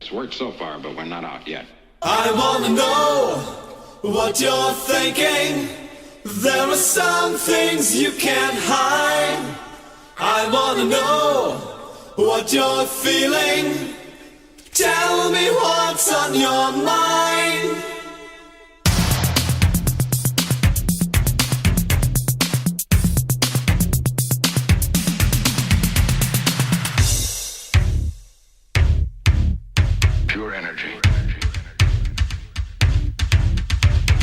It's worked so far, but we're not out yet. I wanna know what you're thinking. There are some things you can't hide. I wanna know what you're feeling. Tell me what's on your mind. Pure energy.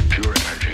Pure energy.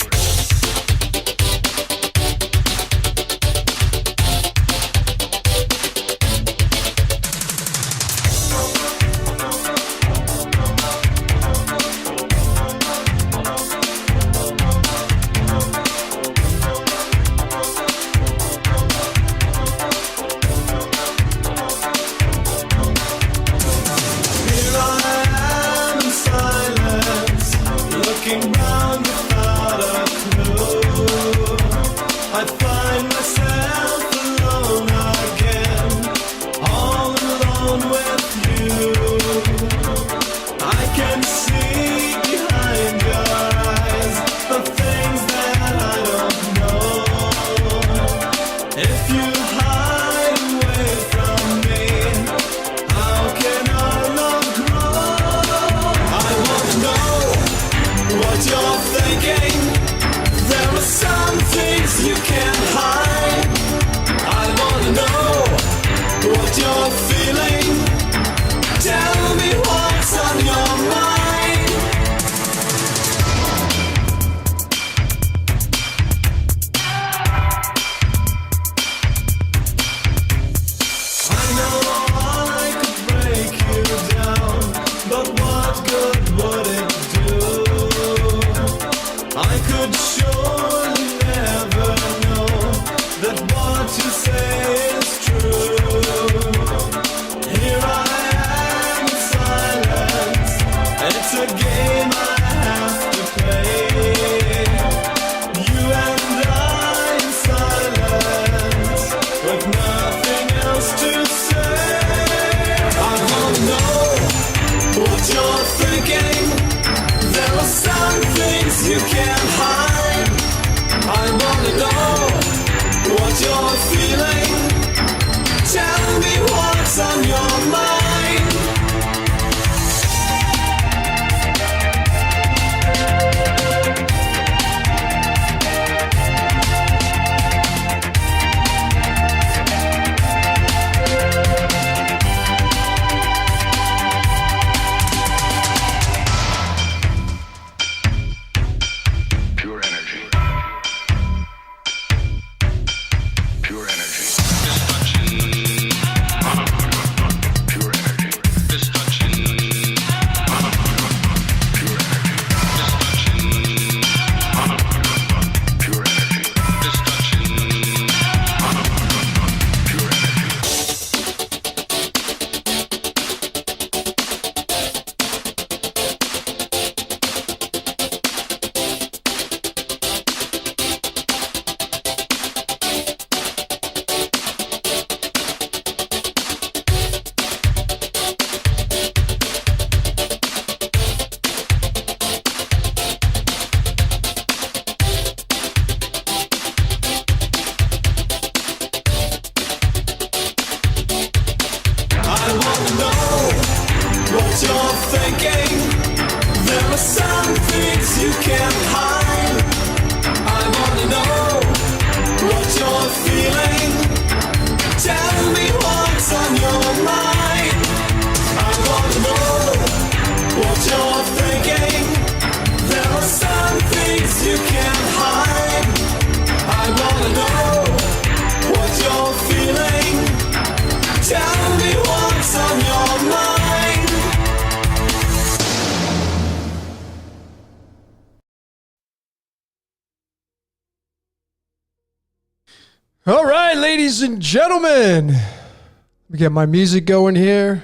All right, ladies and gentlemen, let me get my music going here.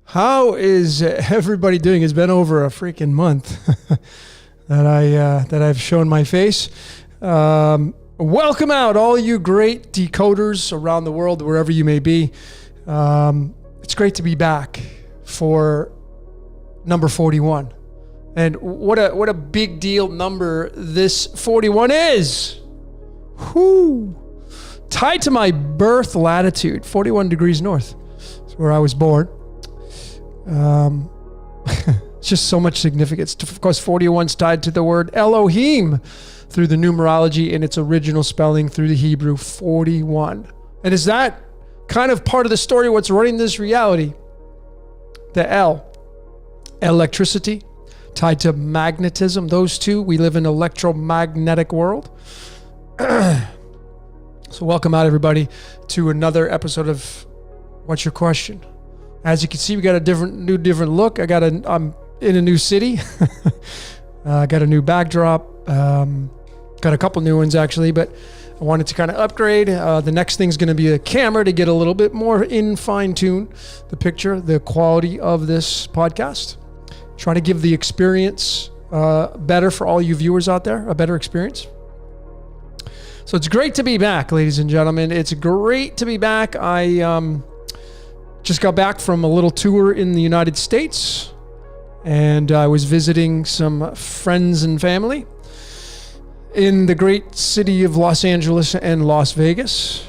How is everybody doing? It's been over a freaking month that I've shown my face. Welcome out, all you great decoders around the world, wherever you may be. It's great to be back for number 41. And what a big deal number this 41 is. Whoo! Tied to my birth latitude, 41 degrees north. That's where I was born. It's just so much significance. Of course, 41's tied to the word Elohim through the numerology in its original spelling through the Hebrew 41. And is that kind of part of the story, what's running this reality? The L, electricity, tied to magnetism. Those two, we live in an electromagnetic world. So welcome out, everybody, to another episode of What's Your Question? As you can see, we got a different look. I'm in a new city. I got a new backdrop. Got a couple new ones actually, but I wanted to kind of upgrade. The next thing's going to be a camera to get a little bit more in fine tune the picture, the quality of this podcast. Trying to give the experience better for all you viewers out there, a better experience. So it's great to be back, ladies and gentlemen. It's great to be back. I just got back from a little tour in the United States, and I was visiting some friends and family in the great city of Los Angeles and Las Vegas.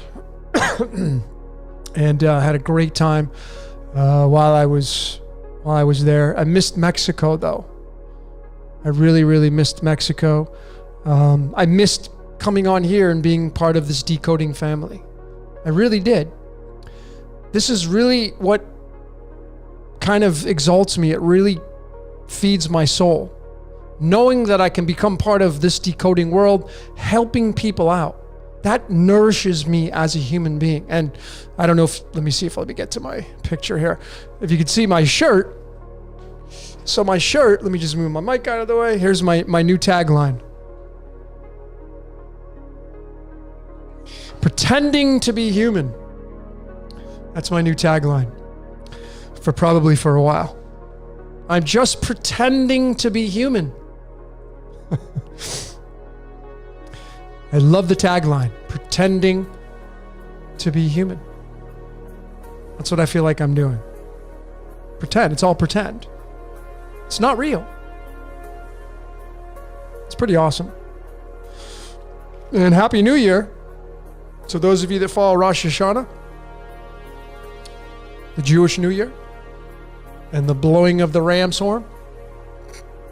And had a great time while I was there. I missed Mexico, though. I really, really missed Mexico. I missed coming on here and being part of this decoding family. I really did. This is really what kind of exalts me. It really feeds my soul. Knowing that I can become part of this decoding world, helping people out. That nourishes me as a human being. And I don't know if, let me get to my picture here. If you can see my shirt. So my shirt, let me just move my mic out of the way. Here's my new tagline. Pretending to be human. That's my new tagline. For a while. I'm just pretending to be human. I love the tagline, pretending to be human. That's what I feel like I'm doing. Pretend, it's all pretend. It's not real. It's pretty awesome. And Happy New Year to those of you that follow Rosh Hashanah, the Jewish New Year, and the blowing of the ram's horn.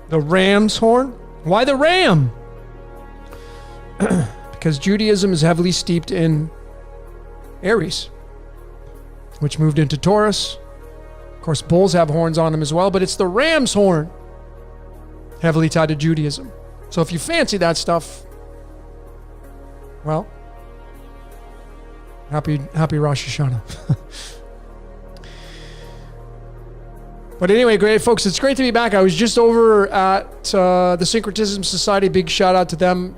The ram's horn? Why the ram? Because Judaism is heavily steeped in Aries, which moved into Taurus. Of course, bulls have horns on them as well, but it's the ram's horn, heavily tied to Judaism. So if you fancy that stuff, well, happy Rosh Hashanah. But anyway, great folks, it's great to be back. I was just over at the Syncretism Society. Big shout out to them.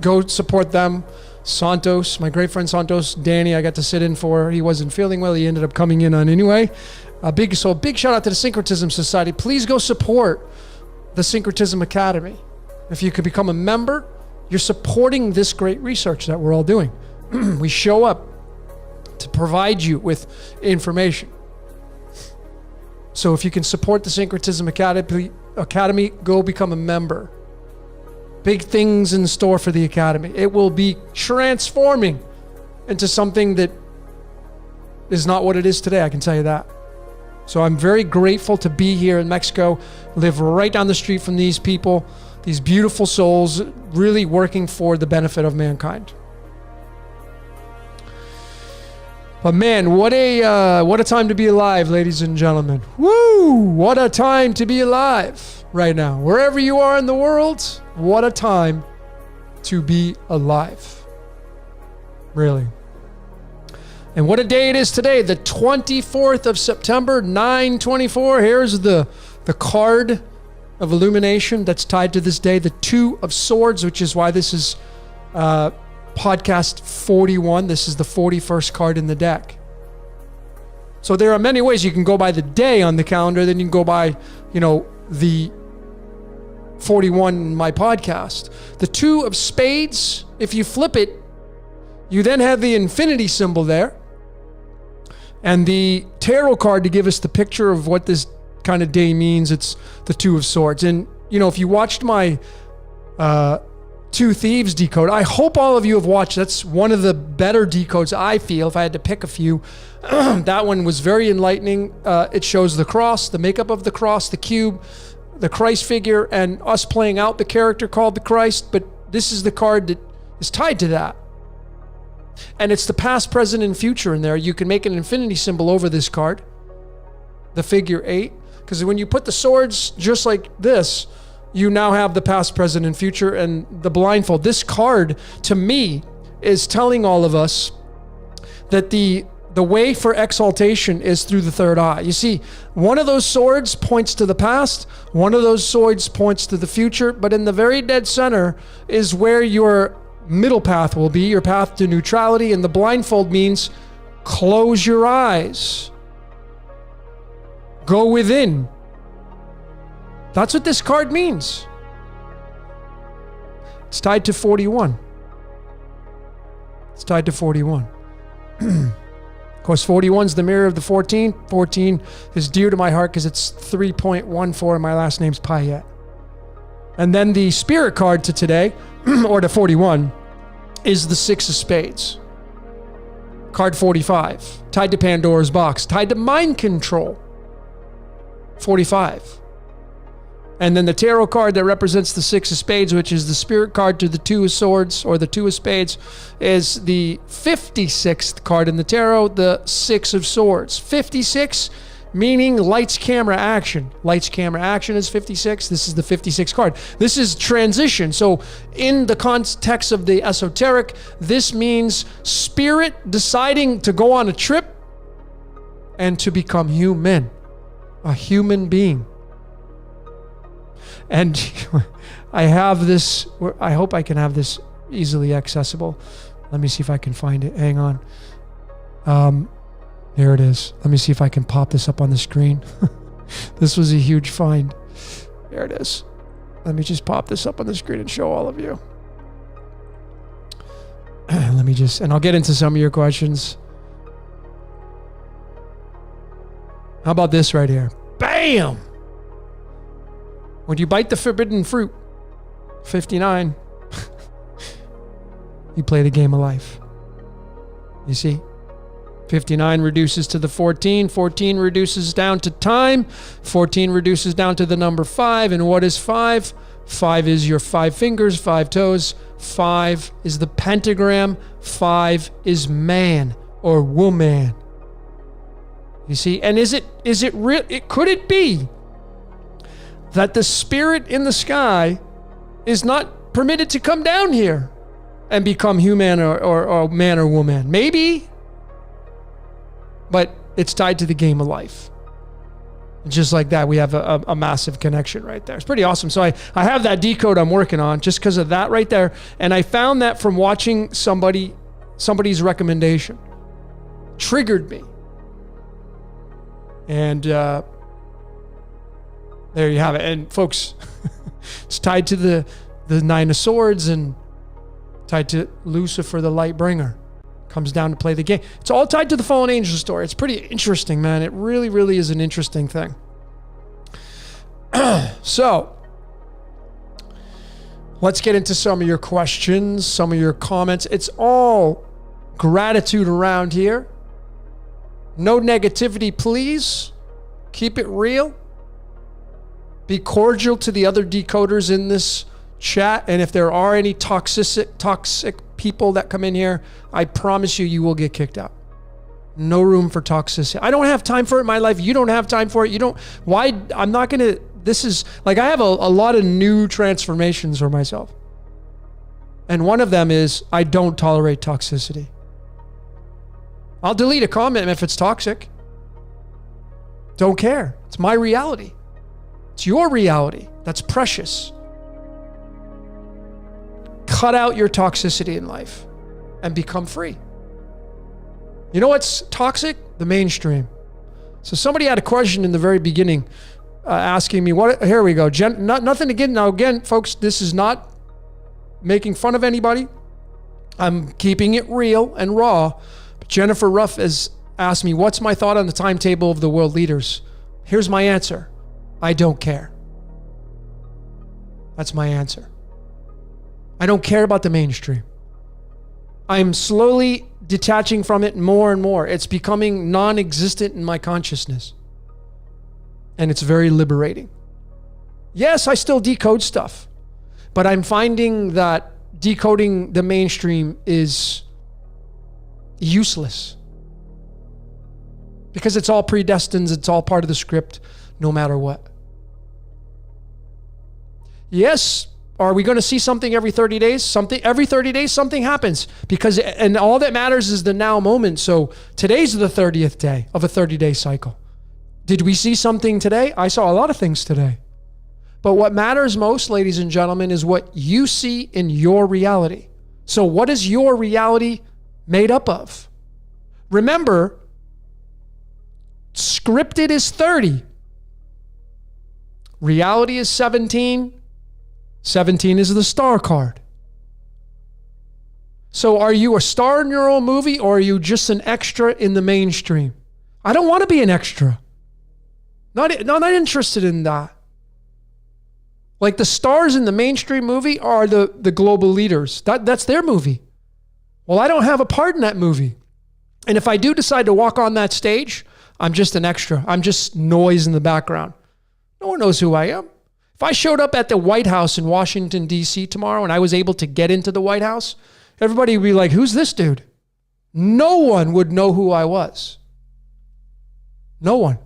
Go support them. Santos, my great friend Santos, Danny, I got to sit in for. He wasn't feeling well. He ended up coming in on anyway. Big shout out to the Syncretism Society. Please go support the Syncretism Academy. If you could become a member, you're supporting this great research that we're all doing. We show up to provide you with information. So if you can support the Syncretism Academy, go become a member. Big things in store for the Academy. It will be transforming into something that is not what it is today, I can tell you that. So I'm very grateful to be here in Mexico, live right down the street from these people, these beautiful souls, really working for the benefit of mankind. But man, what a time to be alive, ladies and gentlemen. Woo! What a time to be alive right now. Wherever you are in the world, what a time to be alive. Really. And what a day it is today, the 24th of September, 9/24. Here's the card of illumination that's tied to this day, the Two of Swords, which is why this is podcast 41. This is the 41st card in the deck. So there are many ways you can go by the day on the calendar. Then you can go by, the 41 in my podcast. The Two of Spades, if you flip it, you then have the infinity symbol there. And the tarot card to give us the picture of what this kind of day means. It's the Two of Swords. And, you know, if you watched my Two Thieves decode, I hope all of you have watched. That's one of the better decodes, I feel, if I had to pick a few. That one was very enlightening. It shows the cross, the makeup of the cross, the cube, the Christ figure, and us playing out the character called the Christ. But this is the card that is tied to that. And it's the past, present, and future in there. You can make an infinity symbol over this card, the figure 8, because when you put the swords just like this, you now have the past, present, and future, and the blindfold. This card, to me, is telling all of us that the way for exaltation is through the third eye. You see, one of those swords points to the past, one of those swords points to the future, but in the very dead center is where your middle path will be, your path to neutrality, and the blindfold means close your eyes. Go within. That's what this card means. It's tied to 41. It's tied to 41. Of course, 41 is the mirror of the 14. 14 is dear to my heart because it's 3.14 and my last name's Payette. And then the spirit card to today, or to 41, is the Six of Spades. Card 45, tied to Pandora's box, tied to mind control. 45. And then the tarot card that represents the Six of Spades, which is the spirit card to the Two of Swords, or the Two of Spades, is the 56th card in the tarot, the Six of Swords. 56 meaning lights, camera, action. Lights, camera, action is 56. This is the 56th card. This is transition. So in the context of the esoteric, this means spirit deciding to go on a trip and to become human, a human being. And I have this, I hope I can have this easily accessible. Let me see if I can find it. Hang on. There it is. Let me see if I can pop this up on the screen. This was a huge find. There it is. Let me just pop this up on the screen and show all of you. Let me just, and I'll get into some of your questions. How about this right here? Bam! When you bite the forbidden fruit, 59, you play the game of life. You see? 59 reduces to the 14. 14 reduces down to time. 14 reduces down to the number 5. And what is 5? 5 is your 5 fingers, 5 toes. 5 is the pentagram. 5 is man or woman. You see? And is it real? Could it be that the spirit in the sky is not permitted to come down here and become human or man or woman? Maybe. But it's tied to the game of life. Just like that, we have a massive connection right there. It's pretty awesome. So I have that decode I'm working on just because of that right there. And I found that from watching somebody's recommendation. Triggered me. And there you have it. And folks, it's tied to the Nine of Swords and tied to Lucifer, the light bringer. Comes down to play the game. It's all tied to the fallen angel story. It's pretty interesting, man. It really, really is an interesting thing. So, let's get into some of your questions, some of your comments. It's all gratitude around here. No negativity, please. Keep it real. Be cordial to the other decoders in this chat. And if there are any toxic people that come in here, I promise you will get kicked out. No room for toxicity. I don't have time for it in my life. You don't have time for it. You don't. Why? I'm not going to. This is like, I have a lot of new transformations for myself. And one of them is I don't tolerate toxicity. I'll delete a comment if it's toxic. Don't care. It's my reality. It's your reality. That's precious. Cut out your toxicity in life and become free. You know what's toxic? The mainstream. So somebody had a question in the very beginning asking me, "What?" Here we go. Nothing again. Now again, folks, this is not making fun of anybody. I'm keeping it real and raw. But Jennifer Ruff has asked me, "What's my thought on the timetable of the world leaders?" Here's my answer. I don't care. That's my answer. I don't care about the mainstream. I'm slowly detaching from it more and more. It's becoming non-existent in my consciousness. And it's very liberating. Yes, I still decode stuff, but I'm finding that decoding the mainstream is useless because it's all predestined. It's all part of the script, no matter what. Yes, are we going to see something every 30 days? Every 30 days, something happens and all that matters is the now moment. So today's the 30th day of a 30-day cycle. Did we see something today? I saw a lot of things today. But what matters most, ladies and gentlemen, is what you see in your reality. So what is your reality made up of? Remember, scripted is 30. Reality is 17. 17 is the star card. So are you a star in your own movie or are you just an extra in the mainstream? I don't want to be an extra. Not interested in that. Like the stars in the mainstream movie are the global leaders. That's their movie. Well, I don't have a part in that movie. And if I do decide to walk on that stage, I'm just an extra. I'm just noise in the background. No one knows who I am. If I showed up at the White House in Washington, D.C. tomorrow and I was able to get into the White House, everybody would be like, who's this dude? No one would know who I was. No one.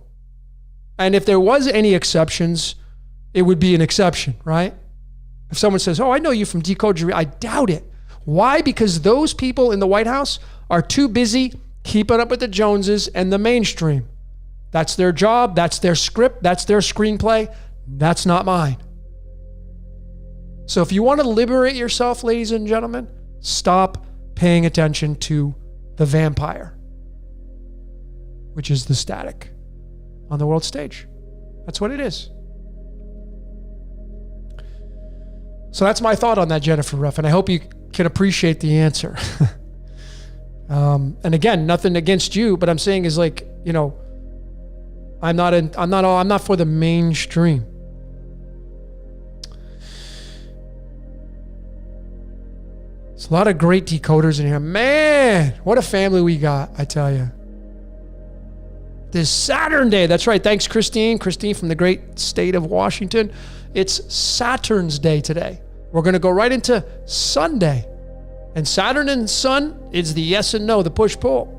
And if there was any exceptions, it would be an exception, right? If someone says, oh, I know you from Decode Your, I doubt it. Why? Because those people in the White House are too busy keeping up with the Joneses and the mainstream. That's their job. That's their script. That's their screenplay. That's not mine. So if you want to liberate yourself, ladies and gentlemen, stop paying attention to the vampire, which is the static on the world stage. That's what it is. So that's my thought on that, Jennifer Ruff, and I hope you can appreciate the answer. And again, nothing against you, but I'm saying is like, you know, I'm not for the mainstream. There's a lot of great decoders in here. Man, what a family we got, I tell you. This Saturn day. That's right. Thanks, Christine. Christine from the great state of Washington. It's Saturn's day today. We're going to go right into Sunday. And Saturn and Sun is the yes and no, the push-pull.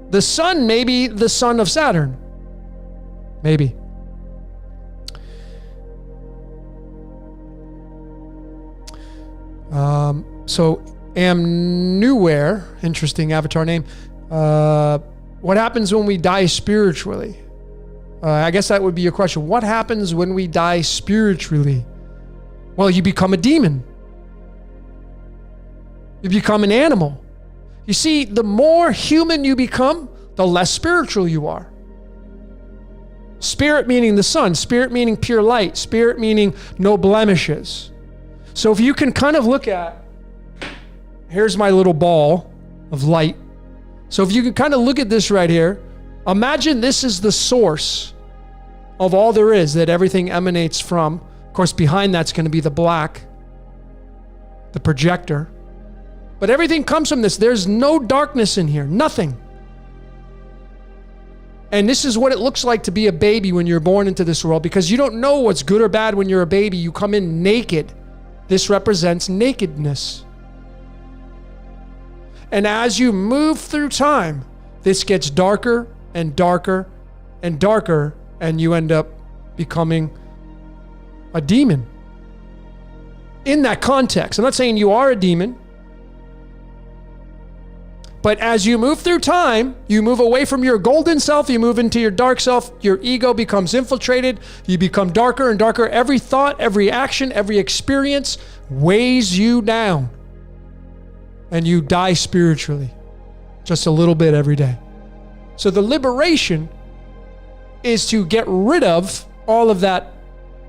The Sun may be the son of Saturn. Maybe. So Newware, interesting avatar name. What happens when we die spiritually? I guess that would be your question. What happens when we die spiritually? Well, you become a demon. You become an animal. You see, the more human you become, the less spiritual you are. Spirit meaning the sun, spirit meaning pure light, spirit meaning no blemishes. So if you can kind of look at, here's my little ball of light. So if you can kind of look at this right here, imagine this is the source of all there is that everything emanates from. Of course, behind that's going to be the black, the projector. But everything comes from this. There's no darkness in here, nothing. And this is what it looks like to be a baby when you're born into this world, because you don't know what's good or bad when you're a baby. You come in naked. This represents nakedness. And as you move through time, this gets darker and darker and darker, and you end up becoming a demon. In that context, I'm not saying you are a demon, but as you move through time, you move away from your golden self, you move into your dark self, your ego becomes infiltrated, you become darker and darker. Every thought, every action, every experience weighs you down. And you die spiritually, just a little bit every day. So the liberation is to get rid of all of that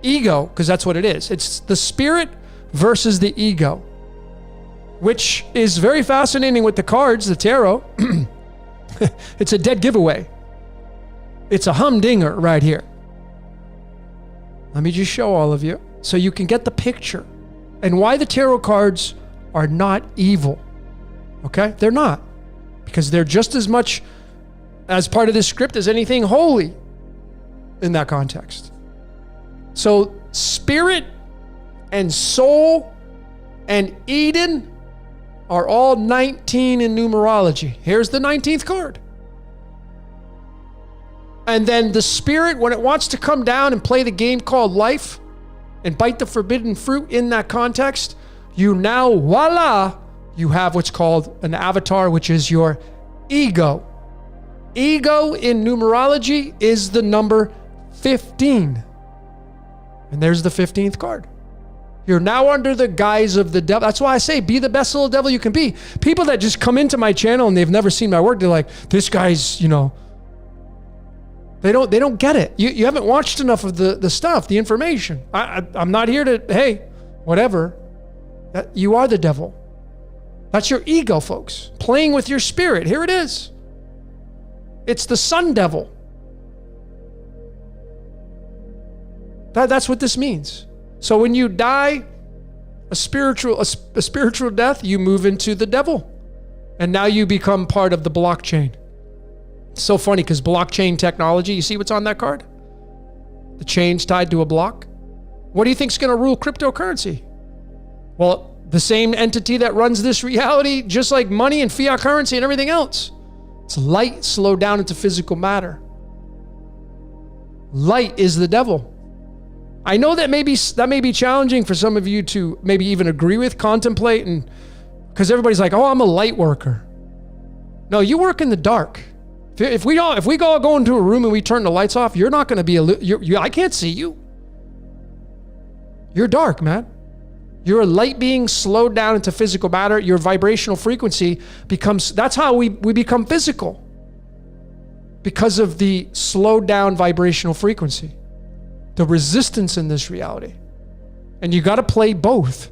ego, because that's what it is. It's the spirit versus the ego, which is very fascinating with the cards, the tarot. It's a dead giveaway. It's a humdinger right here. Let me just show all of you so you can get the picture and why the tarot cards are not evil. Okay? They're not. Because they're just as much as part of this script as anything holy in that context. So spirit and soul and Eden are all 19 in numerology. Here's the 19th card. And then the spirit, when it wants to come down and play the game called life and bite the forbidden fruit in that context, you now, voila, you have what's called an avatar, which is your ego. Ego in numerology is the number 15. And there's the 15th card. You're now under the guise of the devil. That's why I say be the best little devil you can be. People that just come into my channel and they've never seen my work, they're like, this guy's, you know, they don't get it. You haven't watched enough of the stuff, the information. I'm not here to, hey, whatever. You are the devil. That's your ego, folks. Playing with your spirit. Here it is. It's the sun devil. That's what this means. So when you die a spiritual death, you move into the devil. And now you become part of the blockchain. It's so funny because blockchain technology, you see what's on that card? The chain's tied to a block. What do you think's going to rule cryptocurrency? Well, the same entity that runs this reality, just like money and fiat currency and everything else. It's light slowed down into physical matter. Light is the devil. I know that may be challenging for some of you to maybe even agree with, contemplate, and because everybody's like, oh, I'm a light worker. No, you work in the dark. If we all go into a room and we turn the lights off, you're not going to be I can't see you. You're dark, man. You're a light being slowed down into physical matter. Your vibrational frequency becomes, that's how we become physical. Because of the slowed down vibrational frequency. The resistance in this reality. And you got to play both.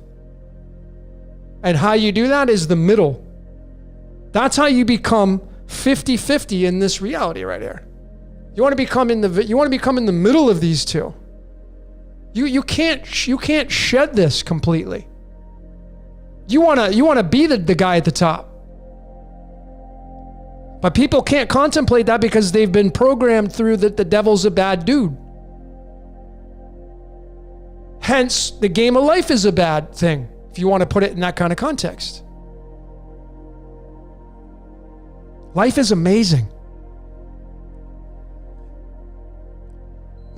And how you do that is the middle. That's how you become 50-50 in this reality right here. You want to become in the middle of these two. You can't shed this completely. You want to be the guy at the top. But people can't contemplate that because they've been programmed through that the devil's a bad dude. Hence, the game of life is a bad thing, if you want to put it in that kind of context. Life is amazing.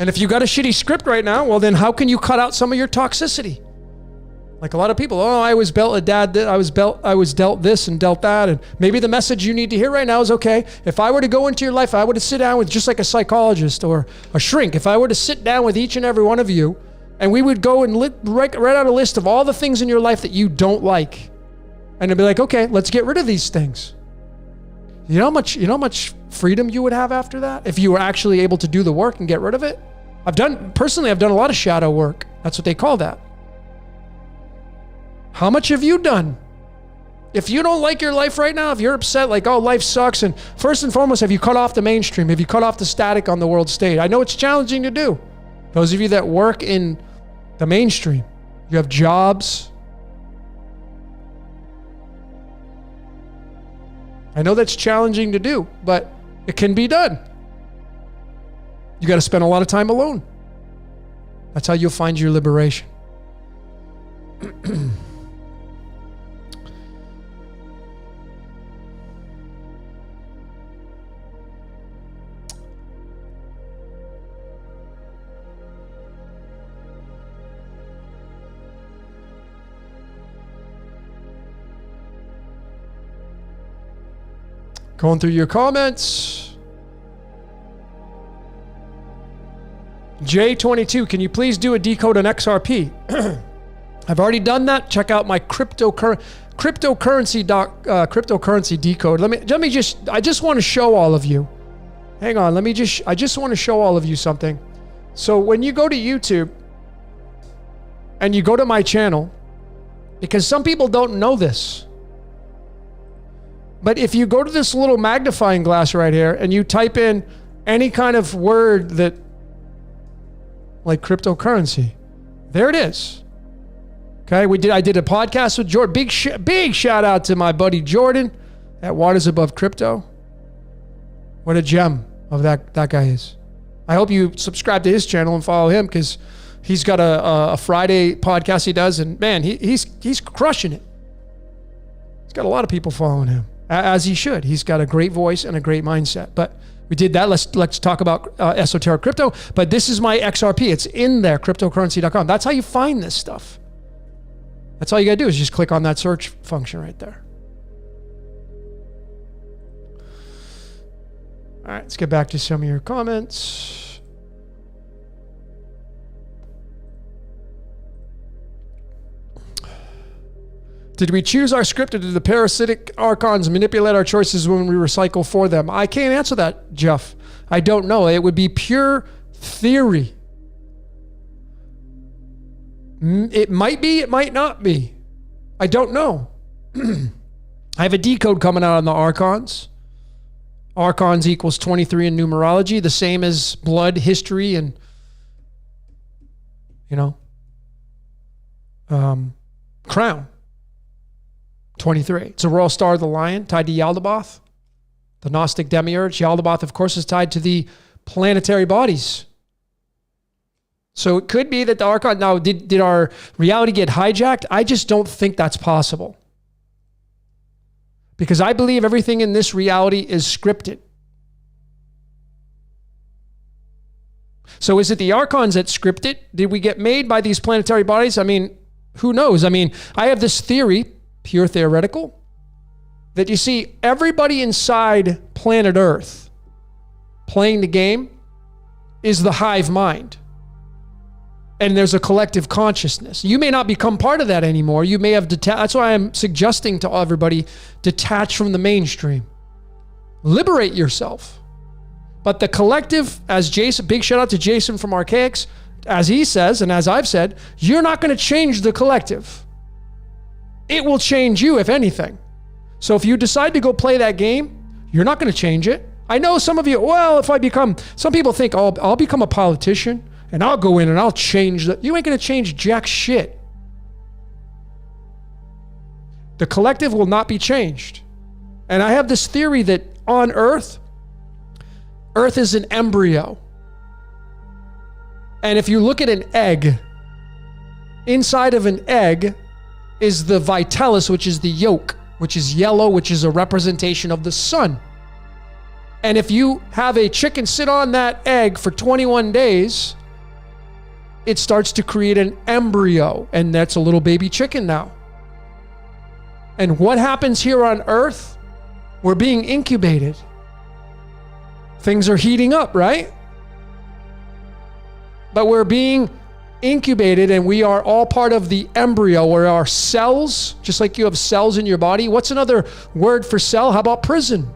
And if you got a shitty script right now, well then how can you cut out some of your toxicity? Like a lot of people, I was dealt this and dealt that, and maybe the message you need to hear right now is, okay, if I were to go into your life, I were to sit down with, just like a psychologist or a shrink, if I were to sit down with each and every one of you, and we would go and write out a list of all the things in your life that you don't like. And it'd be like, okay, let's get rid of these things. You know how much freedom you would have after that? If you were actually able to do the work and get rid of it? I've done a lot of shadow work. That's what they call that. How much have you done? If you don't like your life right now, if you're upset, like, oh, life sucks, and first and foremost, have you cut off the mainstream? Have you cut off the static on the world stage? I know it's challenging to do. Those of you that work in the mainstream, you have jobs. I know that's challenging to do, but it can be done. You got to spend a lot of time alone. That's how you'll find your liberation. Going through your comments. J22, can you please do a decode on XRP? I've already done that. Check out my cryptocurrency decode. I just want to show all of you. Hang on, I just want to show all of you something. So when you go to YouTube and you go to my channel, because some people don't know this, but if you go to this little magnifying glass right here and you type in any kind of word that like cryptocurrency. There it is. Okay, I did a podcast with Jordan. Big shout out to my buddy Jordan at Waters Above Crypto. What a gem of that guy is. I hope you subscribe to his channel and follow him, because he's got a Friday podcast he does, and man, he's crushing it. He's got a lot of people following him, as he should. He's got a great voice and a great mindset. But we did that. Let's talk about esoteric crypto. But this is my XRP. It's in there, cryptocurrency.com. That's how you find this stuff. That's all you got to do is just click on that search function right there. All right, let's get back to some of your comments. Did we choose our script, or did the parasitic archons manipulate our choices when we recycle for them? I can't answer that, Jeff. I don't know. It would be pure theory. It might be, it might not be. I don't know. I have a decode coming out on the archons. Archons equals 23 in numerology, the same as blood, history, and, crown. 23. It's a royal star of the lion, tied to Yaldabaoth, the Gnostic demiurge. Yaldabaoth, of course, is tied to the planetary bodies. So it could be that the archon, now, did our reality get hijacked? I just don't think that's possible. Because I believe everything in this reality is scripted. So is it the archons that script it? Did we get made by these planetary bodies? I mean, who knows? I mean, I have this theory, pure theoretical, that you see everybody inside planet Earth playing the game is the hive mind. And there's a collective consciousness. You may not become part of that anymore. You may have detached. That's why I'm suggesting to everybody, detach from the mainstream. Liberate yourself. But the collective, as Jason, big shout out to Jason from Archaics, as he says, and as I've said, you're not going to change the collective. It will change you, if anything. So if you decide to go play that game, you're not going to change it. I know some of you, some people think, oh, I'll become a politician. And I'll go in and I'll change that. You ain't going to change jack shit. The collective will not be changed. And I have this theory that on Earth is an embryo. And if you look at an egg, inside of an egg is the vitalis, which is the yolk, which is yellow, which is a representation of the sun. And if you have a chicken sit on that egg for 21 days, it starts to create an embryo, and that's a little baby chicken now. And what happens here on Earth? We're being incubated. Things are heating up, right? But we're being incubated, and we are all part of the embryo, where our cells, just like you have cells in your body. What's another word for cell? How about prison?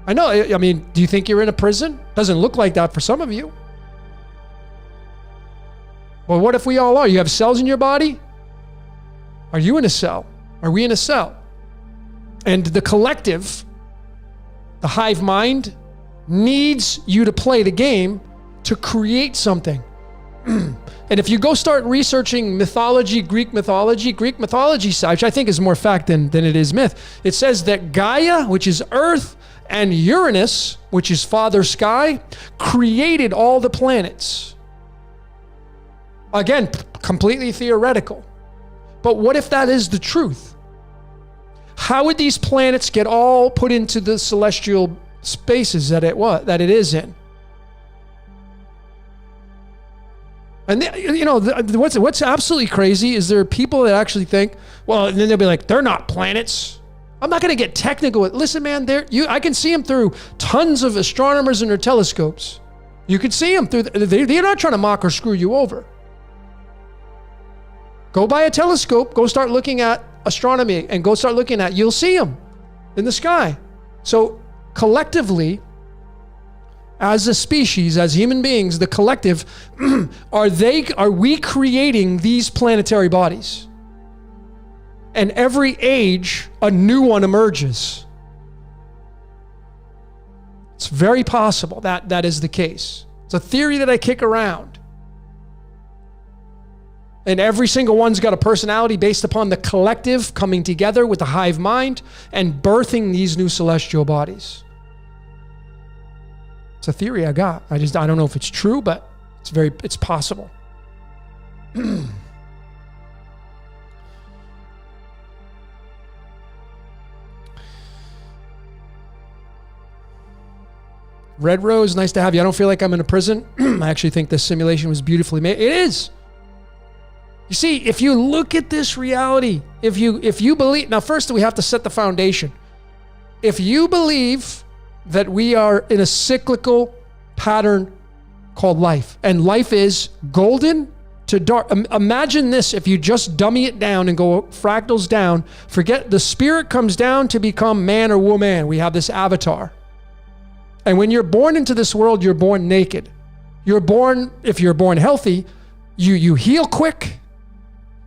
I know, I mean, do you think you're in a prison? Doesn't look like that for some of you. Well, what if we all are? You have cells in your body? Are you in a cell? Are we in a cell? And the collective, the hive mind, needs you to play the game to create something. And if you go start researching mythology, Greek mythology, which I think is more fact than it is myth, it says that Gaia, which is Earth, and Uranus, which is Father Sky, created all the planets. Again, completely theoretical. But what if that is the truth? How would these planets get all put into the celestial spaces that it is in? And what's absolutely crazy is there are people that actually think, well, and then they'll be like, they're not planets. I'm not going to get technical. Listen, man, I can see them through tons of astronomers and their telescopes. You can see them through. They're not trying to mock or screw you over. Go buy a telescope, go start looking at astronomy, and go start looking at, you'll see them in the sky. So collectively, as a species, as human beings, the collective, are we creating these planetary bodies? And every age, a new one emerges. It's very possible that is the case. It's a theory that I kick around. And every single one's got a personality based upon the collective coming together with the hive mind and birthing these new celestial bodies. It's a theory I got. I don't know if it's true, but it's possible. Red Rose, nice to have you. I don't feel like I'm in a prison. I actually think this simulation was beautifully made. It is. You see, if you look at this reality, if you believe, now first we have to set the foundation. If you believe that we are in a cyclical pattern called life, and life is golden to dark. Imagine this, if you just dummy it down and go fractals down, forget the spirit comes down to become man or woman. We have this avatar. And when you're born into this world, you're born naked. If you're born healthy, you heal quick.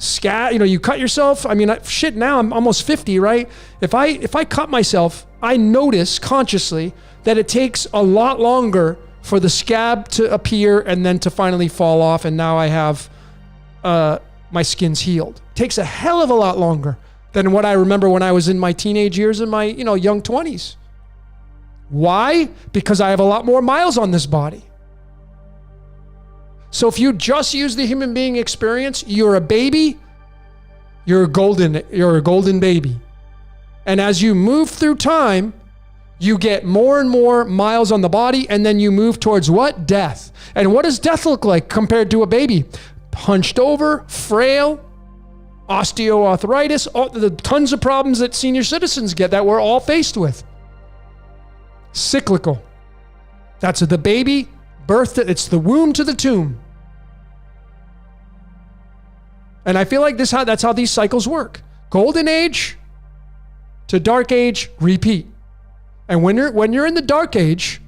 You cut yourself. I mean, now I'm almost 50, right? If I cut myself, I notice consciously that it takes a lot longer for the scab to appear and then to finally fall off. And now I have, my skin's healed. It takes a hell of a lot longer than what I remember when I was in my teenage years and my, young 20s. Why? Because I have a lot more miles on this body. So if you just use the human being experience, you're a baby, you're a golden baby. And as you move through time, you get more and more miles on the body, and then you move towards what? Death. And what does death look like compared to a baby? Hunched over, frail, osteoarthritis, the tons of problems that senior citizens get that we're all faced with. Cyclical. That's the baby birthed. It's the womb to the tomb. And I feel like that's how these cycles work. Golden age to dark age, repeat. And when you're in the dark age,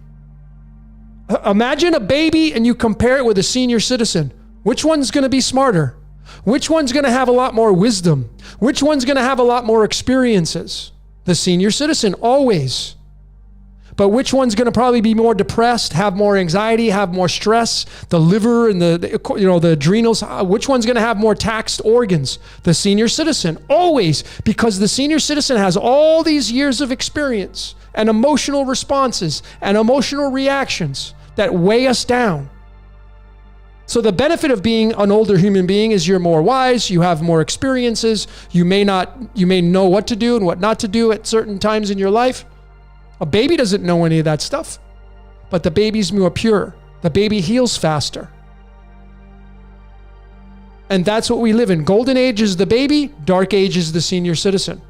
imagine a baby and you compare it with a senior citizen. Which one's going to be smarter? Which one's going to have a lot more wisdom? Which one's going to have a lot more experiences? The senior citizen, always. But which one's going to probably be more depressed, have more anxiety, have more stress? The liver and the adrenals. Which one's going to have more taxed organs? The senior citizen, always, because the senior citizen has all these years of experience and emotional responses and emotional reactions that weigh us down. So the benefit of being an older human being is you're more wise, you have more experiences, you may know what to do and what not to do at certain times in your life. A baby doesn't know any of that stuff, but the baby's more pure. The baby heals faster. And that's what we live in. Golden age is the baby, dark age is the senior citizen.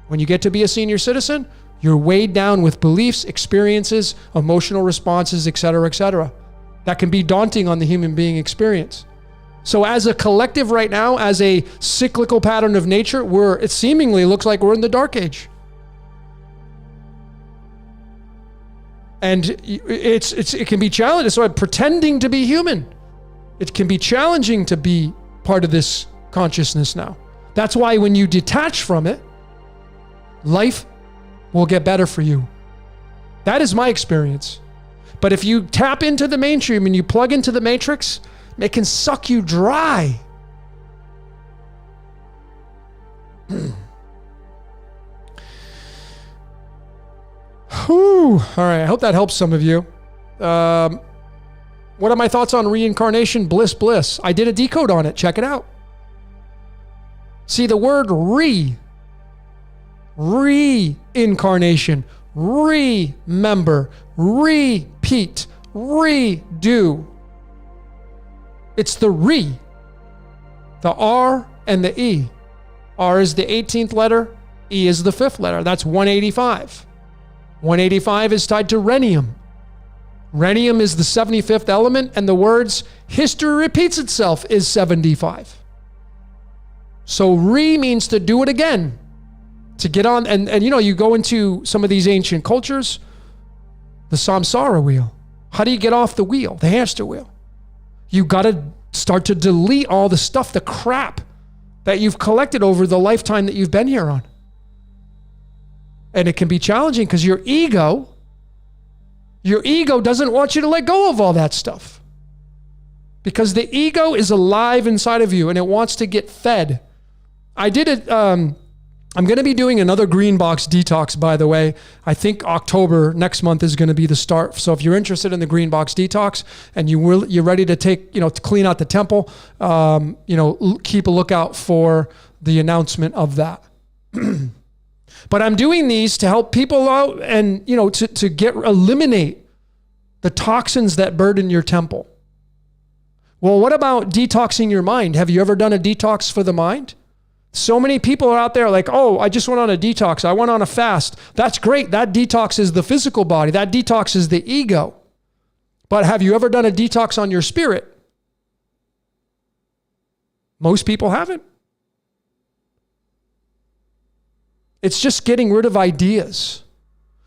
When you get to be a senior citizen, you're weighed down with beliefs, experiences, emotional responses, etc., etc. That can be daunting on the human being experience. So as a collective right now, as a cyclical pattern of nature, it seemingly looks like we're in the dark age. And it can be challenging. So pretending to be human, it can be challenging to be part of this consciousness now. That's why when you detach from it, life will get better for you. That is my experience. But if you tap into the mainstream and you plug into the matrix, it can suck you dry. Whew. All right, I hope that helps some of you. What are my thoughts on reincarnation? Bliss. I did a decode on it. Check it out. See, the word reincarnation, remember, repeat, redo. It's the the R and the E. R is the 18th letter, E is the 5th letter. That's 185. 185 is tied to rhenium. Rhenium is the 75th element, and the words history repeats itself is 75. So means to do it again, to get on. And you go into some of these ancient cultures, the samsara wheel. How do you get off the wheel, the hamster wheel? You got to start to delete all the stuff, the crap that you've collected over the lifetime that you've been here on. And it can be challenging because your ego Your ego doesn't want you to let go of all that stuff because the ego is alive inside of you and it wants to get fed. I did it. I'm going to be doing another green box detox, by the way. I think October next month is going to be the start. So if you're interested in the green box detox and you're ready to take, to clean out the temple, keep a lookout for the announcement of that. But I'm doing these to help people out and, to eliminate the toxins that burden your temple. Well, what about detoxing your mind? Have you ever done a detox for the mind? So many people are out there like, oh, I just went on a detox. I went on a fast. That's great. That detox is the physical body. That detox is the ego. But have you ever done a detox on your spirit? Most people haven't. It's just getting rid of ideas.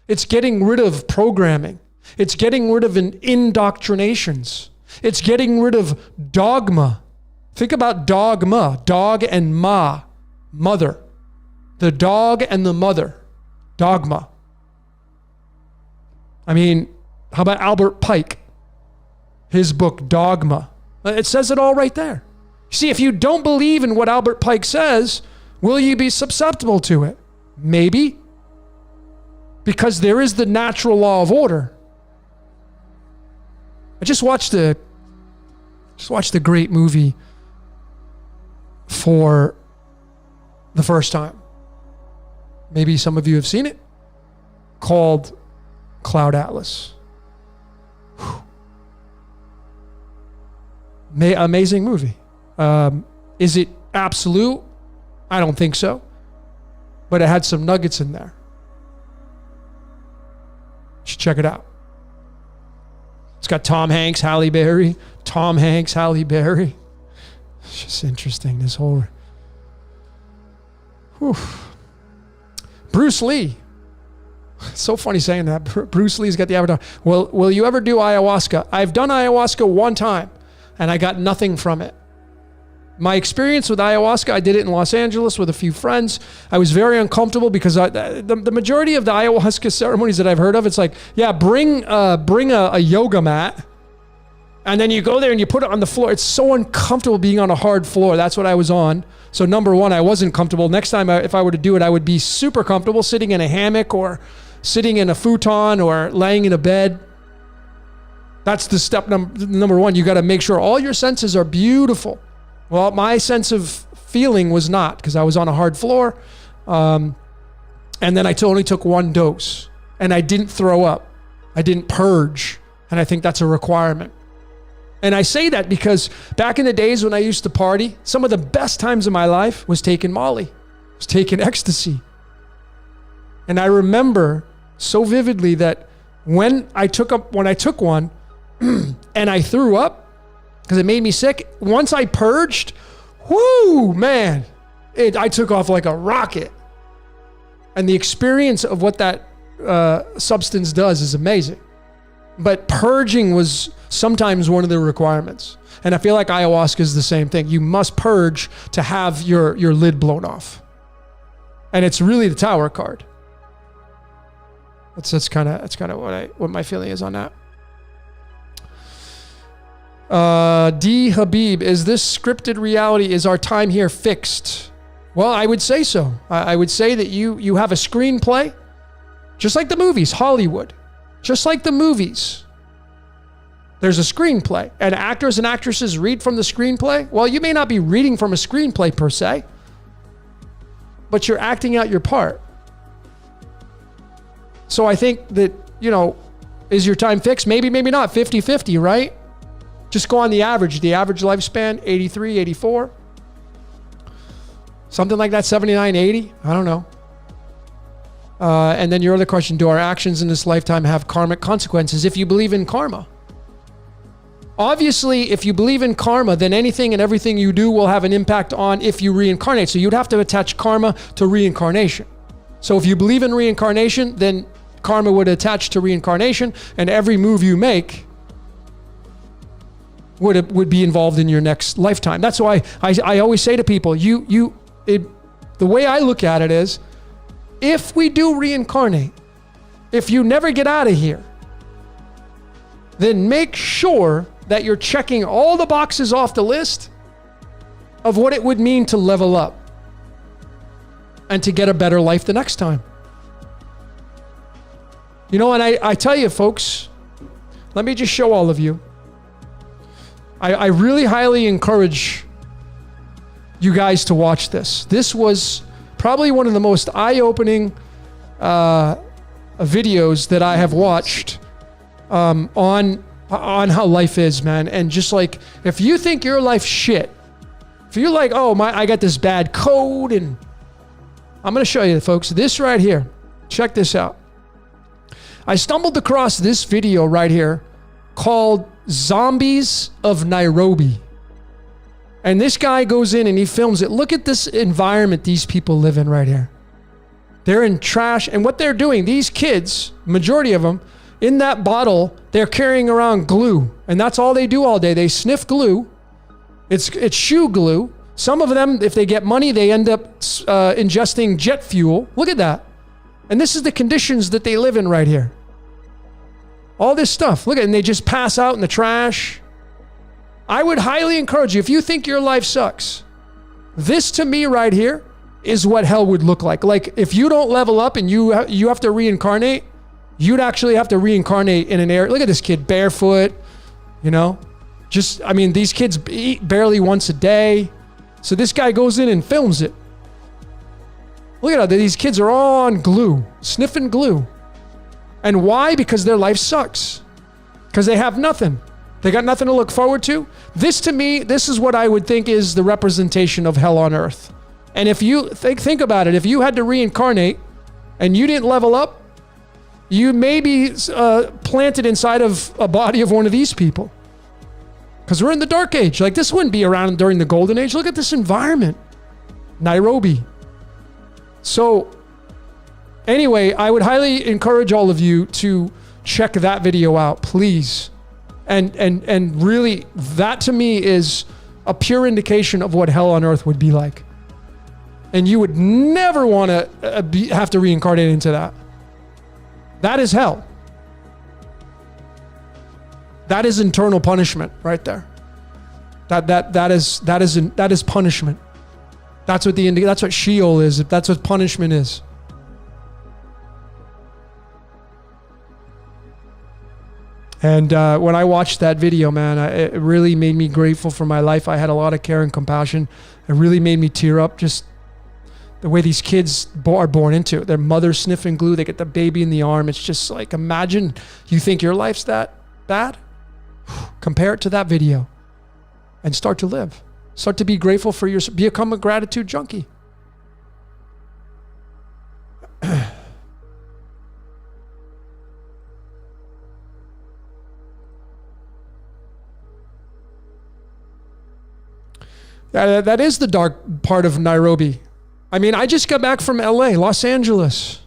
It's getting rid of programming. It's getting rid of indoctrinations. It's getting rid of dogma. Think about dogma, dog and ma, mother. The dog and the mother, dogma. I mean, how about Albert Pike? His book, Dogma. It says it all right there. See, if you don't believe in what Albert Pike says, will you be susceptible to it? Maybe. Because there is the natural law of order. I just watched the great movie for the first time. Maybe some of you have seen it, called Cloud Atlas. Amazing movie. Is it absolute? I don't think so. But it had some nuggets in there. You should check it out. It's got Tom Hanks, Halle Berry. It's just interesting, this whole... Whew. Bruce Lee. It's so funny saying that. Bruce Lee's got the avatar. Will you ever do ayahuasca? I've done ayahuasca one time, and I got nothing from it. My experience with ayahuasca, I did it in Los Angeles with a few friends. I was very uncomfortable because the majority of the ayahuasca ceremonies that I've heard of, it's like, yeah, bring a yoga mat, and then you go there and you put it on the floor. It's so uncomfortable being on a hard floor. That's what I was on. So number one, I wasn't comfortable. Next time, if I were to do it, I would be super comfortable sitting in a hammock or sitting in a futon or laying in a bed. That's the step number one. You got to make sure all your senses are beautiful. Well, my sense of feeling was not, because I was on a hard floor. And then I only took one dose. And I didn't throw up. I didn't purge. And I think that's a requirement. And I say that because back in the days when I used to party, some of the best times of my life was taking Molly. Was taking ecstasy. And I remember so vividly that when I took one and I threw up, because it made me sick. Once I purged, whoo, man, I took off like a rocket. And the experience of what that substance does is amazing. But purging was sometimes one of the requirements. And I feel like ayahuasca is the same thing. You must purge to have your lid blown off. And it's really the Tower card. That's kind of what my feeling is on that. D. Habib, is this scripted reality? Is our time here fixed? Well, I would say so. I would say that you have a screenplay, just like the movies, Hollywood. Just like the movies. There's a screenplay, and actors and actresses read from the screenplay. Well, you may not be reading from a screenplay per se, but you're acting out your part. So I think that, is your time fixed? Maybe, maybe not. 50-50, right? Just go on the average lifespan, 83, 84. Something like that, 79, 80. I don't know. And then your other question, do our actions in this lifetime have karmic consequences? If you believe in karma. Obviously, if you believe in karma, then anything and everything you do will have an impact on if you reincarnate. So you'd have to attach karma to reincarnation. So if you believe in reincarnation, then karma would attach to reincarnation, and every move you make would be involved in your next lifetime. That's why I always say to people, the way I look at it is, if we do reincarnate, if you never get out of here, then make sure that you're checking all the boxes off the list of what it would mean to level up and to get a better life the next time. You know, and I tell you, folks, let me just show all of you. I really highly encourage you guys to watch this. This was probably one of the most eye-opening videos that I have watched on how life is, man. And just like, if you think your life's shit, if you're like, oh my, I got this bad code, and I'm going to show you, folks, this right here. Check this out. I stumbled across this video right here called Zombies of Nairobi. And this guy goes in and he films it. Look at this environment these people live in right here. They're in trash. And what they're doing, these kids, majority of them, in that bottle, they're carrying around glue. And that's all they do all day. They sniff glue. It's shoe glue. Some of them, if they get money, they end up ingesting jet fuel. Look at that. And this is the conditions that they live in right here. All this stuff. Look at it. And they just pass out in the trash. I would highly encourage you, if you think your life sucks, this to me right here is what hell would look like. Like, if you don't level up and you have to reincarnate, you'd actually have to reincarnate in an area. Look at this kid, barefoot, you know? Just, I mean, these kids eat barely once a day. So this guy goes in and films it. Look at how these kids are all on glue, sniffing glue. And why? Because their life sucks. Because they have nothing. They got nothing to look forward to. This, to me, this is what I would think is the representation of hell on earth. And if you think about it, if you had to reincarnate and you didn't level up, you may be planted inside of a body of one of these people. Because we're in the dark age. Like, this wouldn't be around during the golden age. Look at this environment. Nairobi. So, anyway, I would highly encourage all of you to check that video out, please. And really, that to me is a pure indication of what hell on earth would be like. And you would never want to have to reincarnate into that. That is hell. That is internal punishment right there. That is punishment. That's what Sheol is. That's what punishment is. And when I watched that video, man, it really made me grateful for my life. I had a lot of care and compassion. It really made me tear up, just the way these kids are born into it. Their mother sniffing glue. They get the baby in the arm. It's just like, imagine you think your life's that bad. Compare it to that video and start to live. Start to be grateful for become a gratitude junkie. That is the dark part of Nairobi. I mean, I just got back from LA, Los Angeles.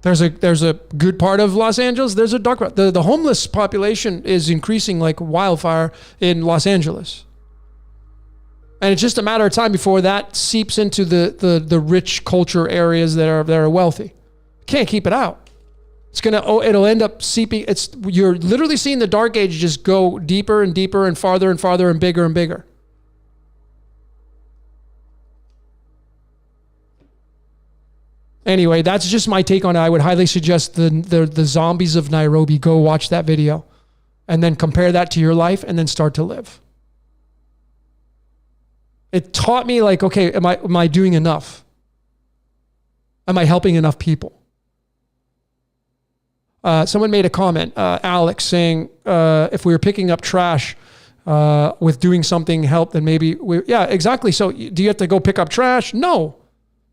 There's a good part of Los Angeles. There's a dark part. The homeless population is increasing like wildfire in Los Angeles. And it's just a matter of time before that seeps into the rich culture areas that are wealthy. Can't keep it out. It'll end up seeping. You're literally seeing the dark age just go deeper and deeper and farther and bigger and bigger. Anyway, that's just my take on it. I would highly suggest the Zombies of Nairobi. Go watch that video and then compare that to your life and then start to live. It taught me, like, okay, am I doing enough? Am I helping enough people? Someone made a comment, Alex, saying if we were picking up trash with doing something help, then maybe yeah, exactly. So do you have to go pick up trash? No.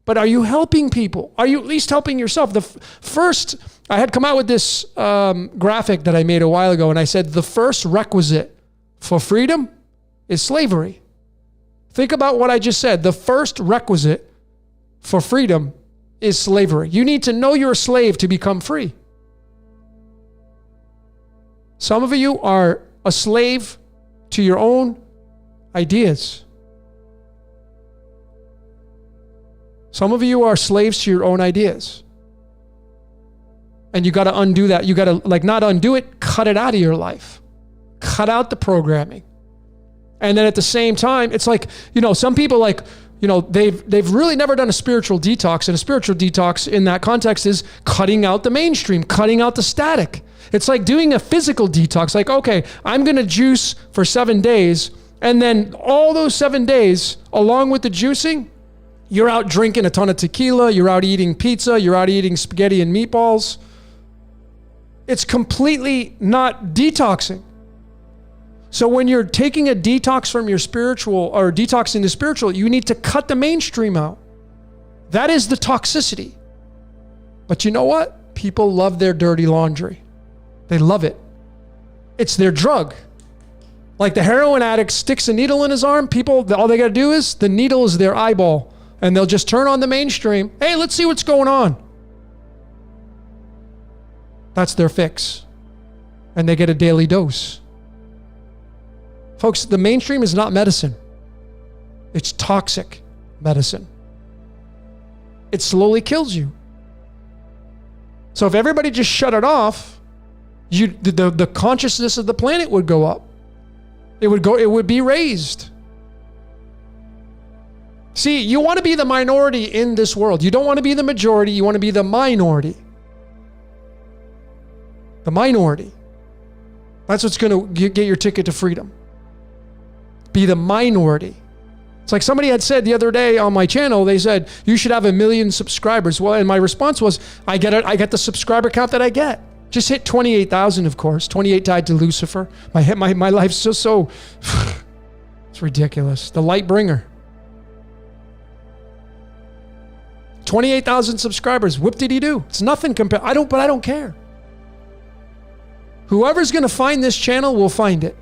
But are you helping people? Are you at least helping yourself? First, I had come out with this graphic that I made a while ago, and I said the first requisite for freedom is slavery. Think about what I just said. The first requisite for freedom is slavery. You need to know you're a slave to become free. Some of you are a slave to your own ideas. Some of you are slaves to your own ideas. And you got to undo that. You got to like not undo it, cut it out of your life. Cut out the programming. And then at the same time, it's like, you know, some people like, you know, they've really never done a spiritual detox. And a spiritual detox in that context is cutting out the mainstream, cutting out the static. It's like doing a physical detox. Like, okay, I'm going to juice for 7 days. And then all those 7 days, along with the juicing, you're out drinking a ton of tequila. You're out eating pizza. You're out eating spaghetti and meatballs. It's completely not detoxing. So when you're taking a detox from your spiritual or detoxing the spiritual, you need to cut the mainstream out. That is the toxicity. But you know what? People love their dirty laundry. They love it. It's their drug. Like the heroin addict sticks a needle in his arm. People, all they got to do is the needle is their eyeball. And they'll just turn on the mainstream. Hey, let's see what's going on. That's their fix. And they get a daily dose. Folks, the mainstream is not medicine. It's toxic medicine. It slowly kills you. So if everybody just shut it off, the consciousness of the planet would go up. It would be raised. See, you want to be the minority in this world. You don't want to be the majority. You want to be the minority. The minority. That's what's going to get your ticket to freedom. Be the minority. It's like somebody had said the other day on my channel, they said, you should have 1 million subscribers. Well, and my response was, I get the subscriber count that I get. Just hit 28,000, of course. 28 tied to Lucifer. My life's so it's ridiculous. The light bringer. 28,000 subscribers. Whoop-diddy-doo. It's nothing compared. I don't care. Whoever's going to find this channel will find it.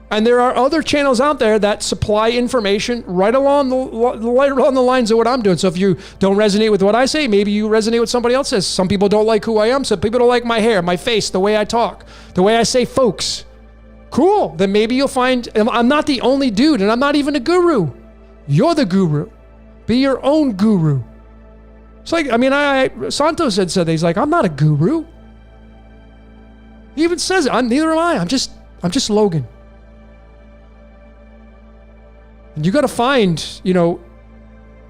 And there are other channels out there that supply information right along the lines of what I'm doing. So if you don't resonate with what I say, maybe you resonate with somebody else says. Some people don't like who I am. Some people don't like my hair, my face, the way I talk, the way I say folks. Cool. Then maybe you'll find I'm not the only dude, and I'm not even a guru. You're the guru. Be your own guru. It's like, I mean, Santos had said that. He's like, I'm not a guru. He even says it. Neither am I. I'm just Logan. And you got to find, you know,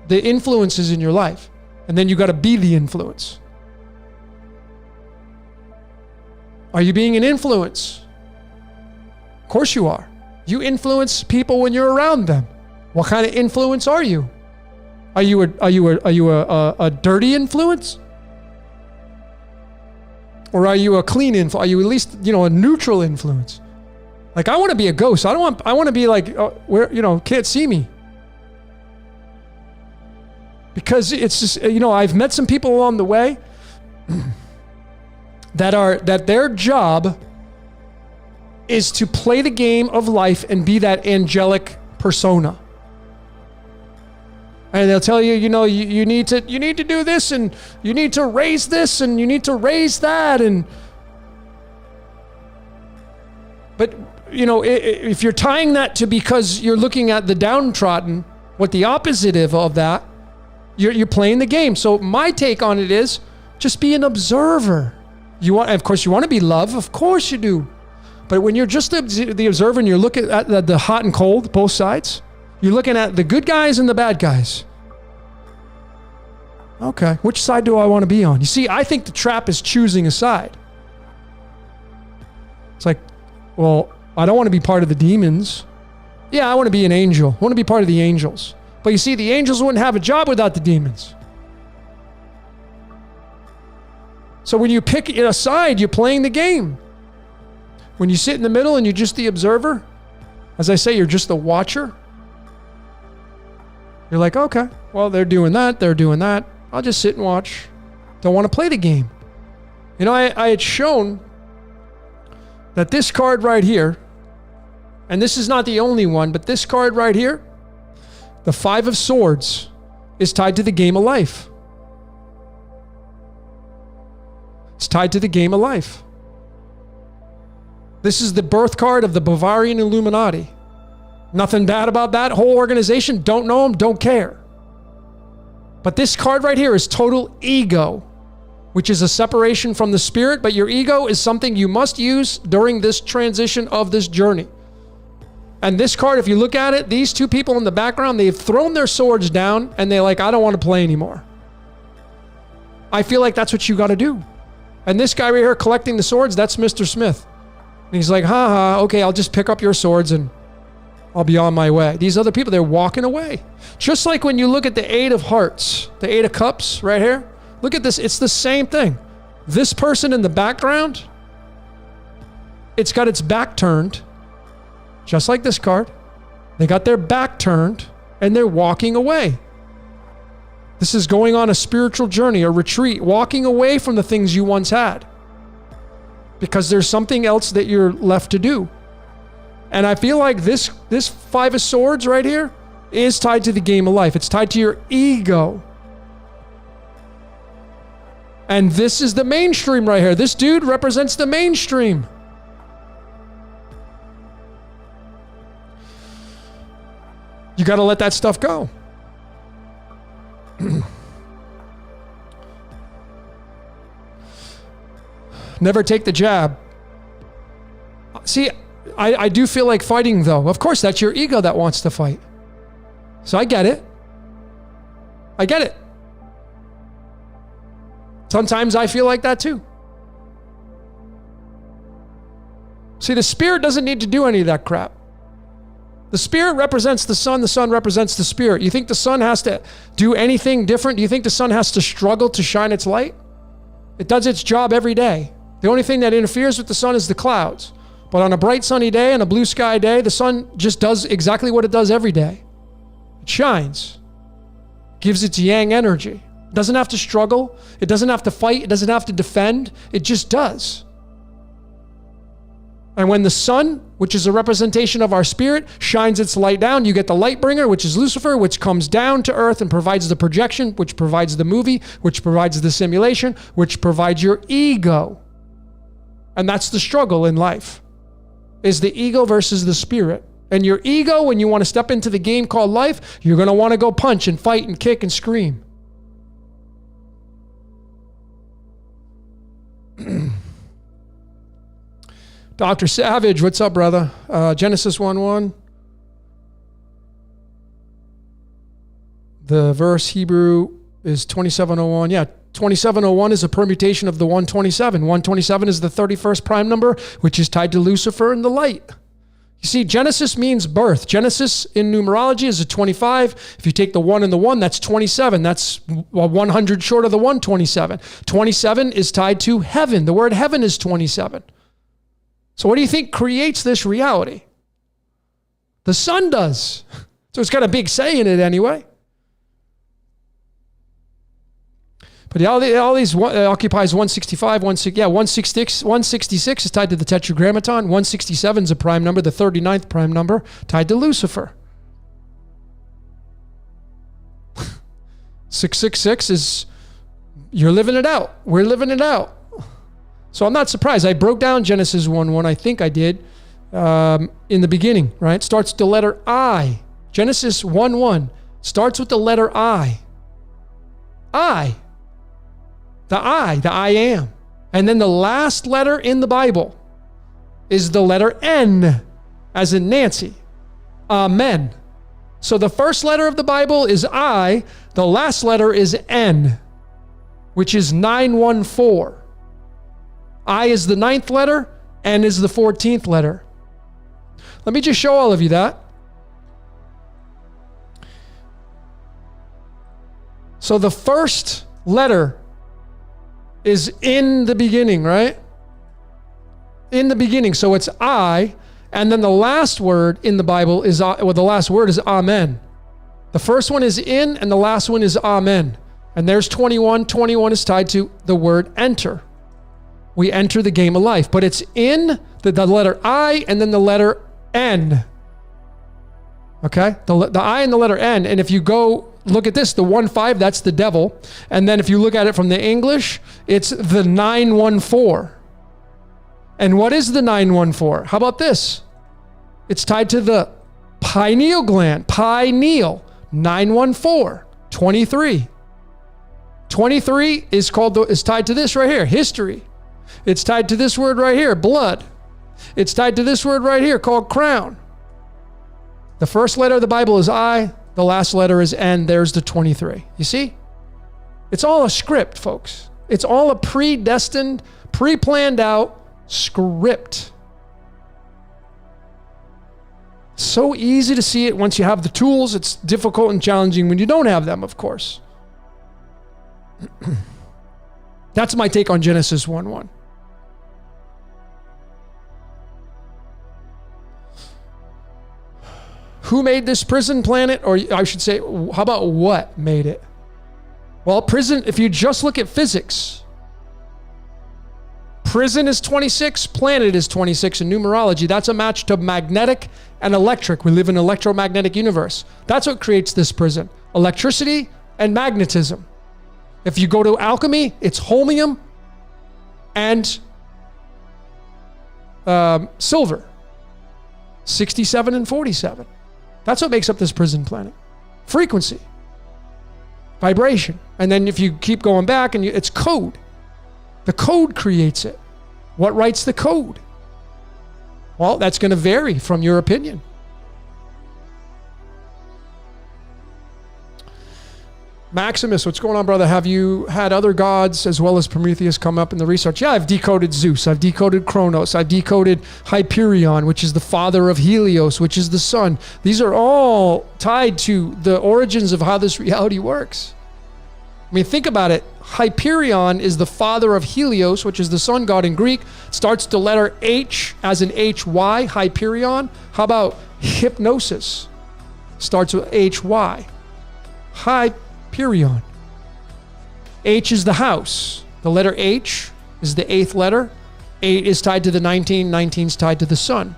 the influences in your life. And then you got to be the influence. Are you being an influence? Of course you are. You influence people when you're around them. What kind of influence are you? Are you a dirty influence? Or are you a clean influence? Are you at least, you know, a neutral influence? Like, I want to be a ghost. I want to be like, where, you know, can't see me. Because it's just, you know, I've met some people along the way that their job is to play the game of life and be that angelic persona. And they'll tell you, you know, you need to do this, and you need to raise this, and you need to raise that, but you know, if you're tying that to because you're looking at the downtrodden, what the opposite of that, you're playing the game. So my take on it is just be an observer. Of course, you want to be love. Of course you do. But when you're just the observer and you're looking at the hot and cold, both sides, you're looking at the good guys and the bad guys. Okay, which side do I want to be on? You see, I think the trap is choosing a side. It's like, well, I don't want to be part of the demons. Yeah, I want to be an angel. I want to be part of the angels. But you see, the angels wouldn't have a job without the demons. So when you pick a side, you're playing the game. When you sit in the middle and you're just the observer, as I say, you're just the watcher. You're like, okay, well, they're doing that. I'll just sit and watch. Don't want to play the game. You know, I had shown that this card right here, and this is not the only one, but this card right here, the 5 of Swords, is tied to the game of life. It's tied to the game of life. This is the birth card of the Bavarian Illuminati. Nothing bad about that whole organization. Don't know them, don't care. But this card right here is total ego. which is a separation from the spirit, but your ego is something you must use during this transition of this journey. And this card, if you look at it, these two people in the background, they've thrown their swords down and they're like, I don't want to play anymore. I feel like that's what you got to do. And this guy right here collecting the swords, that's Mr. Smith. And he's like, okay, I'll just pick up your swords and I'll be on my way. These other people, they're walking away. Just like when you look at the Eight of Hearts, the Eight of Cups right here. Look at this. It's the same thing. This person in the background, it's got its back turned, just like this card. They got their back turned and they're walking away. This is going on a spiritual journey, a retreat, walking away from the things you once had because there's something else that you're left to do. And I feel like this Five of Swords right here is tied to the game of life. It's tied to your ego. And this is the mainstream right here. This dude represents the mainstream. You got to let that stuff go. Never take the jab. See, I do feel like fighting though. Of course, that's your ego that wants to fight. So I get it. I get it. Sometimes I feel like that too. See, the spirit doesn't need to do any of that crap. The spirit represents the sun represents the spirit. You think the sun has to do anything different? Do you think the sun has to struggle to shine its light? It does its job every day. The only thing that interferes with the sun is the clouds. But on a bright sunny day and a blue sky day, the sun just does exactly what it does every day. It shines. Gives its yang energy. It doesn't have to struggle. It doesn't have to fight. It doesn't have to defend. It just does. And when the sun, which is a representation of our spirit, shines its light down, you get the light bringer, which is Lucifer, which comes down to earth and provides the projection, which provides the movie, which provides the simulation, which provides your ego. And that's the struggle in life, is the ego versus the spirit. And your ego, when you want to step into the game called life, you're going to want to go punch and fight and kick and scream. Dr. Savage, what's up, brother? Genesis 1:1. The verse Hebrew is 2701. Yeah, 2701 is a permutation of the 127. 127 is the 31st prime number, which is tied to Lucifer and the light. You see, Genesis means birth. Genesis in numerology is a 25. If you take the 1 and the 1, that's 27. That's 100 short of the 127. 27 is tied to heaven. The word heaven is 27. So what do you think creates this reality? The sun does. So it's got a big say in it anyway. But all these occupies 165, 166 is tied to the Tetragrammaton. 167 is a prime number, the 39th prime number, tied to Lucifer. 666 is, you're living it out. We're living it out. So I'm not surprised. I broke down Genesis 1:1. I think I did in the beginning, right? Starts with the letter I. Genesis 1:1 starts with the letter I. I. The I am. And then the last letter in the Bible is the letter N, as in Nancy. Amen. So the first letter of the Bible is I. The last letter is N, which is 914. I is the 9th letter, N is the 14th letter. Let me just show all of you that. So the first letter is in the beginning, right? In the beginning. So it's I, and then the last word in the Bible is, the last word is Amen. The first one is in, and the last one is Amen. And there's 21. 21 is tied to the word enter. We enter the game of life, but it's in the letter I and then the letter N. Okay? The I and the letter N. And if you go look at this, the 1-5, that's the devil. And then if you look at it from the English, it's the 914. And what is the 914? How about this? It's tied to the pineal gland. Pineal. 914. 23. 23 is tied to this right here, history. It's tied to this word right here, blood. It's tied to this word right here called crown. The first letter of the Bible is I. The last letter is N. There's the 23. You see? It's all a script, folks. It's all a predestined, pre-planned out script. So easy to see it once you have the tools. It's difficult and challenging when you don't have them, of course. That's my take on Genesis 1:1. Who made this prison planet? Or I should say, how about what made it? Well, prison, if you just look at physics, prison is 26, planet is 26 in numerology. That's a match to magnetic and electric. We live in an electromagnetic universe. That's what creates this prison. Electricity and magnetism. If you go to alchemy, it's holmium and silver. 67 and 47. That's what makes up this prison planet. Frequency. Vibration. And then if you keep going back, and it's code. The code creates it. What writes the code? Well, that's going to vary from your opinion. Maximus, what's going on, brother? Have you had other gods as well as Prometheus come up in the research? Yeah, I've decoded Zeus. I've decoded Kronos. I've decoded Hyperion, which is the father of Helios, which is the sun. These are all tied to the origins of how this reality works. I mean, think about it. Hyperion is the father of Helios, which is the sun god in Greek. Starts the letter H as in H-Y, Hyperion. How about hypnosis? Starts with H-Y. Hyperion. H is the house. The letter H is the 8th letter. 8 is tied to the 19. 19 is tied to the sun.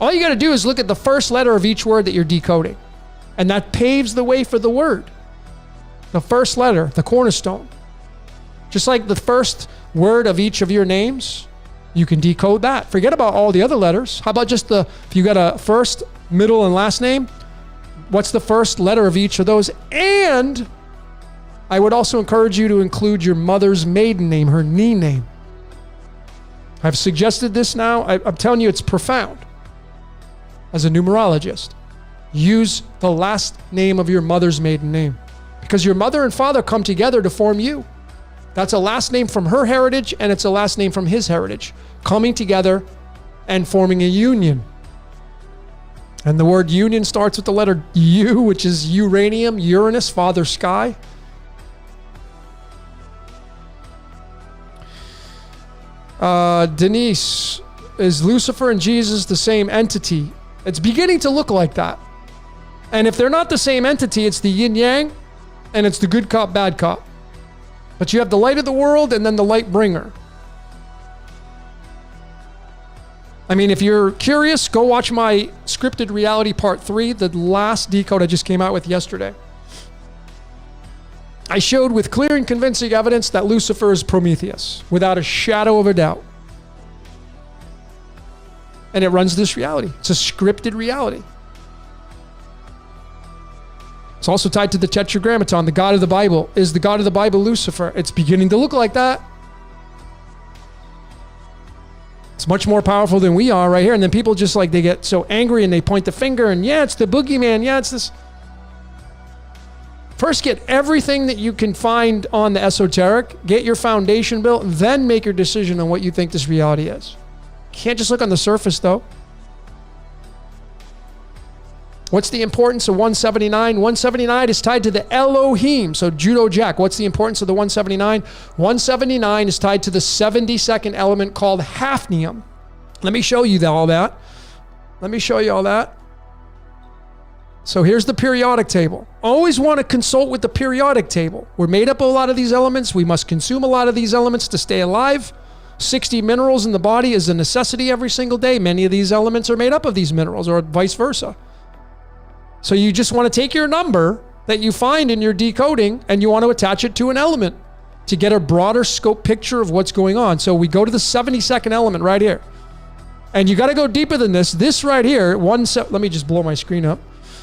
All you got to do is look at the first letter of each word that you're decoding. And that paves the way for the word. The first letter, the cornerstone. Just like the first word of each of your names, you can decode that. Forget about all the other letters. How about just if you got a first, middle, and last name, what's the first letter of each of those? And I would also encourage you to include your mother's maiden name, her knee name. I've suggested this now. I'm telling you, it's profound. As a numerologist, use the last name of your mother's maiden name, because your mother and father come together to form you. That's a last name from her heritage, and it's a last name from his heritage, coming together and forming a union. And the word union starts with the letter U, which is uranium, Uranus, father sky. Denise, is Lucifer and Jesus the same entity? It's beginning to look like that. And if they're not the same entity, it's the yin yang, and it's the good cop, bad cop. But you have the light of the world and then the light bringer. I mean, if you're curious, go watch my Scripted Reality Part 3, the last decode I just came out with yesterday. I showed with clear and convincing evidence that Lucifer is Prometheus, without a shadow of a doubt. And it runs this reality. It's a scripted reality. It's also tied to the Tetragrammaton. The God of the Bible is the God of the Bible, Lucifer. It's beginning to look like that. It's much more powerful than we are right here. And then people just they get so angry and they point the finger and yeah, it's the boogeyman. Yeah, it's this. First, get everything that you can find on the esoteric, get your foundation built, and then make your decision on what you think this reality is. Can't just look on the surface though. What's the importance of 179? 179 is tied to the Elohim. So Judo Jack, what's the importance of the 179? 179 is tied to the 72nd element called hafnium. Let me show you all that. So here's the periodic table. Always want to consult with the periodic table. We're made up of a lot of these elements. We must consume a lot of these elements to stay alive. 60 minerals in the body is a necessity every single day. Many of these elements are made up of these minerals, or vice versa. So you just want to take your number that you find in your decoding and you want to attach it to an element to get a broader scope picture of what's going on. So we go to the 72nd element right here. And you got to go deeper than this. This right here, let me just blow my screen up.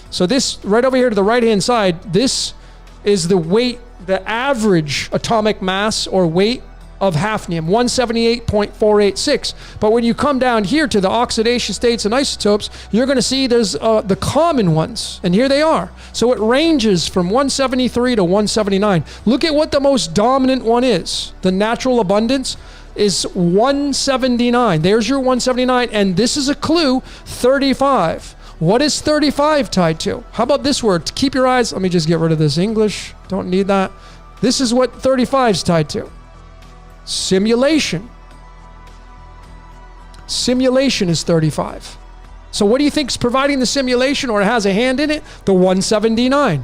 So this right over here to the right-hand side, this is the weight the average atomic mass or weight of hafnium, 178.486. But when you come down here to the oxidation states and isotopes, you're going to see there's the common ones, and here they are. So it ranges from 173 to 179. Look at what the most dominant one is. The natural abundance is 179. There's your 179, and this is a clue, 35. What is 35 tied to? How about this word? Keep your eyes. Let me just get rid of this English. Don't need that. This is what 35 is tied to. Simulation. Simulation is 35. So what do you think is providing the simulation or has a hand in it? The 179.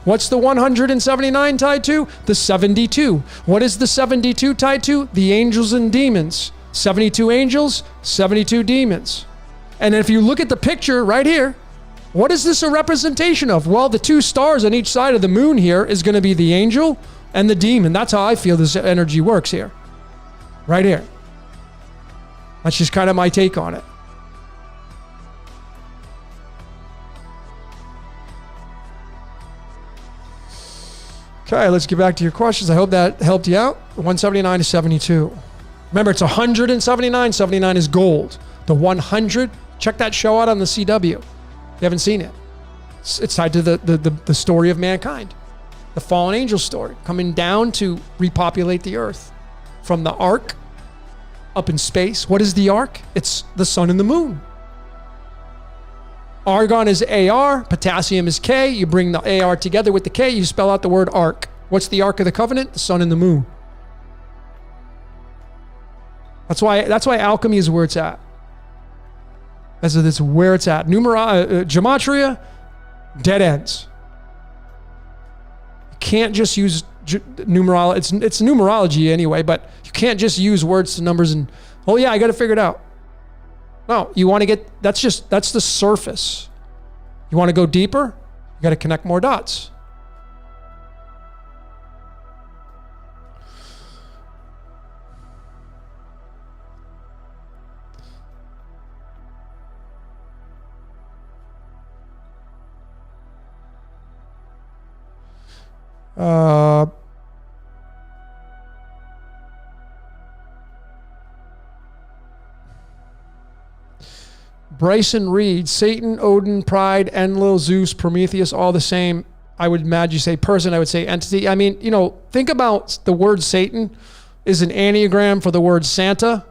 What's the 179 tied to? The 72. What is the 72 tied to? The angels and demons. 72 angels, 72 demons. And if you look at the picture right here, what is this a representation of? Well, the two stars on each side of the moon here is going to be the angel and the demon. That's how I feel this energy works here. Right here. That's just kind of my take on it. Okay, let's get back to your questions. I hope that helped you out. 179 to 72. Remember, it's 179. 79 is gold. The 100, check that show out on the CW. You haven't seen it. It's tied to the story of mankind. The fallen angel story. Coming down to repopulate the earth. From the ark up in space. What is the ark? It's the sun and the moon. Argon is AR, potassium is K. You bring the AR together with the K, you spell out the word ark. What's the Ark of the Covenant? The sun and the moon. That's why alchemy is where it's at. That's where it's at. Gematria, dead ends. You can't just use numerology. It's numerology anyway, but you can't just use words to numbers and, oh yeah, I got to figure it out. No, you want to get, that's the surface. You want to go deeper? You got to connect more dots. Bryson Reed, Satan, Odin, Pride, Enlil, Zeus, Prometheus, all the same. I would imagine you say person, I would say entity. I mean, think about the word Satan is an anagram for the word Santa.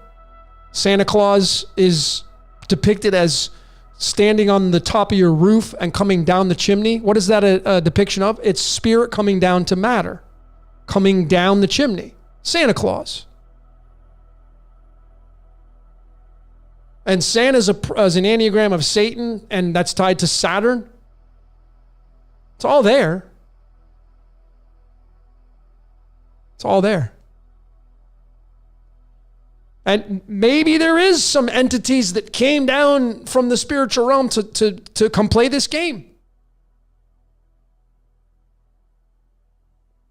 Santa Claus is depicted as standing on the top of your roof and coming down the chimney. What is that a depiction of? It's spirit coming down to matter, coming down the chimney. Santa Claus. And Santa is an anagram of Satan, and that's tied to Saturn. It's all there. It's all there. And maybe there is some entities that came down from the spiritual realm to come play this game.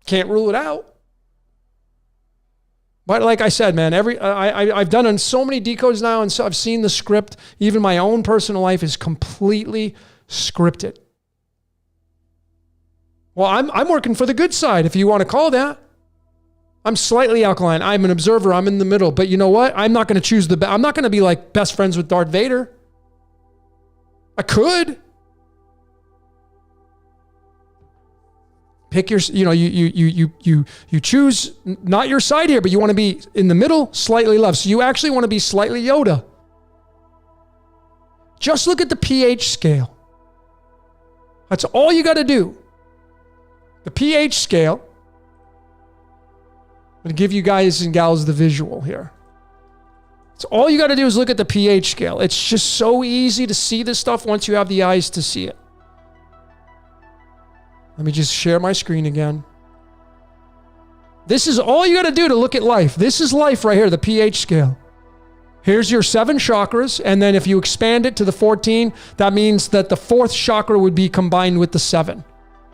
Can't rule it out. But like I said, man, I've done on so many decodes now, and so I've seen the script. Even my own personal life is completely scripted. Well, I'm working for the good side, if you want to call that. I'm slightly alkaline. I'm an observer. I'm in the middle. But you know what? I'm not going to choose I'm not going to be like best friends with Darth Vader. I could. Pick your, you choose not your side here, but you want to be in the middle, slightly left. So you actually want to be slightly Yoda. Just look at the pH scale. That's all you got to do. The pH scale. I'm going to give you guys and gals the visual here. So all you got to do is look at the pH scale. It's just so easy to see this stuff once you have the eyes to see it. Let me just share my screen again. This is all you got to do to look at life. This is life right here, the pH scale. Here's your 7 chakras, and then if you expand it to the 14, that means that the 4th chakra would be combined with the 7.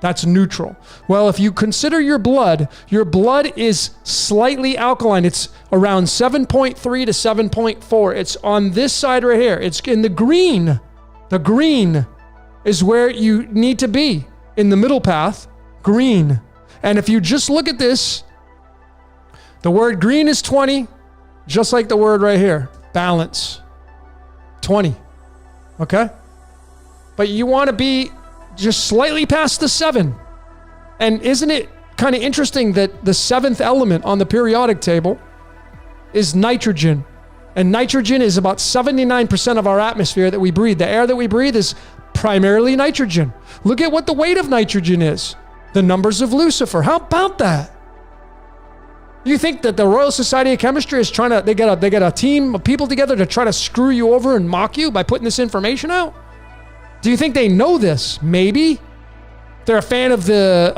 That's neutral. Well, if you consider your blood is slightly alkaline. It's around 7.3 to 7.4. It's on this side right here. It's in the green. The green is where you need to be. In the middle path, green. And if you just look at this, the word green is 20, just like the word right here, balance, 20, okay? But you want to be just slightly past the 7. And isn't it kind of interesting that the 7th element on the periodic table is nitrogen? And nitrogen is about 79% of our atmosphere that we breathe. The air that we breathe is primarily nitrogen. Look at what the weight of nitrogen is. The numbers of Lucifer. How about that? You think that the Royal Society of Chemistry is trying to, they get a team of people together to try to screw you over and mock you by putting this information out? Do you think they know this? Maybe. They're a fan of the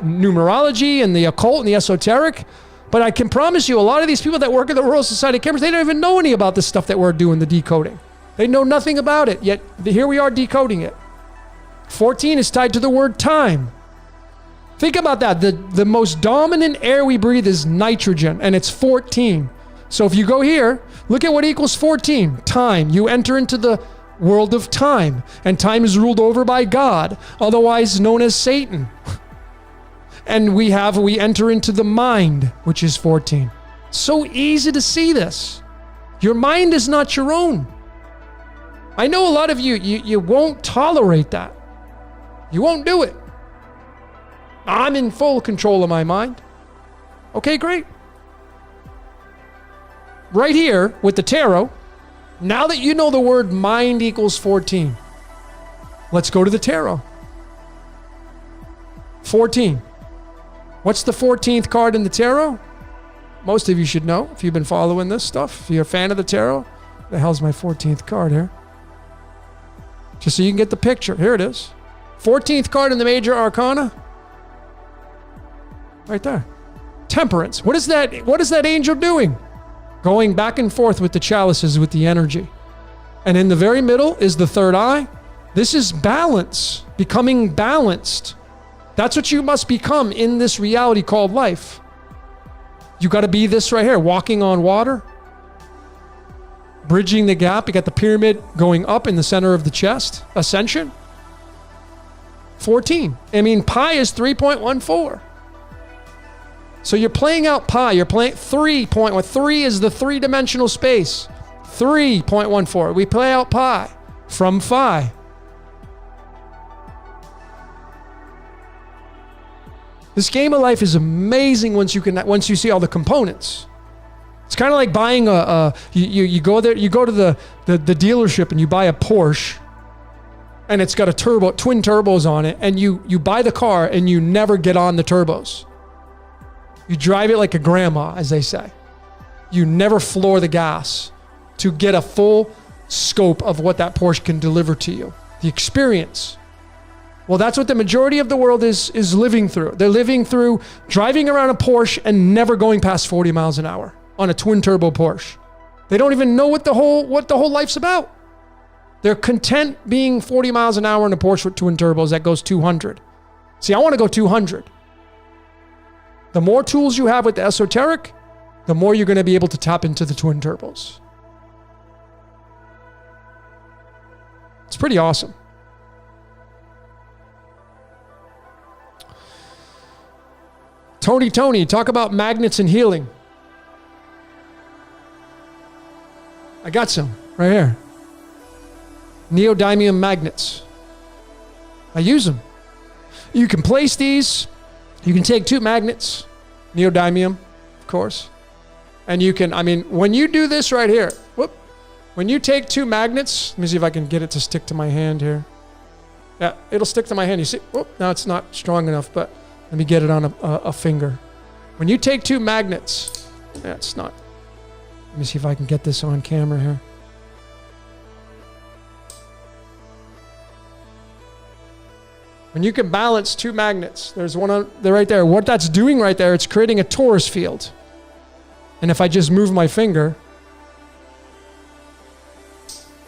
numerology and the occult and the esoteric. But I can promise you, a lot of these people that work at the Royal Society of Chemistry, they don't even know any about this stuff that we're doing, the decoding. They know nothing about it, yet here we are decoding it. 14 is tied to the word time. Think about that. The most dominant air we breathe is nitrogen, and it's 14. So if you go here, look at what equals 14. Time. You enter into the world of time, and time is ruled over by God, otherwise known as Satan. And we enter into the mind, which is 14. So easy to see this. Your mind is not your own. I know a lot of you won't tolerate that. You won't do it. I'm in full control of my mind. Okay, great. Right here with the tarot, now that you know the word mind equals 14, let's go to the tarot. 14. What's the 14th card in the tarot? Most of you should know if you've been following this stuff. If you're a fan of the tarot, the hell's my 14th card here? Just so you can get the picture. Here it is. 14th card in the major arcana. Right there. Temperance. What is that angel doing? Going back and forth with the chalices with the energy. And in the very middle is the third eye. This is balance. Becoming balanced. That's what you must become in this reality called life. You got to be this right here. Walking on water. Bridging the gap. You got the pyramid going up in the center of the chest. Ascension. 14. I mean, pi is 3.14. So you're playing out pi. You're playing 3.1. 3 is the three-dimensional space. 3.14. We play out pi from phi. This game of life is amazing once you see all the components. It's kind of like buying you go there, you go to the dealership and you buy a Porsche, and it's got twin turbos on it, and you buy the car and you never get on the turbos. You drive it like a grandma, as they say. You never floor the gas to get a full scope of what that Porsche can deliver to you. The experience. Well, that's what the majority of the world is living through. They're living through driving around a Porsche and never going past 40 miles an hour on a twin turbo Porsche. They don't even know what the whole life's about. They're content being 40 miles an hour in a Porsche with twin turbos that goes 200. See, I want to go 200. The more tools you have with the esoteric, the more you're going to be able to tap into the twin turbos. It's pretty awesome. Tony, talk about magnets and healing. I got some right here. Neodymium magnets. I use them. You can place these. You can take 2 magnets, neodymium, of course. And you can, when you do this right here, when you take 2 magnets, let me see if I can get it to stick to my hand here. Yeah, it'll stick to my hand. You see, now it's not strong enough, but let me get it on a finger. When you take 2 magnets, yeah, it's not. Let me see if I can get this on camera here. When you can balance 2 magnets, there's one there right there. What that's doing right there, it's creating a torus field. And if I just move my finger,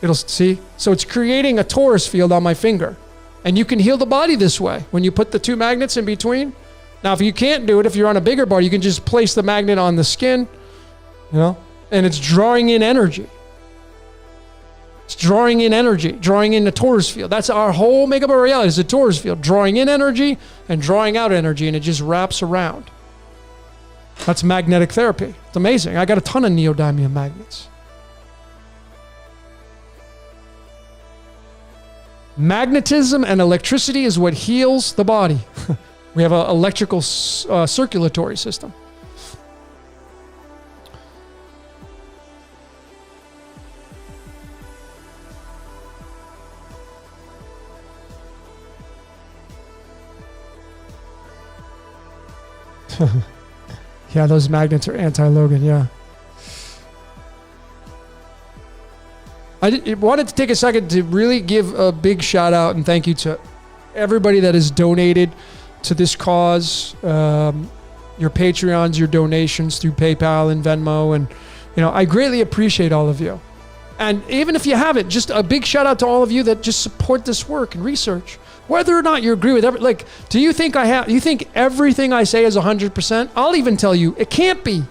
it'll see. So it's creating a torus field on my finger. And you can heal the body this way when you put the 2 magnets in between. Now, if you can't do it, if you're on a bigger body, you can just place the magnet on the skin, and it's drawing in energy. It's drawing in energy, drawing in the torus field. That's our whole makeup of our reality, is the torus field, drawing in energy and drawing out energy, and it just wraps around. That's magnetic therapy. It's amazing. I got a ton of neodymium magnets. Magnetism and electricity is what heals the body. We have an electrical circulatory system. Yeah, those magnets are anti-Logan, yeah. I wanted to take a second to really give a big shout out and thank you to everybody that has donated to this cause. Your Patreons, your donations through PayPal and Venmo. And, I greatly appreciate all of you. And even if you haven't, just a big shout out to all of you that just support this work and research. Whether or not you agree with do you think you think everything I say is 100%? I'll even tell you, it can't be.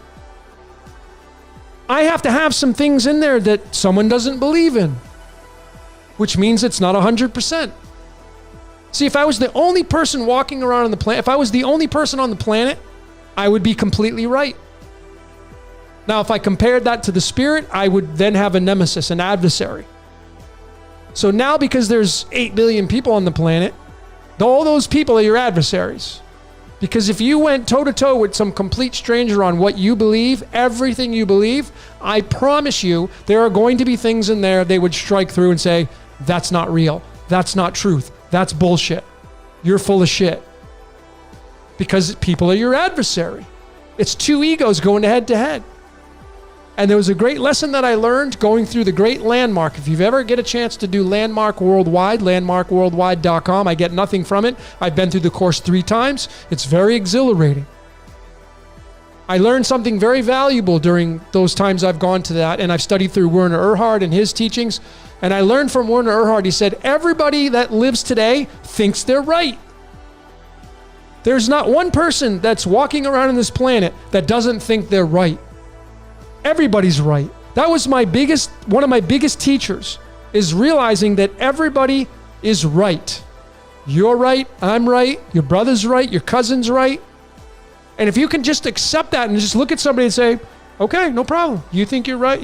I have to have some things in there that someone doesn't believe in, which means it's not 100%. See, if I was the only person walking around on the planet, if I was the only person on the planet, I would be completely right. Now, if I compared that to the spirit, I would then have a nemesis, an adversary. So now, because there's 8 billion people on the planet, all those people are your adversaries. Because if you went toe-to-toe with some complete stranger on what you believe, everything you believe, I promise you there are going to be things in there they would strike through and say, that's not real. That's not truth. That's bullshit. You're full of shit. Because people are your adversary. It's two egos going head to head. And there was a great lesson that I learned going through the great landmark. If you've ever get a chance to do Landmark Worldwide, landmarkworldwide.com, I get nothing from it. I've been through the course 3 times. It's very exhilarating. I learned something very valuable during those times I've gone to that, and I've studied through Werner Erhard and his teachings. And I learned from Werner Erhard, he said, everybody that lives today thinks they're right. There's not one person that's walking around on this planet that doesn't think they're right. Everybody's right. That was one of my biggest teachers, is realizing that everybody is right. You're right, I'm right, your brother's right, your cousin's right. And if you can just accept that and just look at somebody and say, okay, no problem. You think you're right,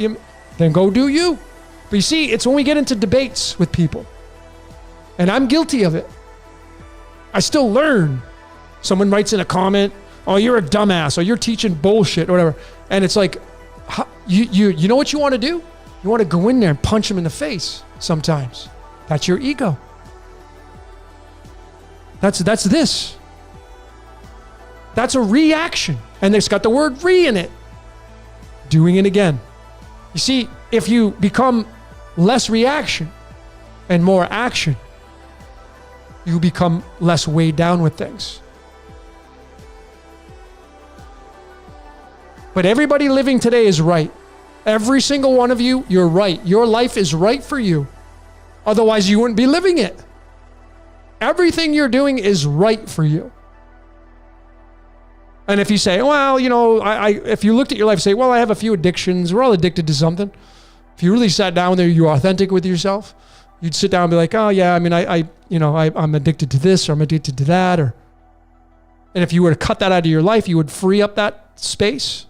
then go do you. But you see, it's when we get into debates with people. And I'm guilty of it. I still learn. Someone writes in a comment, oh, you're a dumbass, or you're teaching bullshit, or whatever. And it's like, you know what you want to do? You want to go in there and punch them in the face sometimes. That's your ego. That's this. That's a reaction. And it's got the word re in it. Doing it again. You see, if you become less reaction and more action, you become less weighed down with things. But everybody living today is right. Every single one of you, you're right. Your life is right for you. Otherwise, you wouldn't be living it. Everything you're doing is right for you. And if you say, well, if you looked at your life and say, well, I have a few addictions. We're all addicted to something. If you really sat down there, you're authentic with yourself. You'd sit down and be like, oh yeah, I mean, I'm addicted to this, or I'm addicted to that. And if you were to cut that out of your life, you would free up that space.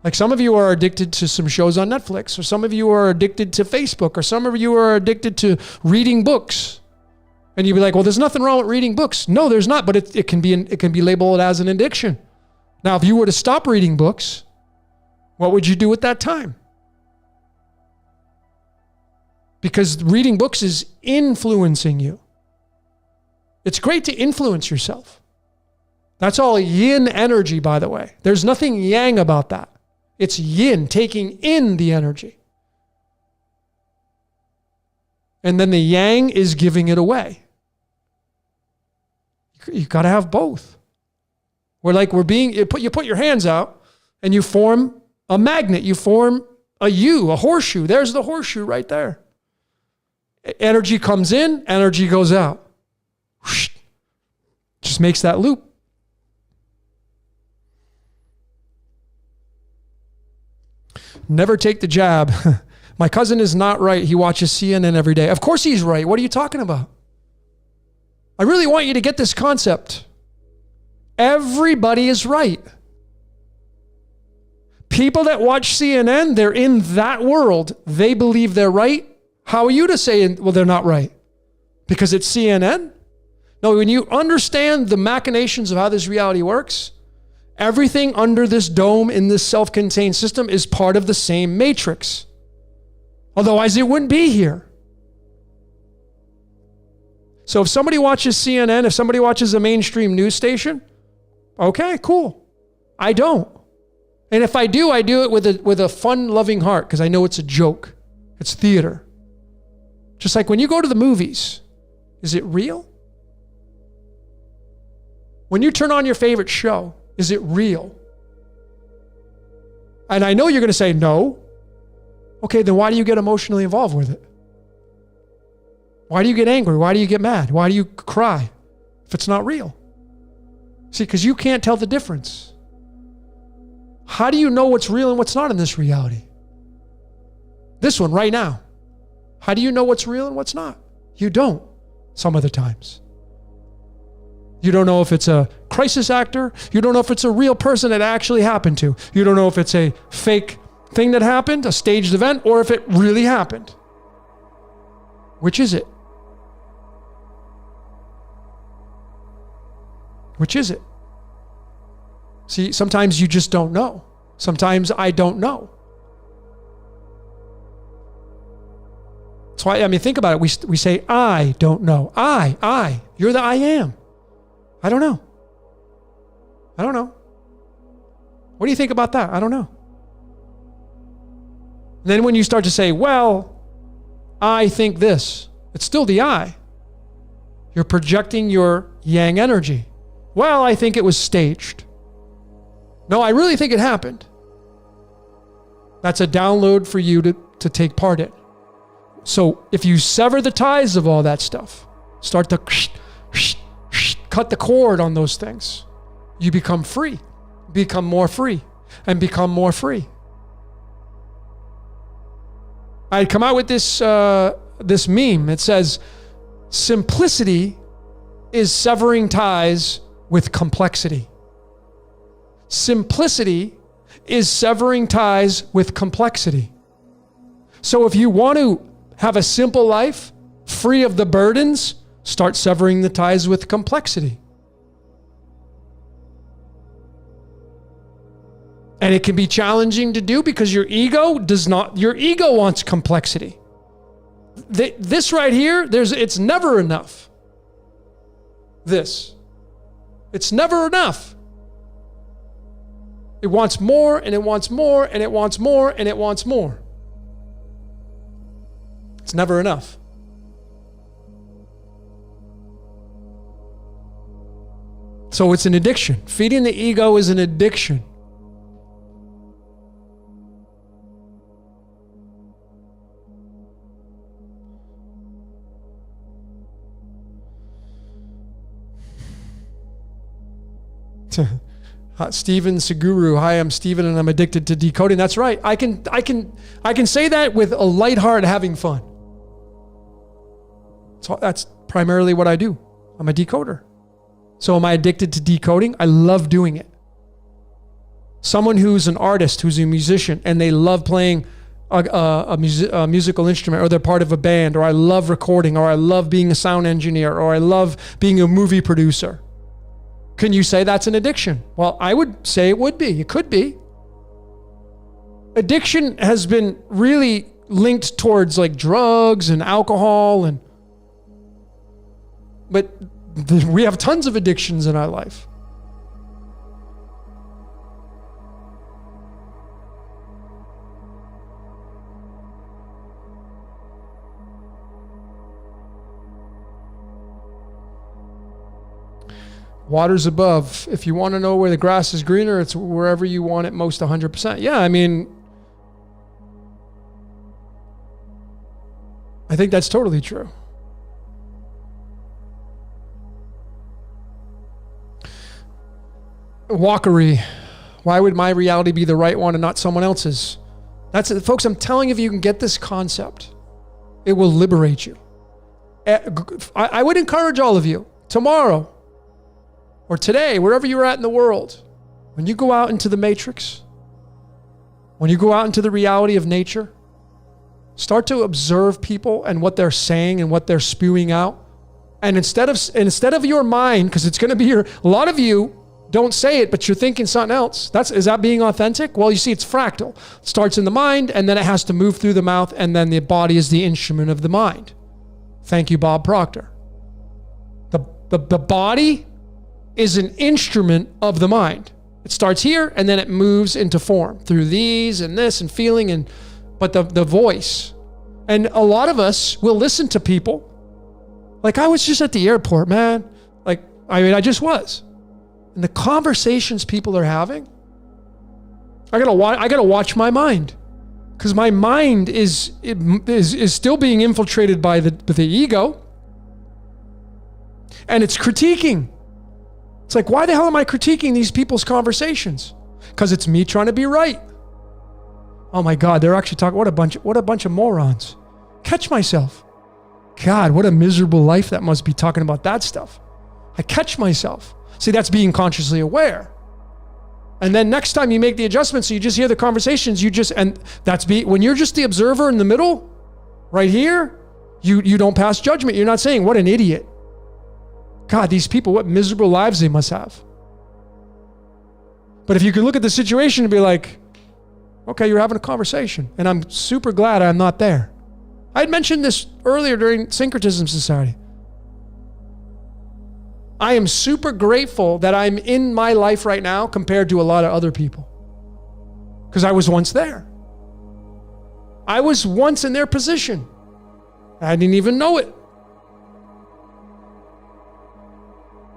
Like some of you are addicted to some shows on Netflix, or some of you are addicted to Facebook, or some of you are addicted to reading books. And you'd be like, well, there's nothing wrong with reading books. No, there's not, but it can be labeled as an addiction. Now, if you were to stop reading books, what would you do at that time? Because reading books is influencing you. It's great to influence yourself. That's all yin energy, by the way. There's nothing yang about that. It's yin, taking in the energy. And then the yang is giving it away. You got to have both. You put your hands out and you form a magnet. You form a horseshoe. There's the horseshoe right there. Energy comes in, energy goes out. Just makes that loop. Never take the jab My cousin is not right. He watches CNN every day. Of course he's right. What are you talking about? I really want you to get this concept. Everybody is right. People that watch CNN, they're in that world. They believe they're right. How are you to say, well, they're not right? Because it's CNN? No, when you understand the machinations of how this reality works, everything under this dome in this self-contained system is part of the same matrix. Otherwise, it wouldn't be here. So if somebody watches CNN, if somebody watches a mainstream news station, okay, cool. I don't. And if I do it with a fun-loving heart because I know it's a joke. It's theater. Just like when you go to the movies, is it real? When you turn on your favorite show, is it real? And I know you're going to say no. Okay, then why do you get emotionally involved with it? Why do you get angry? Why do you get mad? Why do you cry if it's not real? See, because you can't tell the difference. How do you know what's real and what's not in this reality? This one right now. How do you know what's real and what's not? You don't some other times. You don't know if it's a crisis actor. You don't know if it's a real person that actually happened to. You don't know if it's a fake thing that happened, a staged event, or if it really happened. Which is it? Which is it? See, sometimes you just don't know. Sometimes I don't know. That's why, I mean, think about it. We say, I don't know. I. You're the I am. I don't know. I don't know. What do you think about that? I don't know. And then when you start to say, well, I think this, it's still the I. You're projecting your yang energy. Well, I think it was staged. No, I really think it happened. That's a download for you to take part in. So if you sever the ties of all that stuff, start to cut the cord on those things, you become free, become more free, and become more free. I come out with this meme. It says, simplicity is severing ties with complexity. Simplicity is severing ties with complexity. So if you want to have a simple life, free of the burdens, start severing the ties with complexity. And it can be challenging to do because your ego wants complexity. This right here, it's never enough. It's never enough. It wants more, and it wants more, and it wants more, and it wants more. It's never enough. So it's an addiction. Feeding the ego is an addiction. Steven Seguru, hi, I'm Steven and I'm addicted to decoding. That's right. I can say that with a light heart, having fun. So that's primarily what I do. I'm a decoder. So am I addicted to decoding? I love doing it. Someone who's an artist, who's a musician, and they love playing a musical instrument, or they're part of a band, or I love recording, or I love being a sound engineer, or I love being a movie producer. Can you say that's an addiction? Well, I would say it would be. It could be. Addiction has been really linked towards like drugs and alcohol, but we have tons of addictions in our life. Waters above. If you want to know where the grass is greener, it's wherever you want it most 100%. Yeah, I mean, I think that's totally true. Walkery. Why would my reality be the right one and not someone else's? That's it. Folks, I'm telling you, if you can get this concept, it will liberate you. I would encourage all of you, tomorrow or today, wherever you're at in the world, when you go out into the matrix, when you go out into the reality of nature, start to observe people and what they're saying and what they're spewing out. And instead of your mind, because it's going to be a lot of you don't say it, but you're thinking something else. Is that being authentic? Well, you see, it's fractal. It starts in the mind, and then it has to move through the mouth, and then the body is the instrument of the mind. Thank you, Bob Proctor. The body is an instrument of the mind. It starts here, and then it moves into form through these and this and feeling, but the voice. And a lot of us will listen to people. Like, I was just at the airport, man. I just was. And the conversations people are having, I gotta watch my mind, because my mind is still being infiltrated by the ego, and it's critiquing. It's like, why the hell am I critiquing these people's conversations? Because it's me trying to be right. Oh my God, they're actually talking. What a bunch of morons. Catch myself. God, what a miserable life that must be, talking about that stuff. I catch myself. See, that's being consciously aware. And then next time you make the adjustments, so you just hear the conversations, when you're just the observer in the middle, right here, you don't pass judgment. You're not saying, what an idiot. God, these people, what miserable lives they must have. But if you can look at the situation and be like, okay, you're having a conversation, and I'm super glad I'm not there. I had mentioned this earlier during Syncretism Society. I am super grateful that I'm in my life right now compared to a lot of other people. Because I was once there. I was once in their position. I didn't even know it.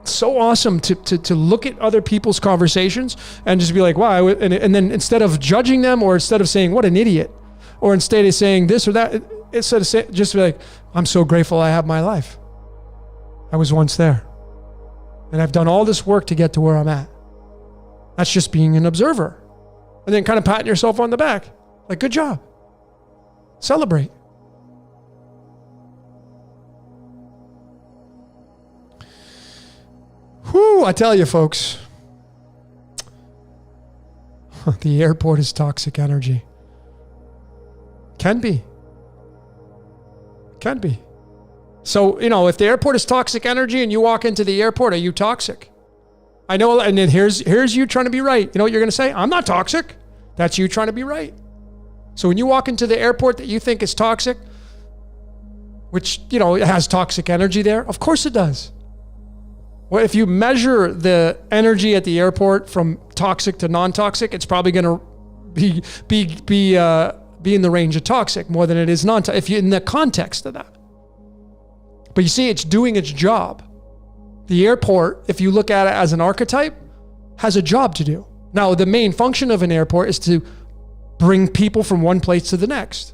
It's so awesome to look at other people's conversations and just be like, wow. And then instead of judging them, or instead of saying, what an idiot, or instead of saying this or that, instead of saying, just be like, I'm so grateful I have my life. I was once there. And I've done all this work to get to where I'm at. That's just being an observer. And then kind of patting yourself on the back. Like, good job. Celebrate. Whew, I tell you, folks. The airport is toxic energy. Can be. Can be. So, if the airport is toxic energy and you walk into the airport, are you toxic? I know, and then here's you trying to be right. You know what you're going to say? I'm not toxic. That's you trying to be right. So when you walk into the airport that you think is toxic, which, it has toxic energy there, of course it does. Well, if you measure the energy at the airport from toxic to non-toxic, it's probably going to be in the range of toxic more than it is non-toxic, if you're in the context of that. But you see, it's doing its job. The airport, if you look at it as an archetype, has a job to do. Now, the main function of an airport is to bring people from one place to the next.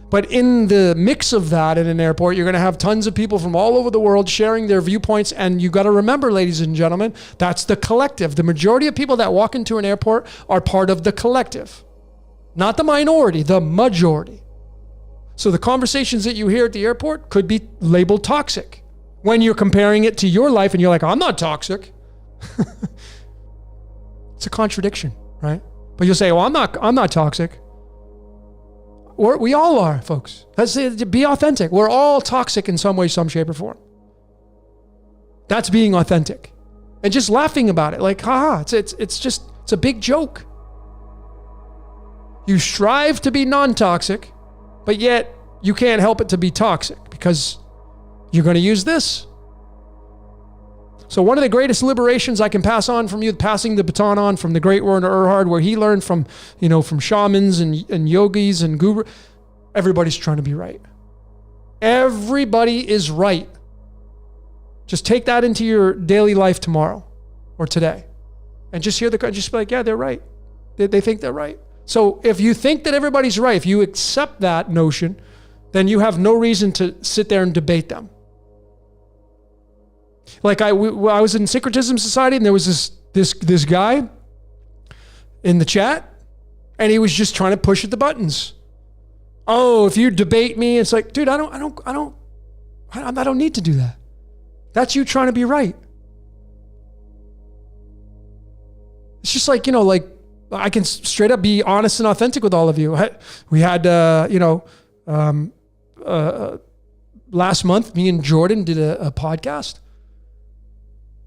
But in the mix of that in an airport, you're going to have tons of people from all over the world sharing their viewpoints. And you got to remember, ladies and gentlemen, that's the collective. The majority of people that walk into an airport are part of the collective, not the minority, the majority. So the conversations that you hear at the airport could be labeled toxic when you're comparing it to your life and you're like, I'm not toxic. It's a contradiction, right? But you'll say, well, I'm not toxic. We all are, folks. Let's say, be authentic. We're all toxic in some way, some shape or form. That's being authentic. And just laughing about it, like, haha, it's a big joke. You strive to be non-toxic, but yet you can't help it to be toxic because you're going to use this. So one of the greatest liberations I can pass on from you, passing the baton on from the great Werner Erhard, where he learned from shamans and yogis and guru, everybody's trying to be right. Everybody is right. Just take that into your daily life tomorrow or today and just just be like, yeah, they're right. They think they're right. So if you think that everybody's right, if you accept that notion, then you have no reason to sit there and debate them. Like I was in Syncretism Society, and there was this guy in the chat, And he was just trying to push at the buttons. Oh, if you debate me, it's like, dude, I don't need to do that. That's you trying to be right. It's just like, like I can straight up be honest and authentic with all of you. We had, last month, me and Jordan did a podcast,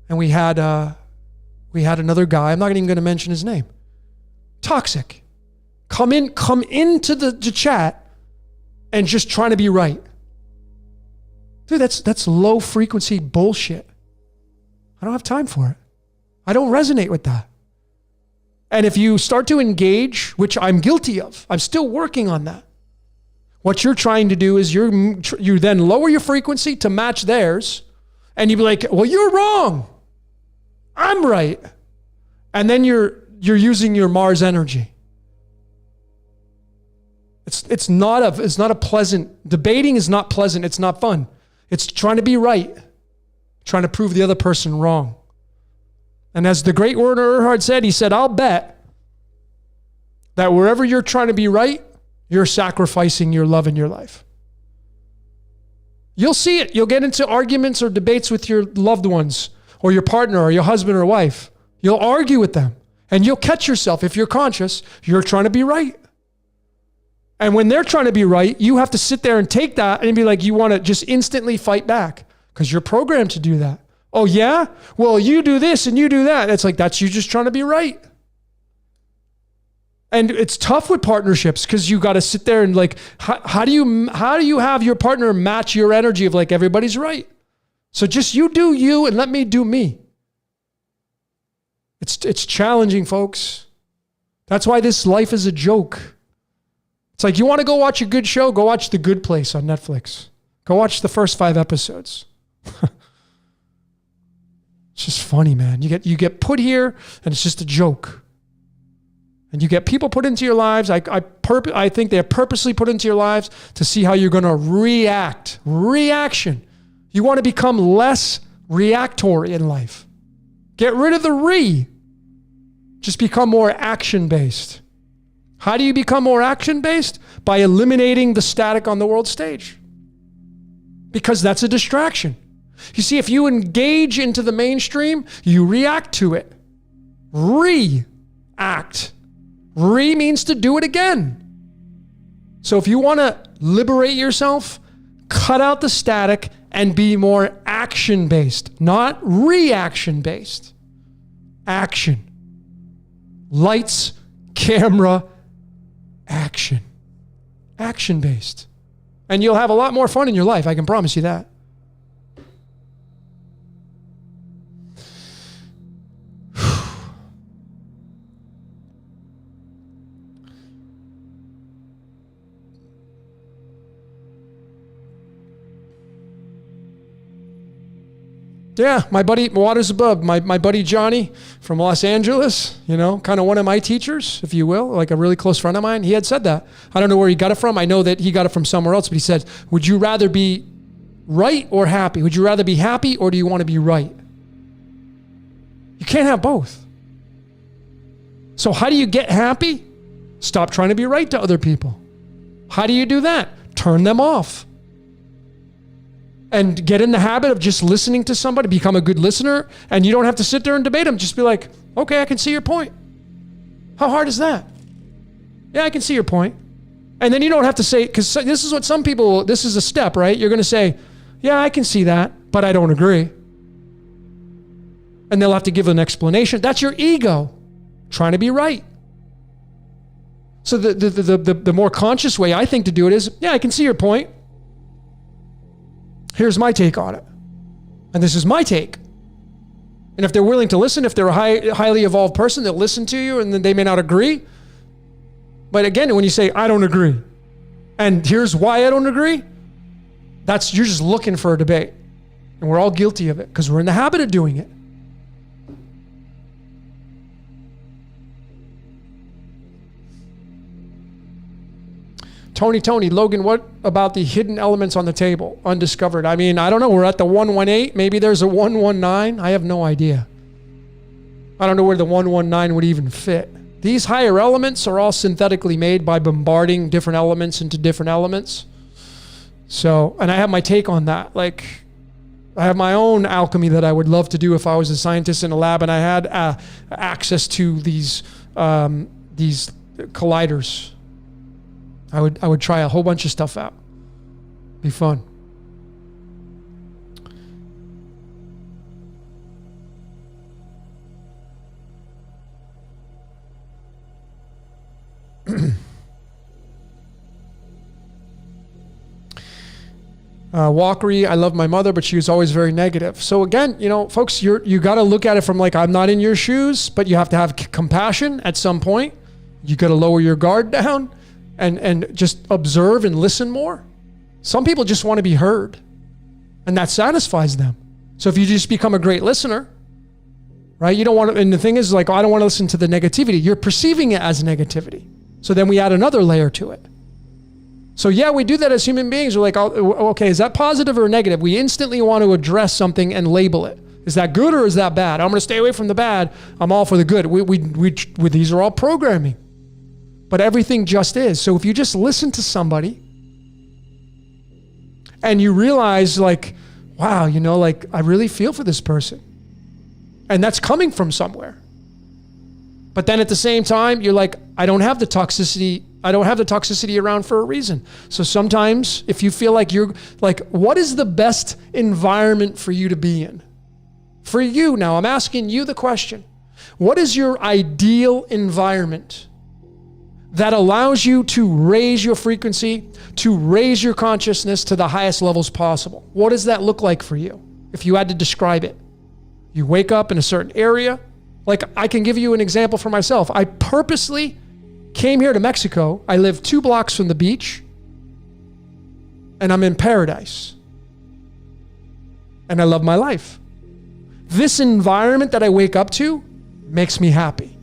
and we had another guy. I'm not even going to mention his name. Toxic. Come into the chat and just trying to be right. Dude, that's low frequency bullshit. I don't have time for it. I don't resonate with that. And if you start to engage, which I'm guilty of, I'm still working on that. What you're trying to do is you then lower your frequency to match theirs, and you be like, well, you're wrong. I'm right. And then you're using your Mars energy. It's not a pleasant, debating is not pleasant. It's not fun. It's trying to be right, trying to prove the other person wrong. And as the great Werner Erhard said, he said, I'll bet that wherever you're trying to be right, you're sacrificing your love in your life. You'll see it. You'll get into arguments or debates with your loved ones or your partner or your husband or wife. You'll argue with them and you'll catch yourself. If you're conscious, you're trying to be right. And when they're trying to be right, you have to sit there and take that and be like, you want to just instantly fight back because you're programmed to do that. Oh yeah? Well, you do this and you do that. It's like, that's you just trying to be right. And it's tough with partnerships because you got to sit there and like, how do you have your partner match your energy of like, everybody's right. So just you do you and let me do me. It's challenging, folks. That's why this life is a joke. It's like, you want to go watch a good show? Go watch The Good Place on Netflix. Go watch the first 5 episodes. It's just funny, man. You get put here and it's just a joke. And you get people put into your lives. I think they're purposely put into your lives to see how you're going to react. Reaction. You want to become less reactory in life. Get rid of the re. Just become more action-based. How do you become more action-based? By eliminating the static on the world stage. Because that's a distraction. You see, if you engage into the mainstream, you react to it. React. Re means to do it again. So if you want to liberate yourself, cut out the static and be more action-based, not reaction-based. Action. Lights, camera, action. Action-based. And you'll have a lot more fun in your life, I can promise you that. Yeah, my buddy, Waters Above, my buddy Johnny from Los Angeles, kind of one of my teachers, if you will, like a really close friend of mine, he had said that. I don't know where he got it from. I know that he got it from somewhere else, but he said, would you rather be right or happy? Would you rather be happy or do you want to be right? You can't have both. So how do you get happy? Stop trying to be right to other people. How do you do that? Turn them off. And get in the habit of just listening to somebody, become a good listener, and you don't have to sit there and debate them. Just be like, okay, I can see your point. How hard is that? Yeah, I can see your point. And then you don't have to say, because this is what some people, this is a step, right? You're going to say, yeah, I can see that, but I don't agree. And they'll have to give an explanation. That's your ego trying to be right. So the more conscious way I think to do it is, yeah, I can see your point. Here's my take on it. And this is my take. And if they're willing to listen, if they're a highly evolved person, they'll listen to you and then they may not agree. But again, when you say, I don't agree, and here's why I don't agree, you're just looking for a debate. And we're all guilty of it because we're in the habit of doing it. Tony, Logan, what about the hidden elements on the table? Undiscovered. I mean, I don't know. We're at the 118. Maybe there's a 119. I have no idea. I don't know where the 119 would even fit. These higher elements are all synthetically made by bombarding different elements into different elements. So, and I have my take on that. Like, I have my own alchemy that I would love to do if I was a scientist in a lab and I had access to these colliders. I would try a whole bunch of stuff out. Be fun. Walkery, I love my mother, but she was always very negative. So again, you know, folks, you got to look at it from like, I'm not in your shoes, but you have to have compassion at some point. You got to lower your guard down and just observe and listen more. Some people just want to be heard, and that satisfies them. So if you just become a great listener, right? You don't want to, and the thing is like, oh, I don't want to listen to the negativity. You're perceiving it as negativity. So then we add another layer to it. So yeah, we do that as human beings. We're like, oh, okay, is that positive or negative? We instantly want to address something and label it. Is that good or is that bad? I'm going to stay away from the bad. I'm all for the good. These are all programming. But everything just is. So if you just listen to somebody and you realize like, wow, you know, like I really feel for this person. And that's coming from somewhere. But then at the same time, you're like, I don't have the toxicity around for a reason. So sometimes if you feel like you're like, what is the best environment for you to be in? For you now, I'm asking you the question. What is your ideal environment that allows you to raise your frequency, to raise your consciousness to the highest levels possible? What does that look like for you? If you had to describe it, you wake up in a certain area. Like I can give you an example for myself. I purposely came here to Mexico. I live 2 blocks from the beach and I'm in paradise. And I love my life. This environment that I wake up to makes me happy.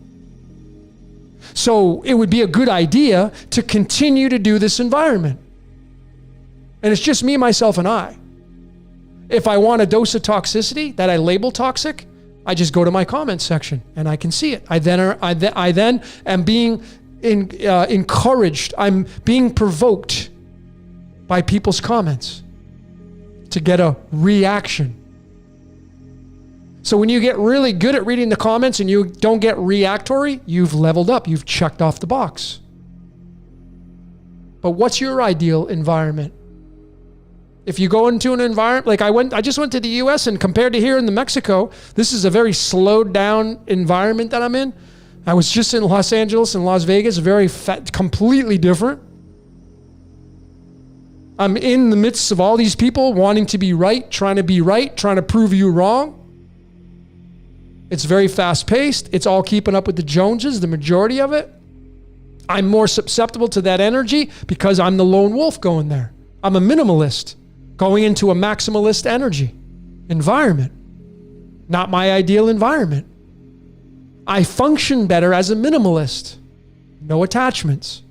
So it would be a good idea to continue to do this environment. And it's just me, myself, and I. If I want a dose of toxicity that I label toxic, I just go to my comments section and I can see it. I then am being encouraged. I'm being provoked by people's comments to get a reaction. So when you get really good at reading the comments and you don't get reactory, you've leveled up. You've checked off the box. But what's your ideal environment? If you go into an environment, like I just went to the US and compared to here in the Mexico, this is a very slowed down environment that I'm in. I was just in Los Angeles and Las Vegas, completely different. I'm in the midst of all these people wanting to be right, trying to prove you wrong. It's very fast paced. It's all keeping up with the Joneses, the majority of it. I'm more susceptible to that energy because I'm the lone wolf going there. I'm a minimalist going into a maximalist energy environment. Not my ideal environment. I function better as a minimalist. No attachments.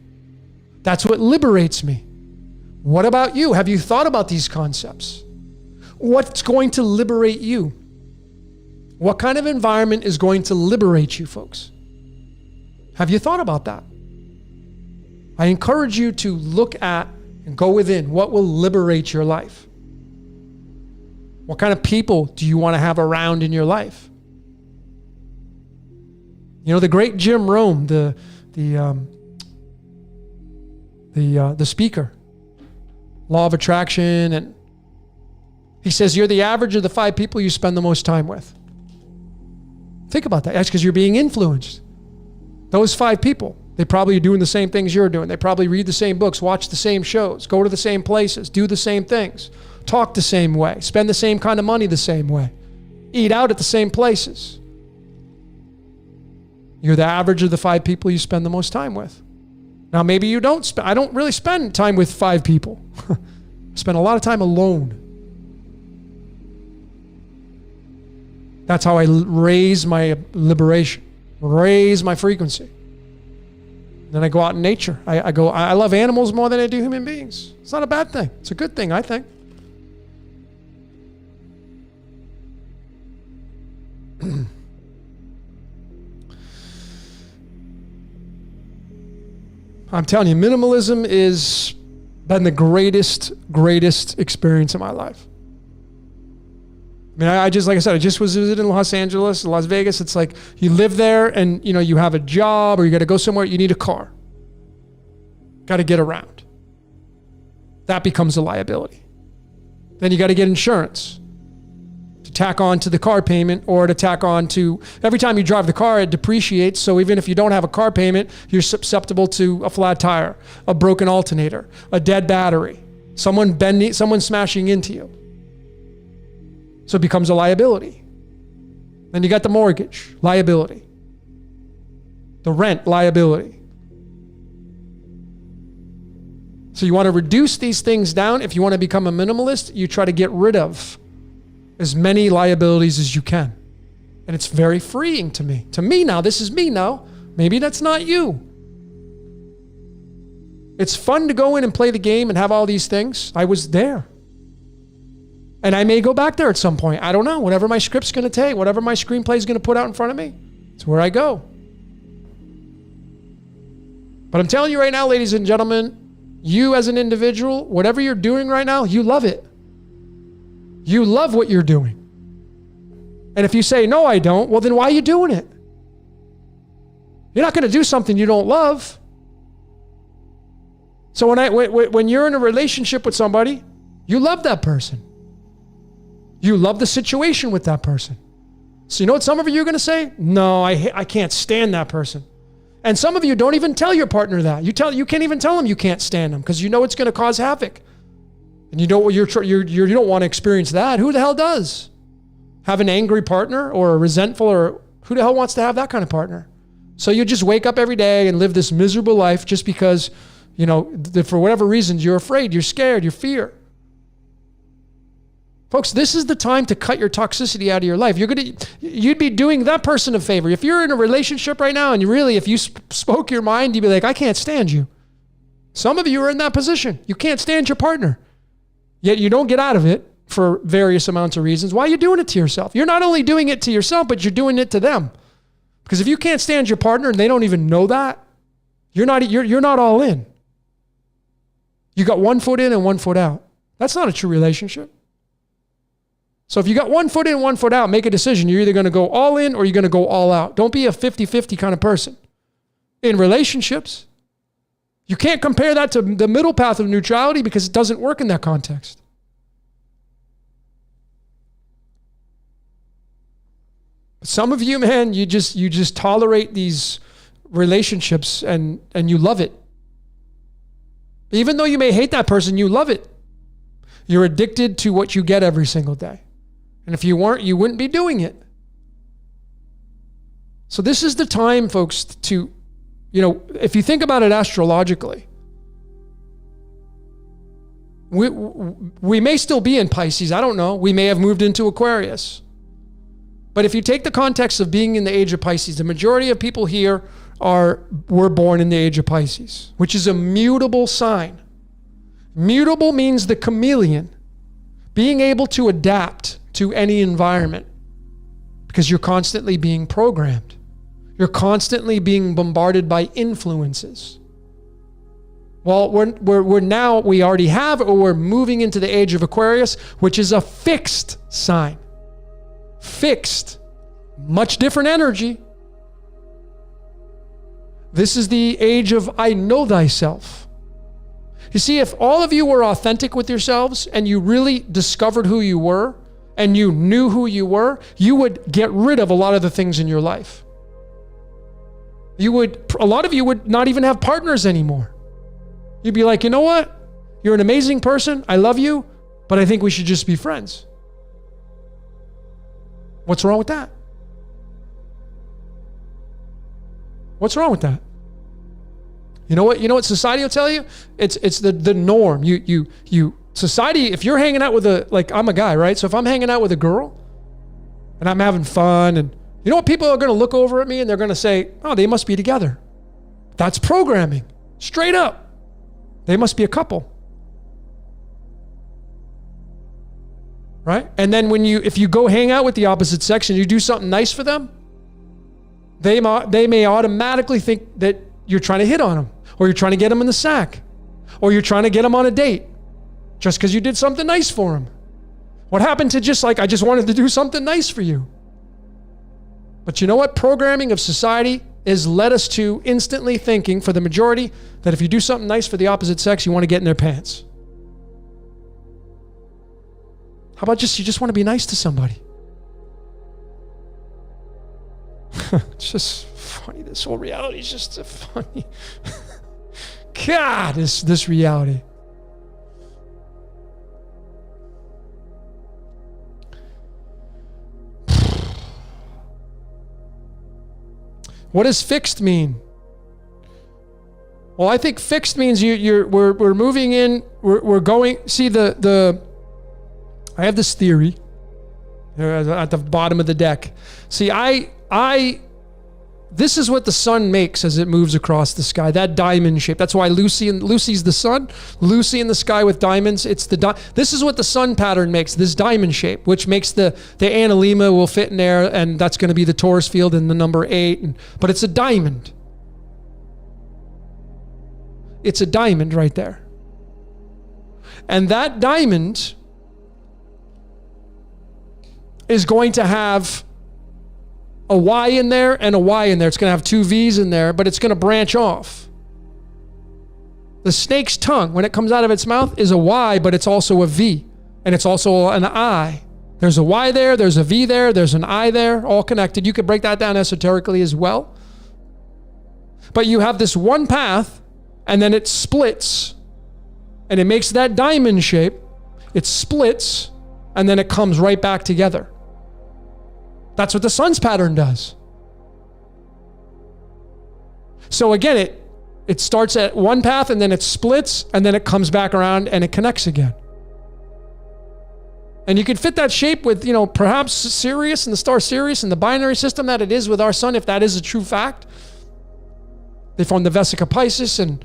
That's what liberates me. What about you? Have you thought about these concepts? What's going to liberate you? What kind of environment is going to liberate you, folks? Have you thought about that? I encourage you to look at and go within. What will liberate your life? What kind of people do you want to have around in your life? You know, the great Jim Rome, the speaker, law of attraction, and he says you're the average of the 5 people you spend the most time with. Think about that. That's because you're being influenced. Those 5 people, they probably are doing the same things you're doing. They probably read the same books, watch the same shows, go to the same places, do the same things, talk the same way, spend the same kind of money the same way, eat out at the same places. You're the average of the 5 people you spend the most time with. Now, maybe you don't I don't really spend time with 5 people. I spend a lot of time alone. That's how I raise my liberation, raise my frequency. Then I go out in nature. I love animals more than I do human beings. It's not a bad thing. It's a good thing, I think. I'm telling you, minimalism is been the greatest experience of my life. I mean, I just, like I said, I just was visiting Los Angeles, Las Vegas. It's like you live there and, you know, you have a job or you got to go somewhere, you need a car. Got to get around. That becomes a liability. Then you got to get insurance to tack on to the car payment or to tack on to, every time you drive the car, it depreciates. So even if you don't have a car payment, you're susceptible to a flat tire, a broken alternator, a dead battery, someone smashing into you. So it becomes a liability. Then you got the mortgage, liability. The rent, liability. So you want to reduce these things down. If you want to become a minimalist, you try to get rid of as many liabilities as you can. And it's very freeing to me. To me now, this is me now. Maybe that's not you. It's fun to go in and play the game and have all these things. I was there. And I may go back there at some point. I don't know. Whatever my script's going to take, whatever my screenplay is going to put out in front of me, it's where I go. But I'm telling you right now, ladies and gentlemen, you as an individual, whatever you're doing right now, you love it. You love what you're doing. And if you say, no, I don't, well, then why are you doing it? You're not going to do something you don't love. So when you're in a relationship with somebody, you love that person. You love the situation with that person. So you know what some of you are going to say? No, I can't stand that person. And some of you don't even tell your partner that. You can't even tell them you can't stand them because you know it's going to cause havoc. And you don't want to experience that. Who the hell does? Have an angry partner or a resentful, or who the hell wants to have that kind of partner? So you just wake up every day and live this miserable life just because, you know, for whatever reasons you're afraid, you're scared, you fear. Folks, this is the time to cut your toxicity out of your life. You'd be doing that person a favor. If you're in a relationship right now and if you spoke your mind, you'd be like, I can't stand you. Some of you are in that position. You can't stand your partner. Yet you don't get out of it for various amounts of reasons. Why are you doing it to yourself? You're not only doing it to yourself, but you're doing it to them. Because if you can't stand your partner and they don't even know that, you're not all in. You got 1 foot in and 1 foot out. That's not a true relationship. So if you got 1 foot in, 1 foot out, make a decision. You're either going to go all in or you're going to go all out. Don't be a 50-50 kind of person. In relationships, you can't compare that to the middle path of neutrality because it doesn't work in that context. Some of you, man, you just tolerate these relationships and you love it. Even though you may hate that person, you love it. You're addicted to what you get every single day. And if you weren't, you wouldn't be doing it. So this is the time, folks, to, you know, if you think about it astrologically, we may still be in Pisces. I don't know. We may have moved into Aquarius. But if you take the context of being in the age of Pisces, the majority of people here were born in the age of Pisces, which is a mutable sign. Mutable means the chameleon, being able to adapt to any environment because you're constantly being programmed. You're constantly being bombarded by influences. Well, we already have, or we're moving into the age of Aquarius, which is a fixed sign. Fixed. Much different energy. This is the age of I know thyself. You see, if all of you were authentic with yourselves and you really discovered who you were and you knew who you were, you would get rid of a lot of the things in your life. A lot of you would not even have partners anymore. You'd be like, you know what? You're an amazing person. I love you, but I think we should just be friends. What's wrong with that? What's wrong with that? You know what society will tell you? It's the norm. Society, if you're hanging out with I'm a guy, right? So if I'm hanging out with a girl and I'm having fun, and you know what, people are going to look over at me and they're going to say, oh, they must be together. That's programming. Straight up. They must be a couple. Right? And then if you go hang out with the opposite sex and you do something nice for them, they may automatically think that you're trying to hit on them. Or you're trying to get him in the sack. Or you're trying to get him on a date just because you did something nice for him. What happened to just like, I just wanted to do something nice for you? But you know what? Programming of society is led us to instantly thinking, for the majority, that if you do something nice for the opposite sex, you want to get in their pants. How about you just want to be nice to somebody? It's just funny. This whole reality is just funny. God, this reality. What does fixed mean? Well, I think fixed means we're moving in. We're going. See I have this theory here at the bottom of the deck. See, this is what the sun makes as it moves across the sky. That diamond shape. That's why Lucy's the sun. Lucy in the sky with diamonds. This is what the sun pattern makes. This diamond shape, which makes the analemma will fit in there, and that's going to be the Taurus field and the number 8. But it's a diamond. It's a diamond right there. And that diamond is going to have a Y in there and a Y in there. It's going to have 2 V's in there, but it's going to branch off. The snake's tongue, when it comes out of its mouth, is a Y, but it's also a V. And it's also an I. There's a Y there, there's a V there, there's an I there, all connected. You could break that down esoterically as well. But you have this one path, and then it splits, and it makes that diamond shape. It splits, and then it comes right back together. That's what the sun's pattern does. So again, it starts at one path and then it splits and then it comes back around and it connects again. And you could fit that shape with, perhaps Sirius and the star Sirius and the binary system that it is with our sun, if that is a true fact. They form the Vesica Piscis,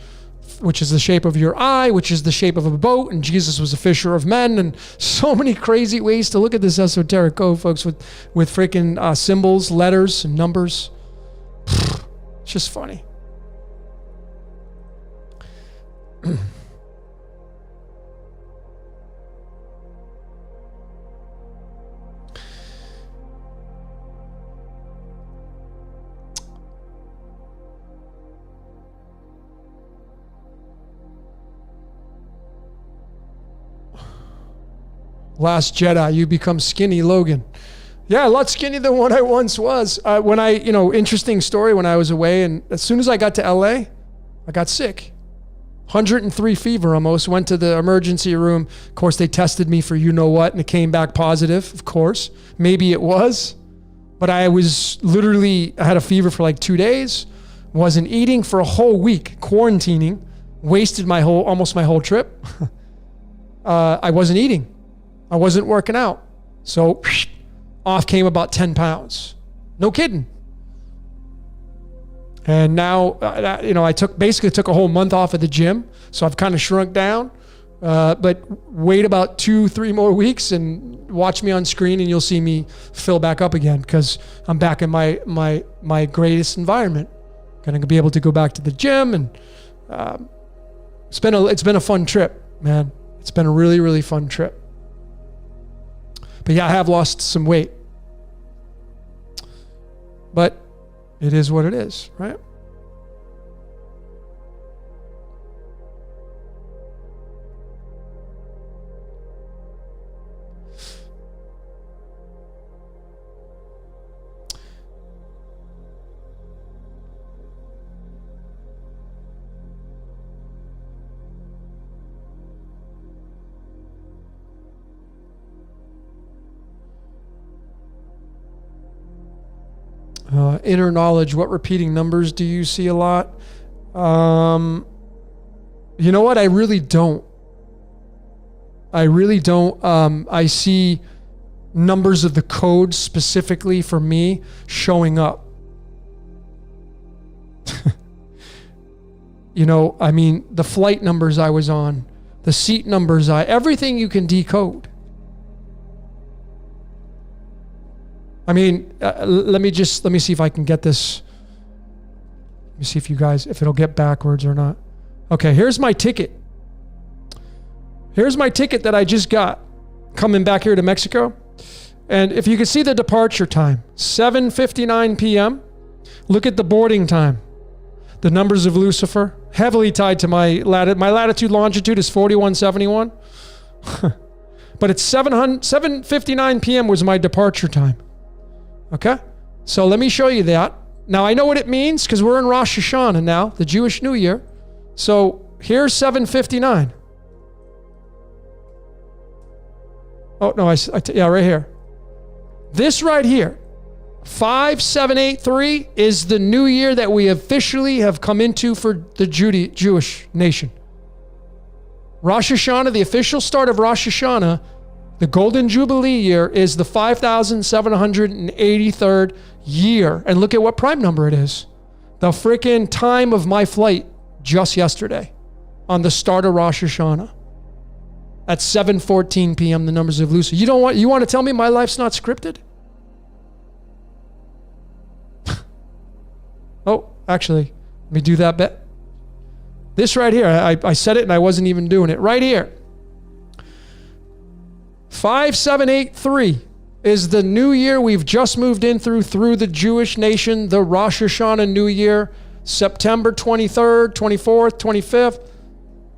which is the shape of your eye, which is the shape of a boat, and Jesus was a fisher of men, and so many crazy ways to look at this esoteric code, folks, with freaking symbols, letters, and numbers. It's just funny. Last Jedi, you become skinny Logan. Yeah, a lot skinnier than what I once was. Interesting story, when I was away, and as soon as I got to LA, I got sick. 103 fever almost, went to the emergency room. Of course, they tested me for what, and it came back positive, of course. Maybe it was, but I had a fever for like 2 days, wasn't eating for a whole week, quarantining, wasted almost my whole trip. I wasn't eating. I wasn't working out. So off came about 10 pounds. No kidding. And now, I basically took a whole month off of the gym. So I've kind of shrunk down, but wait about 2-3 more weeks and watch me on screen and you'll see me fill back up again, because I'm back in my greatest environment. Going to be able to go back to the gym, and it's been a fun trip, man. It's been a really, really fun trip. But yeah, I have lost some weight. But it is what it is, right? Inner knowledge, what repeating numbers do you see a lot? You know what? I really don't. I see numbers of the code specifically for me showing up. The flight numbers I was on, the seat numbers, everything you can decode. Let me see if I can get this. Let me see if it'll get backwards or not. Okay, here's my ticket. Here's my ticket that I just got coming back here to Mexico. And if you can see the departure time, 7:59 p.m. Look at the boarding time. The numbers of Lucifer, heavily tied to my latitude, longitude is 4171. But it's 7:59 p.m. was my departure time. Okay? So let me show you that. Now I know what it means because we're in Rosh Hashanah now, the Jewish New Year. So here's 7:59. Oh, no, yeah, right here. This right here, 5783 is the new year that we officially have come into for the Jewish nation. Rosh Hashanah, the official start of Rosh Hashanah, the Golden Jubilee year, is the 5,783rd year. And look at what prime number it is. The freaking time of my flight just yesterday on the start of Rosh Hashanah. At 7:14 p.m., the numbers of Lucifer. You want to tell me my life's not scripted? Oh, actually, let me do that bet. This right here, I said it and I wasn't even doing it. Right here. 5783 is the new year we've just moved in through the Jewish nation, the Rosh Hashanah New Year, September 23rd, 24th, 25th.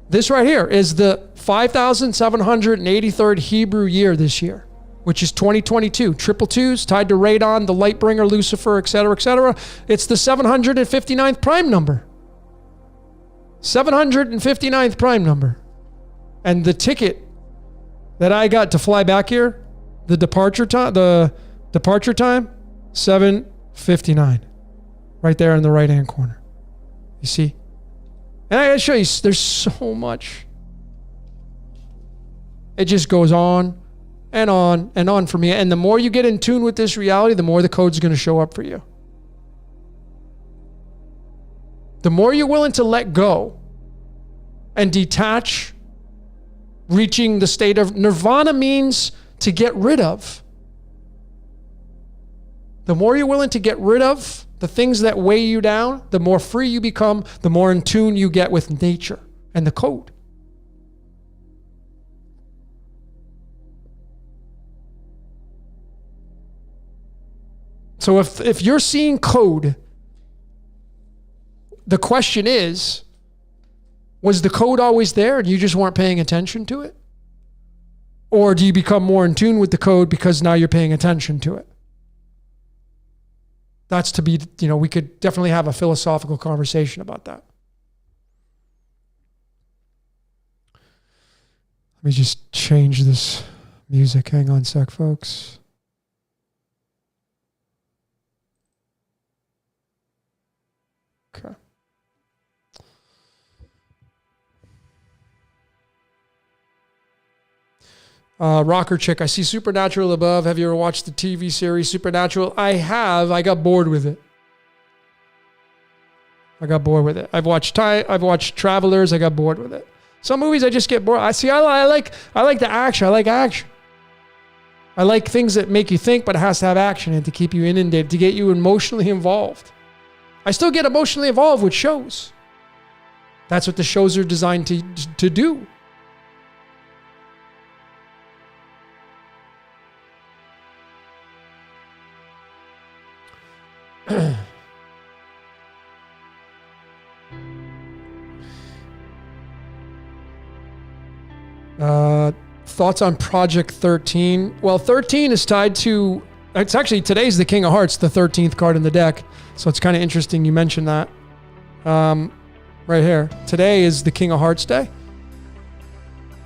This right here is the 5,783rd Hebrew year this year, which is 2022. Triple twos tied to Radon, the light bringer, Lucifer, etc., etc. It's the 759th prime number. 759th prime number. And the ticket that I got to fly back here, the departure time, 7:59. Right there in the right-hand corner. You see? And I gotta show you, there's so much. It just goes on and on and on for me. And the more you get in tune with this reality, the more the code's going to show up for you. The more you're willing to let go and detach, reaching the state of nirvana means to get rid of. The more you're willing to get rid of the things that weigh you down, the more free you become, the more in tune you get with nature and the code. So if you're seeing code, the question is, was the code always there and you just weren't paying attention to it? Or do you become more in tune with the code because now you're paying attention to it? That's to be, we could definitely have a philosophical conversation about that. Let me just change this music. Hang on a sec, folks. Okay. Rocker Chick, I see Supernatural above. Have you ever watched the TV series Supernatural? I have. I got bored with it. I've watched Travelers. I got bored with it. Some movies I just get bored. I like the action. I like action. I like things that make you think, but it has to have action and to keep you inundated, to get you emotionally involved. I still get emotionally involved with shows. That's what the shows are designed to do. Thoughts on Project 13? Well, 13 is tied to, it's actually, today's the King of Hearts, the 13th card in the deck. So it's kind of interesting you mentioned that. Right here. Today is the King of Hearts Day,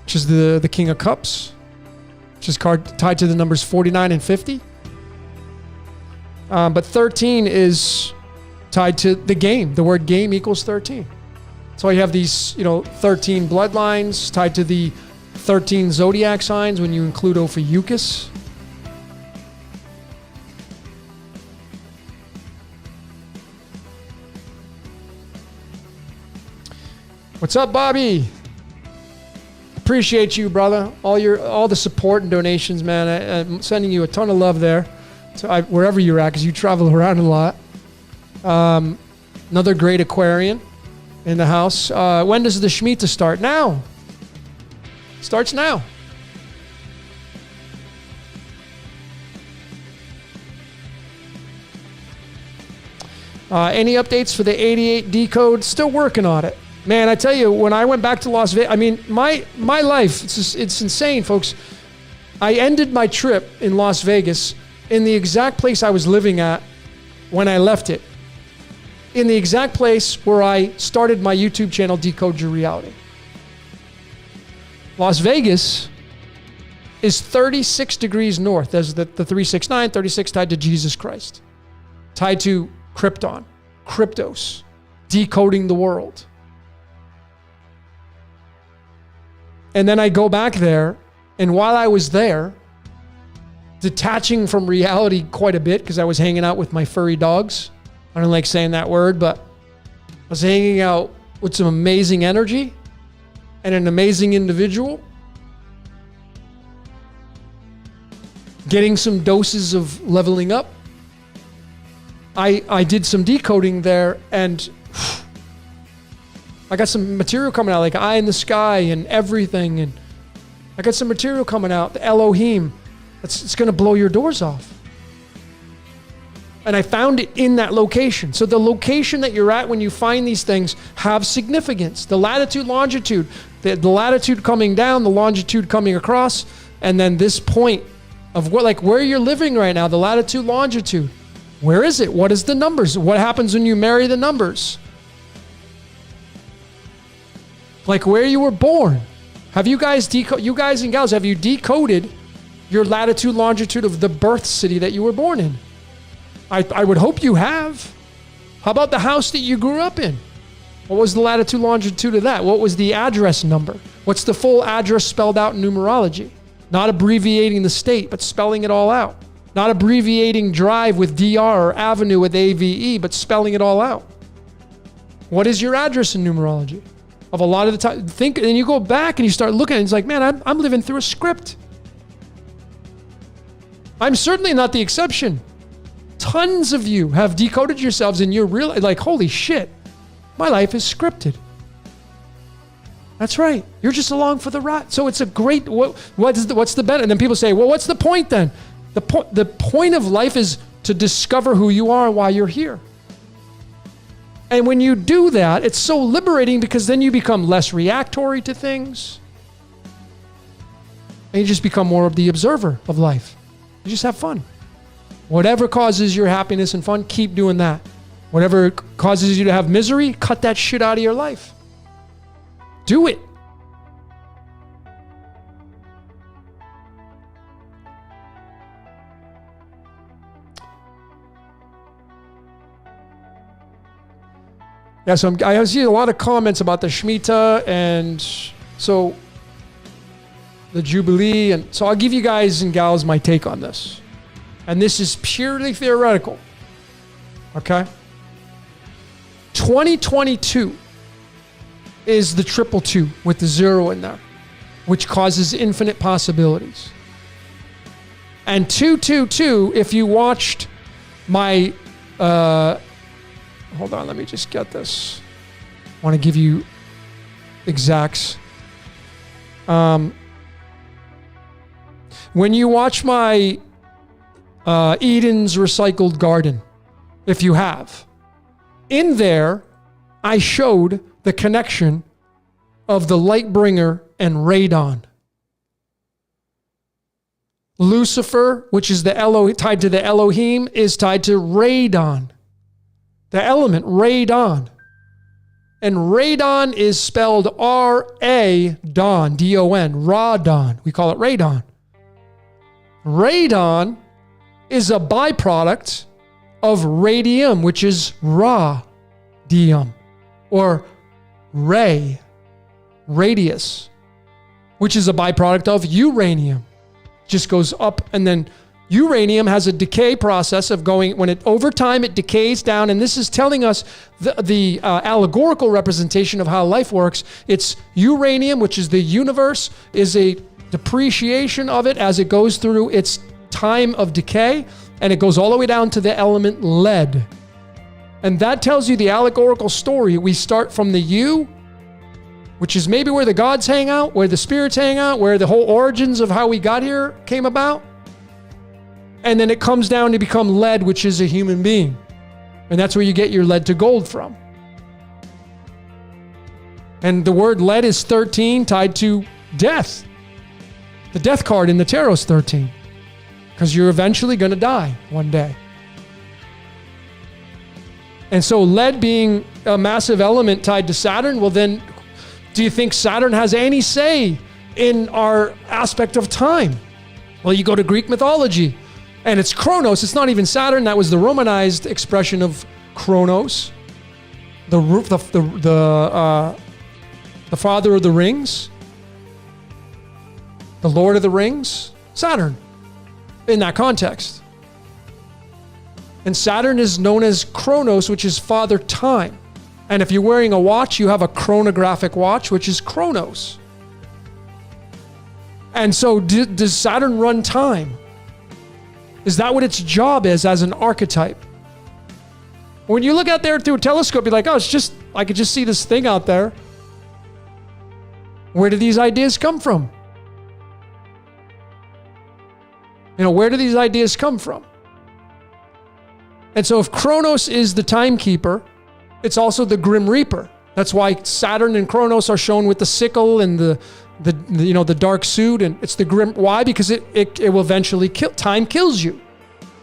which is the King of Cups, which is card tied to the numbers 49 and 50. But 13 is tied to the game. The word game equals 13. So you have these, 13 bloodlines tied to the 13 zodiac signs when you include Ophiuchus. What's up, Bobby? Appreciate you, brother. All the support and donations, man. I'm sending you a ton of love there. So wherever you're at, because you travel around a lot. Another great Aquarian in the house. When does the Shemitah start? Now. Starts now. Any updates for the 88 decode? Still working on it. Man, I tell you, when I went back to Las Vegas, I mean, my life, it's insane, folks. I ended my trip in Las Vegas in the exact place I was living at when I left it. In the exact place where I started my YouTube channel, Decode Your Reality. Las Vegas is 36 degrees north. There's the 369, 36 tied to Jesus Christ. Tied to Krypton, Kryptos, decoding the world. And then I go back there, and while I was there, detaching from reality quite a bit, because I was hanging out with my furry dogs. I don't like saying that word, but I was hanging out with some amazing energy and an amazing individual. Getting some doses of leveling up. I did some decoding there, and I got some material coming out, like Eye in the Sky and everything. And I got some material coming out, the Elohim. It's going to blow your doors off. And I found it in that location. So the location that you're at when you find these things have significance. The latitude, longitude, the latitude coming down, the longitude coming across, and then this point of what, like where you're living right now, the latitude, longitude. Where is it? What is the numbers? What happens when you marry the numbers? Like where you were born. Have you guys you guys and gals, have you decoded your latitude, longitude of the birth city that you were born in? I would hope you have. How about the house that you grew up in? What was the latitude, longitude of that? What was the address number? What's the full address spelled out in numerology? Not abbreviating the state, but spelling it all out. Not abbreviating drive with DR or avenue with AVE, but spelling it all out. What is your address in numerology? Of a lot of the time, and you go back and you start looking, and it's like, man, I'm living through a script. I'm certainly not the exception. Tons of you have decoded yourselves and you're really like, holy shit, my life is scripted. That's right. You're just along for the ride. So it's a great, what's the benefit? And then people say, well, what's the point then? The point of life is to discover who you are and why you're here. And when you do that, it's so liberating because then you become less reactory to things. And you just become more of the observer of life. You just have fun. Whatever causes your happiness and fun, keep doing that. Whatever causes you to have misery, cut that shit out of your life. Do it. Yeah, so I see a lot of comments about the Shemitah and so the Jubilee. And so I'll give you guys and gals my take on this. And this is purely theoretical. Okay? 2022 is the 222 with the 0 in there, which causes infinite possibilities. And 222, if you watched my, hold on, let me just get this. I want to give you exacts. When you watch my Eden's Recycled Garden, if you have, in there, I showed the connection of the Lightbringer and Radon. Lucifer, which is the tied to the Elohim, is tied to Radon. The element Radon. And Radon is spelled R-A-Don, D-O-N, Radon. We call it Radon. Radon is a byproduct of radium, which is radium, or radius, which is a byproduct of uranium. Just goes up, and then uranium has a decay process of going, when it over time it decays down, and this is telling us the allegorical representation of how life works. It's uranium, which is the universe, is a depreciation of it as it goes through its time of decay, and it goes all the way down to the element lead. And that tells you the allegorical story. We start from the you, which is maybe where the gods hang out, where the spirits hang out, where the whole origins of how we got here came about. And then it comes down to become lead, which is a human being. And that's where you get your lead to gold from. And the word lead is 13, tied to death. The death card in the tarot is 13. Because you're eventually going to die one day. And so lead being a massive element tied to Saturn, well then, do you think Saturn has any say in our aspect of time? Well, you go to Greek mythology, and it's Chronos. It's not even Saturn. That was the Romanized expression of Chronos, the father of the rings, the Lord of the Rings, Saturn, in that context. And Saturn is known as Chronos, which is father time. And if you're wearing a watch, you have a chronographic watch, which is Chronos. And so does Saturn run time? Is that what its job is as an archetype? When you look out there through a telescope, you're like, oh, I could just see this thing out there. Where do these ideas come from? Where do these ideas come from? And so if Chronos is the timekeeper, it's also the Grim Reaper. That's why Saturn and Chronos are shown with the sickle and the dark suit, and it's the grim. Why? Because it will eventually kill. Time kills you.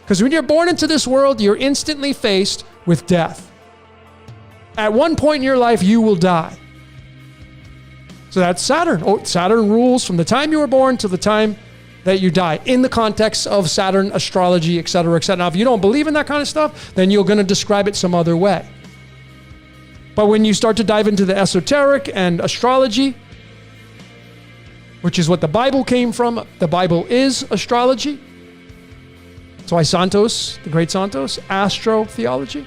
Because when you're born into this world, you're instantly faced with death. At one point in your life, you will die. So that's Saturn. Saturn rules from the time you were born to the time that you die, in the context of Saturn, astrology, etc., etc. Now, if you don't believe in that kind of stuff, then you're going to describe it some other way. But when you start to dive into the esoteric and astrology, which is what the Bible came from, the Bible is astrology. That's why Santos, the great Santos, astro-theology.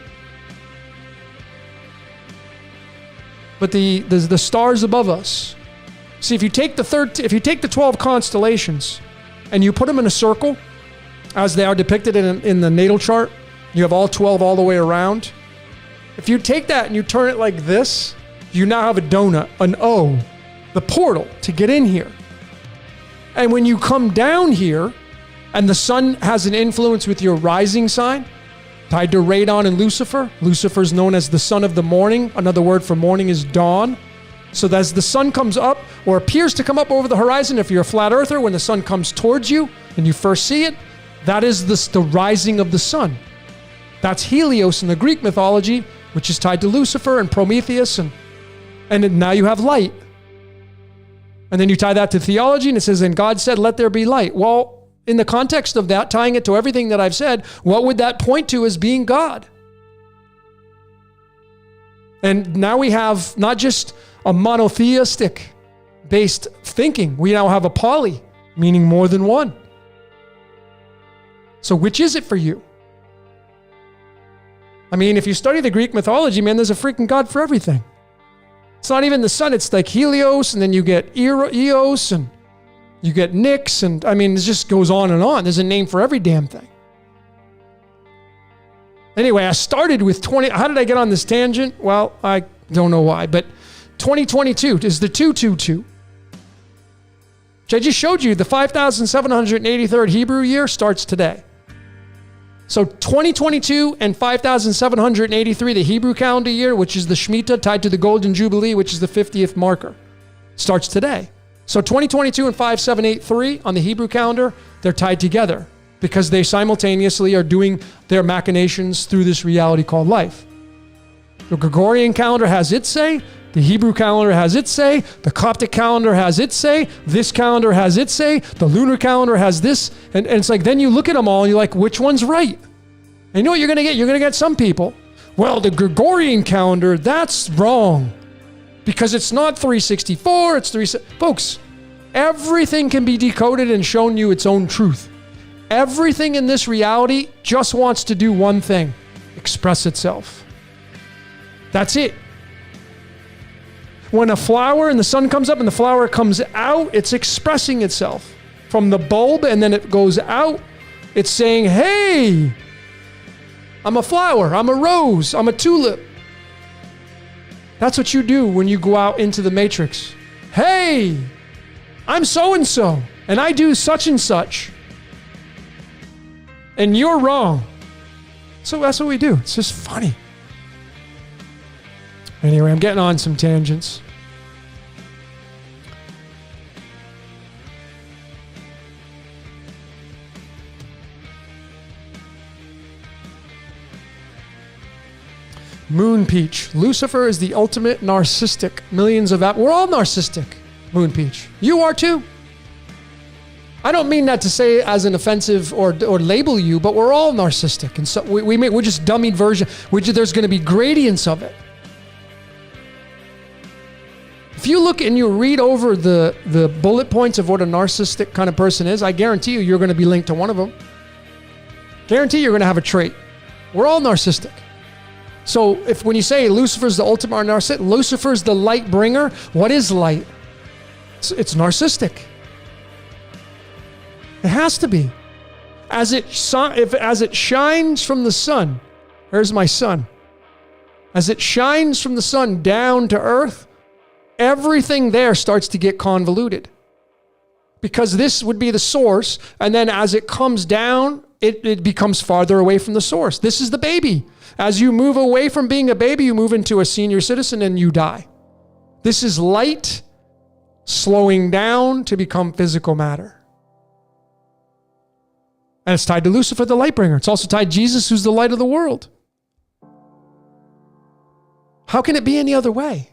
But the stars above us. See, if you take the 12 constellations and you put them in a circle, as they are depicted in the natal chart, you have all 12 all the way around. If you take that and you turn it like this, you now have a donut, an O, the portal to get in here. And when you come down here, and the sun has an influence with your rising sign, tied to Radon and Lucifer. Lucifer is known as the son of the morning. Another word for morning is dawn. So as the sun comes up, or appears to come up over the horizon, if you're a flat earther, when the sun comes towards you and you first see it, that is the rising of the sun. That's Helios in the Greek mythology, which is tied to Lucifer and Prometheus, and now you have light. And then you tie that to theology, and it says, and God said, let there be light. Well, in the context of that, tying it to everything that I've said, what would that point to as being God? And now we have not just a monotheistic based thinking. We now have a poly, meaning more than one. So which is it for you? I mean, if you study the Greek mythology, man, there's a freaking God for everything. It's not even the sun. It's like Helios, and then you get Eos, and you get Nyx, and I mean, it just goes on and on. There's a name for every damn thing. Anyway, I started with 20. How did I get on this tangent? Well, I don't know why, but 2022 is the 222. Which I just showed you, the 5,783rd Hebrew year starts today. So 2022 and 5,783, the Hebrew calendar year, which is the Shemitah tied to the Golden Jubilee, which is the 50th marker, starts today. So 2022 and 5783 on the Hebrew calendar, they're tied together because they simultaneously are doing their machinations through this reality called life. The Gregorian calendar has its say, the Hebrew calendar has its say, the Coptic calendar has its say, this calendar has its say, the lunar calendar has this, and it's like, then you look at them all and you're like, which one's right? And you know what you're going to get? You're going to get some people, well, the Gregorian calendar, that's wrong because it's not 364, it's 3... Folks, everything can be decoded and shown you its own truth. Everything in this reality just wants to do one thing, express itself. That's it. When a flower and the sun comes up and the flower comes out, it's expressing itself from the bulb, and then it goes out. It's saying, hey, I'm a flower. I'm a rose. I'm a tulip. That's what you do when you go out into the matrix. Hey, I'm so-and-so, and I do such and such. And you're wrong. So that's what we do. It's just funny. Anyway, I'm getting on some tangents. Moon Peach. Lucifer is the ultimate narcissistic. Millions of we're all narcissistic. Moon Peach. You are too. I don't mean that to say as an offensive or label you, but we're all narcissistic, and so we're just dummied version. There's going to be gradients of it. If you look and you read over the bullet points of what a narcissistic kind of person is, I guarantee you're going to be linked to one of them. Guarantee you're going to have a trait. We're all narcissistic. So when you say Lucifer's the ultimate narcissist, Lucifer's the light bringer, what is light? It's narcissistic. It has to be. As it shines from the sun, there's my sun. As it shines from the sun down to earth, everything there starts to get convoluted. Because this would be the source, and then as it comes down, it becomes farther away from the source. This is the baby. As you move away from being a baby, you move into a senior citizen and you die. This is light slowing down to become physical matter. And it's tied to Lucifer, the light bringer. It's also tied to Jesus, who's the light of the world. How can it be any other way?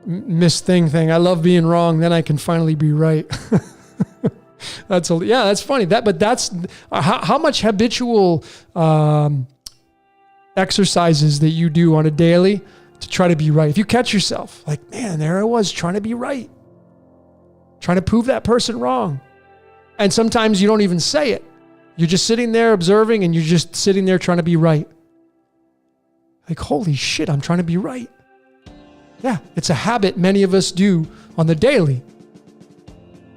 Miss thing. I love being wrong. Then I can finally be right. That's funny. But that's how much habitual exercises that you do on a daily to try to be right. If you catch yourself like, man, there I was trying to be right, trying to prove that person wrong, and sometimes you don't even say it. You're just sitting there observing, and you're just sitting there trying to be right. Like, holy shit, I'm trying to be right. Yeah, it's a habit many of us do on the daily.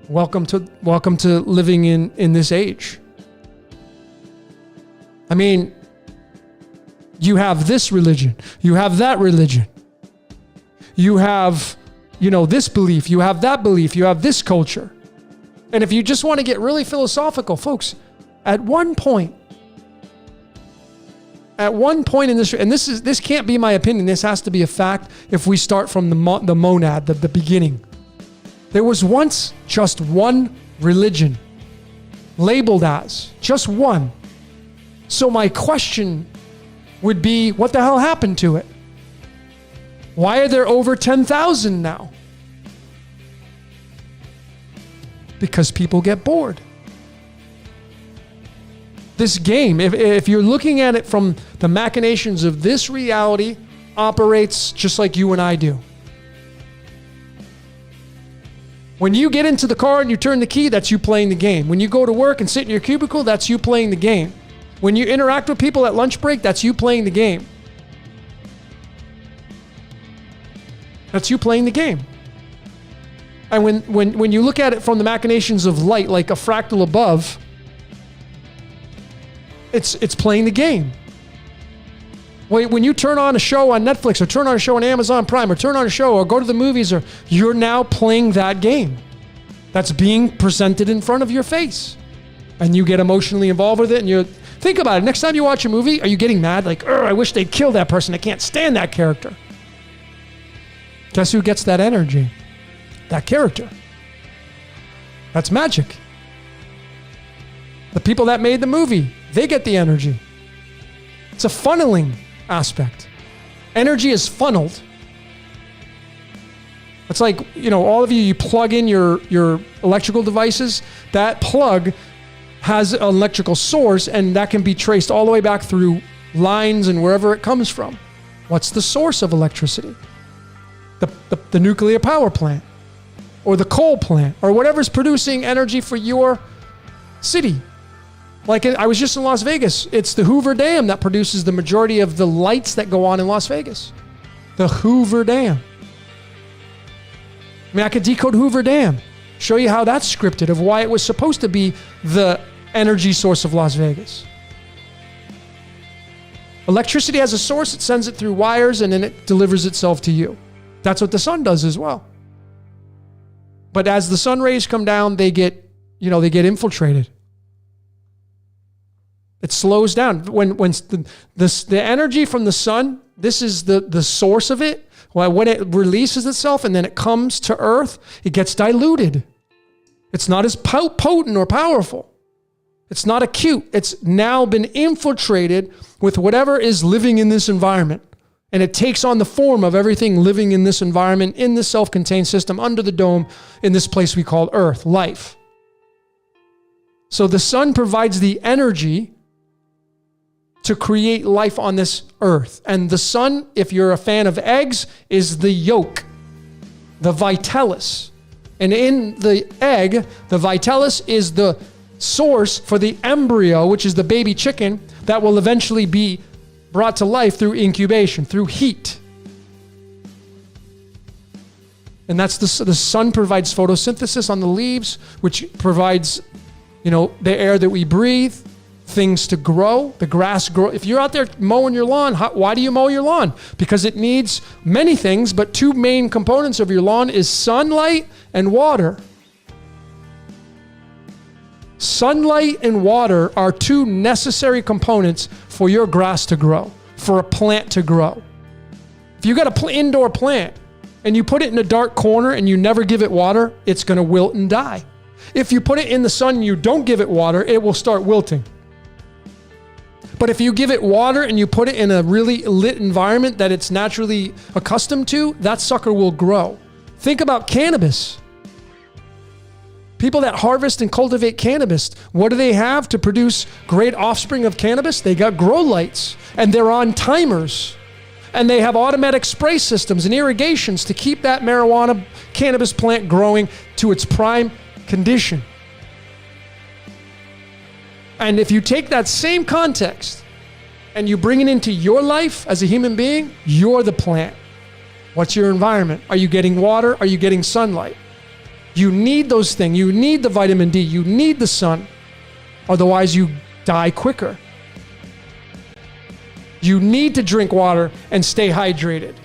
Welcome to living in this age. I mean, you have this religion, you have that religion, you have, this belief, you have that belief, you have this culture. And if you just want to get really philosophical, folks, at one point in this, and this can't be my opinion, this has to be a fact if we start from the monad, the beginning. There was once just one religion, labeled as just one. So my question would be, what the hell happened to it? Why are there over 10,000 now? Because people get bored. This game, if you're looking at it from the machinations of this reality, operates just like you and I do. When you get into the car and you turn the key, that's you playing the game. When you go to work and sit in your cubicle, that's you playing the game. When you interact with people at lunch break, that's you playing the game. That's you playing the game. And when you look at it from the machinations of light, like a fractal above, it's playing the game. When you turn on a show on Netflix or turn on a show on Amazon Prime or turn on a show or go to the movies, or you're now playing that game that's being presented in front of your face, and you get emotionally involved with it. And you think about it. Next time you watch a movie, are you getting mad? Like, I wish they'd kill that person. I can't stand that character. Guess who gets that energy? That character. That's magic. The people that made the movie, they get the energy. It's a funneling aspect. Energy is funneled. It's like, all of you plug in your electrical devices. That plug has an electrical source, and that can be traced all the way back through lines and wherever it comes from. What's the source of electricity? The nuclear power plant, or the coal plant, or whatever's producing energy for your city. Like I was just in Las Vegas. It's the Hoover Dam that produces the majority of the lights that go on in Las Vegas. The Hoover Dam. I mean, I could decode Hoover Dam, show you how that's scripted, of why it was supposed to be the energy source of Las Vegas. Electricity has a source, it sends it through wires, and then it delivers itself to you. That's what the sun does as well. But as the sun rays come down, they get infiltrated. It slows down. When the energy from the sun, this is the source of it. Well, when it releases itself and then it comes to Earth, it gets diluted. It's not as potent or powerful. It's not acute. It's now been infiltrated with whatever is living in this environment. And it takes on the form of everything living in this environment, in this self-contained system, under the dome, in this place we call Earth, life. So the sun provides the energy to create life on this earth. And the sun, if you're a fan of eggs, is the yolk, the vitellus. And in the egg, the vitellus is the source for the embryo, which is the baby chicken that will eventually be brought to life through incubation, through heat. And that's the sun provides photosynthesis on the leaves, which provides, the air that we breathe, things to grow, the grass grow. If you're out there mowing your lawn, why do you mow your lawn? Because it needs many things, but two main components of your lawn is sunlight and water. Sunlight and water are two necessary components for your grass to grow, for a plant to grow. If you got an indoor plant and you put it in a dark corner and you never give it water, it's going to wilt and die. If you put it in the sun and you don't give it water, it will start wilting. But if you give it water and you put it in a really lit environment that it's naturally accustomed to, that sucker will grow. Think about cannabis. People that harvest and cultivate cannabis, what do they have to produce great offspring of cannabis? They got grow lights, and they're on timers. And they have automatic spray systems and irrigations to keep that marijuana cannabis plant growing to its prime condition. And if you take that same context and you bring it into your life as a human being, you're the plant. What's your environment? Are you getting water? Are you getting sunlight? You need those things. You need the vitamin D. You need the sun. Otherwise, you die quicker. You need to drink water and stay hydrated.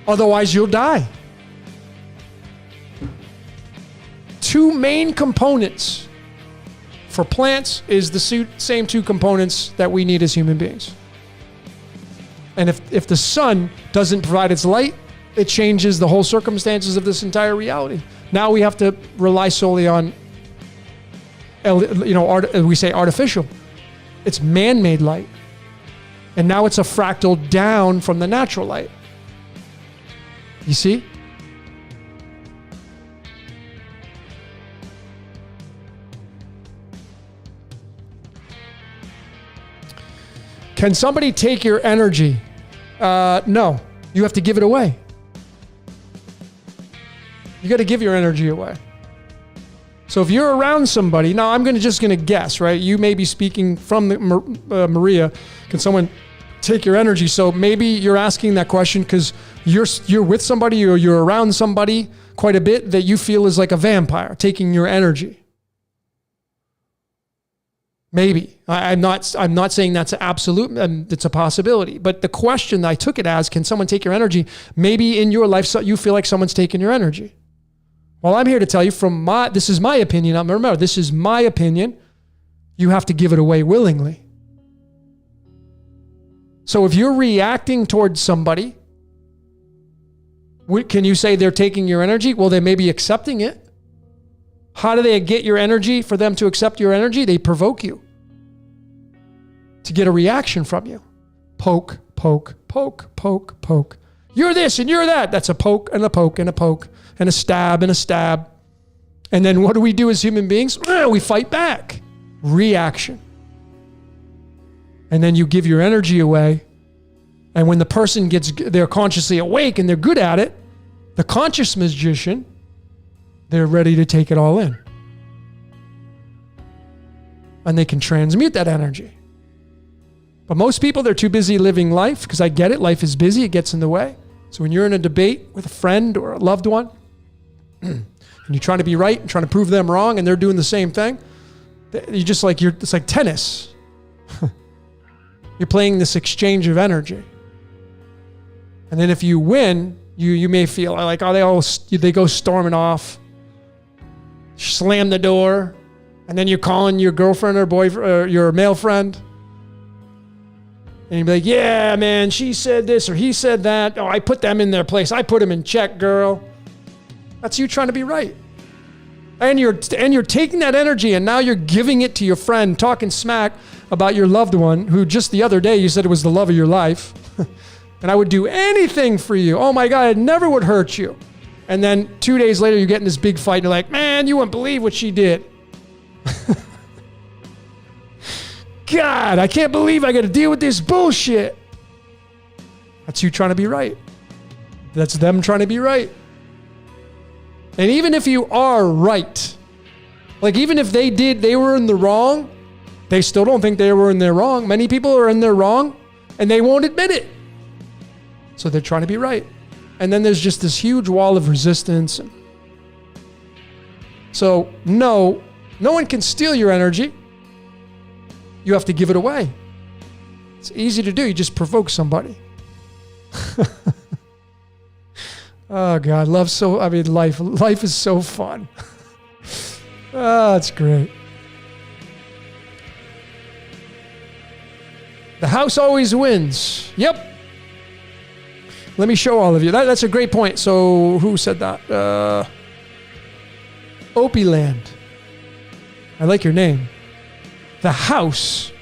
Otherwise, you'll die. Two main components for plants is the same two components that we need as human beings. And if the sun doesn't provide its light, it changes the whole circumstances of this entire reality. Now we have to rely solely on, we say artificial. It's man-made light. And now it's a fractal down from the natural light. You see? Can somebody take your energy? No, you have to give it away. You got to give your energy away. So if you're around somebody, now I'm just going to guess, right? You may be speaking from Maria. Can someone take your energy? So maybe you're asking that question because you're with somebody or you're around somebody quite a bit that you feel is like a vampire taking your energy. Maybe. I'm not saying that's absolute. It's a possibility. But the question I took it as, can someone take your energy? Maybe in your life you feel like someone's taking your energy. Well, I'm here to tell you this is my opinion. Remember, this is my opinion. You have to give it away willingly. So if you're reacting towards somebody, can you say they're taking your energy? Well, they may be accepting it. How do they get your energy for them to accept your energy? They provoke you to get a reaction from you. Poke, poke, poke, poke, poke. You're this and you're that. That's a poke and a poke and a poke and a stab and a stab. And then what do we do as human beings? We fight back. Reaction. And then you give your energy away. And when the person they're consciously awake and they're good at it, the conscious magician, they're ready to take it all in. and they can transmute that energy. But most people, they're too busy living life, because I get it. Life is busy. It gets in the way. So when you're in a debate with a friend or a loved one, and you're trying to be right and trying to prove them wrong, and they're doing the same thing, it's like tennis. You're playing this exchange of energy. And then if you win, you may feel like, oh, they go storming off, slam the door, and then you're calling your girlfriend or boyfriend or your male friend. And you'd be like, yeah, man, she said this or he said that. Oh, I put them in their place. I put them in check, girl. That's you trying to be right. And you're taking that energy and now you're giving it to your friend, talking smack about your loved one who just the other day you said it was the love of your life. And I would do anything for you. Oh my God, I never would hurt you. And then 2 days later, you get in this big fight and you're like, man, you wouldn't believe what she did. God, I can't believe I got to deal with this bullshit. That's you trying to be right. That's them trying to be right. And even if you are right, like even if they were in the wrong, they still don't think they were in their wrong. Many people are in their wrong and they won't admit it. So they're trying to be right. And then there's just this huge wall of resistance. So no one can steal your energy. You have to give it away. It's easy to do. You just provoke somebody. Oh God, life is so fun. Oh, it's great. The house always wins. Yep. Let me show all of you. That's a great point. So who said that? Opie Land. I like your name. The house.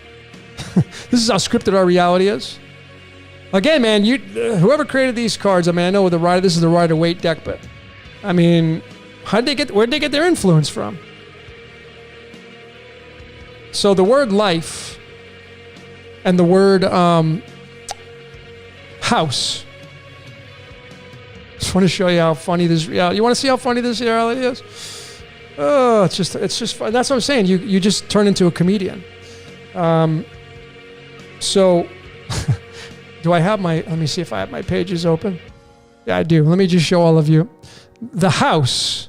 This is how scripted our reality is. Again, man, whoever created these cards, I know this is the Rider-Waite deck, but where'd they get their influence from? So the word life and the word house. Just want to show you how funny this reality. You want to see how funny this reality is? Oh, it's just fun. That's what I'm saying. You just turn into a comedian. So do I have let me see if I have my pages open. Yeah, I do. Let me just show all of you. The house.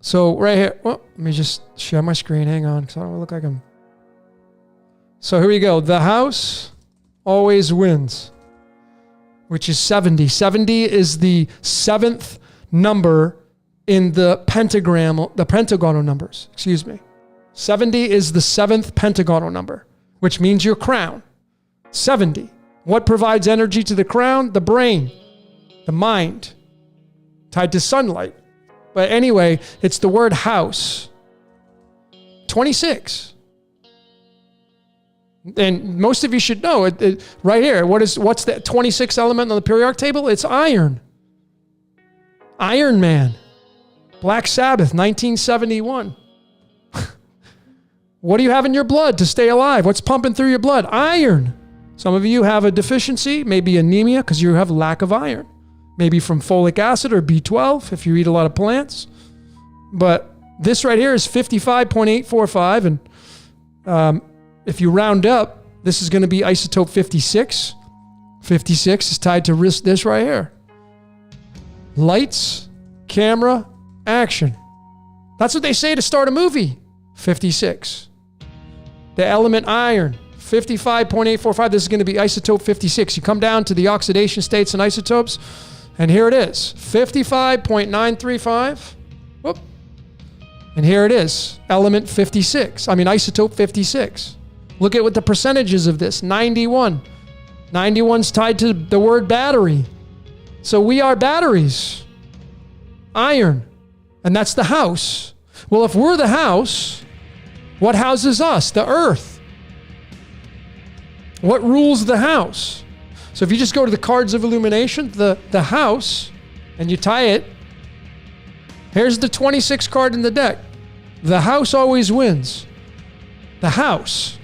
So right here, let me just share my screen. Hang on, because I don't look like I'm. So here we go. The house always wins, which is 70. 70 is the 7th number in the pentagonal numbers. 70 is the 7th pentagonal number, which means your crown. 70. What provides energy to the crown? The brain, the mind, tied to sunlight. But anyway, it's the word house. 26. And most of you should know it right here. What's the 26th element on the periodic table? It's iron. Iron Man. Black Sabbath, 1971. What do you have in your blood to stay alive? What's pumping through your blood? Iron. Some of you have a deficiency, maybe anemia, because you have lack of iron. Maybe from folic acid or B12 if you eat a lot of plants. But this right here is 55.845. And if you round up, this is going to be isotope 56. 56 is tied to this right here. Lights, camera, action. That's what they say to start a movie. 56. The element iron, 55.845. This is going to be isotope 56. You come down to the oxidation states and isotopes, and here it is, 55.935. Whoop. And here it is, element 56. Isotope 56. Look at what the percentages of this, 91. 91's tied to the word battery. So we are batteries. Iron. And that's the house. Well, if we're the house, what houses us? The earth. What rules the house? So if you just go to the cards of illumination, the house, and you tie it, here's the 26th card in the deck. The house always wins. The house.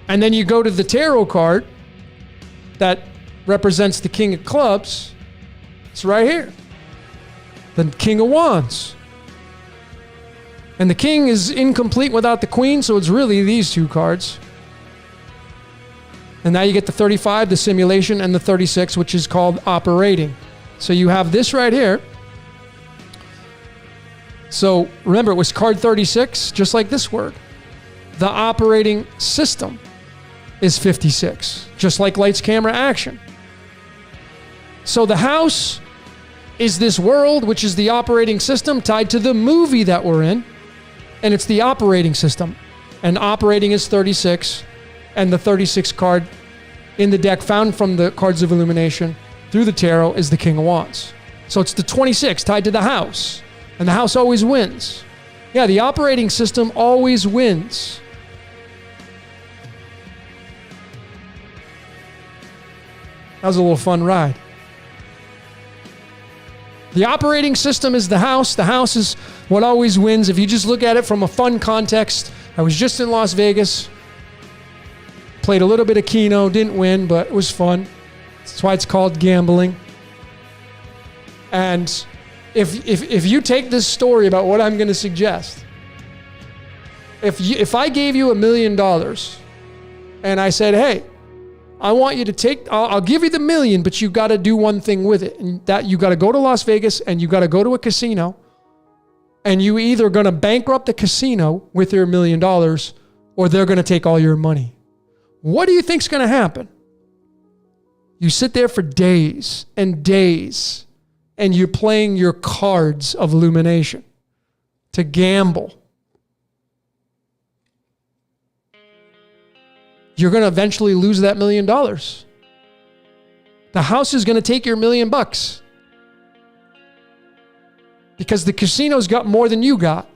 And then you go to the tarot card that represents the King of Clubs. It's right here. The King of Wands. And the king is incomplete without the queen, so it's really these two cards. And now you get the 35, the simulation, and the 36, which is called operating. So you have this right here. So remember, it was card 36, just like this word. The operating system is 56, just like lights, camera, action. So the house is this world, which is the operating system tied to the movie that we're in. And it's the operating system. And operating is 36. And the 36 card in the deck found from the cards of illumination through the tarot is the King of Wands. So it's the 26 tied to the house. And the house always wins. Yeah, the operating system always wins. That was a little fun ride. The operating system is the house. The house is what always wins. If you just look at it from a fun context, I was just in Las Vegas, played a little bit of Keno, didn't win, but it was fun. That's why it's called gambling. And if you take this story about what I'm going to suggest, if I gave you $1 million and I said, hey, I want you to take, I'll give you the $1 million, but you got to do one thing with it. And that you got to go to Las Vegas and you got to go to a casino, and you either going to bankrupt the casino with your $1 million or they're going to take all your money. What do you think's going to happen? You sit there for days and days and you're playing your cards of illumination to gamble. You're going to eventually lose that $1 million. The house is going to take your $1 million because the casino's got more than you got.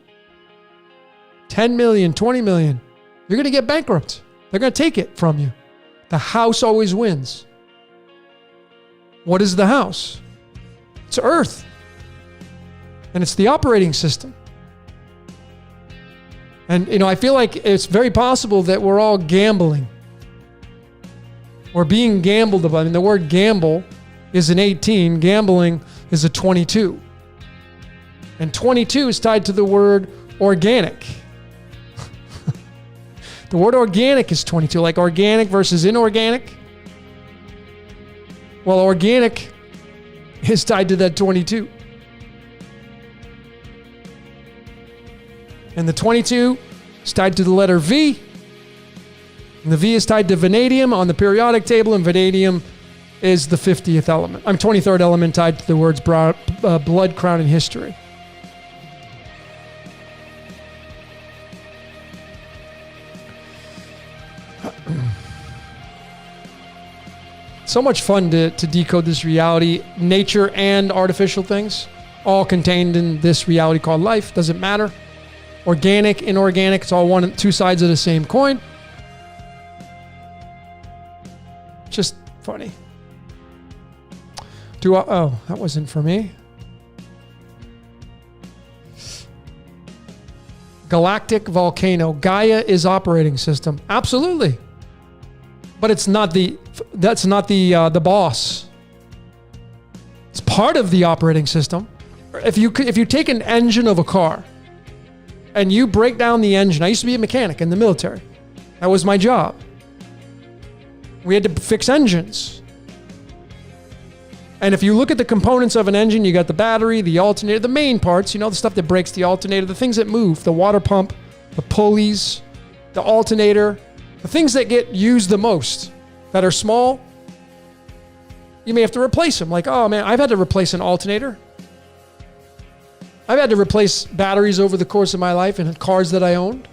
10 million, 20 million. You're going to get bankrupt. They're going to take it from you. The house always wins. What is the house? It's Earth. And it's the operating system. And, I feel like it's very possible that we're all gambling. We're being gambled about. I mean, the word gamble is an 18. Gambling is a 22. And 22 is tied to the word organic. The word organic is 22, like organic versus inorganic. Well, organic is tied to that 22. And the 22 is tied to the letter V. And the V is tied to vanadium on the periodic table, and vanadium is the 50th element. 23rd element tied to the words blood, crown, and history. So much fun to decode this reality, nature and artificial things, all contained in this reality called life. Doesn't matter. Organic, inorganic, it's all two sides of the same coin. Just funny. Oh, that wasn't for me. Galactic volcano. Gaia is operating system. Absolutely. But that's not the boss. It's part of the operating system. If you take an engine of a car and you break down the engine, I used to be a mechanic in the military. That was my job. We had to fix engines. And if you look at the components of an engine, you got the battery, the alternator, the main parts, the stuff that breaks the alternator, the things that move, the water pump, the pulleys, the alternator, the things that get used the most, that are small, you may have to replace them. Like, oh man, I've had to replace an alternator. I've had to replace batteries over the course of my life in cars that I owned.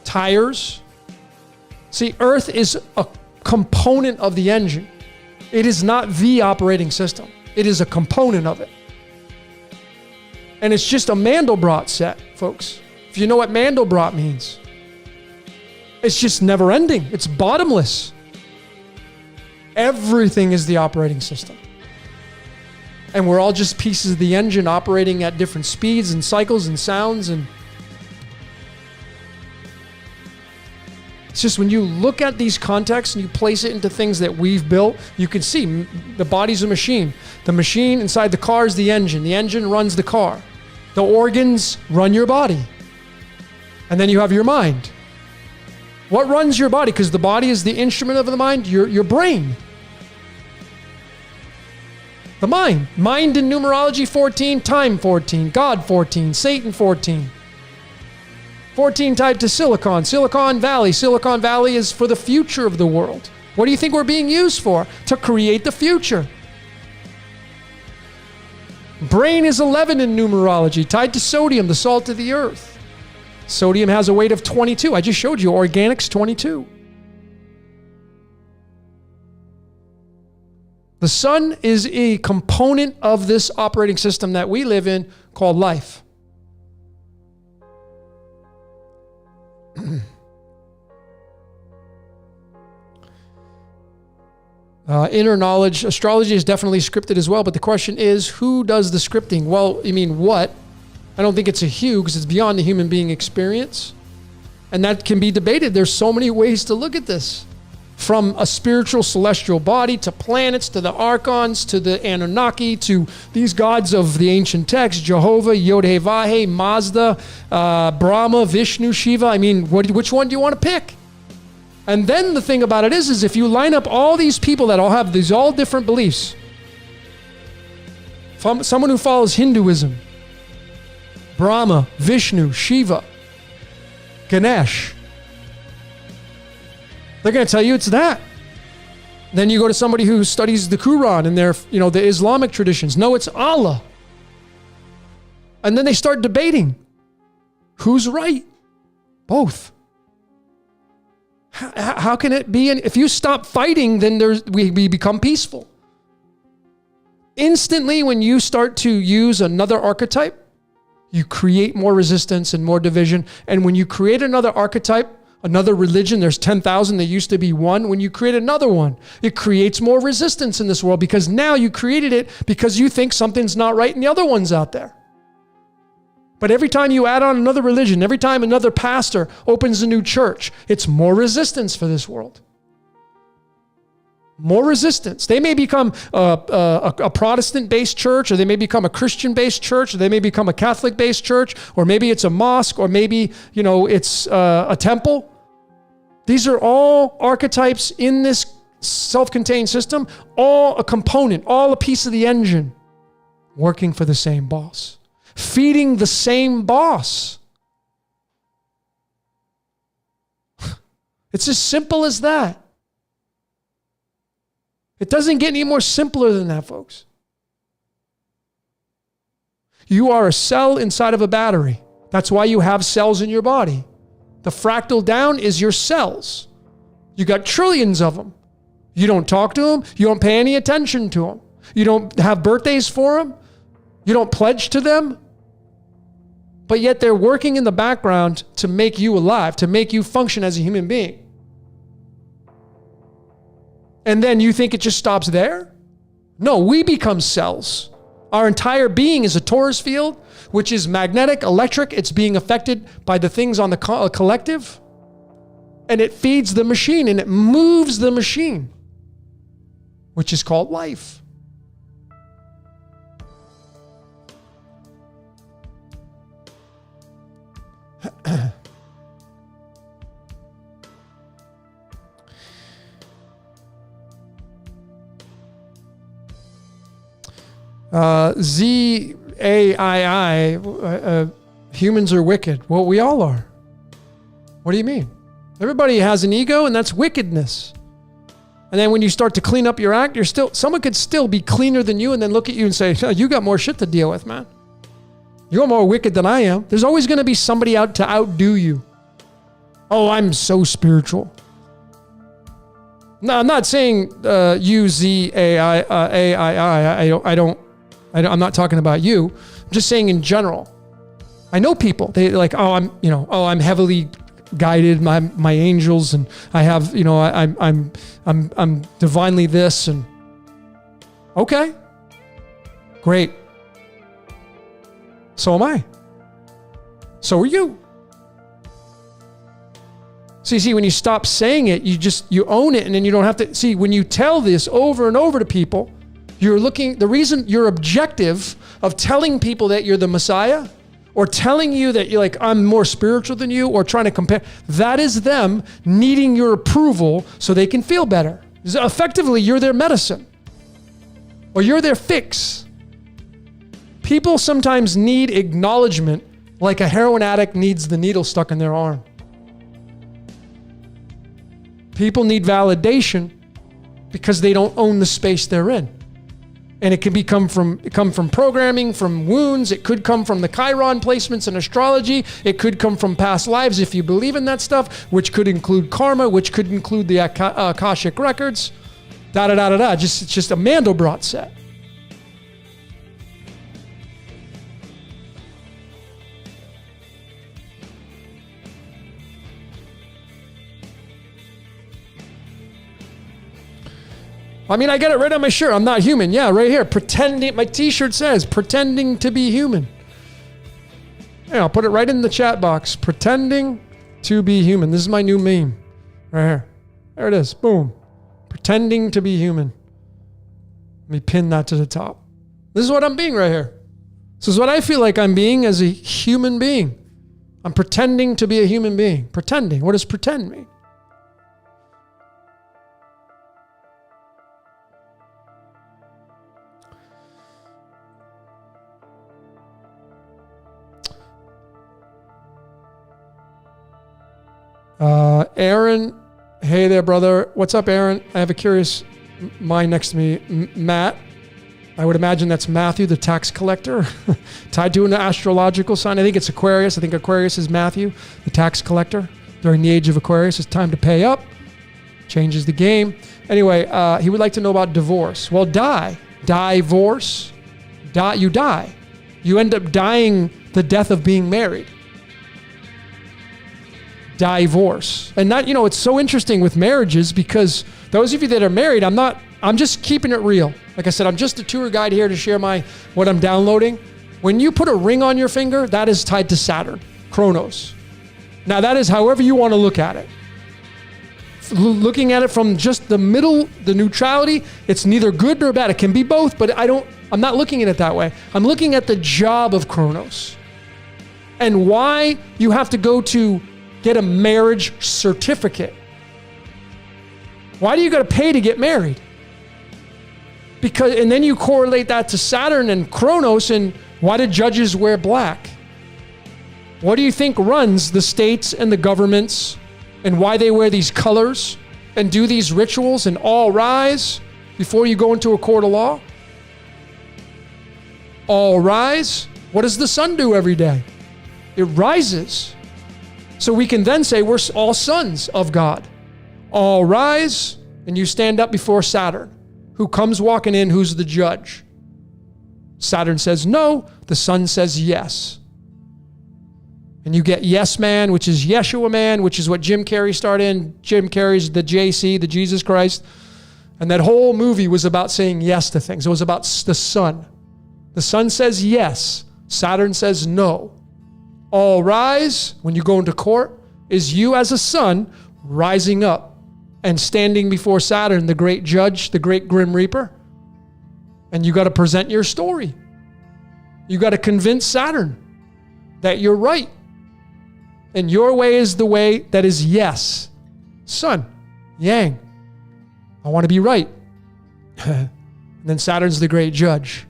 Tires. See, Earth is a component of the engine. It is not the operating system. It is a component of it. And it's just a Mandelbrot set, folks. If you know what Mandelbrot means, it's just never ending. It's bottomless. Everything is the operating system. And we're all just pieces of the engine operating at different speeds and cycles and sounds. And it's just when you look at these contexts and you place it into things that we've built, you can see the body's a machine. The machine inside the car is the engine. The engine runs the car. The organs run your body. And then you have your mind. What runs your body? Because the body is the instrument of the mind, your brain. The mind. Mind in numerology 14, time 14, God 14, Satan 14. 14 tied to Silicon. Silicon Valley. Silicon Valley is for the future of the world. What do you think we're being used for? To create the future. Brain is 11 in numerology, tied to sodium, the salt of the earth. Sodium has a weight of 22. I just showed you organics 22. The sun is a component of this operating system that we live in called life. Inner knowledge. Astrology is definitely scripted as well, but the question is, who does the scripting? Well, you mean what? I don't think it's a who, because it's beyond the human being experience. And that can be debated. There's so many ways to look at this. From a spiritual celestial body to planets to the archons to the Anunnaki to these gods of the ancient text, Jehovah, Yod-Heh-Vah-Heh, Mazda, Brahma, Vishnu, Shiva. I mean, which one do you want to pick? And then the thing about it is if you line up all these people that all have these all different beliefs, from someone who follows Hinduism, Brahma, Vishnu, Shiva, Ganesh, they're going to tell you it's that. Then you go to somebody who studies the Quran and their, the Islamic traditions. No, it's Allah. And then they start debating. Who's right? Both. How can it be? If you stop fighting, then we become peaceful. Instantly, when you start to use another archetype, you create more resistance and more division. And when you create another archetype, another religion, there's 10,000, there used to be one. When you create another one, it creates more resistance in this world because now you created it because you think something's not right and the other one's out there. But every time you add on another religion, every time another pastor opens a new church, it's more resistance for this world. More resistance. They may become a Protestant-based church, or they may become a Christian-based church, or they may become a Catholic-based church, or maybe it's a mosque, or maybe, it's a temple. These are all archetypes in this self-contained system, all a component, all a piece of the engine, working for the same boss, feeding the same boss. It's as simple as that. It doesn't get any more simpler than that, folks. You are a cell inside of a battery. That's why you have cells in your body. The fractal down is your cells. You got trillions of them. You don't talk to them. You don't pay any attention to them. You don't have birthdays for them. You don't pledge to them. But yet they're working in the background to make you alive, to make you function as a human being. And then you think it just stops there? No, we become cells. Our entire being is a torus field, which is magnetic, electric. It's being affected by the things on the collective. And it feeds the machine and it moves the machine, which is called life. ZAII, humans are wicked. Well, we all are. What do you mean? Everybody has an ego, and that's wickedness. And then when you start to clean up your act, someone could still be cleaner than you and then look at you and say, oh, you got more shit to deal with, man. You're more wicked than I am. There's always going to be somebody out to outdo you. Oh, I'm so spiritual. No, I'm not saying I'm not talking about you. I'm just saying in general. I know people. They like, I'm heavily guided. My angels, and I have, I'm divinely this, and okay, great. So am I. So are you. So you see, when you stop saying it, you own it, and then you don't have to see. When you tell this over and over to people, the reason your objective of telling people that you're the Messiah or telling you that you're like, I'm more spiritual than you, or trying to compare. That is them needing your approval so they can feel better. Effectively, you're their medicine, or you're their fix. People sometimes need acknowledgement like a heroin addict needs the needle stuck in their arm. People need validation because they don't own the space they're in. And it can come from programming, from wounds. It could come from the Chiron placements in astrology. It could come from past lives if you believe in that stuff, which could include karma, which could include the Akashic records. It's just a Mandelbrot set. I mean, I got it right on my shirt. I'm not human. Yeah, right here. Pretending. My t-shirt says, pretending to be human. Yeah, I'll put it right in the chat box. Pretending to be human. This is my new meme. Right here. There it is. Boom. Pretending to be human. Let me pin that to the top. This is what I'm being right here. This is what I feel like I'm being as a human being. I'm pretending to be a human being. Pretending. What does pretend mean? Aaron, hey there, brother. What's up, Aaron? I have a curious mind next to me. Matt, I would imagine that's Matthew, the tax collector, tied to an astrological sign. I think it's Aquarius. I think Aquarius is Matthew, the tax collector. During the age of Aquarius, it's time to pay up. Changes the game. Anyway, he would like to know about divorce. Well, divorce. You die. You end up dying the death of being married. Divorce. And that, it's so interesting with marriages because those of you that are married, I'm just keeping it real. Like I said, I'm just a tour guide here to share what I'm downloading. When you put a ring on your finger, that is tied to Saturn, Chronos. Now that is however you want to look at it. Looking at it from just the middle, the neutrality, it's neither good nor bad. It can be both, but I'm not looking at it that way. I'm looking at the job of Chronos and why you have to go to get a marriage certificate. Why do you got to pay to get married? And then you correlate that to Saturn and Chronos, and why do judges wear black? What do you think runs the states and the governments, and why they wear these colors and do these rituals and all rise before you go into a court of law? All rise. What does the sun do every day? It rises. So we can then say we're all sons of God. All rise, and you stand up before Saturn, who comes walking in, who's the judge. Saturn says no, the sun says yes. And you get Yes Man, which is Yeshua Man, which is what Jim Carrey starred in. Jim Carrey's the JC, the Jesus Christ. And that whole movie was about saying yes to things. It was about the sun. The sun says yes, Saturn says no. All rise, when you go into court, is you as a son rising up and standing before Saturn, the great judge, the great grim reaper. And you got to present your story. You got to convince Saturn that you're right. And your way is the way that is yes. Sun, yang. I want to be right. And then Saturn's the great judge.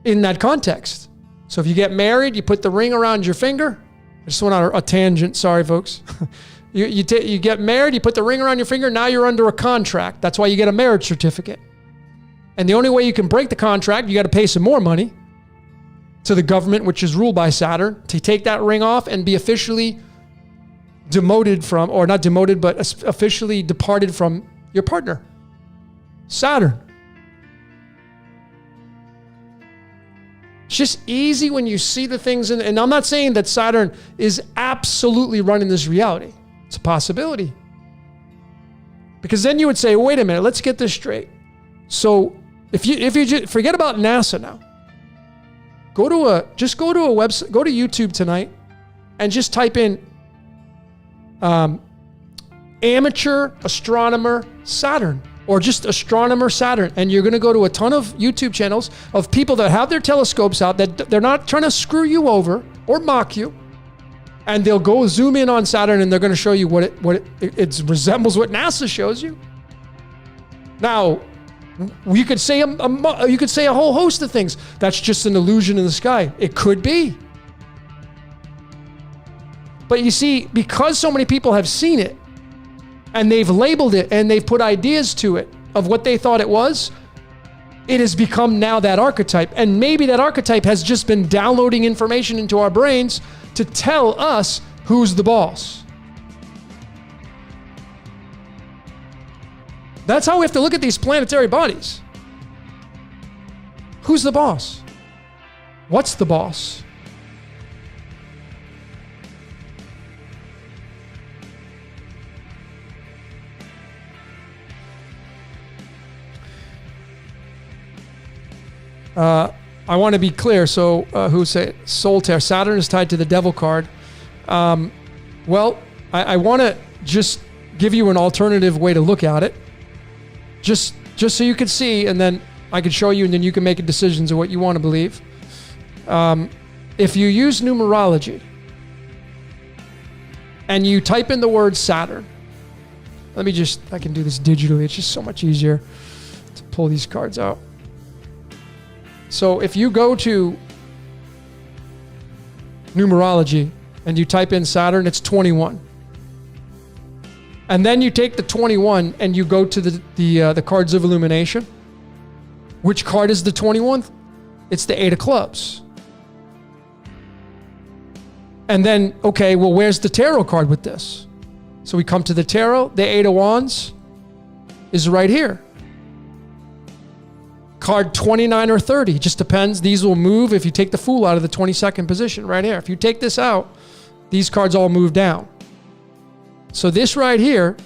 In that context. So if you get married, you put the ring around your finger. I just went on a tangent. Sorry, folks. You get married, you put the ring around your finger. Now you're under a contract. That's why you get a marriage certificate. And the only way you can break the contract, you got to pay some more money to the government, which is ruled by Saturn, to take that ring off and be officially demoted from, or not demoted, but officially departed from your partner. Saturn. It's just easy when you see the things. And I'm not saying that Saturn is absolutely running this reality. It's a possibility. Because then you would say, wait a minute, let's get this straight. So if you just forget about NASA now, go to a website, go to YouTube tonight and just type in amateur astronomer Saturn. Or just astronomer Saturn. And you're going to go to a ton of YouTube channels of people that have their telescopes out, that they're not trying to screw you over. or mock you. And they'll go zoom in on Saturn and they're going to show you what it resembles what NASA shows you. Now, you could say a whole host of things. That's just an illusion in the sky. It could be. But you see, because so many people have seen it and they've labeled it and they've put ideas to it of what they thought it was, it has become now that archetype. And maybe that archetype has just been downloading information into our brains to tell us who's the boss. That's how we have to look at these planetary bodies. Who's the boss? What's the boss? I want to be clear. So, who say Solitaire? Saturn is tied to the Devil card. Well, I want to just give you an alternative way to look at it, just so you can see, and then I can show you, and then you can make a decision of what you want to believe. If you use numerology and you type in the word Saturn, I can do this digitally. It's just so much easier to pull these cards out. So if you go to numerology and you type in Saturn, it's 21. And then you take the 21 and you go to the cards of illumination. Which card is the 21th? It's the 8 of clubs. And then, okay, well, where's the tarot card with this? So we come to the tarot. The 8 of wands is right here. Card 29 or 30, just depends. These will move if you take the Fool out of the 22nd position right here. If you take this out, these cards all move down. So this right here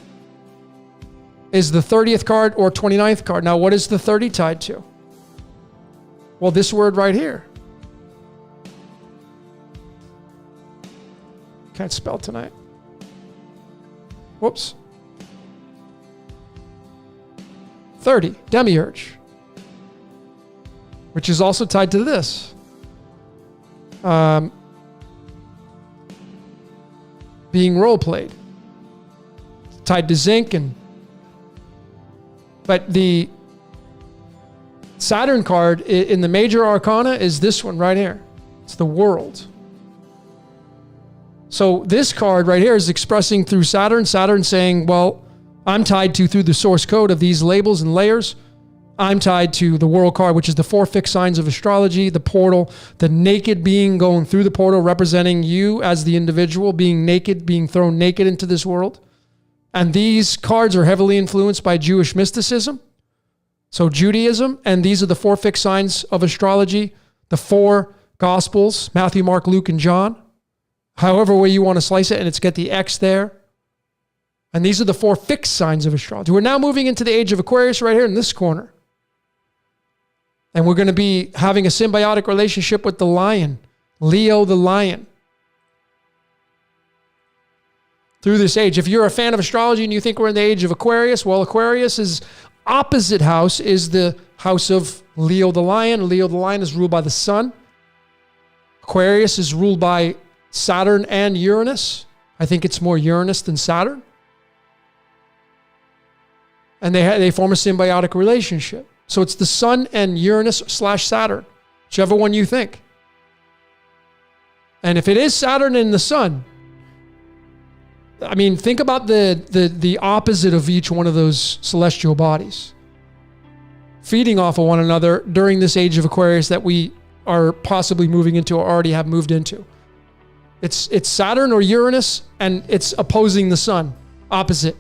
is the 30th card or 29th card. Now, what is the 30 tied to? Well, this word right here. Can't spell tonight. Whoops. 30, demiurge. Which is also tied to this. Being role played. Tied to zinc but the Saturn card in the major arcana is this one right here. It's the world. So this card right here is expressing through Saturn. Saturn saying, well, I'm tied to through the source code of these labels and layers. I'm tied to the world card, which is the 4 fixed signs of astrology, the portal, the naked being going through the portal, representing you as the individual, being naked, being thrown naked into this world. And these cards are heavily influenced by Jewish mysticism. So Judaism, and these are the 4 fixed signs of astrology, the 4 Gospels, Matthew, Mark, Luke, and John. However way you want to slice it, and it's got the X there. And these are the 4 fixed signs of astrology. We're now moving into the age of Aquarius right here in this corner. And we're going to be having a symbiotic relationship with the lion, Leo the lion. Through this age. If you're a fan of astrology and you think we're in the age of Aquarius, well, Aquarius's opposite house is the house of Leo the lion. Leo the lion is ruled by the sun. Aquarius is ruled by Saturn and Uranus. I think it's more Uranus than Saturn. And they form a symbiotic relationship. So it's the sun and Uranus/Saturn, whichever one you think. And if it is Saturn and the sun, I mean, think about the opposite of each one of those celestial bodies feeding off of one another during this age of Aquarius that we are possibly moving into or already have moved into. It's Saturn or Uranus, and it's opposing the sun, opposite,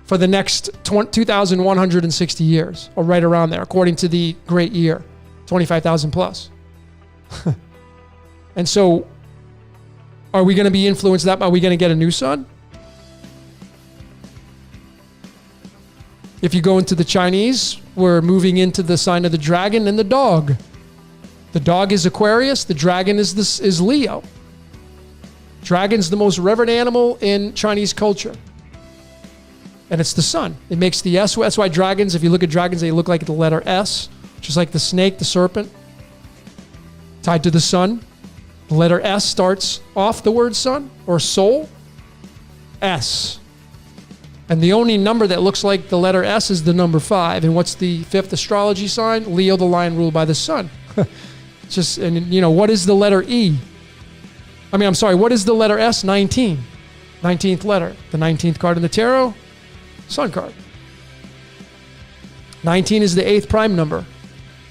for the next 2,160 years, or right around there, according to the great year, 25,000 plus. And so, are we going to be influenced that? Are we going to get a new sun? If you go into the Chinese, we're moving into the sign of the dragon and the dog. The dog is Aquarius. The dragon is Leo. Dragon's the most revered animal in Chinese culture. And it's the sun. It makes the S. That's why dragons, if you look at dragons, they look like the letter S, just like the snake, the serpent, tied to the sun. The letter S starts off the word sun or soul. S. And the only number that looks like the letter S is the number 5. And what's the 5th astrology sign? Leo, the lion ruled by the sun. What is the letter E? What is the letter S? 19. 19th letter. The 19th card in the tarot, sun card. 19 is the 8th prime number.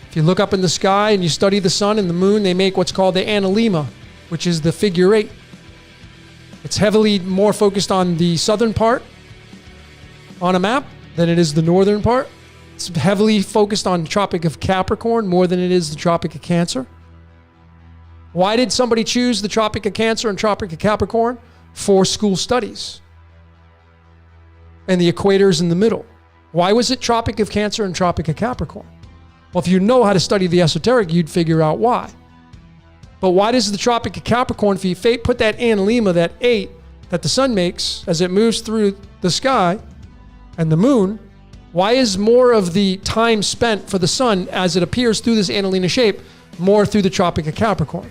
If you look up in the sky and you study the sun and the moon, they make what's called the analemma, which is the figure 8. It's heavily more focused on the southern part on a map than it is the northern part. It's heavily focused on the Tropic of Capricorn more than it is the Tropic of Cancer. Why did somebody choose the Tropic of Cancer and Tropic of Capricorn? For school studies. And the equator's in the middle. Why was it Tropic of Cancer and Tropic of Capricorn? Well, if you know how to study the esoteric, you'd figure out why. But why does the Tropic of Capricorn, if you put that analemma, that 8 that the sun makes as it moves through the sky and the moon, why is more of the time spent for the sun as it appears through this analemma shape more through the Tropic of Capricorn?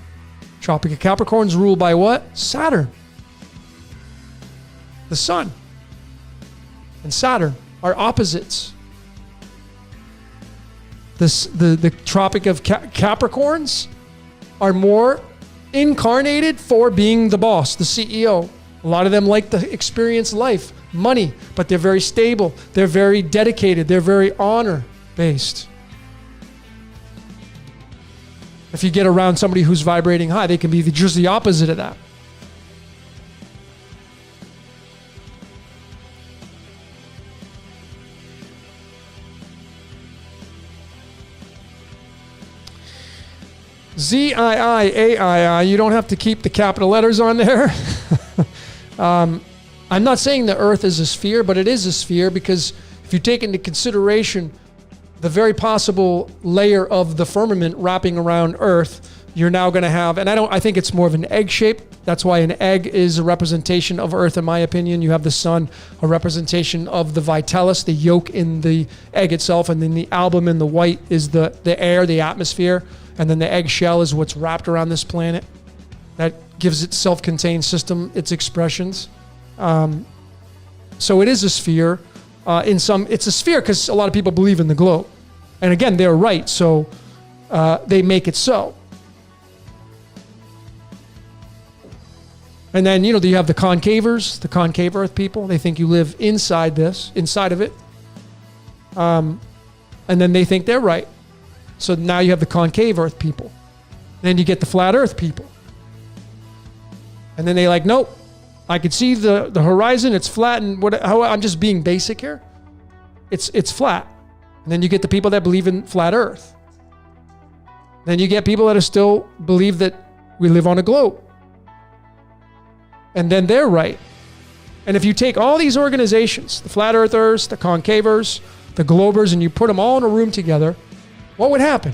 Tropic of Capricorn is ruled by what? Saturn. The sun and Saturn are opposites. The Tropic of Capricorns are more incarnated for being the boss, the CEO. A lot of them like to experience life, money, but they're very stable. They're very dedicated. They're very honor-based. If you get around somebody who's vibrating high, they can be just the opposite of that. ZIIAII, you don't have to keep the capital letters on there. I'm not saying the Earth is a sphere, but it is a sphere because if you take into consideration the very possible layer of the firmament wrapping around Earth, you're now going to have, and I think it's more of an egg shape. That's why an egg is a representation of Earth, in my opinion. You have the sun, a representation of the vitalis, the yolk in the egg itself, and then the album in the white is the air, the atmosphere. And then the eggshell is what's wrapped around this planet. That gives it self-contained system, its expressions. So it is a sphere. It's a sphere because a lot of people believe in the globe. And again, they're right, so they make it so. And then, you have the concavers, the concave Earth people. They think you live inside of it. And then they think they're right. So now you have the concave Earth people. Then you get the flat Earth people. And then they nope, I could see the horizon, it's flat, and I'm just being basic here. It's flat. And then you get the people that believe in flat Earth. Then you get people that still believe that we live on a globe. And then they're right. And if you take all these organizations, the flat earthers, the concavers, the globers, and you put them all in a room together, what would happen?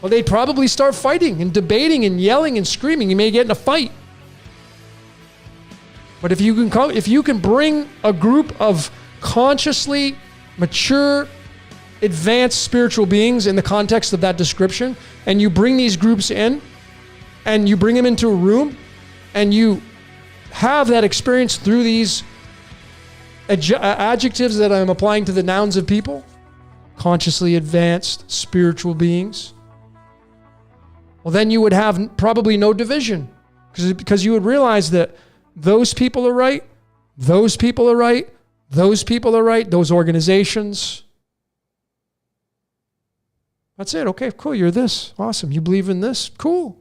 Well, they'd probably start fighting and debating and yelling and screaming. You may get in a fight. But if you can bring a group of consciously mature, advanced spiritual beings in the context of that description, and you bring these groups in, and you bring them into a room, and you have that experience through these adjectives that I'm applying to the nouns of people, consciously advanced spiritual beings, well, then you would have probably no division because you would realize that those people are right, those people are right, those people are right, those organizations. That's it. Okay, cool. You're this. Awesome. You believe in this? Cool.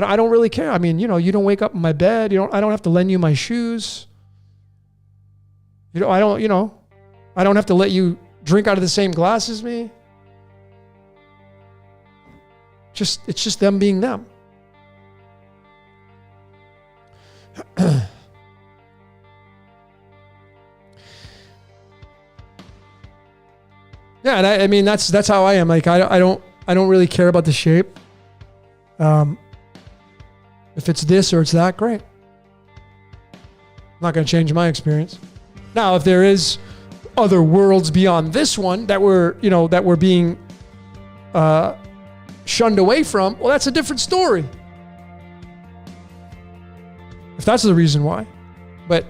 I don't really care. I mean, you don't wake up in my bed. I don't have to lend you my shoes. I don't have to let you drink out of the same glass as me. It's just them being them. Yeah, and I mean that's how I am. I don't really care about the shape. If it's this or it's that, great. Not going to change my experience. Now, if there is other worlds beyond this one that we're being shunned away from, well, that's a different story. If that's the reason why. But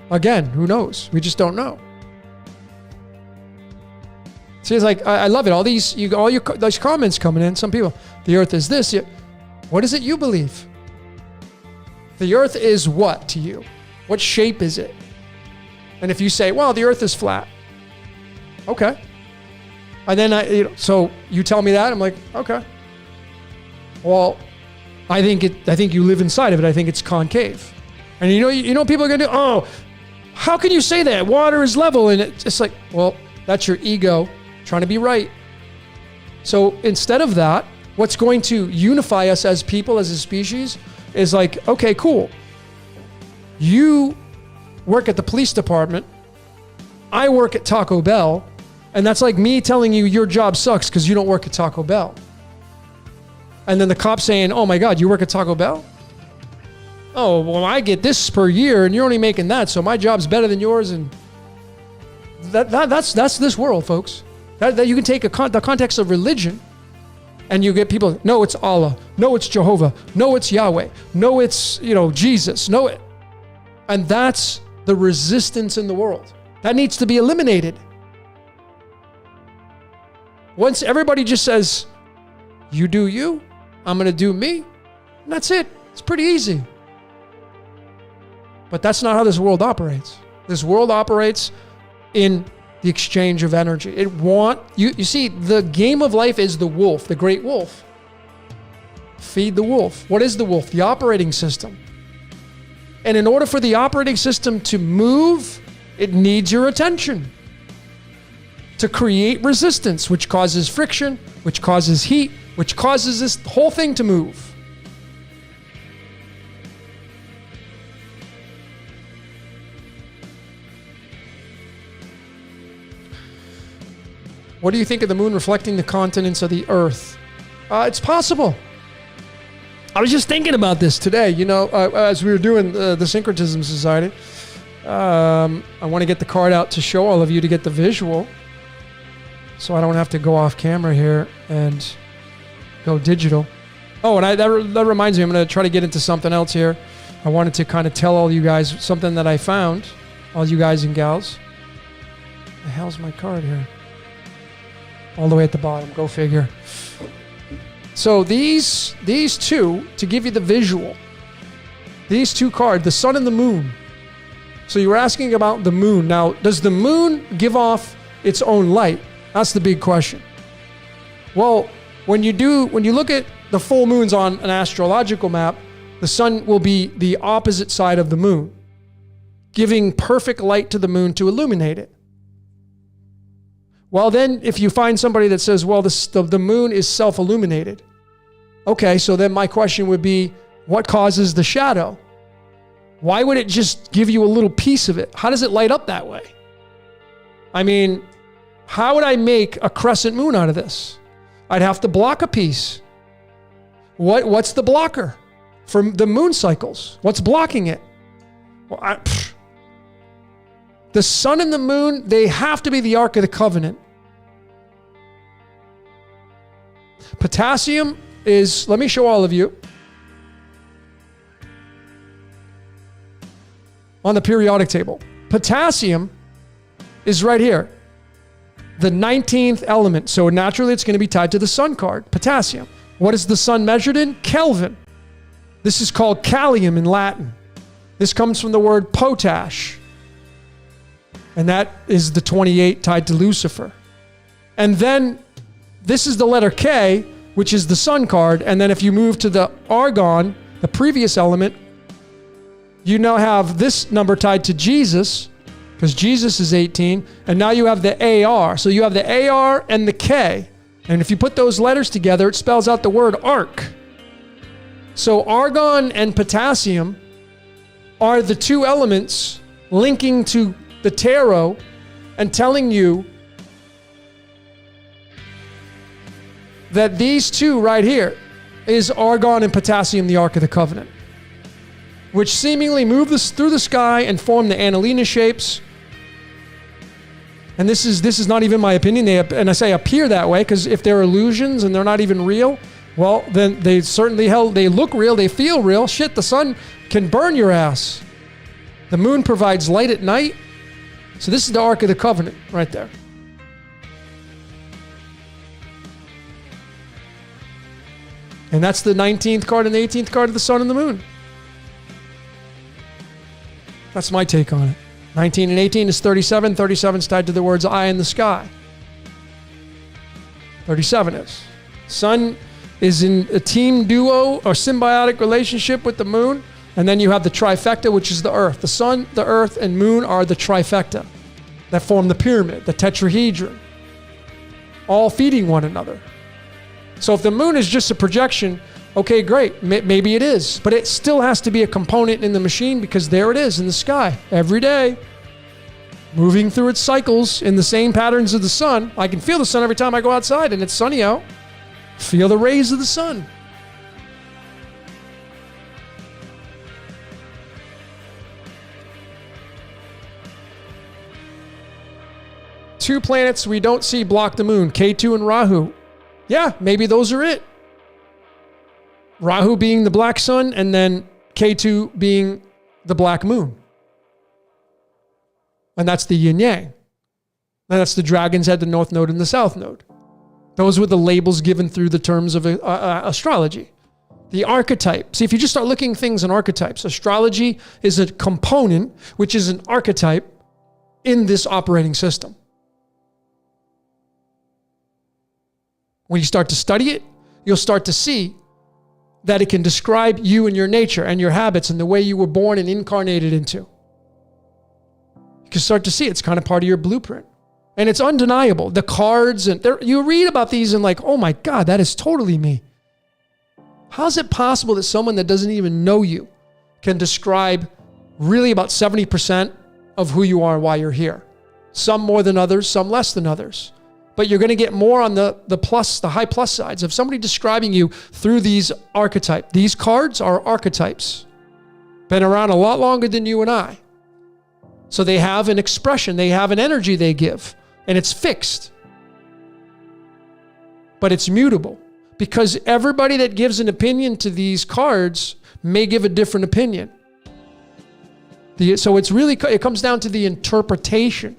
again, who knows? We just don't know. See, it's like, I love it. All these comments coming in. Some people, the earth is this. What is it you believe? The earth is what to you? What shape is it? And if you say, well, the earth is flat. Okay. And then so you tell me that, I'm like, okay. Well, I think you live inside of it. I think it's concave. And you know people are gonna do, oh, how can you say that? Water is level. And it's just like, well, that's your ego trying to be right. So instead of that, what's going to unify us as people, as a species, is like, okay, cool. You work at the police department. I work at Taco Bell. And that's like me telling you your job sucks because you don't work at Taco Bell. And then the cop saying, oh my God, you work at Taco Bell? Oh, well, I get this per year and you're only making that, so my job's better than yours. And that's this world, folks. That you can take the context of religion and you get people, no, it's Allah. No, it's Jehovah. No, it's Yahweh. No, it's, Jesus. No, it. And that's the resistance in the world. That needs to be eliminated. Once everybody just says, you do you, I'm going to do me, and that's it. It's pretty easy. But that's not how this world operates. This world operates in the exchange of energy. You see, the game of life is the wolf, the great wolf. Feed the wolf. What is the wolf? The operating system. And in order for the operating system to move, it needs your attention to create resistance, which causes friction, which causes heat, which causes this whole thing to move. What do you think of the moon reflecting the continents of the earth? It's possible. I was just thinking about this today, as we were doing the Syncretism Society. I want to get the card out to show all of you to get the visual, so I don't have to go off camera here and go digital. Oh, and that reminds me, I'm going to try to get into something else here. I wanted to kind of tell all you guys something that I found, all you guys and gals. The hell's my card here? All the way at the bottom, go figure. So these two, to give you the visual, these two cards, the sun and the moon. So you were asking about the moon. Now, does the moon give off its own light? That's the big question. Well, when you look at the full moons on an astrological map, the sun will be the opposite side of the moon, giving perfect light to the moon to illuminate it. Well, then if you find somebody that says, well, the moon is self-illuminated. Okay, so then my question would be, what causes the shadow? Why would it just give you a little piece of it? How does it light up that way? I mean, how would I make a crescent moon out of this? I'd have to block a piece. What's the blocker for the moon cycles? What's blocking it? Well, the sun and the moon, they have to be the Ark of the Covenant. Potassium is, let me show all of you. On the periodic table. Potassium is right here. The 19th element. So naturally it's going to be tied to the sun card. Potassium. What is the sun measured in? Kelvin. This is called kalium in Latin. This comes from the word potash. And that is the 28 tied to Lucifer. And then this is the letter K, which is the sun card. And then if you move to the argon, the previous element, you now have this number tied to Jesus, because Jesus is 18. And now you have the AR. So you have the AR and the K. And if you put those letters together, it spells out the word arc. So argon and potassium are the two elements linking to the tarot and telling you that these two right here is argon and potassium, the Ark of the Covenant, which seemingly move this through the sky and form the Annalena shapes. And this is not even my opinion. And I say appear that way because if they're illusions and they're not even real, well, then they certainly they look real, they feel real. Shit, the sun can burn your ass. The moon provides light at night. So this is the Ark of the Covenant right there. And that's the 19th card and the 18th card of the sun and the moon. That's my take on it. 19 and 18 is 37. 37 is tied to the words eye in the sky. 37 is. Sun is in a team duo or symbiotic relationship with the moon. And then you have the trifecta, which is the earth. The sun, the earth, and moon are the trifecta that form the pyramid, the tetrahedron, all feeding one another. So if the moon is just a projection, okay, great. Maybe it is. But it still has to be a component in the machine because there it is in the sky every day, moving through its cycles in the same patterns of the sun. I can feel the sun every time I go outside and it's sunny out. Feel the rays of the sun. Two planets we don't see block the moon, K2 and Rahu. Yeah, maybe those are it. Rahu being the black sun and then K2 being the black moon. And that's the yin yang. And that's the dragon's head, the north node and the south node. Those were the labels given through the terms of astrology. The archetype. See, if you just start looking things in archetypes, astrology is a component, which is an archetype in this operating system. When you start to study it, you'll start to see that it can describe you and your nature and your habits and the way you were born and incarnated into. You can start to see it's kind of part of your blueprint. And it's undeniable. The cards, and you read about these and like, oh my God, that is totally me. How's it possible that someone that doesn't even know you can describe really about 70% of who you are and why you're here? Some more than others, some less than others. But you're going to get more on the high plus sides of somebody describing you through these archetypes. These cards are archetypes. Been around a lot longer than you and I. So they have an expression, they have an energy they give, and it's fixed. But it's mutable because everybody that gives an opinion to these cards may give a different opinion. So it comes down to the interpretation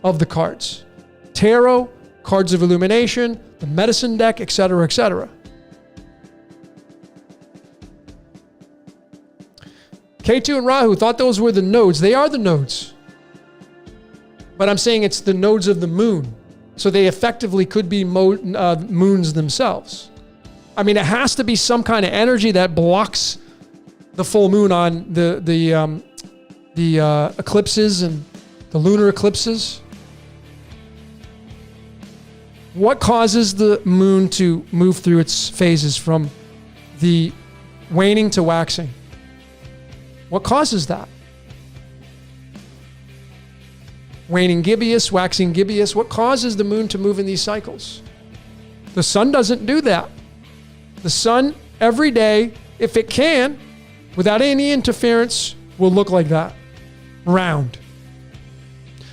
of the cards. Tarot, cards of illumination, the medicine deck, etc., etc. K2 and Rahu thought those were the nodes. They are the nodes. But I'm saying it's the nodes of the moon. So they effectively could be moons themselves. I mean, it has to be some kind of energy that blocks the full moon on the eclipses and the lunar eclipses. What causes the moon to move through its phases from the waning to waxing? What causes that? Waning gibbous, waxing gibbous. What causes the moon to move in these cycles? The sun doesn't do that. The sun, every day, if it can, without any interference, will look like that. Round.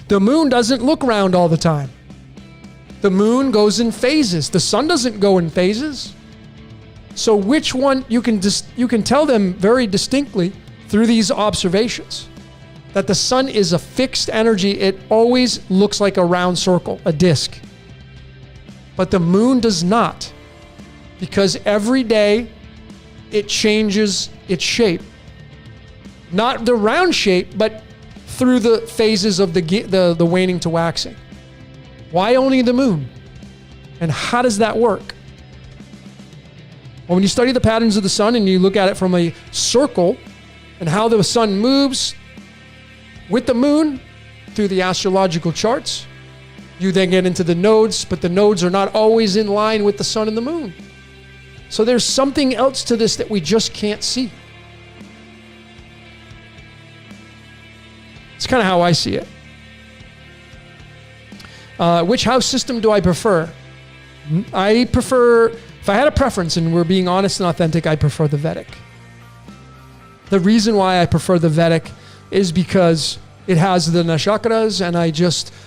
The moon doesn't look round all the time. The moon goes in phases. The sun doesn't go in phases. So which one, you can tell them very distinctly through these observations that the sun is a fixed energy. It always looks like a round circle, a disc. But the moon does not, because every day it changes its shape. Not the round shape, but through the phases of the waning to waxing. Why only the moon? And how does that work? Well, when you study the patterns of the sun and you look at it from a circle and how the sun moves with the moon through the astrological charts, you then get into the nodes, but the nodes are not always in line with the sun and the moon. So there's something else to this that we just can't see. It's kind of how I see it. Which house system do I prefer? I prefer, if I had a preference and we're being honest and authentic, I prefer the Vedic. The reason why I prefer the Vedic is because It has the nakshatras, and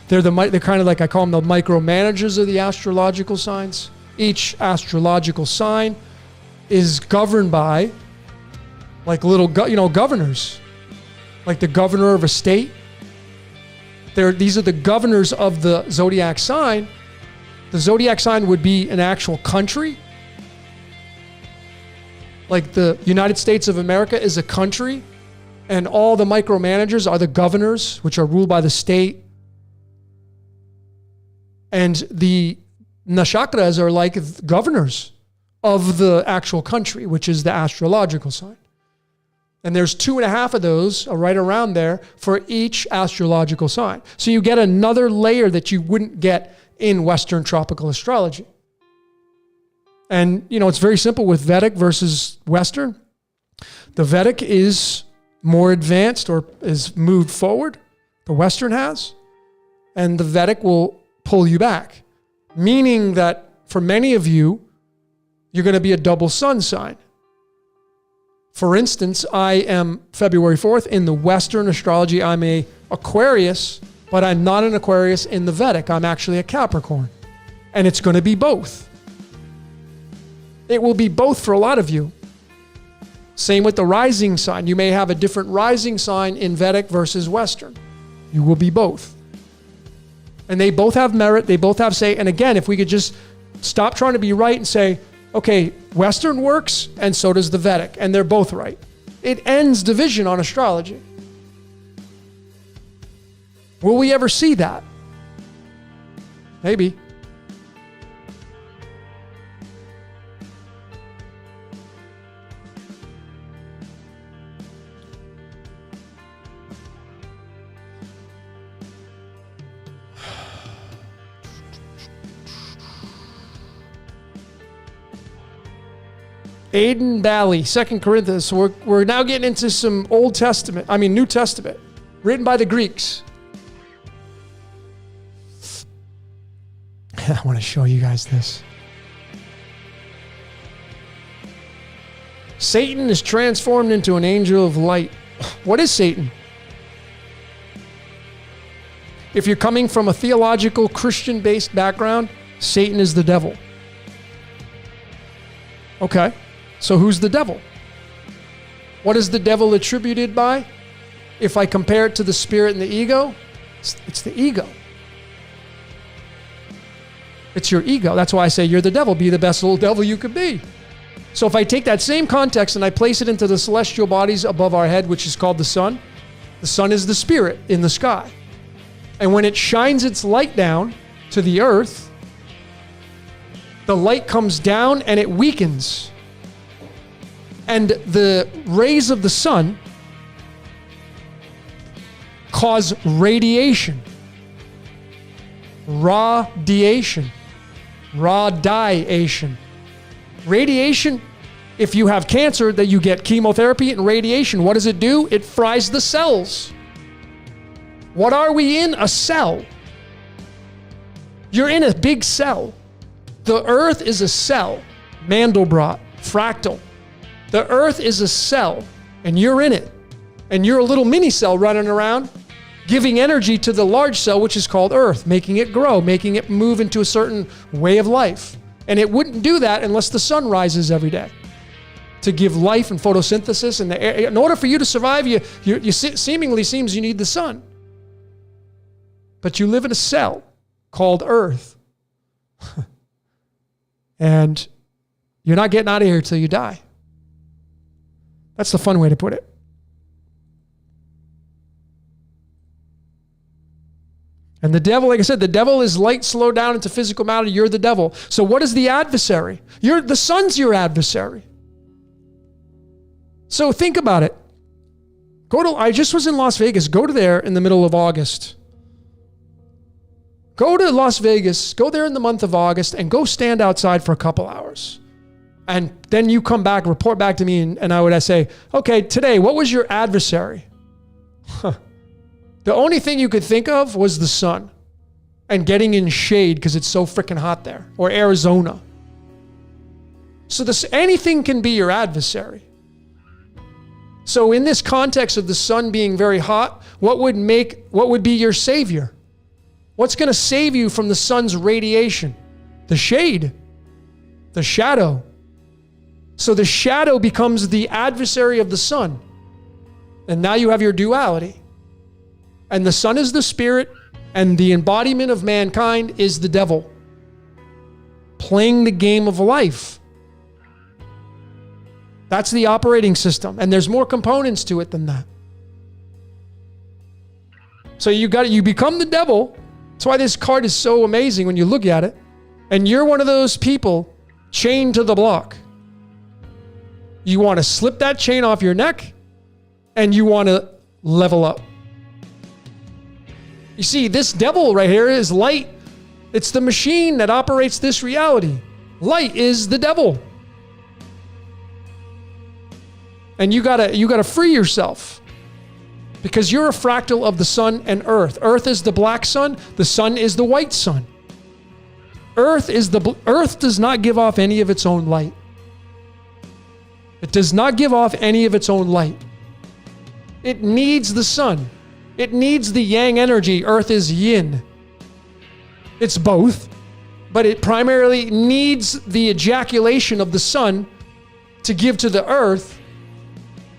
they're kind of like, I call them the micromanagers of the astrological signs. Each astrological sign is governed by like little, governors, like the governor of a state. These are the governors of the zodiac sign. The zodiac sign would be an actual country. Like the United States of America is a country, and all the micromanagers are the governors, which are ruled by the state. And the nakshatras are like governors of the actual country, which is the astrological sign. And there's 2.5 of those right around there for each astrological sign. So you get another layer that you wouldn't get in Western tropical astrology. And, it's very simple with Vedic versus Western. The Vedic is more advanced or is moved forward. The Western has. And the Vedic will pull you back. Meaning that for many of you, you're going to be a double sun sign. For instance, I am February 4th. In the Western astrology, I'm a Aquarius, but I'm not an Aquarius in the Vedic. I'm actually a Capricorn. And it's going to be both. It will be both for a lot of you. Same with the rising sign. You may have a different rising sign in Vedic versus Western. You will be both. And they both have merit. They both have say. And again, if we could just stop trying to be right and say, okay, Western works and so does the Vedic. And they're both right. It ends division on astrology. Will we ever see that? Maybe. Aiden Bally, 2 Corinthians. So we're now getting into some New Testament, written by the Greeks. I want to show you guys this. Satan is transformed into an angel of light. What is Satan? If you're coming from a theological, Christian-based background, Satan is the devil. Okay. So who's the devil? What is the devil attributed by? If I compare it to the spirit and the ego, it's the ego. It's your ego. That's why I say you're the devil. Be the best little devil you could be. So if I take that same context and I place it into the celestial bodies above our head, which is called the sun is the spirit in the sky. And when it shines its light down to the earth, the light comes down and it weakens. And the rays of the sun cause radiation. Radiation. Radiation, if you have cancer, that you get chemotherapy and radiation. What does it do? It fries the cells. What are we in? A cell. You're in a big cell. The earth is a cell. Mandelbrot, fractal. The earth is a cell, and you're in it. And you're a little mini cell running around, giving energy to the large cell, which is called earth, making it grow, making it move into a certain way of life. And it wouldn't do that unless the sun rises every day to give life and photosynthesis. And in order for you to survive, you seemingly seems you need the sun. But you live in a cell called earth. And you're not getting out of here till you die. That's the fun way to put it. And the devil, like I said, the devil is light slowed down into physical matter. You're the devil. So what is the adversary? The sun's your adversary. So think about it. I just was in Las Vegas. Go to there in the middle of August. Go to Las Vegas. Go there in the month of August and go stand outside for a couple hours. And then you come back, report back to me, and I would say, okay, today, what was your adversary? The only thing you could think of was the sun and getting in shade because it's so freaking hot there, or Arizona. So anything can be your adversary. So in this context of the sun being very hot, what would be your savior? What's going to save you from the sun's radiation? The shade, the shadow. So the shadow becomes the adversary of the sun. And now you have your duality. And the sun is the spirit, and the embodiment of mankind is the devil, playing the game of life. That's the operating system. And there's more components to it than that. So you become the devil. That's why this card is so amazing when you look at it. And you're one of those people chained to the block. You want to slip that chain off your neck, and you want to level up. You see, this devil right here is light. It's the machine that operates this reality. Light is the devil. And you gotta free yourself, because you're a fractal of the sun and earth. Earth is the black sun. The sun is the white sun. Earth does not give off any of its own light. It does not give off any of its own light. It needs the sun. It needs the yang energy. Earth is yin. It's both, but it primarily needs the ejaculation of the sun to give to the earth,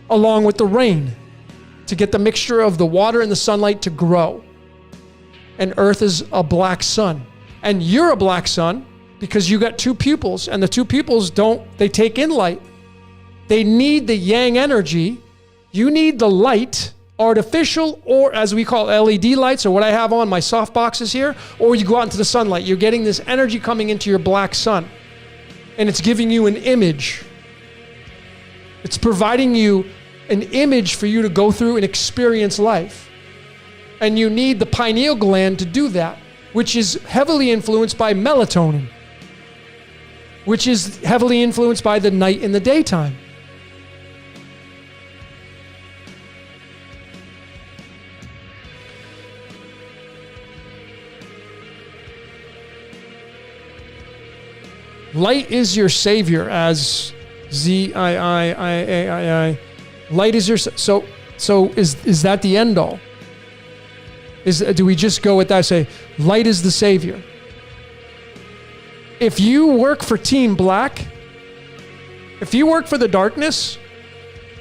along with the rain, to get the mixture of the water and the sunlight to grow. And earth is a black sun. And you're a black sun because you got two pupils, and the two pupils they take in light. They need the yang energy. You need the light, artificial, or as we call LED lights, or what I have on my soft boxes here, or you go out into the sunlight. You're getting this energy coming into your black sun, and it's giving you an image. It's providing you an image for you to go through and experience life. And you need the pineal gland to do that, which is heavily influenced by melatonin, which is heavily influenced by the night and the daytime. Light is your savior, as ZIIIAII. Light is your so is that the end all? Do we just go with that and say light is the savior? If you work for Team Black, if you work for the darkness,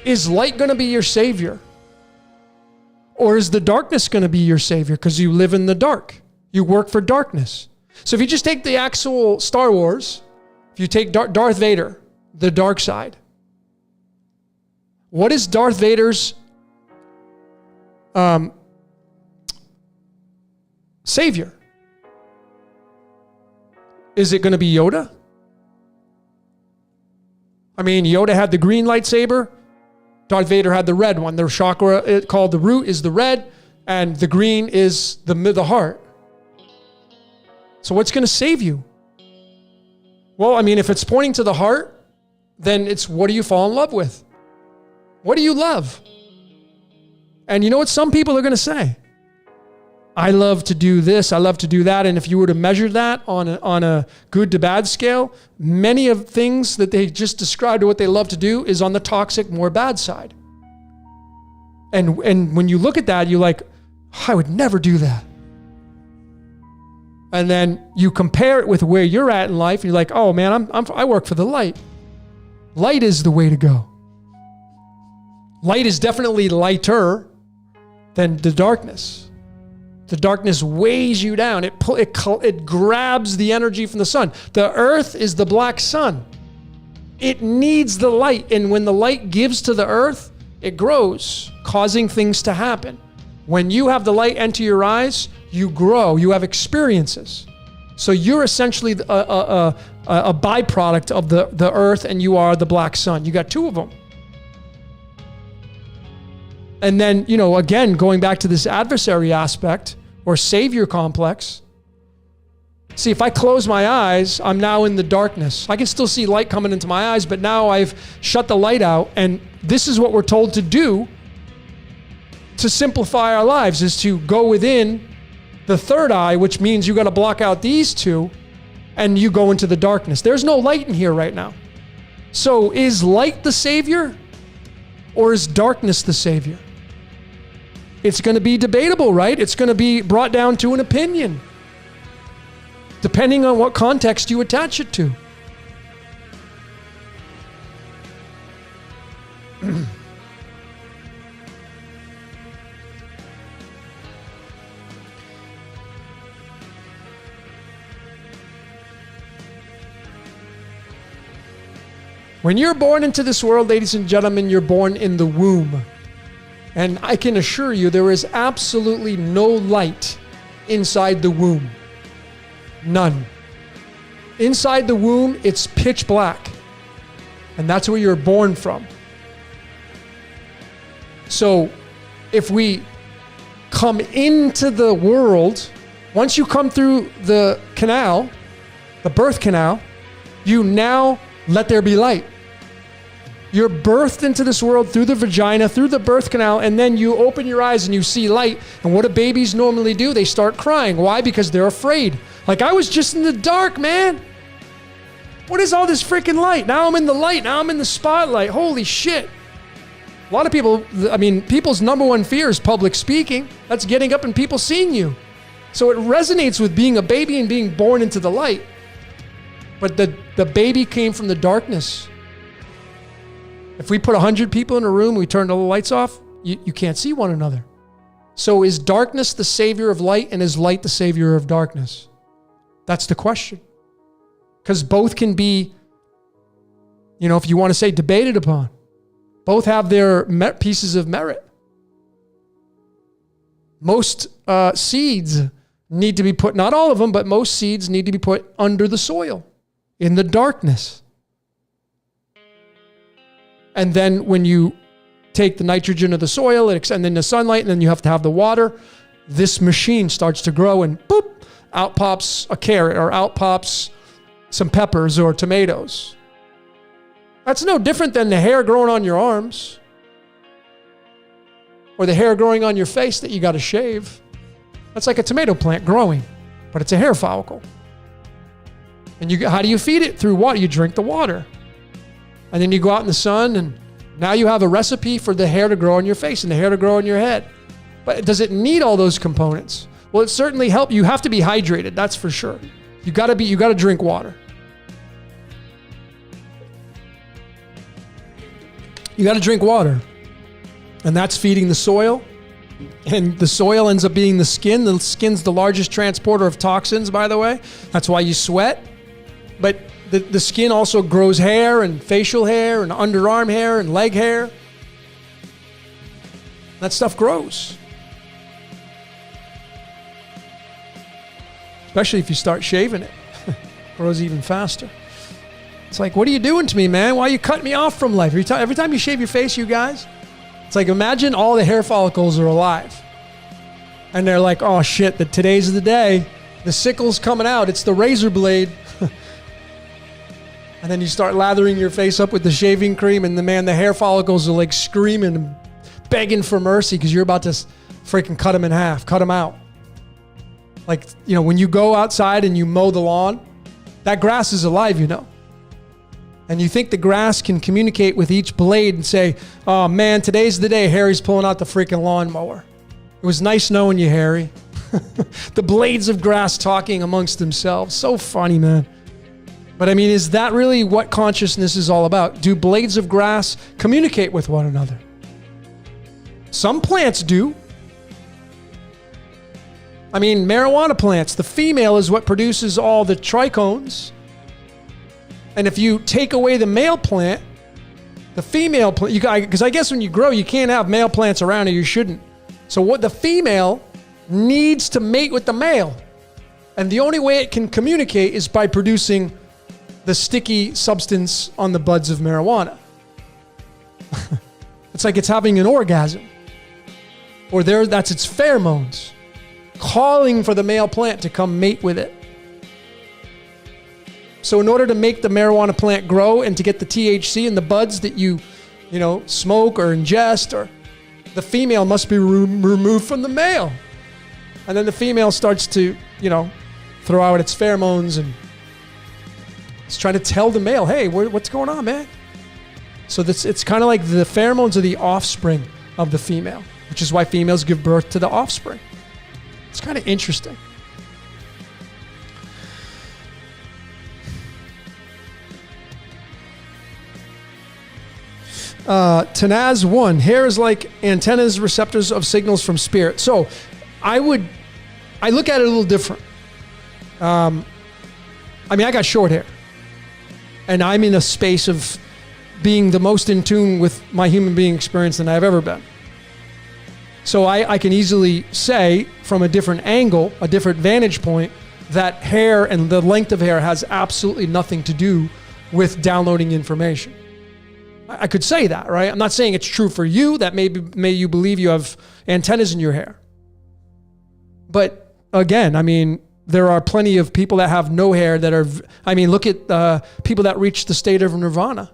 is light going to be your savior? Or is the darkness going to be your savior because you live in the dark? You work for darkness. So if you just take the actual Star Wars, if you take Darth Vader, the dark side, what is Darth Vader's savior? Is it going to be Yoda? I mean, Yoda had the green lightsaber. Darth Vader had the red one. The chakra called the root is the red, and the green is the heart. So what's going to save you? Well, I mean, if it's pointing to the heart, then it's what do you fall in love with? What do you love? And you know what some people are going to say? I love to do this, I love to do that. And if you were to measure that on a good to bad scale, many of things that they just described what they love to do is on the toxic, more bad side. And when you look at that, you're like, I would never do that. And then you compare it with where you're at in life, and you're like, oh man, I work for the light. Light is the way to go. Light is definitely lighter than the darkness. The darkness weighs you down. It grabs the energy from the sun. The earth is the black sun. It needs the light. And when the light gives to the earth, it grows, causing things to happen. When you have the light enter your eyes, you grow, you have experiences. So you're essentially a byproduct of the earth, and you are the black sun. You got two of them. And then, again, going back to this adversary aspect or savior complex. See, if I close my eyes, I'm now in the darkness. I can still see light coming into my eyes, but now I've shut the light out. And this is what we're told to do to simplify our lives, is to go within the third eye, which means you got to block out these two, and you go into the darkness. There's no light in here right now. So is light the savior? Or is darkness the savior? It's going to be debatable, right? It's going to be brought down to an opinion, depending on what context you attach it to. When you're born into this world, ladies and gentlemen, you're born in the womb. And I can assure you there is absolutely no light inside the womb. None. Inside the womb, it's pitch black. And that's where you're born from. So if we come into the world, once you come through the canal, the birth canal, you now let there be light. You're birthed into this world through the vagina, through the birth canal, and then you open your eyes and you see light. And what do babies normally do? They start crying. Why? Because they're afraid. Like, I was just in the dark, man. What is all this freaking light? Now I'm in the light. Now I'm in the spotlight. Holy shit. A lot of people, people's number one fear is public speaking. That's getting up and people seeing you. So it resonates with being a baby and being born into the light. But the baby came from the darkness. If we put 100 people in a room, we turn all the lights off, you can't see one another. So is darkness the savior of light, and is light the savior of darkness? That's the question. Because both can be, if you want to say debated upon, both have their pieces of merit. Most seeds need to be put, not all of them, but most seeds need to be put under the soil, in the darkness. And then when you take the nitrogen of the soil and then the sunlight, and then you have to have the water, this machine starts to grow, and boop, out pops a carrot, or out pops some peppers or tomatoes. That's no different than the hair growing on your arms, or the hair growing on your face that you got to shave. That's like a tomato plant growing, but it's a hair follicle. And how do you feed it? Through water. You drink the water. And then you go out in the sun, and now you have a recipe for the hair to grow on your face and the hair to grow on your head. But does it need all those components? Well, it certainly helps. You have to be hydrated, that's for sure. You got to drink water. You got to drink water. And that's feeding the soil. And the soil ends up being the skin. The skin's the largest transporter of toxins, by the way. That's why you sweat. But the skin also grows hair, and facial hair, and underarm hair, and leg hair. That stuff grows. Especially if you start shaving it. Grows even faster. It's like, what are you doing to me, man? Why are you cutting me off from life? Every time you shave your face, you guys, it's like, imagine all the hair follicles are alive. And they're like, oh shit, today's the day. The sickle's coming out. It's the razor blade. And then you start lathering your face up with the shaving cream, and the hair follicles are like screaming and begging for mercy because you're about to freaking cut them in half, cut them out. Like, when you go outside and you mow the lawn, that grass is alive, And you think the grass can communicate with each blade and say, oh man, today's the day Harry's pulling out the freaking lawnmower. It was nice knowing you, Harry. The blades of grass talking amongst themselves. So funny, man. But is that really what consciousness is all about? Do blades of grass communicate with one another? Some plants do. Marijuana plants, the female is what produces all the trichomes. And if you take away the male plant, the female plant, because I guess when you grow, you can't have male plants around, or you shouldn't. So what the female needs to mate with the male. And the only way it can communicate is by producing the sticky substance on the buds of marijuana. It's like it's having an orgasm. Or that's its pheromones calling for the male plant to come mate with it. So in order to make the marijuana plant grow and to get the THC in the buds that you smoke or ingest, or the female must be removed from the male. And then the female starts to, throw out its pheromones, and it's trying to tell the male, hey, what's going on, man? So it's kind of like the pheromones are the offspring of the female, which is why females give birth to the offspring. It's kind of interesting. Tanaz 1, hair is like antennas, receptors of signals from spirit. So I look at it a little different. I mean, I got short hair, and I'm in a space of being the most in tune with my human being experience than I've ever been. So I can easily say from a different angle, a different vantage point, that hair and the length of hair has absolutely nothing to do with downloading information. I could say that, right? I'm not saying it's true for you, that may you believe you have antennas in your hair. But again, I mean, there are plenty of people that have no hair that are, I mean, look at people that reach the state of nirvana.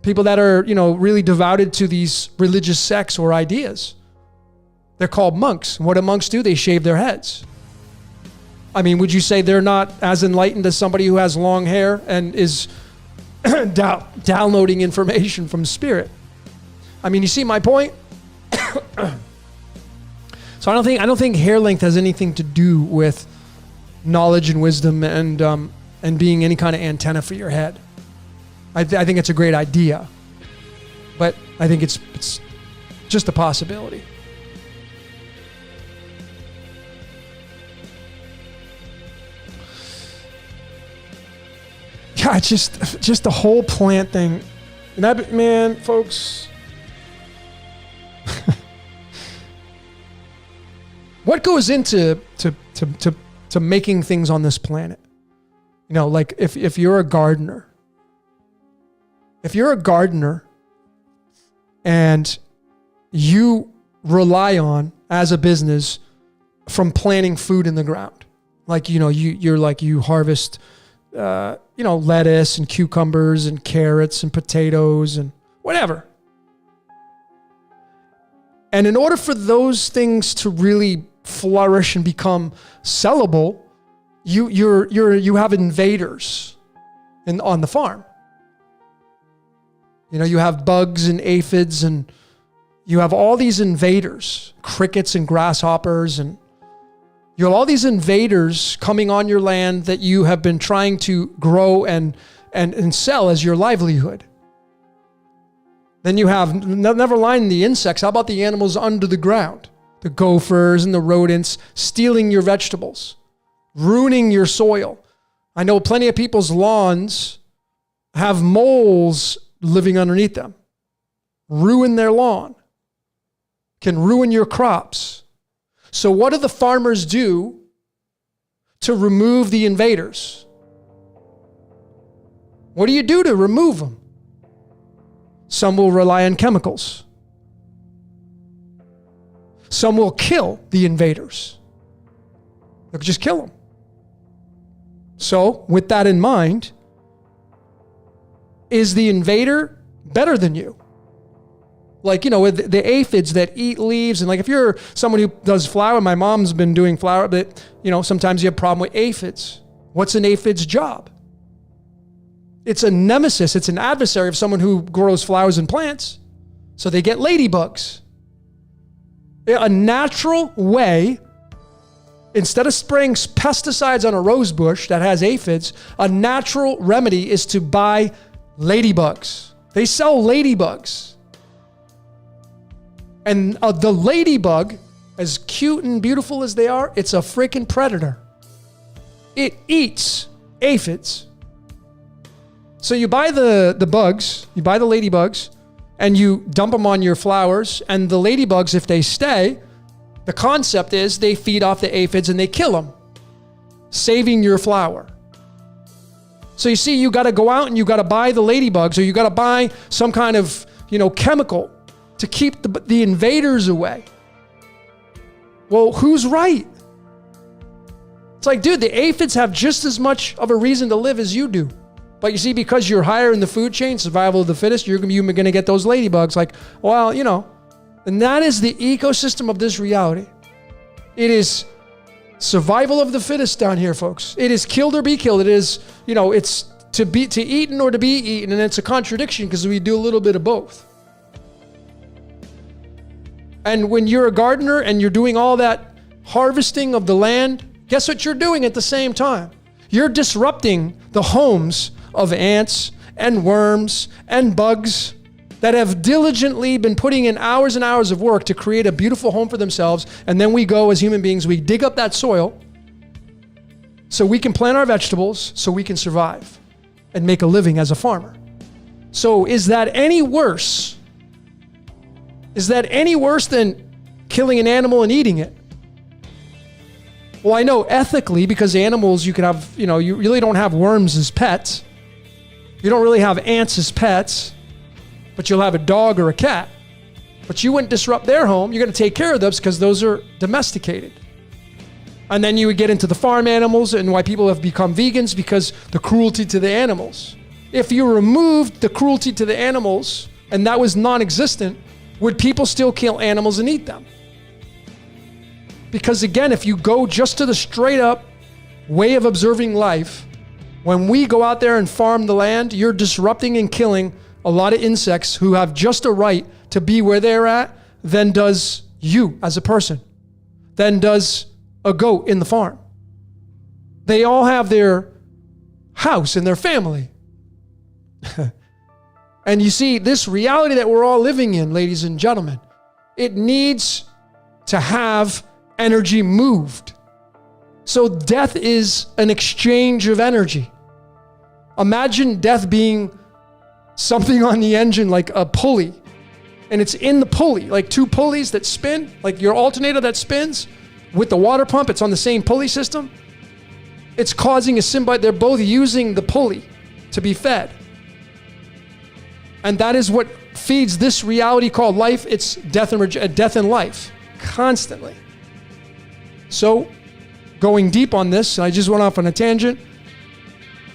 People that are, really devoted to these religious sects or ideas. They're called monks. And what do monks do? They shave their heads. I mean, would you say they're not as enlightened as somebody who has long hair and is downloading information from spirit? I mean, you see my point? So I don't think hair length has anything to do with knowledge and wisdom and being any kind of antenna for your head. I think it's a great idea, but I think it's just a possibility. Yeah, it's just the whole plant thing. And that, man, folks. What goes into to making things on this planet? Like if you're a gardener. If you're a gardener and you rely on, as a business, from planting food in the ground, like, you harvest, lettuce and cucumbers and carrots and potatoes and whatever. And in order for those things to really flourish and become sellable, you have invaders on the farm. You have bugs and aphids, and you have all these invaders, crickets and grasshoppers, and you have all these invaders coming on your land that you have been trying to grow and sell as your livelihood. Then you have, never mind the insects, how about the animals under the ground? The gophers and the rodents stealing your vegetables, ruining your soil. I know plenty of people's lawns have moles living underneath them. Ruin their lawn. Can ruin your crops. So what do the farmers do to remove the invaders? What do you do to remove them? Some will rely on chemicals. Some will kill the invaders. They'll just kill them. So, with that in mind, is the invader better than you? Like, with the aphids that eat leaves, and like if you're someone who does flower, my mom's been doing flower, but sometimes you have a problem with aphids. What's an aphid's job? It's a nemesis. It's an adversary of someone who grows flowers and plants. So they get ladybugs. A natural way, instead of spraying pesticides on a rose bush that has aphids, a natural remedy is to buy ladybugs. They sell ladybugs. And the ladybug, as cute and beautiful as they are, it's a freaking predator. It eats aphids. So you buy the bugs, you buy the ladybugs, and you dump them on your flowers, and the ladybugs, if they stay, the concept is they feed off the aphids and they kill them, saving your flower. So you see, you got to go out and you got to buy the ladybugs, or you got to buy some kind of, chemical to keep the invaders away. Well, who's right? It's like, dude, the aphids have just as much of a reason to live as you do. But you see, because you're higher in the food chain, survival of the fittest, you're going to get those ladybugs. Like, well, and that is the ecosystem of this reality. It is survival of the fittest down here, folks. It is killed or be killed. It is, it's to eat or to be eaten, and it's a contradiction because we do a little bit of both. And when you're a gardener and you're doing all that harvesting of the land, guess what you're doing at the same time? You're disrupting the homes of ants and worms and bugs that have diligently been putting in hours and hours of work to create a beautiful home for themselves. And then we go as human beings, we dig up that soil so we can plant our vegetables, so we can survive and make a living as a farmer. So is that any worse? Is that any worse than killing an animal and eating it? Well, I know ethically, because animals, you can have, you really don't have worms as pets. You don't really have ants as pets, but you'll have a dog or a cat. But you wouldn't disrupt their home. You're going to take care of those because those are domesticated. And then you would get into the farm animals and why people have become vegans, because the cruelty to the animals. If you removed the cruelty to the animals and that was non-existent, would people still kill animals and eat them? Because again, if you go just to the straight up way of observing life, when we go out there and farm the land, you're disrupting and killing a lot of insects who have just a right to be where they're at, than does you as a person, than does a goat in the farm. They all have their house and their family. And you see, this reality that we're all living in, ladies and gentlemen, it needs to have energy moved. So death is an exchange of energy. Imagine death being something on the engine like a pulley, and it's in the pulley, like two pulleys that spin, like your alternator that spins with the water pump. It's on the same pulley system. It's causing a symbiote. They're both using the pulley to be fed. And that is what feeds this reality called life. It's death and life constantly. So going deep on this, I just went off on a tangent.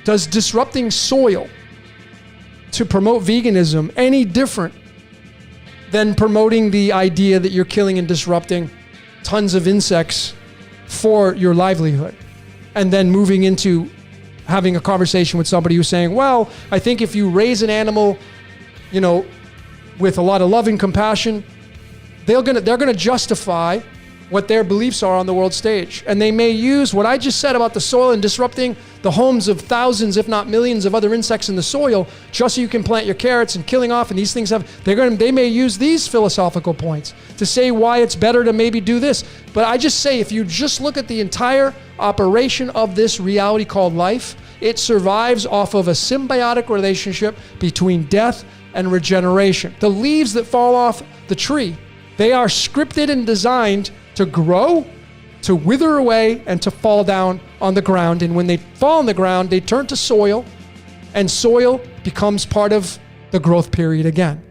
Does disrupting soil to promote veganism any different than promoting the idea that you're killing and disrupting tons of insects for your livelihood? And then moving into having a conversation with somebody who's saying, well, I think if you raise an animal, with a lot of love and compassion, they're gonna justify what their beliefs are on the world stage. And they may use what I just said about the soil and disrupting the homes of thousands, if not millions of other insects in the soil, just so you can plant your carrots and killing off. And these things they may use these philosophical points to say why it's better to maybe do this. But I just say, if you just look at the entire operation of this reality called life, it survives off of a symbiotic relationship between death and regeneration. The leaves that fall off the tree, they are scripted and designed to grow, to wither away, and to fall down on the ground. And when they fall on the ground, they turn to soil, and soil becomes part of the growth period again.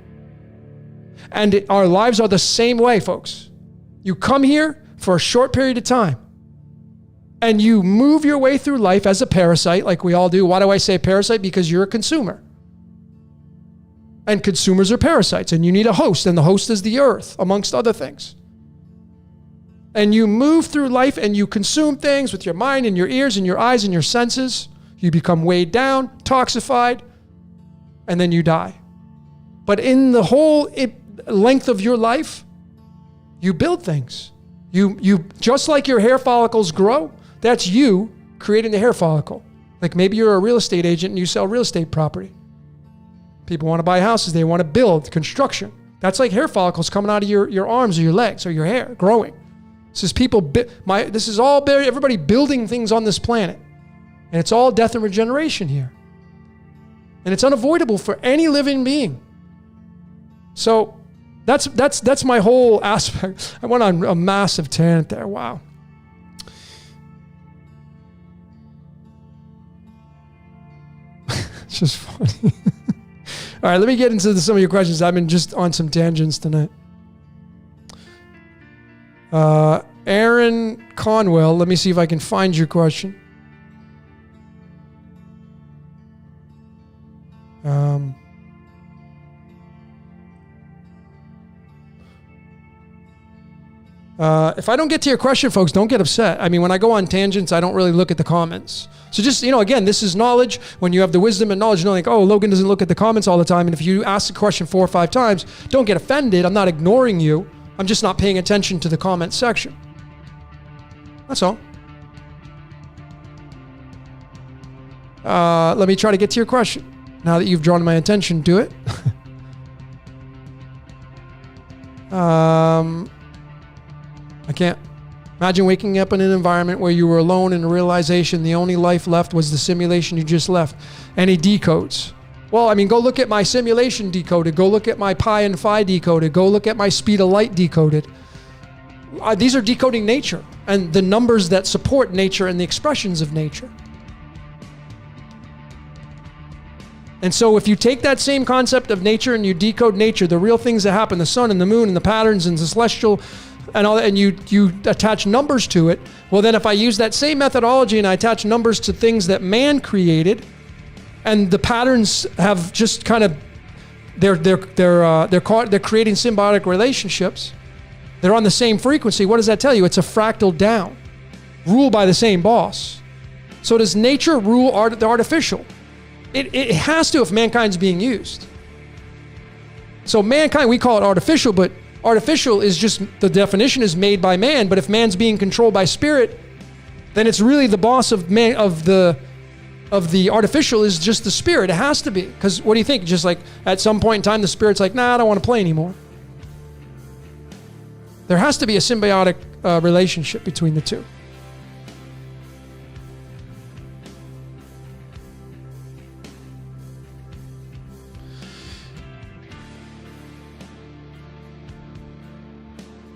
And our lives are the same way, folks. You come here for a short period of time, and you move your way through life as a parasite, like we all do. Why do I say parasite? Because you're a consumer. And consumers are parasites, and you need a host, and the host is the earth, amongst other things. And you move through life and you consume things with your mind and your ears and your eyes and your senses. You become weighed down, toxified, and then you die. But in the whole length of your life, you build things. You just like your hair follicles grow, that's you creating the hair follicle. Like maybe you're a real estate agent and you sell real estate property. People want to buy houses. They want to build construction. That's like hair follicles coming out of your arms or your legs or your hair growing. This is all everybody building things on this planet. And it's all death and regeneration here. And it's unavoidable for any living being. So that's my whole aspect. I went on a massive tangent there. Wow. It's just funny. All right, let me get into some of your questions. I've been just on some tangents tonight. Aaron Conwell, let me see if I can find your question. If I don't get to your question, folks, don't get upset. I mean, when I go on tangents, I don't really look at the comments. So just, again, this is knowledge. When you have the wisdom and knowledge, like, oh, Logan doesn't look at the comments all the time. And if you ask the question 4 or 5 times, don't get offended. I'm not ignoring you. I'm just not paying attention to the comment section. That's all. Let me try to get to your question. Now that you've drawn my attention to it. I can't imagine waking up in an environment where you were alone and the realization the only life left was the simulation you just left. And he decodes. Well, I mean, go look at my simulation decoded. Go look at my pi and phi decoded. Go look at my speed of light decoded. These are decoding nature and the numbers that support nature and the expressions of nature. And so if you take that same concept of nature and you decode nature, the real things that happen, the sun and the moon and the patterns and the celestial and all that, and you attach numbers to it, well then if I use that same methodology and I attach numbers to things that man created, and the patterns have just kind of, they're creating symbiotic relationships, they're on the same frequency, what does that tell you? It's a fractal down, ruled by the same boss. So does nature rule the artificial? It has to if mankind's being used. So mankind, we call it artificial, but artificial is just, the definition is made by man, but if man's being controlled by spirit, then it's really the boss of man, of the artificial is just the spirit. It has to be. Because what do you think? Just like at some point in time, the spirit's like, nah, I don't want to play anymore. There has to be a symbiotic relationship between the two.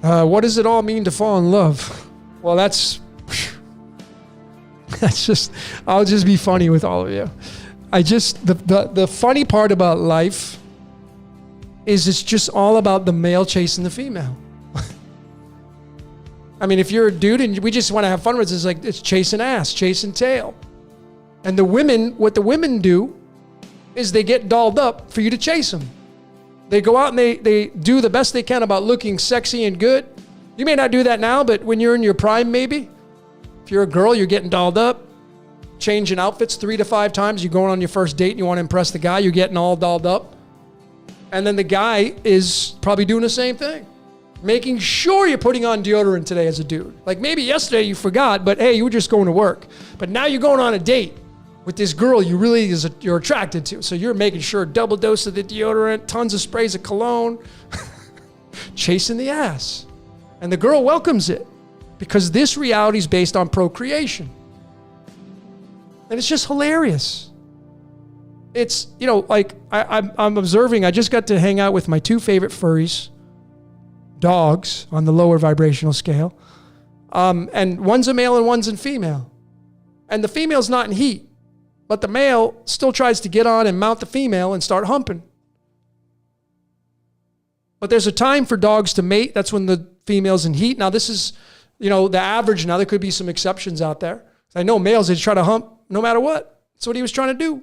What does it all mean to fall in love? Well, that's just, I'll just be funny with all of you. The funny part about life is it's just all about the male chasing the female. I mean, if you're a dude and we just want to have fun with it, it's like, it's chasing ass, chasing tail. And the women, what the women do is they get dolled up for you to chase them. They go out and they do the best they can about looking sexy and good. You may not do that now, but when you're in your prime, maybe. If you're a girl, you're getting dolled up, changing outfits 3 to 5 times. You're going on your first date and you want to impress the guy, you're getting all dolled up. And then the guy is probably doing the same thing. Making sure you're putting on deodorant today as a dude. Like maybe yesterday you forgot, but hey, you were just going to work. But now you're going on a date with this girl you're attracted to. So you're making sure double dose of the deodorant, tons of sprays of cologne, chasing the ass. And the girl welcomes it because this reality is based on procreation. And it's just hilarious. It's, like I'm observing, I just got to hang out with my 2 favorite furries, dogs on the lower vibrational scale. And one's a male and one's a female. And the female's not in heat. But the male still tries to get on and mount the female and start humping. But there's a time for dogs to mate. That's when the female's in heat. Now this is, the average. Now there could be some exceptions out there. I know males, they try to hump no matter what. That's what he was trying to do.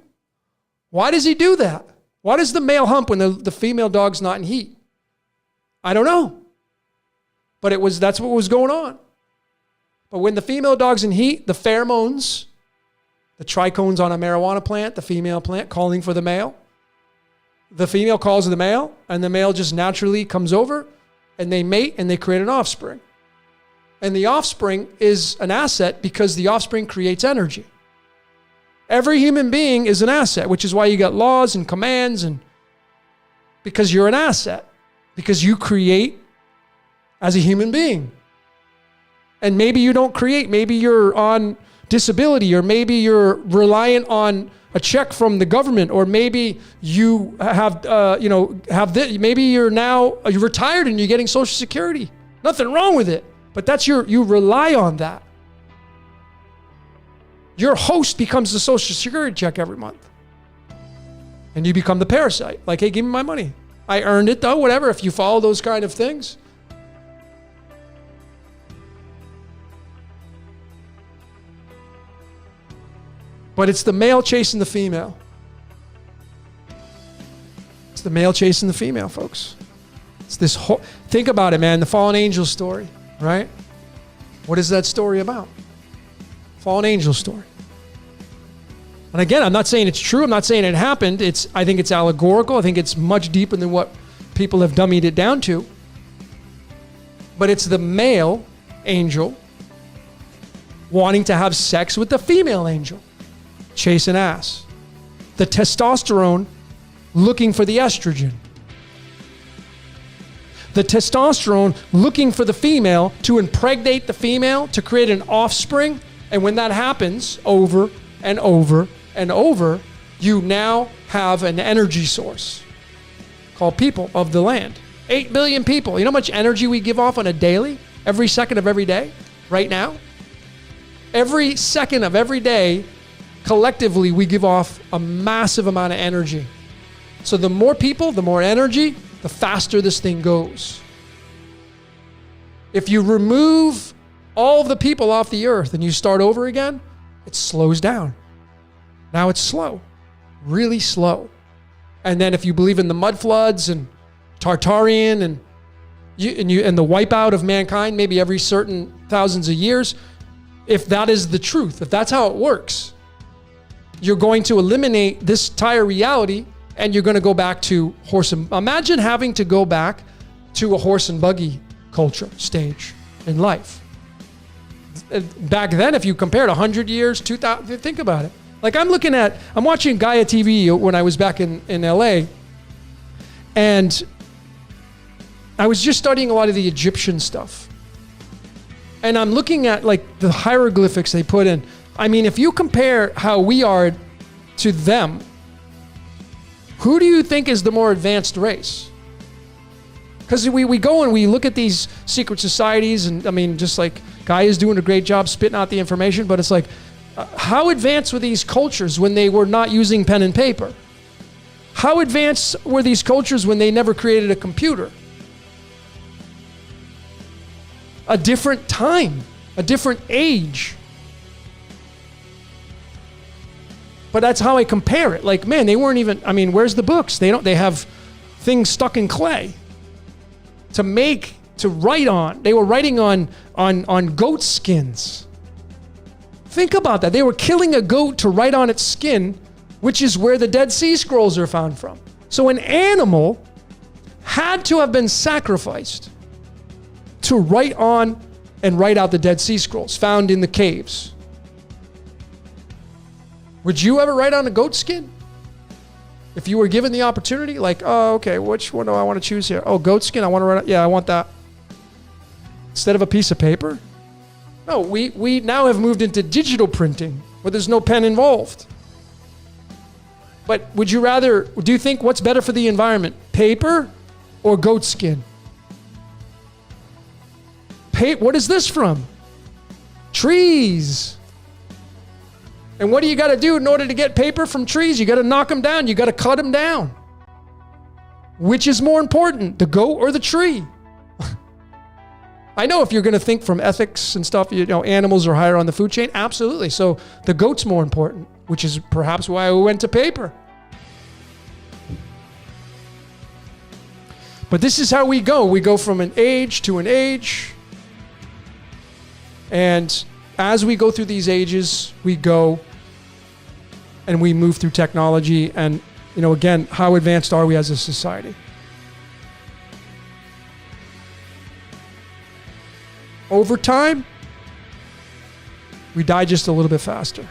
Why does he do that? Why does the male hump when the female dog's not in heat? I don't know. But that's what was going on. But when the female dog's in heat, the pheromones, the trichomes on a marijuana plant, the female plant calling for the male. The female calls the male, and the male just naturally comes over, and they mate, and they create an offspring. And the offspring is an asset because the offspring creates energy. Every human being is an asset, which is why you got laws and commands, and because you're an asset, because you create as a human being. And maybe you don't create, maybe you're on disability, or maybe you're reliant on a check from the government, or maybe you maybe you're retired and you're getting Social Security. Nothing wrong with it, but that's you rely on that. Your host becomes the Social Security check every month, and you become the parasite. Like, hey, give me my money. I earned it though, whatever. If you follow those kind of things. But it's the male chasing the female. It's the male chasing the female, folks. It's this whole, think about it, man, the fallen angel story. right? What is that story about? Fallen angel story. And again, I'm not saying it's true. I'm not saying it happened. I think it's allegorical. I think it's much deeper than what people have dummied it down to. But it's the male angel wanting to have sex with the female angel, chasing ass. The testosterone looking for the estrogen. The testosterone looking for the female to impregnate the female to create an offspring. And when that happens over and over and over, you now have an energy source called people of the land. 8 billion people. You know how much energy we give off on a daily? Every second of every day? Right now? Every second of every day, collectively, we give off a massive amount of energy. So the more people, the more energy, the faster this thing goes. If you remove all of the people off the earth and you start over again, it slows down. Now it's slow, really slow. And then if you believe in the mud floods and Tartarian and the wipeout of mankind, maybe every certain thousands of years, if that is the truth, if that's how it works, you're going to eliminate this entire reality and you're going to go back to imagine having to go back to a horse and buggy culture stage in life. Back then, if you compared 100 years, 2000, think about it. Like I'm watching Gaia TV when I was back in LA, and I was just studying a lot of the Egyptian stuff. And I'm looking at like the hieroglyphics they put in. I mean, if you compare how we are to them, who do you think is the more advanced race? Because we go and we look at these secret societies, and I mean, just like Gaia's doing a great job spitting out the information, but it's like, how advanced were these cultures when they were not using pen and paper? How advanced were these cultures when they never created a computer? A different time, a different age. But that's how I compare it. Like, man, they weren't even, I mean, where's the books? They have things stuck in clay to write on. They were writing on goat skins. Think about that. They were killing a goat to write on its skin, which is where the Dead Sea Scrolls are found from. So an animal had to have been sacrificed to write on and write out the Dead Sea Scrolls found in the caves. Would you ever write on a goat skin? If you were given the opportunity, like, oh, okay, which one do I want to choose here? Oh, goat skin, I want to write, yeah, I want that. Instead of a piece of paper? No, we now have moved into digital printing where there's no pen involved. But do you think what's better for the environment? Paper or goat skin? What is this from? Trees. And what do you got to do in order to get paper from trees? You got to knock them down. You got to cut them down. Which is more important, the goat or the tree? I know if you're going to think from ethics and stuff, animals are higher on the food chain. Absolutely. So the goat's more important, which is perhaps why we went to paper. But this is how we go. We go from an age to an age. And as we go through these ages, we go and we move through technology. And, again, how advanced are we as a society? Over time, we die just a little bit faster.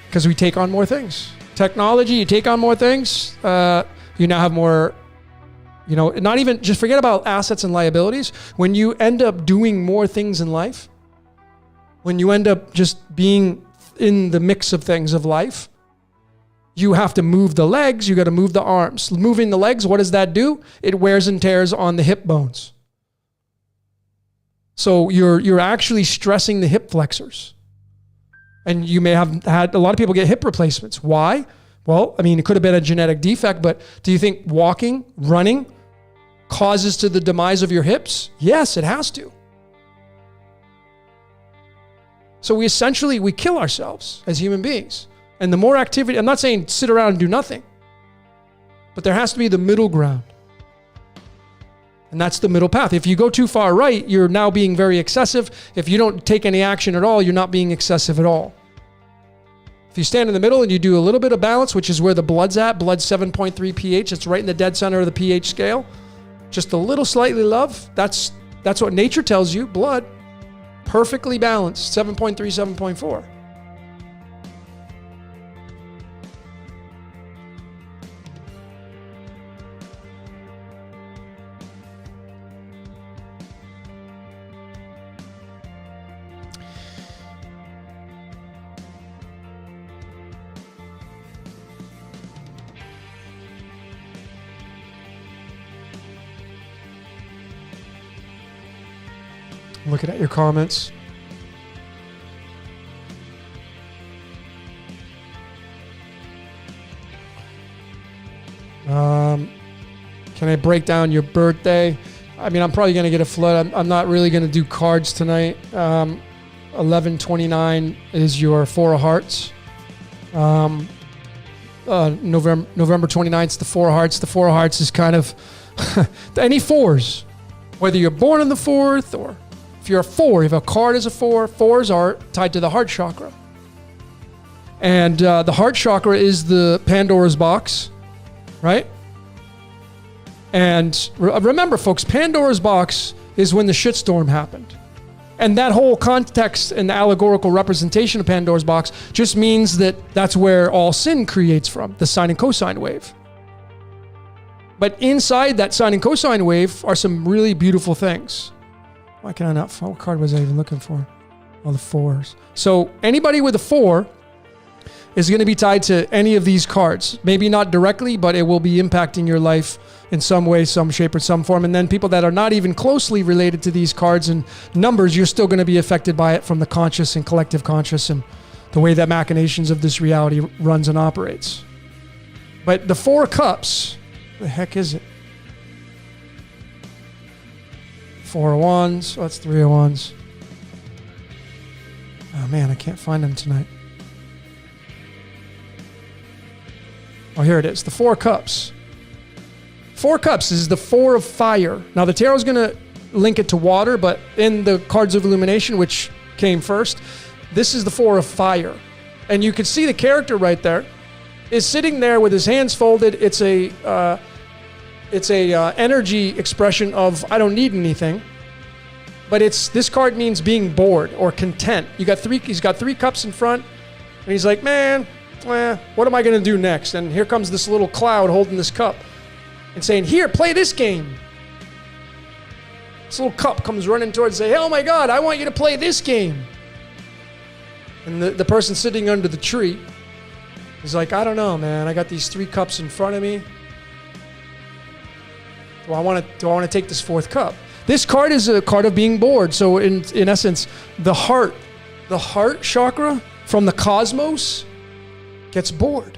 Because we take on more things. Technology, you take on more things. You now have more, not even, just forget about assets and liabilities. When you end up doing more things in life, when you end up just being in the mix of things of life, you have to move the legs, you got to move the arms. Moving the legs, what does that do? It wears and tears on the hip bones. So you're actually stressing the hip flexors. And you may have had, a lot of people get hip replacements. Why? Well, it could have been a genetic defect, but do you think walking, running causes to the demise of your hips? Yes, it has to. So we kill ourselves as human beings. And the more activity, I'm not saying sit around and do nothing, but there has to be the middle ground. And that's the middle path. If you go too far right, you're now being very excessive. If you don't take any action at all, you're not being excessive at all. If you stand in the middle and you do a little bit of balance, which is where the blood's at, blood's 7.3 pH, it's right in the dead center of the pH scale. Just a little slightly love, that's what nature tells you, blood. Perfectly balanced, 7.3, 7.4. Looking at your comments. Can I break down your birthday? I mean, I'm probably going to get a flood. I'm not really going to do cards tonight. 11/29 is your Four of Hearts. November 29th is the Four of Hearts. The Four of Hearts is kind of any fours. Whether you're born in the fourth or if you're a four, if a card is a four, fours are tied to the heart chakra. And the heart chakra is the Pandora's box, right? And remember, folks, Pandora's box is when the shitstorm happened. And that whole context and allegorical representation of Pandora's box just means that that's where all sin creates from, the sine and cosine wave. But inside that sine and cosine wave are some really beautiful things. Why can I not find, what card was I even looking for? All the fours. So anybody with a four is going to be tied to any of these cards. Maybe not directly, but it will be impacting your life in some way, some shape, or some form. And then people that are not even closely related to these cards and numbers, you're still going to be affected by it from the conscious and collective conscious and the way that machinations of this reality runs and operates. But the Four of Cups, the heck is it? Four of Wands. Oh, that's Three of Wands. Oh man, I can't find them tonight. Oh, here it is. The Four of Cups. Four of Cups is the Four of Fire. Now, the tarot is going to link it to water, but in the Cards of Illumination, which came first, this is the Four of Fire. And you can see the character right there is sitting there with his hands folded. It's a energy expression of I don't need anything. But this card means being bored or content. He's got three cups in front, and he's like, man, what am I going to do next? And here comes this little cloud holding this cup and saying, here, play this game. This little cup comes running towards and say, oh my God, I want you to play this game. And the person sitting under the tree is like, I don't know, man. I got these three cups in front of me. Do I want to take this fourth cup? This card is a card of being bored. So in essence, the heart chakra from the cosmos gets bored.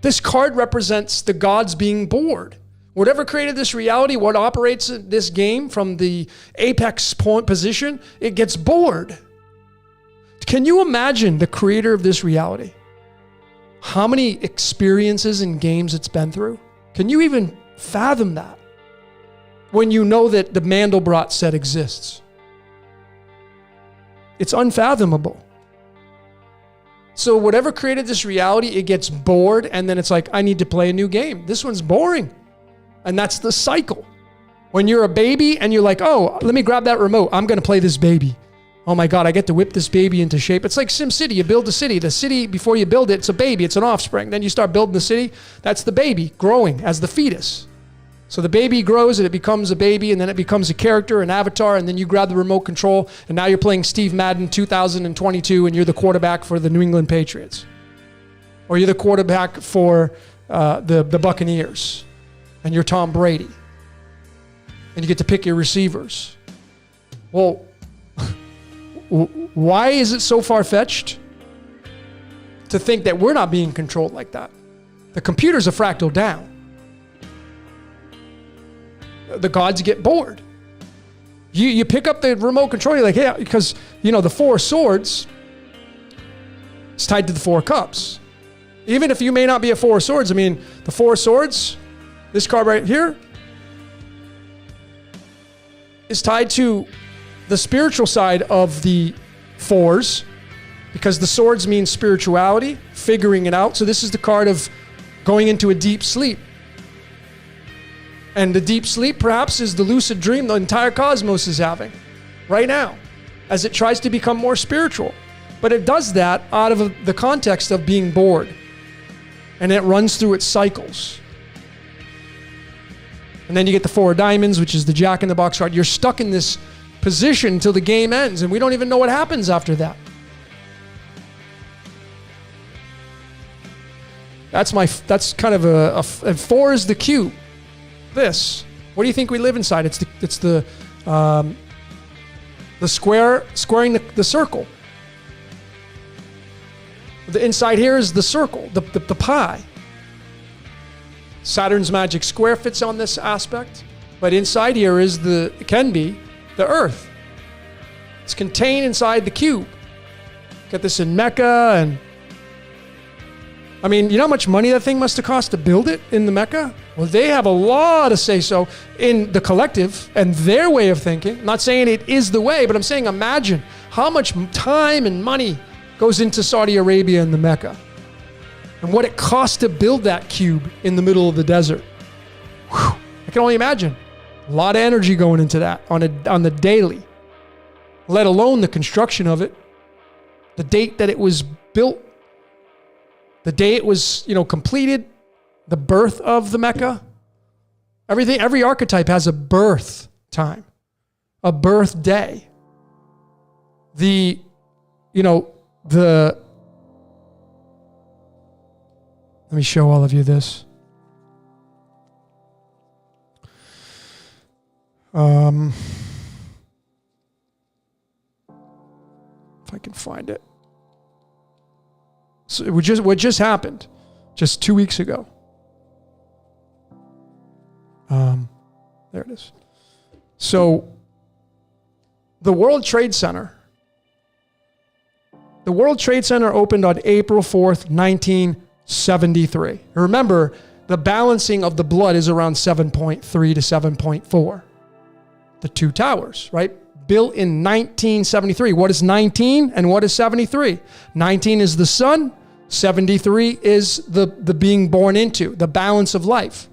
This card represents the gods being bored. Whatever created this reality, what operates this game from the apex point position, it gets bored. Can you imagine the creator of this reality? How many experiences and games it's been through? Can you even fathom that? When you know that the Mandelbrot set exists. It's unfathomable. So whatever created this reality, it gets bored, and then it's like, I need to play a new game. This one's boring. And that's the cycle. When you're a baby and you're like, oh, let me grab that remote. I'm going to play this baby. Oh my God, I get to whip this baby into shape. It's like SimCity. You build a city. The city, before you build it, it's a baby. It's an offspring. Then you start building the city. That's the baby growing as the fetus. So the baby grows and it becomes a baby, and then it becomes a character, an avatar, and then you grab the remote control, and now you're playing Steve Madden 2022, and you're the quarterback for the New England Patriots. Or you're the quarterback for the Buccaneers, and you're Tom Brady. And you get to pick your receivers. Well, why is it so far-fetched to think that we're not being controlled like that? The computer's a fractal down. The gods get bored. You pick up the remote control, you're like, yeah, because, the Four of Swords is tied to the Four of Cups. Even if you may not be a Four of Swords, the Four of Swords, this card right here, is tied to the spiritual side of the fours, because the swords mean spirituality, figuring it out. So this is the card of going into a deep sleep. And the deep sleep perhaps is the lucid dream the entire cosmos is having right now as it tries to become more spiritual. But it does that out of the context of being bored. And it runs through its cycles. And then you get the Four of Diamonds, which is the Jack in the Box card. You're stuck in this position until the game ends, and we don't even know what happens after that. That's kind of a four is the cube. This. What do you think we live inside? It's the square squaring the circle. The inside here is the circle, the pie. Saturn's magic square fits on this aspect, but inside here is can be the Earth. It's contained inside the cube. Got this in Mecca, and I mean, you know how much money that thing must have cost to build it in the Mecca? Well, they have a lot to say so in the collective and their way of thinking. I'm not saying it is the way, but I'm saying imagine how much time and money goes into Saudi Arabia and the Mecca, and what it costs to build that cube in the middle of the desert. Whew, I can only imagine. A lot of energy going into that on the daily, let alone the construction of it, the date that it was built, the day it was, completed, the birth of the Mecca. Every archetype has a birth time, a birthday. Let me show all of you this. If I can find it. So what just happened just 2 weeks ago. There it is. So the World Trade Center opened on April 4th, 1973. Remember, the balancing of the blood is around 7.3 to 7.4. The two towers, right? Built in 1973. What is 19 and what is 73? 19 is the sun. 73 is the being born into, the balance of life.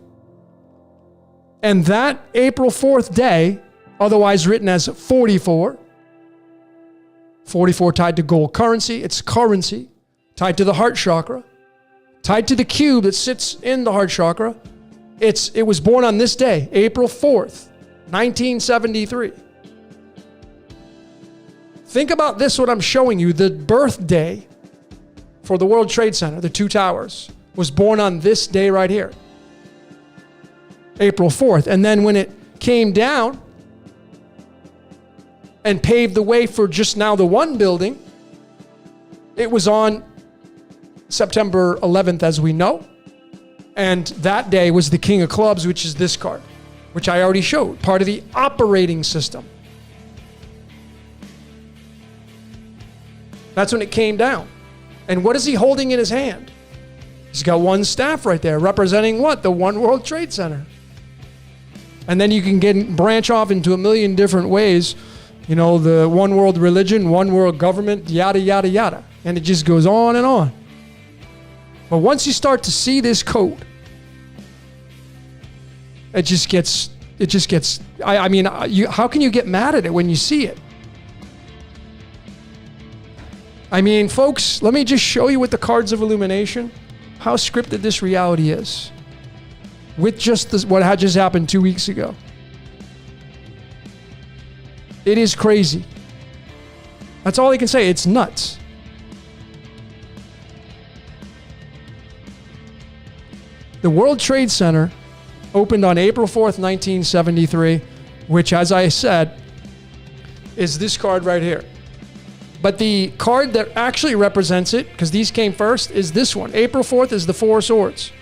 And that April 4th day, otherwise written as 44 tied to gold currency, it's currency, tied to the heart chakra, tied to the cube that sits in the heart chakra. It was born on this day, April 4th, 1973. Think about this, what I'm showing you. The birthday for the World Trade Center, the two towers, was born on this day right here, April 4th. And then when it came down and paved the way for just now the one building, it was on September 11th, as we know. And that day was the King of Clubs, which is this card, which I already showed, part of the operating system. That's when it came down. And what is he holding in his hand? He's got one staff right there representing what? The One World Trade Center. And then you can branch off into a million different ways. The one world religion, one world government, yada, yada, yada. And it just goes on and on. But once you start to see this code, it just gets, how can you get mad at it when you see it? I mean, folks, let me just show you with the cards of illumination how scripted this reality is. With just this, what had just happened 2 weeks ago. It is crazy. That's all I can say. It's nuts. The World Trade Center opened on April 4th, 1973, which, as I said, is this card right here. But the card that actually represents it, because these came first, is this one. April 4th is the Four of Swords.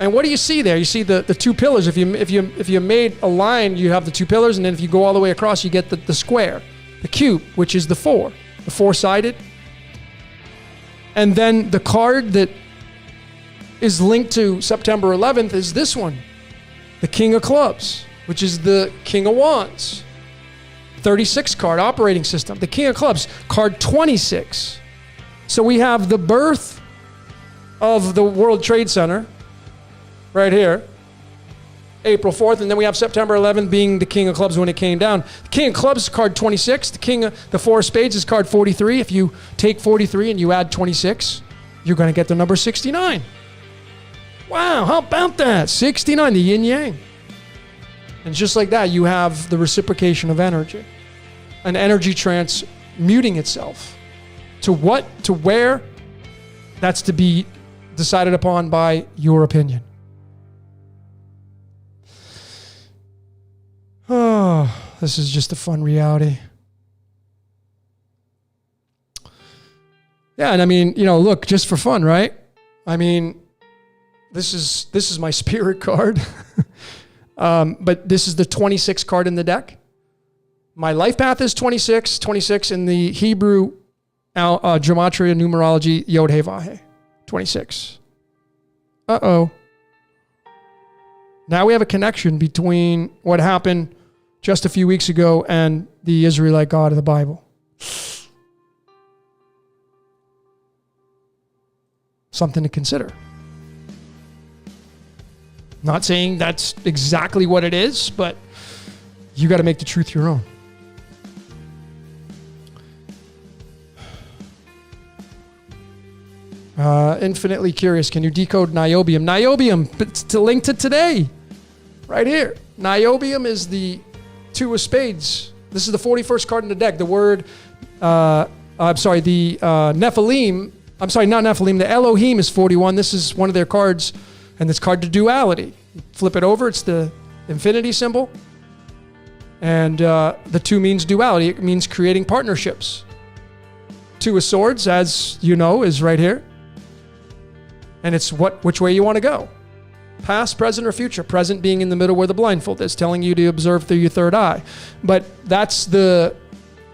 And what do you see there? You see the two pillars. If you made a line, you have the two pillars, and then if you go all the way across, you get the square, the cube, which is the four-sided. And then the card that is linked to September 11th is this one, the King of Clubs. which is the King of Wands. 36 card operating system. The King of Clubs, card 26. So we have the birth of the World Trade Center right here, April 4th, and then we have September 11th being the King of Clubs when it came down. The King of Clubs is card 26. The Four of Spades is card 43. If you take 43 and you add 26, you're going to get the number 69. Wow, how about that? 69, the yin yang. And just like that, you have the reciprocation of energy. An energy transmuting itself. To what? To where? That's to be decided upon by your opinion. Oh, this is just a fun reality. Yeah, and I mean, look, just for fun, right? I mean, this is my spirit card. But this is the 26 card in the deck. My life path is 26. 26 in the Hebrew gematria numerology, Yod He Vav He. 26. Uh-oh. Now we have a connection between what happened just a few weeks ago and the Israelite God of the Bible. Something to consider. Not saying that's exactly what it is, but you got to make the truth your own. Infinitely curious. Can you decode niobium? Niobium, it's to link to today. Right here. Niobium is the Two of Spades. This is the 41st card in the deck. The word, the Nephilim. I'm sorry, not Nephilim. The Elohim is 41. This is one of their cards. And this card to duality. Flip it over. It's the infinity symbol. And the two means duality. It means creating partnerships. Two of Swords, as you know, is right here. And it's which way you want to go. Past, present, or future. Present being in the middle where the blindfold is, telling you to observe through your third eye. But that's the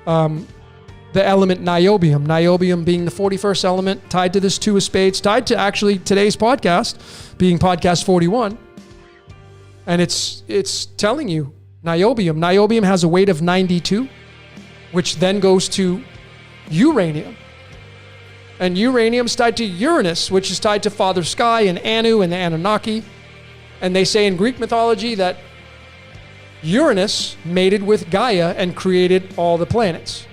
element niobium. Niobium being the 41st element, tied to this Two of Spades, tied to actually today's podcast, being podcast 41. And it's telling you, niobium. Niobium has a weight of 92, which then goes to uranium. And uranium's tied to Uranus, which is tied to Father Sky and Anu and the Anunnaki. And they say in Greek mythology that Uranus mated with Gaia and created all the planets.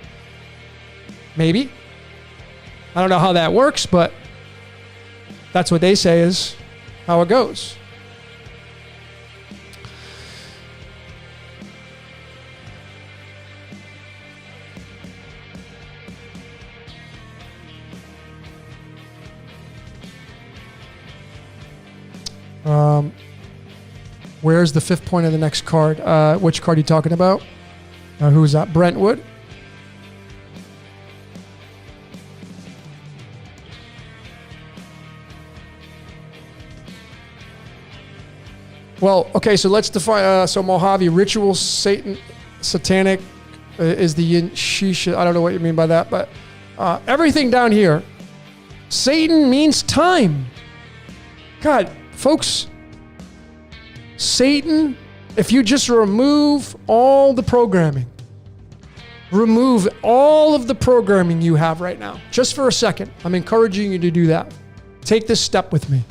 Maybe. I don't know how that works, but that's what they say is how it goes. Where's the fifth point of the next card? Which card are you talking about? Who is that? Brentwood? Well, okay, so let's define, so Mojave, ritual, Satan, satanic is the yin, shisha. I don't know what you mean by that, but everything down here, Satan means time. God, folks, Satan, if you just remove all the programming, remove all of the programming you have right now, just for a second, I'm encouraging you to do that. Take this step with me.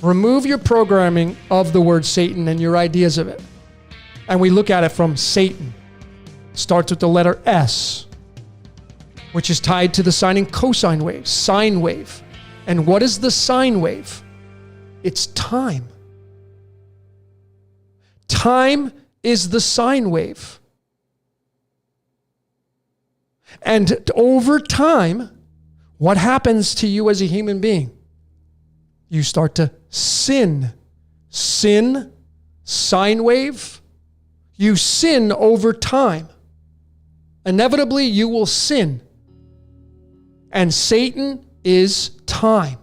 Remove your programming of the word Satan and your ideas of it. And we look at it from Satan. Starts with the letter S, which is tied to the sine and cosine wave, sine wave. And what is the sine wave? It's time. Time is the sine wave. And over time, what happens to you as a human being? You start to sin. Sin, sine wave. You sin over time. Inevitably, you will sin. And Satan is time.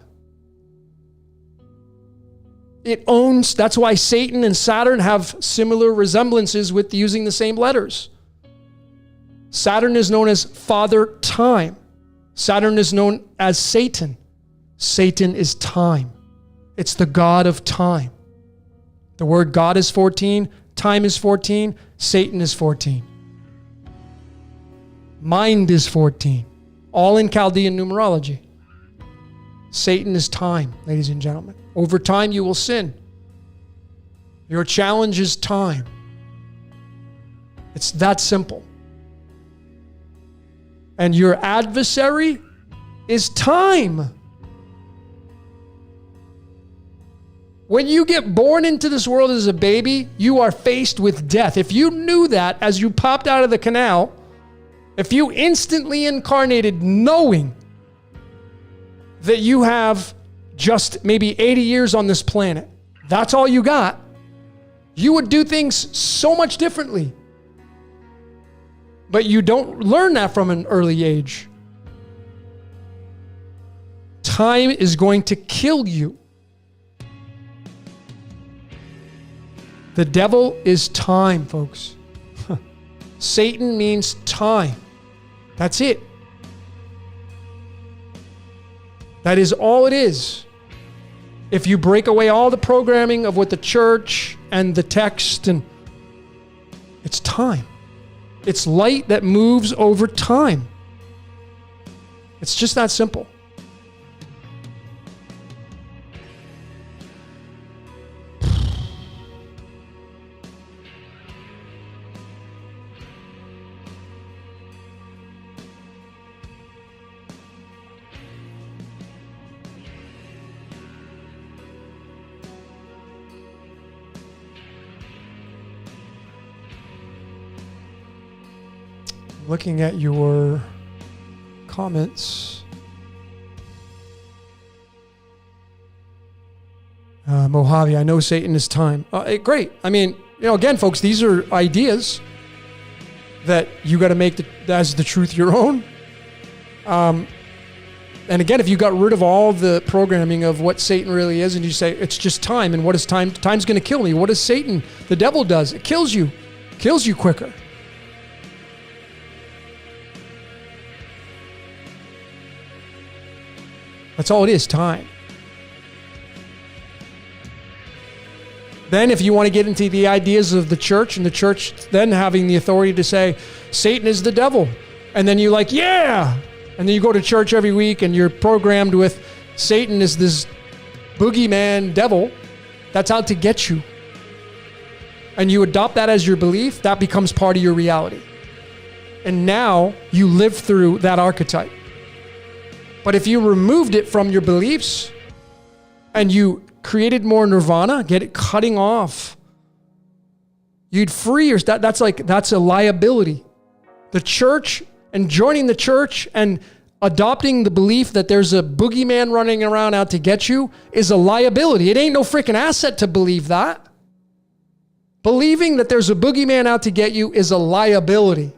It owns, that's why Satan and Saturn have similar resemblances with using the same letters. Saturn is known as Father Time. Saturn is known as Satan. Satan is time. It's the God of time. The word God is 14. time is 14, Satan is 14. Mind is 14. All in Chaldean numerology. Satan is time, ladies and gentlemen. Over time, you will sin. Your challenge is time. It's that simple. And your adversary is time. When you get born into this world as a baby, you are faced with death. If you knew that as you popped out of the canal, if you instantly incarnated knowing that you have just maybe 80 years on this planet, that's all you got, you would do things so much differently. But you don't learn that from an early age. Time is going to kill you. The devil is time, folks. Satan means time. That's it. That is all it is. If you break away all the programming of what the church and the text, and it's time. It's light that moves over time. It's just that simple. Looking at your comments. Mojave, I know Satan is time. Great. I mean, again, folks, these are ideas that you got to make as the truth your own. And again, if you got rid of all the programming of what Satan really is and you say, it's just time, and what is time? Time's going to kill me. What does Satan, the devil does? It kills you quicker. That's all it is, time. Then if you want to get into the ideas of the church, and the church then having the authority to say, Satan is the devil. And then you're like, yeah! And then you go to church every week and you're programmed with Satan is this boogeyman devil that's out to get you. And you adopt that as your belief, that becomes part of your reality. And now you live through that archetype. But if you removed it from your beliefs and you created more nirvana, get it cutting off, you'd free yourself. That's a liability. The church and joining the church and adopting the belief that there's a boogeyman running around out to get you is a liability. It ain't no freaking asset to believe that. Believing that there's a boogeyman out to get you is a liability.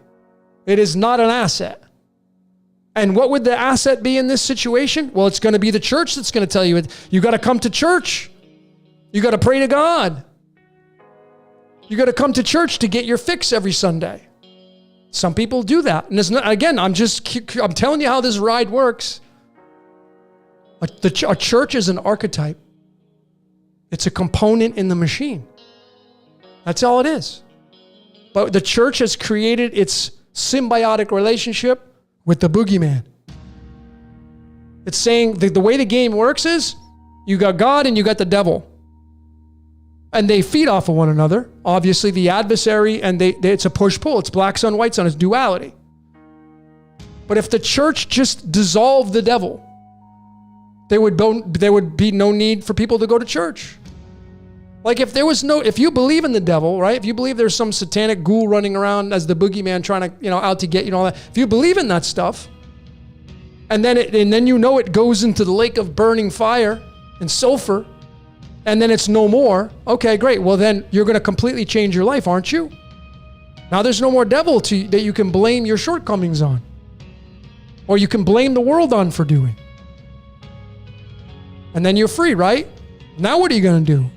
It is not an asset. And what would the asset be in this situation? Well, it's going to be the church that's going to tell you it. You got to come to church. You got to pray to God. You got to come to church to get your fix every Sunday. Some people do that. And it's not, again, I'm telling you how this ride works. A church is an archetype. It's a component in the machine. That's all it is. But the church has created its symbiotic relationship with the boogeyman. It's saying the way the game works is you got God and you got the devil. And they feed off of one another. Obviously, the adversary, and it's a push-pull. It's black sun, white sun. It's duality. But if the church just dissolved the devil, there would be no need for people to go to church. Like if you believe in the devil, right? If you believe there's some satanic ghoul running around as the boogeyman trying to, out to get you and all that. If you believe in that stuff, and then it goes into the lake of burning fire and sulfur, and then it's no more. Okay, great. Well, then you're going to completely change your life, aren't you? Now there's no more devil that you can blame your shortcomings on, or you can blame the world on for doing. And then you're free, right? Now what are you going to do?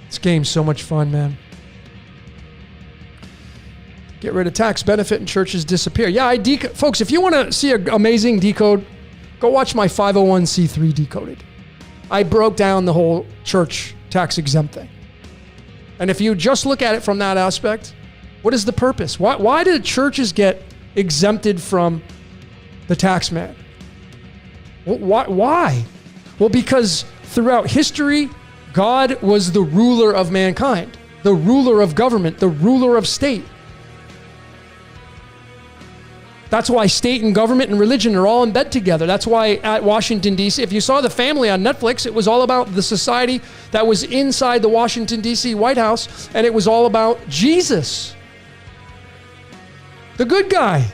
This game's so much fun, man. Get rid of tax benefit and churches disappear. Yeah, folks, if you want to see an amazing decode, go watch my 501c3 Decoded. I broke down the whole church tax exempt thing. And if you just look at it from that aspect, what is the purpose? Why did churches get exempted from the tax man? Why? Well, because throughout history, God was the ruler of mankind, the ruler of government, the ruler of state. That's why state and government and religion are all in bed together. That's why at Washington, D.C., if you saw The Family on Netflix, it was all about the society that was inside the Washington, D.C. White House, and it was all about Jesus, the good guy.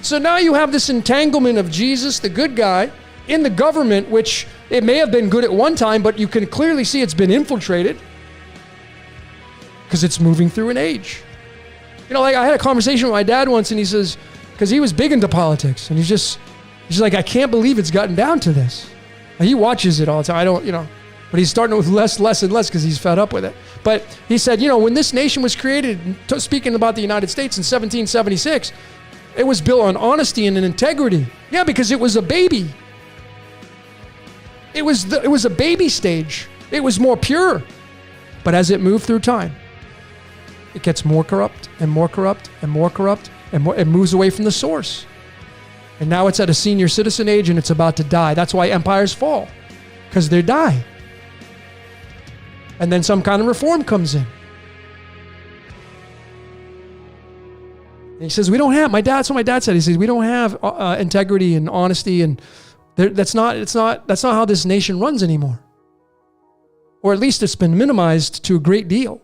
So now you have this entanglement of Jesus, the good guy, in the government, which it may have been good at one time, but you can clearly see it's been infiltrated because it's moving through an age. You know, like I had a conversation with my dad once, and he says, because he was big into politics, and he's like, I can't believe it's gotten down to this. And he watches it all the time. I don't, but he's starting with less and less because he's fed up with it. But he said, when this nation was created, speaking about the United States in 1776, it was built on honesty and integrity. Yeah, because it was a baby. It was a baby stage. It was more pure. But as it moved through time, it gets more corrupt and more corrupt and more corrupt, and it moves away from the source. And now it's at a senior citizen age, and it's about to die. That's why empires fall, because they die. And then some kind of reform comes in. And he says, we don't have, that's what my dad said. He says, we don't have integrity and honesty, and that's not how this nation runs anymore. Or at least it's been minimized to a great deal.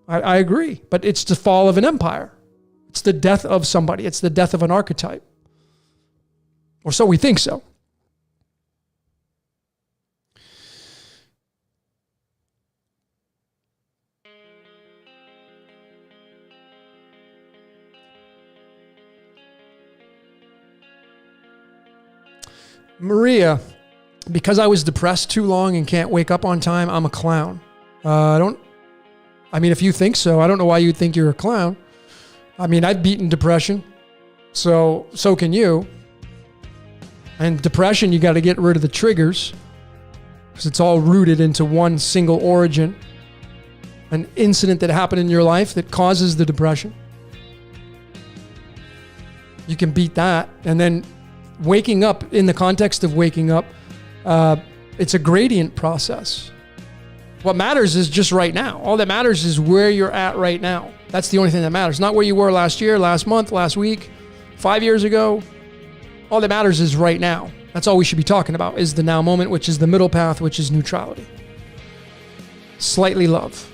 I agree, but it's the fall of an empire. It's the death of somebody. It's the death of an archetype. Or so we think so. Maria, because I was depressed too long and can't wake up on time, I'm a clown. If you think so, I don't know why you'd think you're a clown. I've beaten depression, so can you. And depression, you got to get rid of the triggers, because it's all rooted into one single origin, an incident that happened in your life that causes the depression. You can beat that, and then waking up, in the context of waking up, it's a gradient process. What matters is just right now. All that matters is where you're at right now. That's the only thing that matters. Not where you were last year, last month, last week, 5 years ago. All that matters is right now. That's all we should be talking about, is the now moment, which is the middle path, which is neutrality. Slightly love.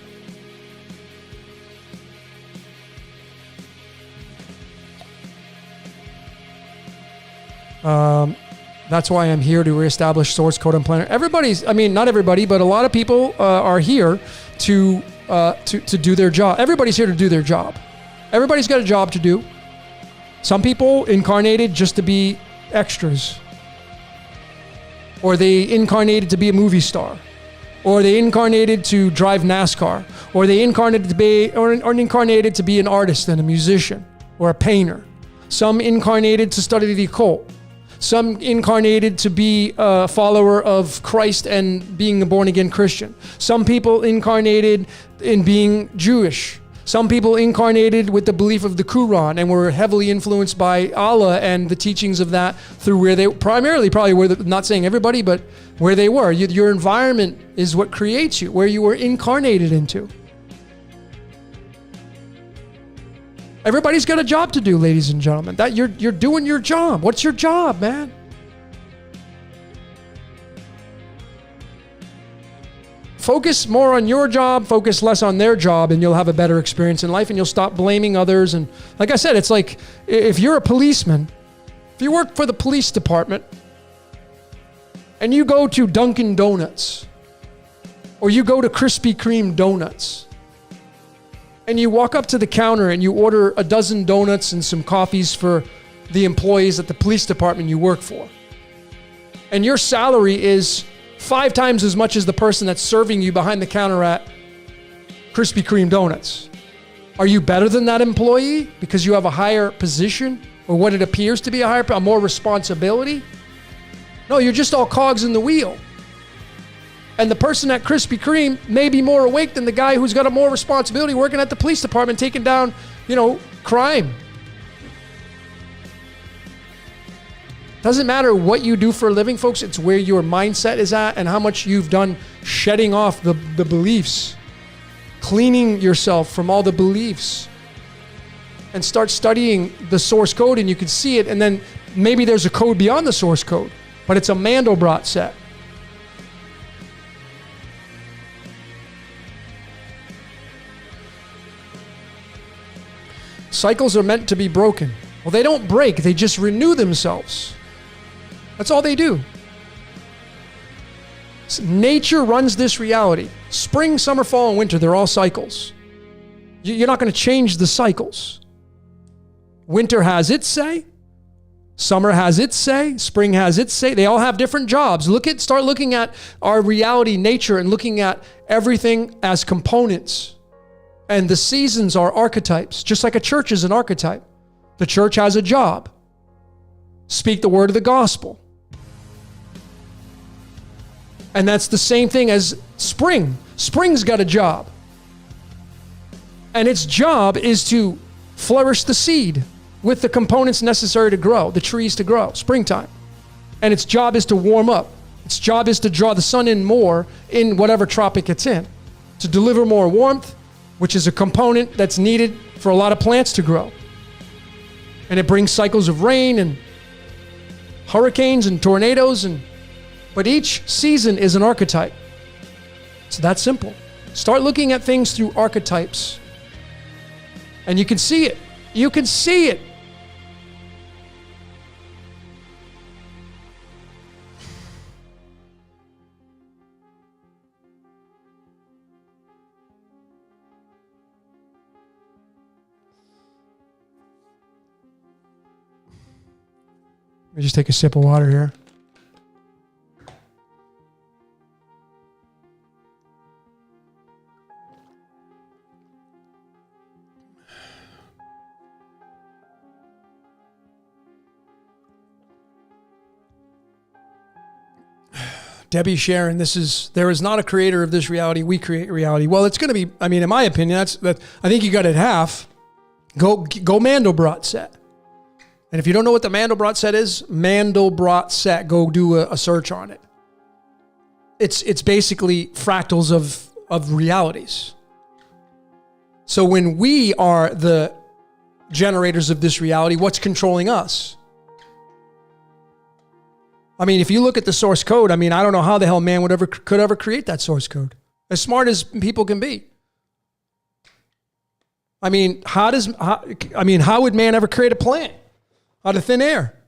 That's why I'm here, to reestablish source code and planner. Not everybody, but a lot of people are here to do their job. Everybody's here to do their job. Everybody's got a job to do. Some people incarnated just to be extras, or they incarnated to be a movie star, or they incarnated to drive NASCAR, or they incarnated to be an artist and a musician or a painter. Some incarnated to study the occult. Some incarnated to be a follower of Christ and being a born-again Christian. Some people incarnated in being Jewish. Some people incarnated with the belief of the Quran and were heavily influenced by Allah and the teachings of that through where they primarily, probably where, not saying everybody, but where they were. Your environment is what creates you, where you were incarnated into. Everybody's got a job to do, ladies and gentlemen. That you're doing your job. What's your job, man? Focus more on your job, focus less on their job, and you'll have a better experience in life, and you'll stop blaming others. And like I said, it's like if you're a policeman, if you work for the police department, and you go to Dunkin' Donuts, or you go to Krispy Kreme Donuts, and you walk up to the counter and you order a dozen donuts and some coffees for the employees at the police department you work for, and your salary is 5 times as much as the person that's serving you behind the counter at Krispy Kreme Donuts. Are you better than that employee because you have a higher position, or what it appears to be a more responsibility? No, you're just all cogs in the wheel. And the person at Krispy Kreme may be more awake than the guy who's got a more responsibility working at the police department, taking down, crime. Doesn't matter what you do for a living, folks. It's where your mindset is at and how much you've done shedding off the beliefs, cleaning yourself from all the beliefs, and start studying the source code, and you can see it. And then maybe there's a code beyond the source code, but it's a Mandelbrot set. Cycles are meant to be broken. Well, they don't break. They just renew themselves. That's all they do. Nature runs this reality. Spring, summer, fall, and winter, they're all cycles. You're not going to change the cycles. Winter has its say. Summer has its say. Spring has its say. They all have different jobs. Start looking at our reality, nature, and looking at everything as components. And the seasons are archetypes, just like a church is an archetype. The church has a job. Speak the word of the gospel. And that's the same thing as spring. Spring's got a job. And its job is to flourish the seed with the components necessary to grow, the trees to grow, springtime. And its job is to warm up. Its job is to draw the sun in more in whatever tropic it's in, to deliver more warmth, which is a component that's needed for a lot of plants to grow. And it brings cycles of rain and hurricanes and tornadoes, but each season is an archetype. It's that simple. Start looking at things through archetypes. And you can see it. You can see it. Let me just take a sip of water here. Debbie Sharon, there is not a creator of this reality. We create reality. Well, it's going to be, in my opinion, I think you got it half. Go Mandelbrot set. And if you don't know what the Mandelbrot set is, Mandelbrot set, go do a search on it. It's basically fractals of realities. So when we are the generators of this reality, what's controlling us? If you look at the source code, I don't know how the hell man could ever create that source code. As smart as people can be. How would man ever create a plant out of thin air?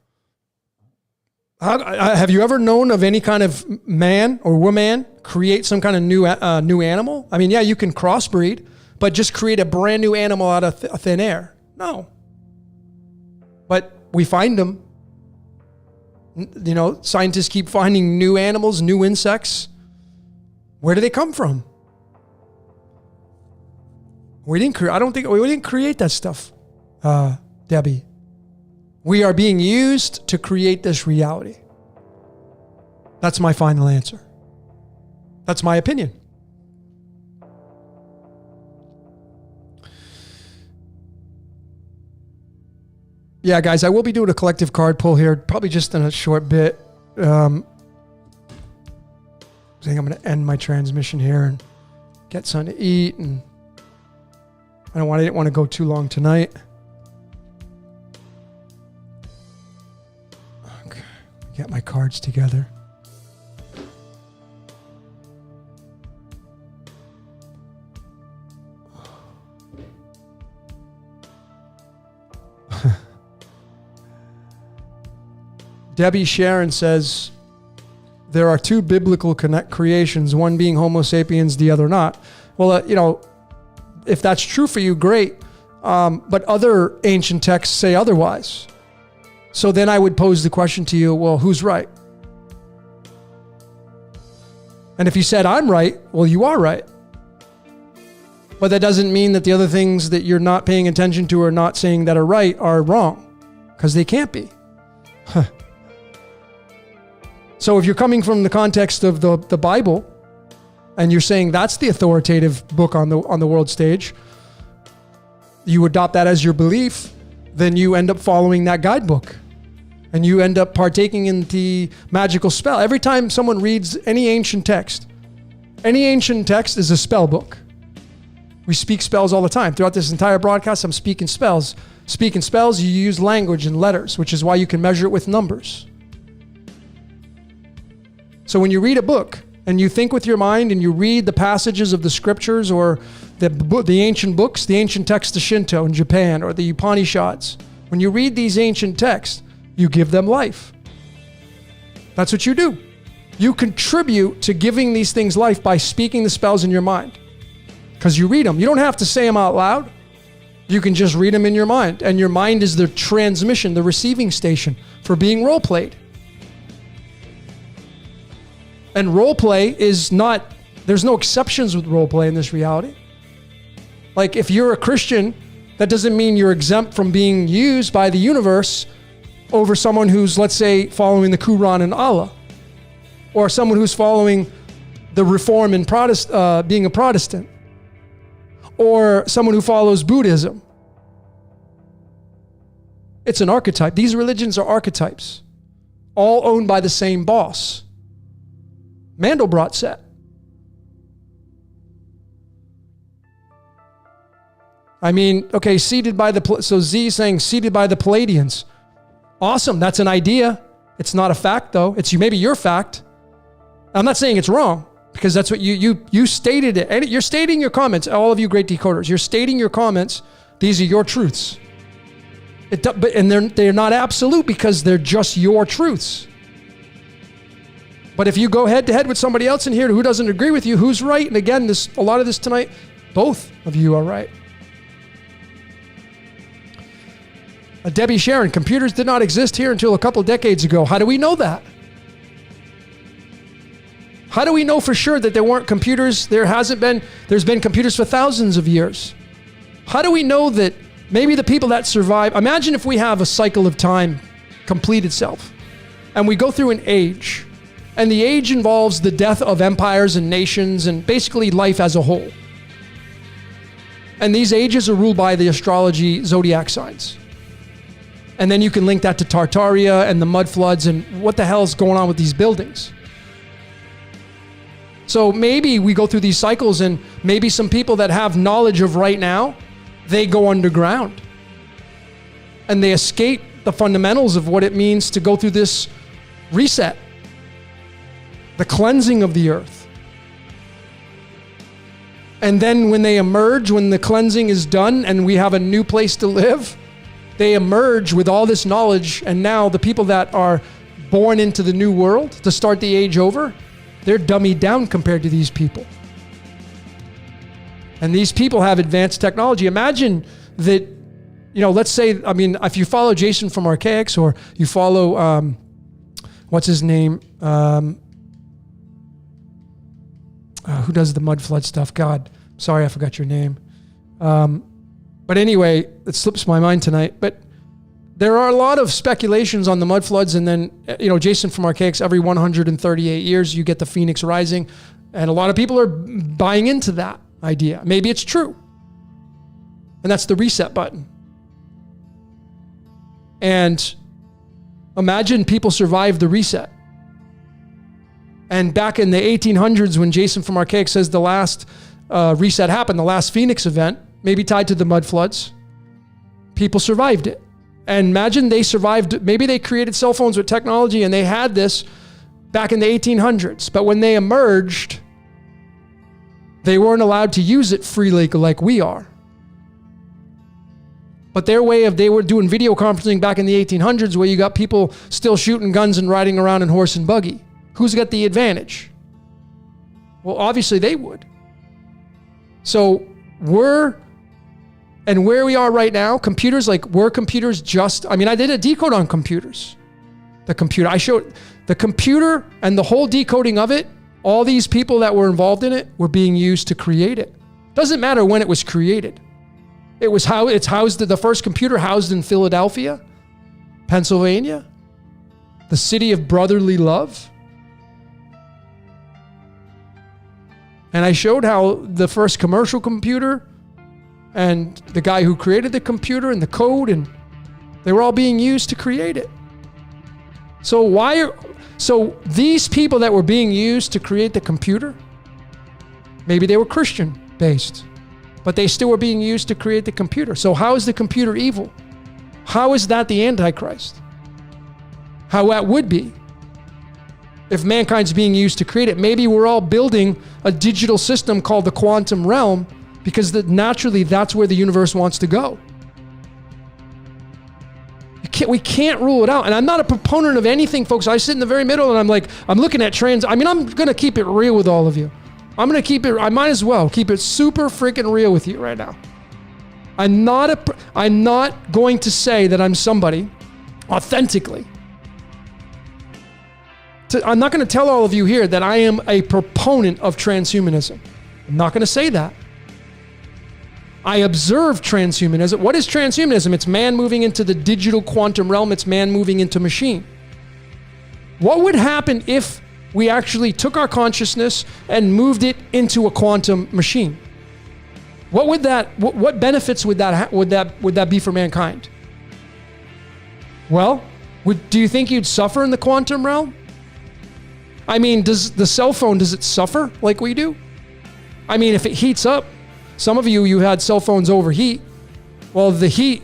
Have you ever known of any kind of man or woman create some kind of new animal? Yeah, you can crossbreed, but just create a brand new animal out of thin air. No. But we find them. Scientists keep finding new animals, new insects. Where do they come from? We didn't create that stuff, Debbie. We are being used to create this reality. That's my final answer. That's my opinion. Yeah, guys, I will be doing a collective card pull here, probably just in a short bit. I think I'm going to end my transmission here and get something to eat. And I didn't want to go too long tonight. Okay, get my cards together. Debbie Sharon says, there are two biblical creations, one being Homo sapiens, the other not. Well, if that's true for you, great. But other ancient texts say otherwise. So then I would pose the question to you, well, who's right? And if you said I'm right, well, you are right. But that doesn't mean that the other things that you're not paying attention to or not saying that are right are wrong, because they can't be. So if you're coming from the context of the Bible and you're saying that's the authoritative book on the world stage, you adopt that as your belief, then you end up following that guidebook and you end up partaking in the magical spell. Every time someone reads any ancient text is a spell book. We speak spells all the time. Throughout this entire broadcast, I'm speaking spells. Speaking spells, you use language and letters, which is why you can measure it with numbers. So when you read a book and you think with your mind and you read the passages of the scriptures or the ancient books, the ancient texts of Shinto in Japan or the Upanishads, when you read these ancient texts, you give them life. That's what you do. You contribute to giving these things life by speaking the spells in your mind. Because you read them. You don't have to say them out loud. You can just read them in your mind. And your mind is the transmission, the receiving station for being role played. And role play is not, there's no exceptions with role play in this reality. Like if you're a Christian, that doesn't mean you're exempt from being used by the universe over someone who's, let's say, following the Quran and Allah. Or someone who's following the Reform and being a Protestant. Or someone who follows Buddhism. It's an archetype. These religions are archetypes, all owned by the same boss. Mandelbrot said. I mean, okay, so Z is saying seated by the Palladians. Awesome, that's an idea. It's not a fact though. It's maybe your fact. I'm not saying it's wrong because that's what you stated it. And you're stating your comments, all of you great decoders. You're stating your comments. These are your truths. They're not absolute because they're just your truths. But if you go head to head with somebody else in here who doesn't agree with you, who's right? And again, a lot of this tonight, both of you are right. Debbie Sharon, computers did not exist here until a couple decades ago. How do we know that? How do we know for sure that there weren't computers? There's been computers for thousands of years. How do we know that maybe the people that survive, imagine if we have a cycle of time complete itself and we go through an age and the age involves the death of empires and nations and basically life as a whole. And these ages are ruled by the astrology zodiac signs. And then you can link that to Tartaria and the mud floods and what the hell is going on with these buildings. So maybe we go through these cycles and maybe some people that have knowledge of right now, they go underground and they escape the fundamentals of what it means to go through this reset, the cleansing of the earth. And then when they emerge, when the cleansing is done and we have a new place to live, they emerge with all this knowledge. And now the people that are born into the new world to start the age over, they're dummied down compared to these people. And these people have advanced technology. Imagine that, let's say, if you follow Jason from Archetypes or you follow, what's his name? Who does the mud flood stuff? God, sorry, I forgot your name. But anyway, it slips my mind tonight. But there are a lot of speculations on the mud floods. And then, Jason from Archetypes, every 138 years, you get the Phoenix rising. And a lot of people are buying into that idea. Maybe it's true. And that's the reset button. And imagine people survived the reset. And back in the 1800s, when Jason from Archetypes says the last reset happened, the last Phoenix event, maybe tied to the mud floods, people survived it. And imagine they survived, maybe they created cell phones with technology and they had this back in the 1800s. But when they emerged, they weren't allowed to use it freely like we are. But they were doing video conferencing back in the 1800s where you got people still shooting guns and riding around in horse and buggy. Who's got the advantage? Well, obviously they would. So where we are right now, computers, were computers just, I did a decode on computers. I showed the computer and the whole decoding of it, all these people that were involved in it were being used to create it. Doesn't matter when it was created. It's housed, the first computer housed in Philadelphia, Pennsylvania, the city of brotherly love. And I showed how the first commercial computer and the guy who created the computer and the code, and they were all being used to create it. So these people that were being used to create the computer, maybe they were Christian based, but they still were being used to create the computer. So how is the computer evil? How is that the Antichrist? How that would be if mankind's being used to create it. Maybe we're all building a digital system called the quantum realm because naturally that's where the universe wants to go. We can't rule it out. And I'm not a proponent of anything, folks. I sit in the very middle and I'm looking at trans. I'm going to keep it real with all of you. I might as well keep it super freaking real with you right now. I'm not going to say that I'm somebody authentically. I'm not going to tell all of you here that I am a proponent of transhumanism. I'm not going to say that. I observe transhumanism. What is transhumanism? It's man moving into the digital quantum realm. It's man moving into machine. What would happen if we actually took our consciousness and moved it into a quantum machine? What benefits would that be for mankind? Well, do you think you'd suffer in the quantum realm? I mean, does the cell phone, does it suffer like we do? I mean, if it heats up, some of you had cell phones overheat. Well, the heat,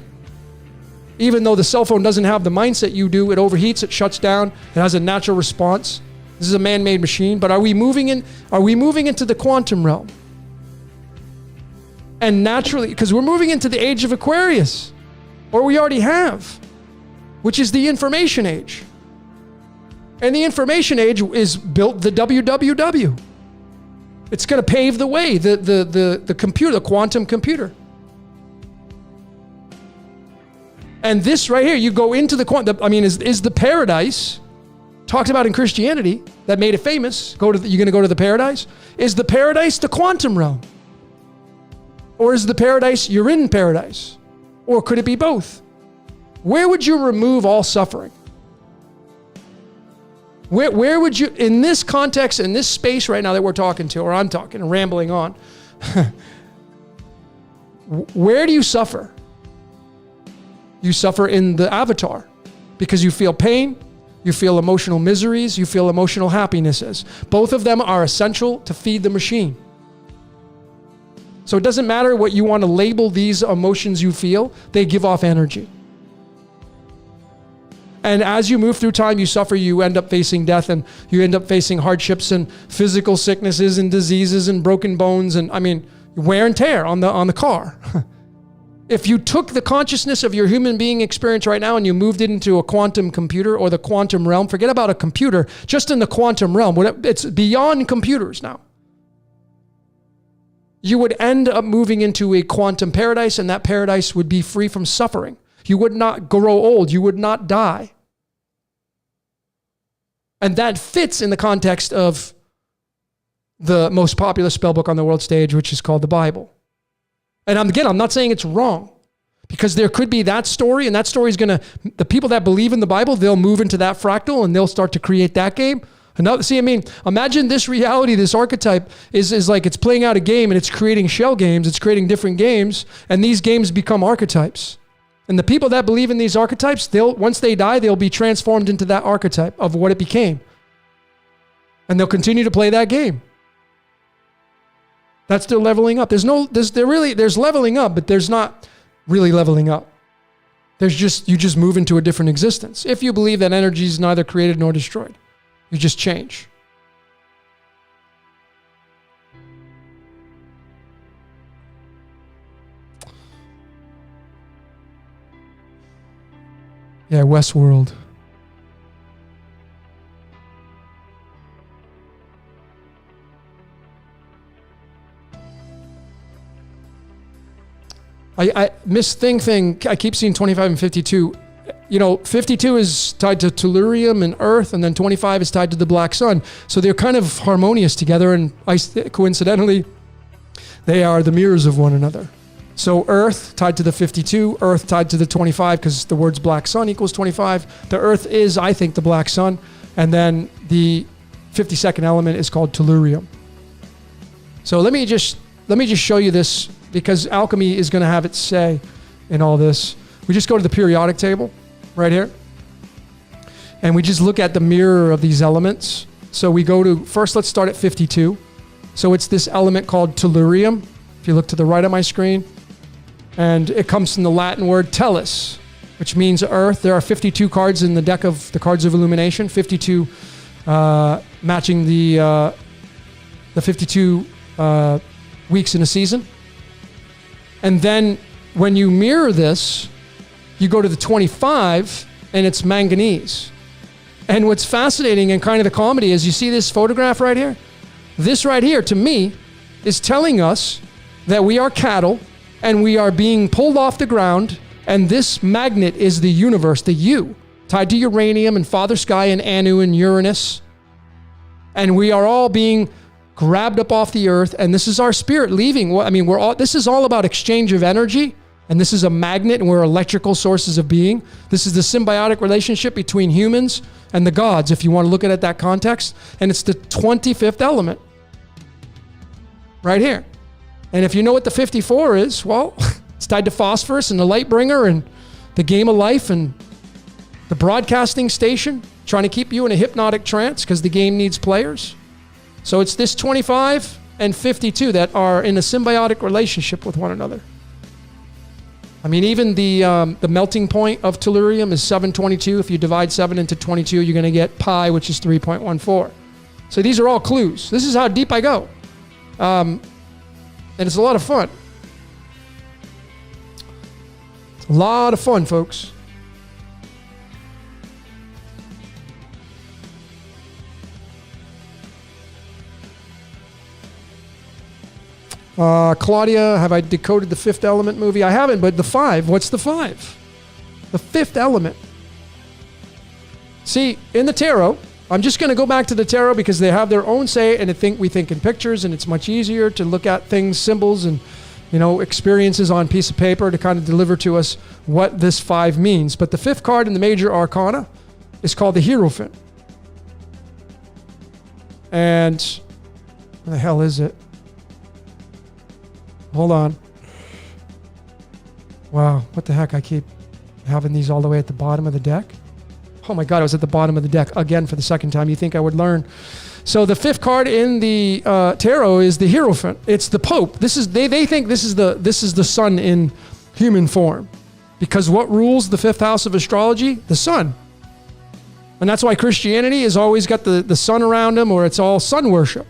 even though the cell phone doesn't have the mindset you do, it overheats, it shuts down, it has a natural response. This is a man-made machine, but are we moving into the quantum realm? And naturally, because we're moving into the age of Aquarius, or we already have, which is the information age. And the information age is built the WWW. It's going to pave the way, the computer, the quantum computer. And this right here, you go into the quantum, is the paradise talked about in Christianity that made it famous? You're going to go to the paradise? Is the paradise the quantum realm? Or is the paradise, you're in paradise? Or could it be both? Where would you remove all suffering? Where would you, in this context, in this space right now that we're talking to, or I'm talking and rambling on, where do you suffer? You suffer in the avatar because you feel pain, you feel emotional miseries, you feel emotional happinesses. Both of them are essential to feed the machine. So it doesn't matter what you want to label these emotions you feel, they give off energy. And as you move through time, you suffer, you end up facing death, and you end up facing hardships and physical sicknesses and diseases and broken bones and, wear and tear on the car. If you took the consciousness of your human being experience right now and you moved it into a quantum computer or the quantum realm, forget about a computer, just in the quantum realm, it's beyond computers now. You would end up moving into a quantum paradise, and that paradise would be free from suffering. You would not grow old. You would not die. And that fits in the context of the most popular spell book on the world stage, which is called the Bible. And I'm not saying it's wrong, because there could be that story, and that story is the people that believe in the Bible, they'll move into that fractal and they'll start to create that game. Imagine this reality, this archetype is like it's playing out a game and it's creating shell games, it's creating different games, and these games become archetypes. And the people that believe in these archetypes, once they die, they'll be transformed into that archetype of what it became. And they'll continue to play that game. That's their leveling up. There's leveling up, but there's not really leveling up. You just move into a different existence. If you believe that energy is neither created nor destroyed, you just change. Yeah, Westworld. I miss thing. I keep seeing 25 and 52. 52 is tied to tellurium and earth, and then 25 is tied to the black sun. So they're kind of harmonious together, and coincidentally, they are the mirrors of one another. So earth tied to the 52, earth tied to the 25, because the words black sun equals 25. The earth is, I think, the black sun. And then the 52nd element is called tellurium. So let me just show you this, because alchemy is going to have its say in all this. We just go to the periodic table right here, and we just look at the mirror of these elements. So we go to, first let's start at 52. So it's this element called tellurium, if you look to the right of my screen. And it comes from the Latin word tellus, which means earth. There are 52 cards in the deck of the Cards of Illumination, 52 matching the 52 weeks in a season. And then when you mirror this, you go to the 25, and it's manganese. And what's fascinating and kind of the comedy is, you see this photograph right here? This right here, to me, is telling us that we are cattle and we are being pulled off the ground, and this magnet is the universe, the U, tied to uranium and Father Sky and Anu and Uranus. And we are all being grabbed up off the earth, and this is our spirit leaving. I mean, this is all about exchange of energy, and this is a magnet, and we're electrical sources of being. This is the symbiotic relationship between humans and the gods, if you want to look at it that context. And it's the 25th element right here. And if you know what the 54 is, well, it's tied to phosphorus and the light bringer and the game of life and the broadcasting station, trying to keep you in a hypnotic trance because the game needs players. So it's this 25 and 52 that are in a symbiotic relationship with one another. I mean, even the melting point of tellurium is 722. If you divide 7 into 22, you're going to get pi, which is 3.14. So these are all clues. This is how deep I go. And it's a lot of fun. It's a lot of fun, folks. Claudia, have I decoded the Fifth Element movie? I haven't, but the 5. What's the 5? The fifth element. See, in the tarot, I'm just going to go back to the tarot because they have their own say, and we think in pictures, and it's much easier to look at things, symbols, and experiences on piece of paper to kind of deliver to us what this 5 means. But the 5th card in the major arcana is called the Hierophant. And where the hell is it? Hold on. Wow, what the heck? I keep having these all the way at the bottom of the deck. Oh my God, I was at the bottom of the deck again for the second time. You think I would learn? So the 5th card in the tarot is the Hierophant. It's the Pope. They think this is the sun in human form, because what rules the 5th house of astrology? The sun. And that's why Christianity has always got the sun around them, or it's all sun worship.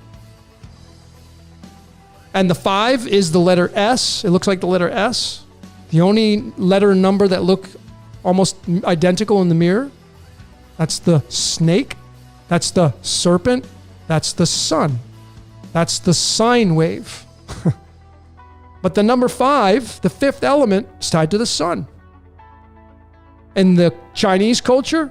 And the 5 is the letter S. It looks like the letter S. The only letter and number that look almost identical in the mirror. That's the snake. That's the serpent. That's the sun. That's the sine wave. But the number 5, the 5th element, is tied to the sun. In the Chinese culture,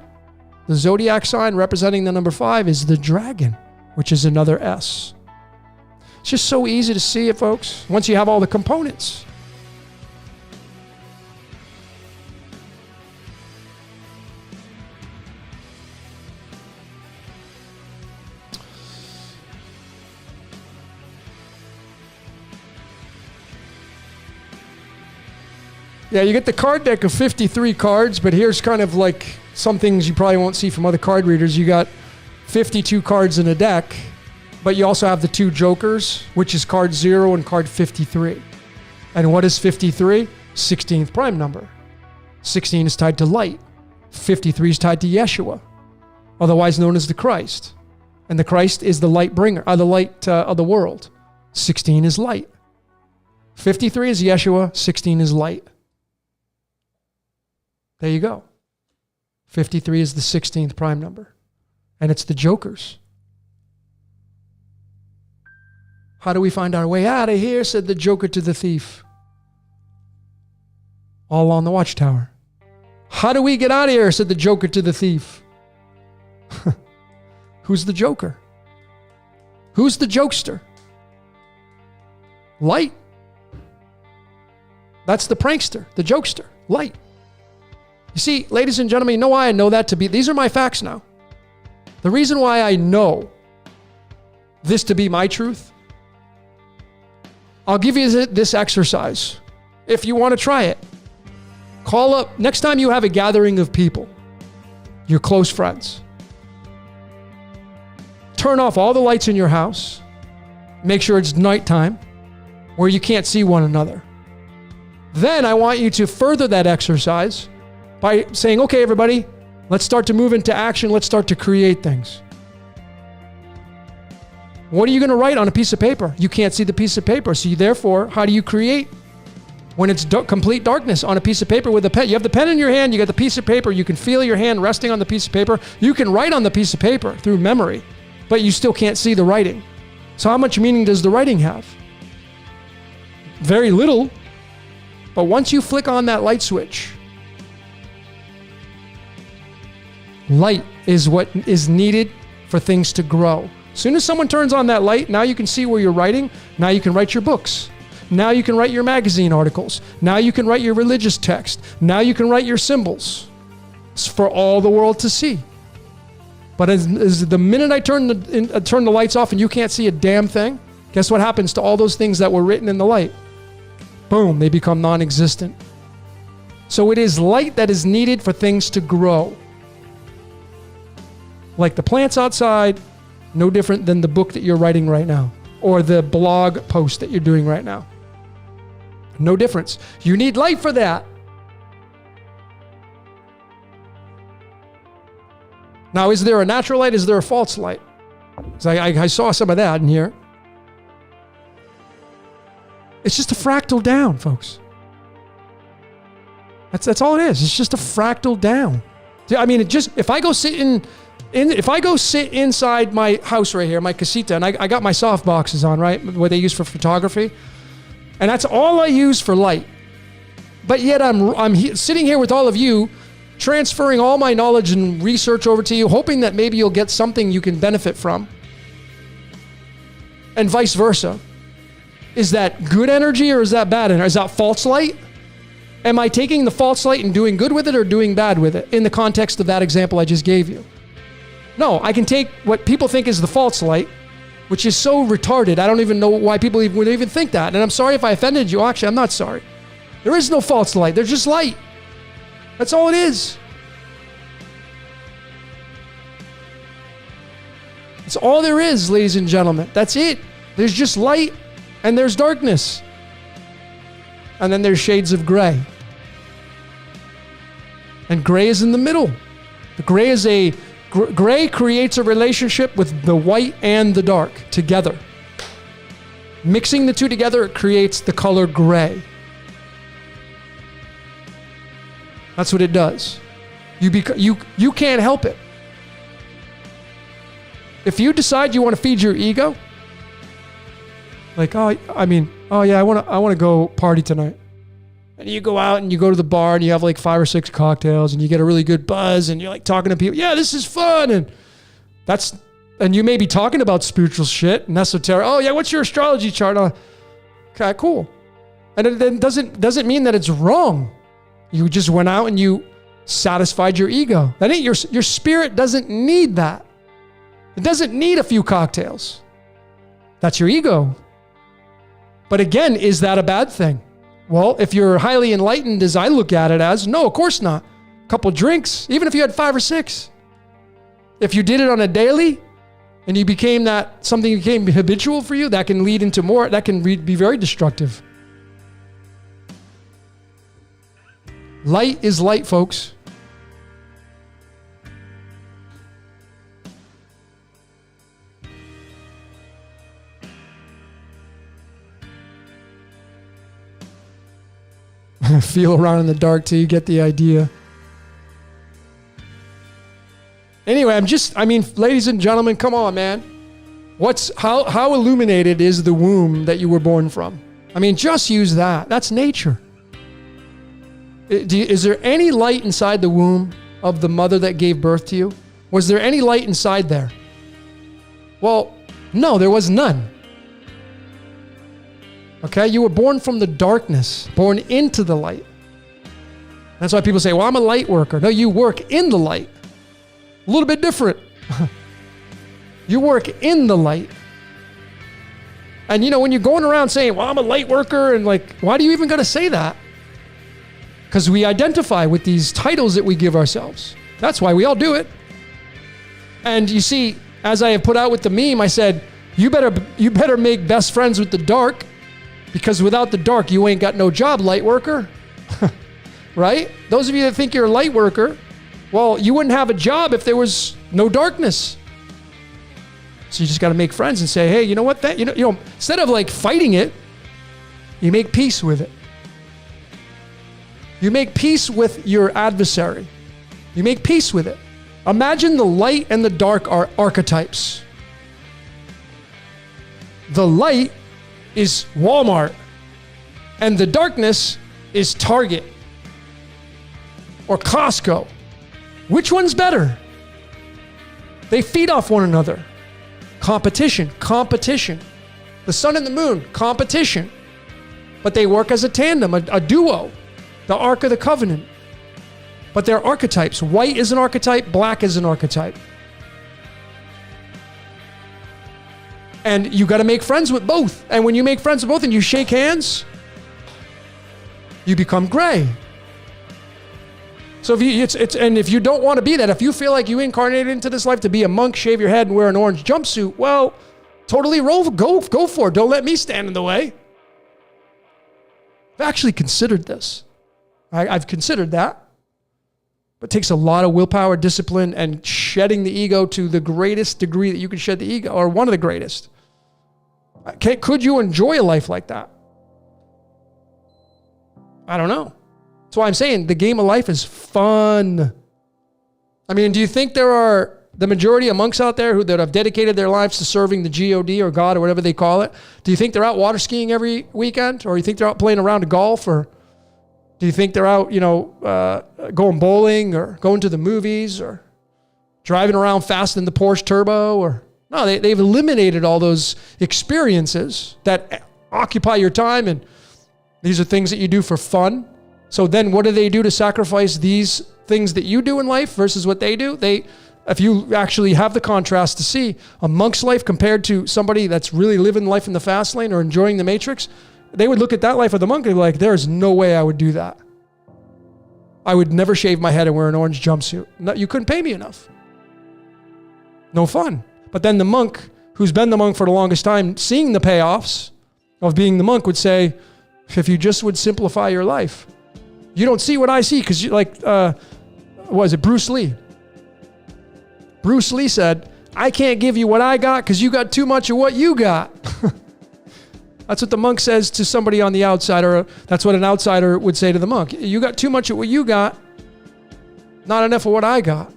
the zodiac sign representing the number 5 is the dragon, which is another S. It's just so easy to see it, folks, once you have all the components. Yeah, you get the card deck of 53 cards, but here's kind of like some things you probably won't see from other card readers. You got 52 cards in a deck, but you also have the 2 jokers, which is card 0 and card 53. And what is 53? 16th prime number. 16 is tied to light. 53 is tied to Yeshua, otherwise known as the Christ. And the Christ is the light bringer, the light of the world. 16 is light. 53 is Yeshua, 16 is light. There you go. 53 is the 16th prime number. And it's the jokers. How do we find our way out of here? Said the joker to the thief. All on the watchtower. How do we get out of here? Said the joker to the thief. Who's the joker? Who's the jokester? Light. That's the prankster, the jokester. Light. You see, ladies and gentlemen, you know why I know that to be? These are my facts now. The reason why I know this to be my truth I'll give you this exercise if you want to try it. Call up next time you have a gathering of people, your close friends. Turn off all the lights in your house. Make sure it's nighttime where you can't see one another. Then I want you to further that exercise by saying, okay, everybody, let's start to move into action. Let's start to create things. What are you going to write on a piece of paper? You can't see the piece of paper. So therefore, how do you create when it's complete darkness on a piece of paper with a pen? You have the pen in your hand. You got the piece of paper. You can feel your hand resting on the piece of paper. You can write on the piece of paper through memory, but you still can't see the writing. So how much meaning does the writing have? Very little. But once you flick on that light switch, light is what is needed for things to grow. As soon as someone turns on that light, now you can see where you're writing. Now you can write your books. Now you can write your magazine articles. Now you can write your religious text. Now you can write your symbols. It's for all the world to see. But as the minute I turn the lights off and you can't see a damn thing, guess what happens to all those things that were written in the light? Boom, they become non-existent. So it is light that is needed for things to grow. Like the plants outside, no different than the book that you're writing right now, or the blog post that you're doing right now. No difference. You need light for that. Now, is there a natural light? Is there a false light? 'Cause I saw some of that in here. It's just a fractal down, folks. That's all it is. It's just a fractal down. I mean, if I go sit inside my house right here, my casita, and I got my soft boxes on, right, what they use for photography, and that's all I use for light. But yet I'm sitting here with all of you, transferring all my knowledge and research over to you, hoping that maybe you'll get something you can benefit from, and vice versa. Is that good energy or is that bad energy? Is that false light? Am I taking the false light and doing good with it or doing bad with it in the context of that example I just gave you? No, I can take what people think is the false light, which is so retarded. I don't even know why people would even think that. And I'm sorry if I offended you. Actually, I'm not sorry. There is no false light. There's just light. That's all it is. That's all there is, ladies and gentlemen. That's it. There's just light and there's darkness. And then there's shades of gray. And gray is in the middle. The gray creates a relationship with the white and the dark together. Mixing the two together, it creates the color gray. That's what it does. You can't help it. If you decide you want to feed your ego, like, I want to go party tonight. And you go out and you go to the bar and you have like 5 or 6 cocktails and you get a really good buzz and you're like talking to people. Yeah, this is fun. And you may be talking about spiritual shit and esoteric. Oh yeah, what's your astrology chart? Okay, cool. And it doesn't mean that it's wrong. You just went out and you satisfied your ego. That ain't your spirit doesn't need that. It doesn't need a few cocktails. That's your ego. But again, is that a bad thing? Well, if you're highly enlightened, as I look at it as, no, of course not. A couple drinks, even if you had 5 or 6. If you did it on a daily and you became something became habitual for you, that can lead into more, that can be very destructive. Light is light, folks. Feel around in the dark till you get the idea. Anyway, ladies and gentlemen, come on, man. How illuminated is the womb that you were born from? I mean, just use that. That's nature. Is there any light inside the womb of the mother that gave birth to you? Was there any light inside there? Well, no, there was none. Okay, you were born from the darkness, born into the light. That's why people say, well, I'm a light worker. No, you work in the light. A little bit different. You work in the light. And you know, when you're going around saying, well, I'm a light worker, and like, why do you even got to say that? Because we identify with these titles that we give ourselves. That's why we all do it. And you see, as I have put out with the meme, I said, you better make best friends with the dark, because without the dark, you ain't got no job, light worker. Right? Those of you that think you're a light worker, well, you wouldn't have a job if there was no darkness. So you just got to make friends and say, hey, you know what? That you know, instead of like fighting it, you make peace with it. You make peace with your adversary. You make peace with it. Imagine the light and the dark are archetypes. The light is Walmart, and the darkness is Target or Costco. Which one's better? They feed off one another. Competition. The sun and the moon, competition. But they work as a tandem, a duo, the Ark of the Covenant. But they're archetypes. White is an archetype, black is an archetype. And you got to make friends with both. And when you make friends with both and you shake hands, you become gray. So if you don't want to be that, if you feel like you incarnated into this life to be a monk, shave your head and wear an orange jumpsuit, well, totally go for it. Don't let me stand in the way. I've actually considered this. I've considered that. But it takes a lot of willpower, discipline, and shedding the ego to the greatest degree that you can shed the ego, or one of the greatest. Could you enjoy a life like that? I don't know. That's why I'm saying the game of life is fun. I mean, do you think there are the majority of monks out there that have dedicated their lives to serving the God or God or whatever they call it? Do you think they're out water skiing every weekend? Or you think they're out playing a round of golf? Or do you think they're out, going bowling or going to the movies or driving around fast in the Porsche Turbo? Or no, they've eliminated all those experiences that occupy your time, and these are things that you do for fun. So then what do they do to sacrifice these things that you do in life versus what they do? If you actually have the contrast to see a monk's life compared to somebody that's really living life in the fast lane or enjoying the matrix, they would look at that life of the monk and be like, there's no way I would do that. I would never shave my head and wear an orange jumpsuit. No, you couldn't pay me enough. No fun. But then the monk, who's been the monk for the longest time, seeing the payoffs of being the monk, would say, if you just would simplify your life, you don't see what I see. Because Bruce Lee? Bruce Lee said, I can't give you what I got because you got too much of what you got. That's what the monk says to somebody on the outside, or that's what an outsider would say to the monk. You got too much of what you got, not enough of what I got.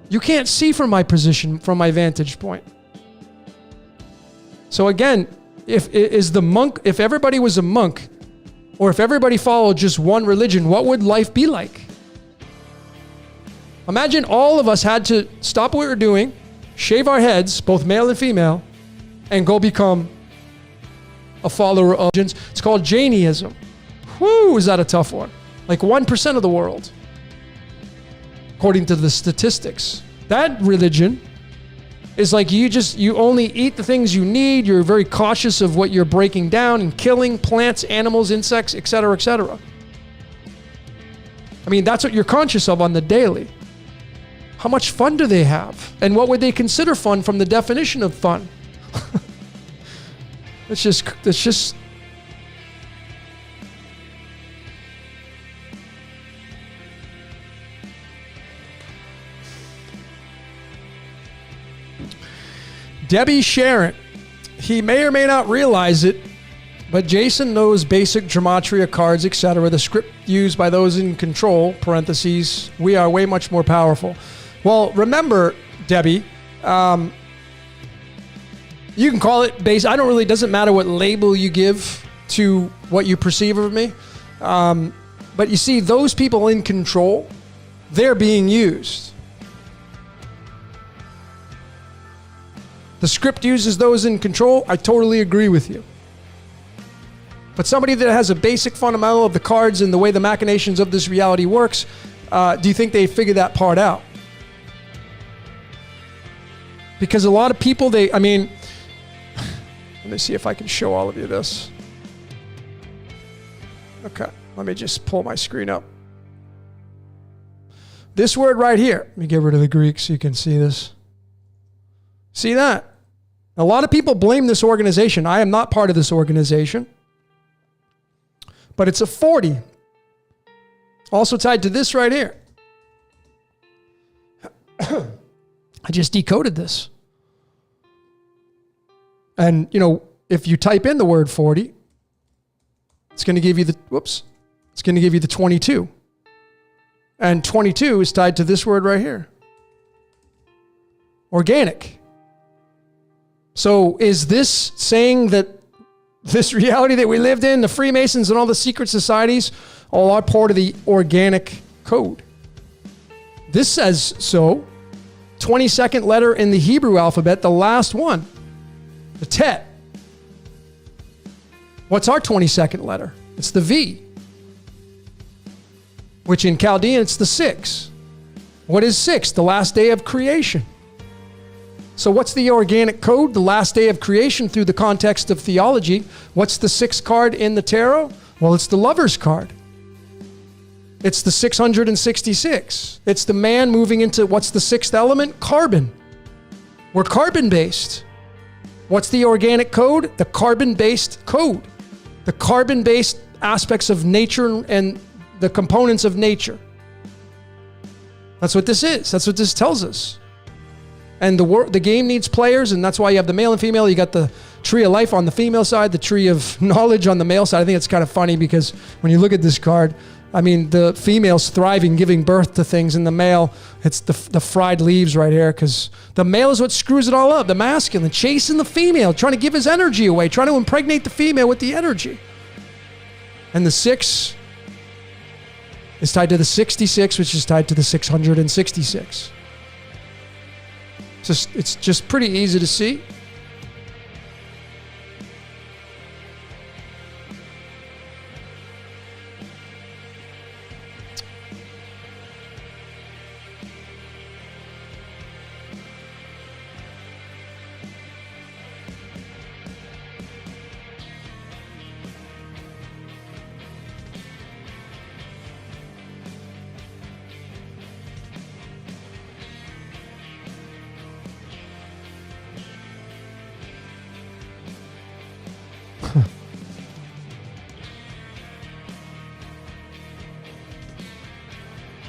You can't see from my position, from my vantage point. So again, if everybody was a monk, or if everybody followed just one religion, what would life be like? Imagine all of us had to stop what we're doing, shave our heads, both male and female, and go become a follower of religions. It's called Jainism. Whoo, is that a tough one? Like 1% of the world, according to the statistics. That religion is like you only eat the things you need. You're very cautious of what you're breaking down and killing, plants, animals, insects, etc., etc. I mean, that's what you're conscious of on the daily. How much fun do they have? And what would they consider fun from the definition of fun? It's just Debbie Sharon. He may or may not realize it, but Jason knows basic gematria, cards, etc. The script used by those in control, parentheses, we are way much more powerful. Well, remember, Debbie, you can call it base. Doesn't matter what label you give to what you perceive of me. But you see, those people in control, they're being used. The script uses those in control. I totally agree with you. But somebody that has a basic fundamental of the cards and the way the machinations of this reality works, do you think they figure that part out? Because a lot of people, let Let me see if I can show all of you this. Okay, let me just pull my screen up. This word right here, let me get rid of the Greek so you can see this. See that? A lot of people blame this organization. I am not part of this organization. But it's a 40. Also tied to this right here. I just decoded this. And, you know, if you type in the word 40, it's going to give you the, it's going to give you the 22. And 22 is tied to this word right here. Organic. So is this saying that this reality that we lived in, the Freemasons and all the secret societies, all are part of the organic code? This says so. 22nd letter in the Hebrew alphabet, the last one, the Tet. What's our 22nd letter? It's the V, which in Chaldean, it's the 6. What is 6? The last day of creation. So what's the organic code? The last day of creation through the context of theology. What's the 6th card in the tarot? Well, it's the Lover's card. It's the 666. It's the man moving into, what's the 6th element? Carbon. We're carbon-based. What's the organic code? The carbon-based code. The carbon-based aspects of nature and the components of nature. That's what this is. That's what this tells us. And the game needs players, and that's why you have the male and female. You got the tree of life on the female side, the tree of knowledge on the male side. I think it's kind of funny because when you look at this card, I mean, the female's thriving, giving birth to things, and the male, it's the fried leaves right here, because the male is what screws it all up. The masculine, chasing the female, trying to give his energy away, trying to impregnate the female with the energy. And the 6 is tied to the 66, which is tied to the 666. It's just pretty easy to see.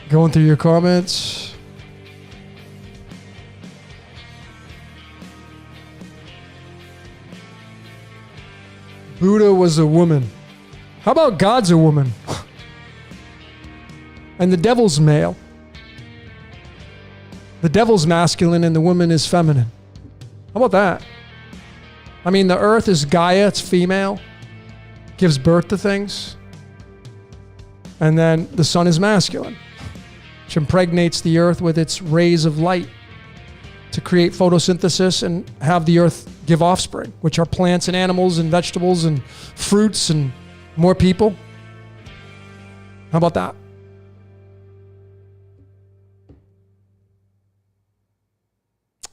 Going through your comments. Buddha was a woman. How about God's a woman? And the devil's male. The devil's masculine and the woman is feminine. How about that? I mean, the earth is Gaia, it's female. Gives birth to things. And then the sun is masculine, which impregnates the earth with its rays of light to create photosynthesis and have the earth give offspring, which are plants and animals and vegetables and fruits and more people. How about that?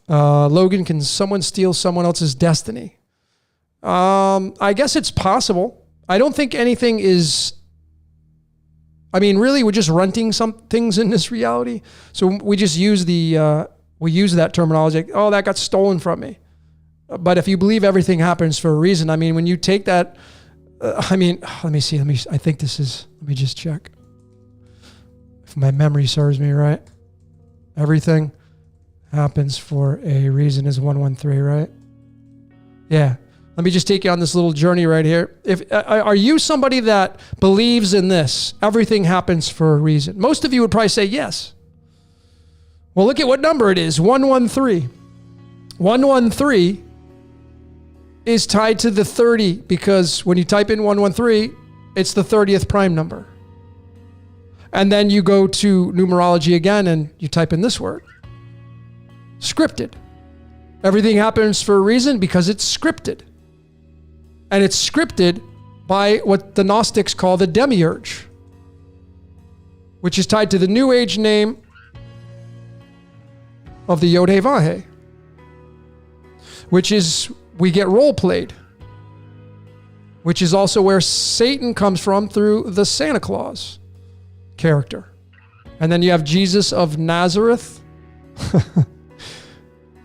Logan, can someone steal someone else's destiny? I guess it's possible. I don't think anything is... I mean, really, we're just renting some things in this reality. So we just use that terminology. Oh, that got stolen from me. But if you believe everything happens for a reason, I mean, when you take that, let me see. I think this is, let me just check. If my memory serves me right. Everything happens for a reason is 113, right? Yeah. Let me just take you on this little journey right here. Are you somebody that believes in this? Everything happens for a reason. Most of you would probably say yes. Well, look at what number it is, 113. 113 is tied to the 30 because when you type in 113, it's the 30th prime number. And then you go to numerology again and you type in this word. Scripted. Everything happens for a reason because it's scripted. And it's scripted by what the Gnostics call the demiurge, which is tied to the New Age name of the Yod-Heh-Vah-Heh, which is, we get role played. which is also where Satan comes from through the Santa Claus character. And then you have Jesus of Nazareth.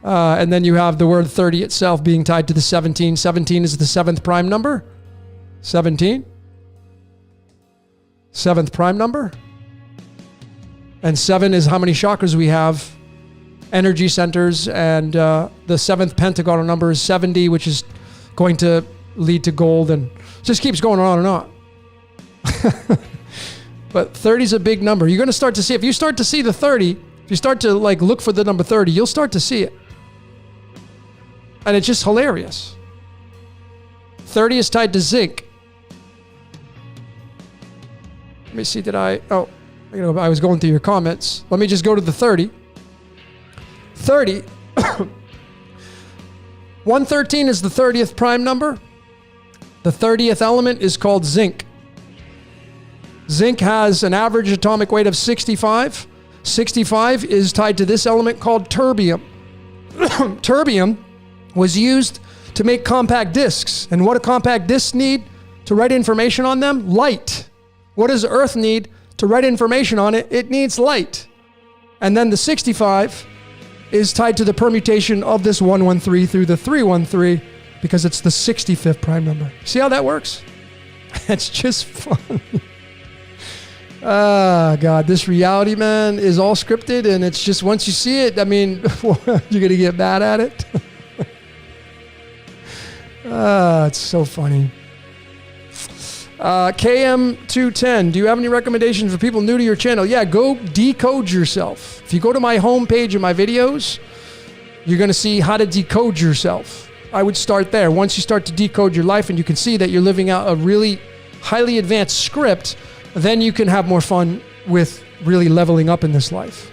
And then you have the word 30 itself being tied to the 17. 17 is the 7th prime number. 17. 7th prime number. And 7 is how many chakras we have. Energy centers. And the 7th pentagonal number is 70, which is going to lead to gold. And just keeps going on and on. But 30 is a big number. You're going to start to see, if you start to see the 30, if you start to like look for the number 30, you'll start to see it. And it's just hilarious. 30 is tied to zinc. Let me see, I was going through your comments. Let me just go to the 30. 30. 113 is the 30th prime number. The 30th element is called zinc. Zinc has an average atomic weight of 65. 65 is tied to this element called terbium. Terbium was used to make compact discs. And what do compact discs need to write information on them? Light. What does Earth need to write information on it? It needs light. And then the 65 is tied to the permutation of this 113 through the 313 because it's the 65th prime number. See how that works? It's just fun. Ah, God, this reality, man, is all scripted, and it's just once you see it, I mean, you're going to get bad at it. It's so funny. KM210, do you have any recommendations for people new to your channel? Yeah, go decode yourself. If you go to my homepage of my videos, you're going to see how to decode yourself. I would start there. Once you start to decode your life and you can see that you're living out a really highly advanced script, then you can have more fun with really leveling up in this life.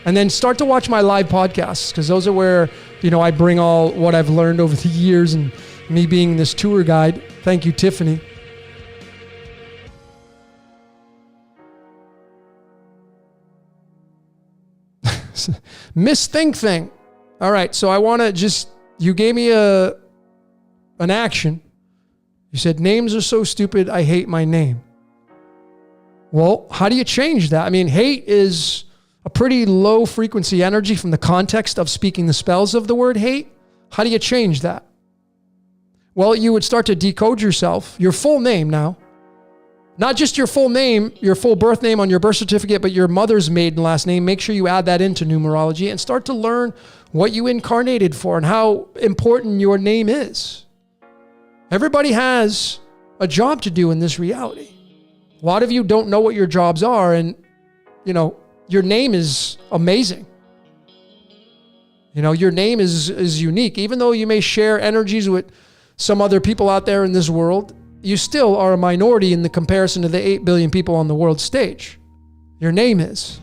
And then start to watch my live podcasts, because those are where, I bring all what I've learned over the years, and me being this tour guide. Thank you, Tiffany. Miss Think Thing. All right, so I want to just, you gave me an action. You said, names are so stupid, I hate my name. Well, how do you change that? I mean, hate is a pretty low frequency energy from the context of speaking the spells of the word hate. How do you change that? Well, you would start to decode yourself, your full name now. Not just your full name, your full birth name on your birth certificate, but your mother's maiden last name. Make sure you add that into numerology and start to learn what you incarnated for and how important your name is. Everybody has a job to do in this reality. A lot of you don't know what your jobs are, and, your name is amazing. Your name is unique. Even though you may share energies with some other people out there in this world, you still are a minority in the comparison to the 8 billion people on the world stage. Your name is.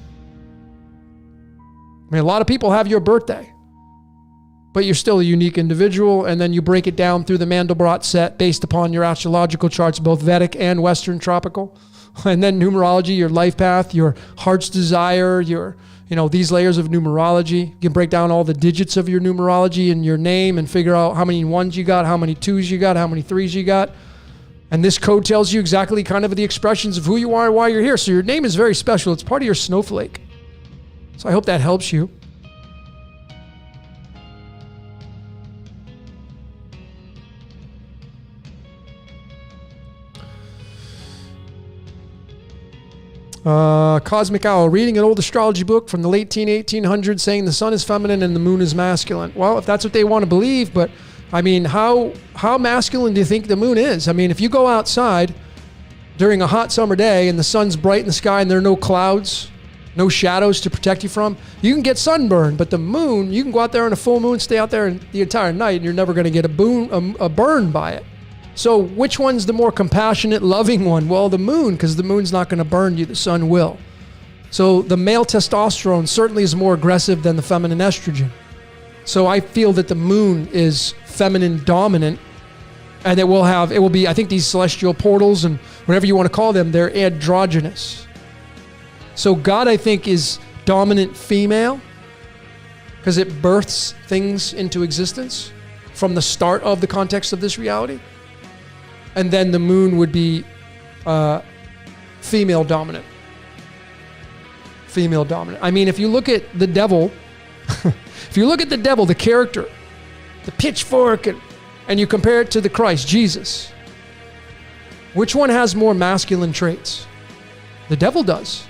A lot of people have your birthday, but you're still a unique individual, and then you break it down through the Mandelbrot set based upon your astrological charts, both Vedic and Western tropical. And then numerology, your life path, your heart's desire, your, these layers of numerology. You can break down all the digits of your numerology and your name and figure out how many ones you got, how many twos you got, how many threes you got. And this code tells you exactly kind of the expressions of who you are and why you're here. So your name is very special. It's part of your snowflake. So I hope that helps you. Cosmic Owl, reading an old astrology book from the late 1800s saying the sun is feminine and the moon is masculine. Well, if that's what they want to believe, but how masculine do you think the moon is? If you go outside during a hot summer day and the sun's bright in the sky and there are no clouds, no shadows to protect you from, you can get sunburned. But the moon, you can go out there on a full moon, stay out there the entire night, and you're never going to get a burn by it. So which one's the more compassionate, loving one? Well, the moon, because the moon's not going to burn you. The sun will. So the male testosterone certainly is more aggressive than the feminine estrogen. So I feel that the moon is feminine dominant, and it will be, I think these celestial portals and whatever you want to call them, they're androgynous. So God, I think, is dominant female because it births things into existence from the start of the context of this reality. And then the moon would be female dominant. Female dominant. I mean, if you look at the devil, the character, the pitchfork, and you compare it to the Christ, Jesus, which one has more masculine traits? The devil does.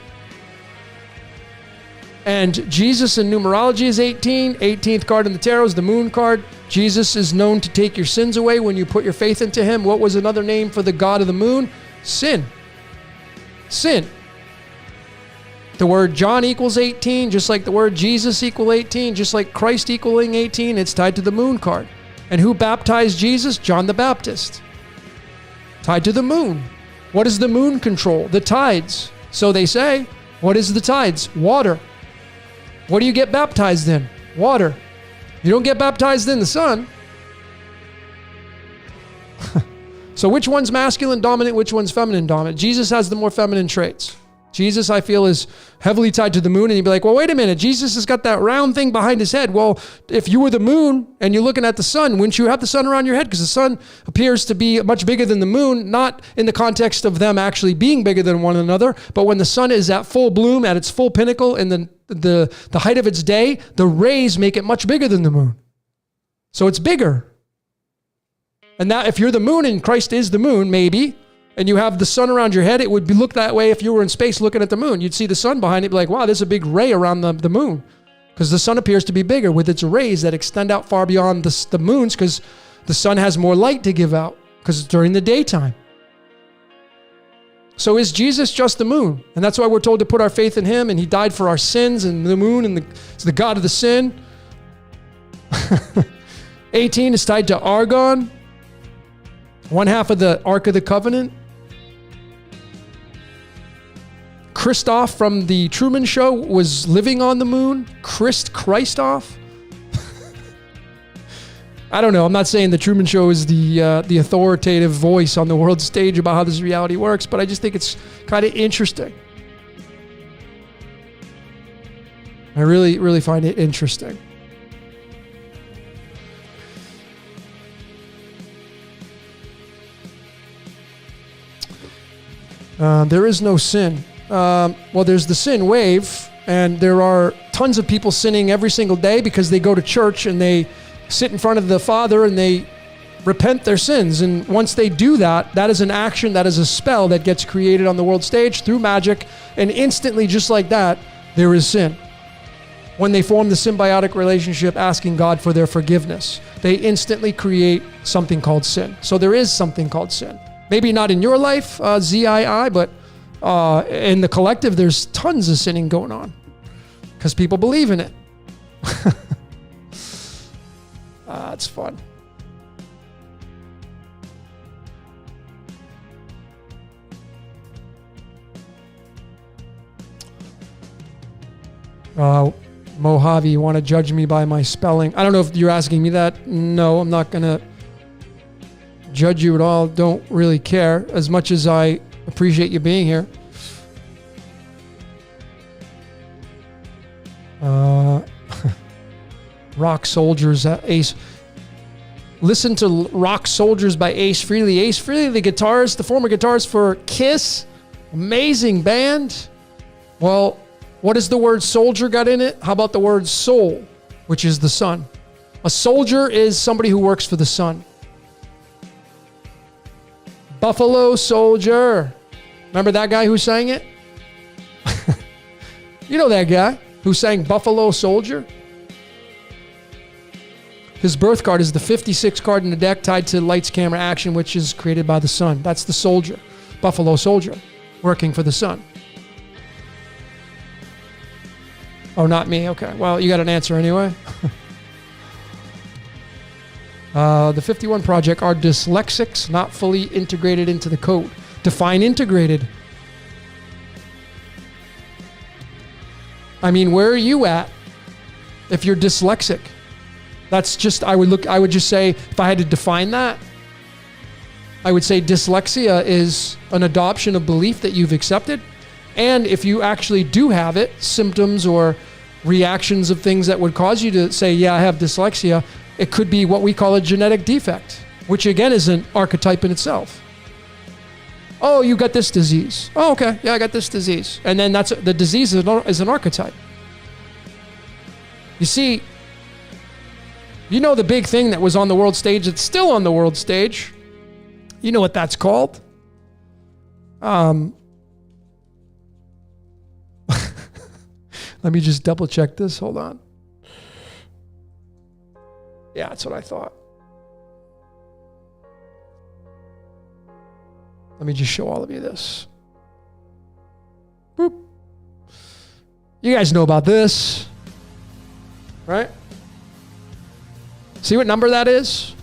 And Jesus in numerology is 18. 18th card in the tarot is the moon card. Jesus is known to take your sins away when you put your faith into him. What was another name for the god of the moon? Sin. Sin. The word John equals 18, just like the word Jesus equal 18, just like Christ equaling 18, it's tied to the moon card. And who baptized Jesus? John the Baptist. Tied to the moon. What does the moon control? The tides. So they say, what is the tides? Water. What do you get baptized in? Water. You don't get baptized in the sun. So which one's masculine dominant, which one's feminine dominant? Jesus has the more feminine traits. Jesus, I feel, is heavily tied to the moon. And you'd be like, well, wait a minute. Jesus has got that round thing behind his head. Well, if you were the moon and you're looking at the sun, wouldn't you have the sun around your head? Because the sun appears to be much bigger than the moon, not in the context of them actually being bigger than one another, but when the sun is at full bloom, at its full pinnacle, in the height of its day, the rays make it much bigger than the moon. So it's bigger. And that if you're the moon and Christ is the moon, maybe, and you have the sun around your head, it would look that way if you were in space looking at the moon. You'd see the sun behind it, be like, wow, there's a big ray around the moon. Because the sun appears to be bigger with its rays that extend out far beyond the moon's, because the sun has more light to give out, because it's during the daytime. So is Jesus just the moon? And that's why we're told to put our faith in him, and he died for our sins, and the moon and it's the god of the sin. 18 is tied to Argon, one half of the Ark of the Covenant. Christoph from the Truman Show was living on the moon. Christoph. I don't know. I'm not saying the Truman Show is the authoritative voice on the world stage about how this reality works, but I just think it's kind of interesting. I really, really find it interesting. There is no sin. Well, there's the sin wave, and there are tons of people sinning every single day because they go to church and they sit in front of the Father and they repent their sins. And once they do that, that is an action, that is a spell that gets created on the world stage through magic, and instantly, just like that, there is sin. When they form the symbiotic relationship asking God for their forgiveness, they instantly create something called sin. So there is something called sin. Maybe not in your life, ZII, but in the collective, there's tons of sinning going on because people believe in it. It's fun. Mojave, you want to judge me by my spelling? I don't know if you're asking me that. No, I'm not going to judge you at all. Don't really care as much as I appreciate you being here. Rock Soldiers, Ace. Listen to Rock Soldiers by Ace Frehley. Ace Frehley, the guitarist, the former guitarist for Kiss. Amazing band. Well, what does the word soldier got in it? How about the word soul, which is the sun? A soldier is somebody who works for the sun. Buffalo Soldier. Remember that guy who sang it? You know that guy who sang Buffalo Soldier? His birth card is the 56 card in the deck tied to lights, camera, action, which is created by the sun. That's the soldier. Buffalo Soldier, working for the sun. Oh, not me. Okay. Well, you got an answer anyway. The 51 Project are dyslexics, not fully integrated into the code. Define integrated. I mean, where are you at if you're dyslexic? That's just, I would just say, if I had to define that, I would say dyslexia is an adoption of belief that you've accepted. And if you actually do have it, symptoms or reactions of things that would cause you to say, yeah, I have dyslexia, it could be what we call a genetic defect, which again is an archetype in itself. Oh, you got this disease. Oh, okay. Yeah, I got this disease. And then the disease is an archetype. You see, you know the big thing that was on the world stage, it's still on the world stage. You know what that's called? Let me just double check this. Hold on. Yeah, that's what I thought. Let me just show all of you this. Boop. You guys know about this, right? See what number that is?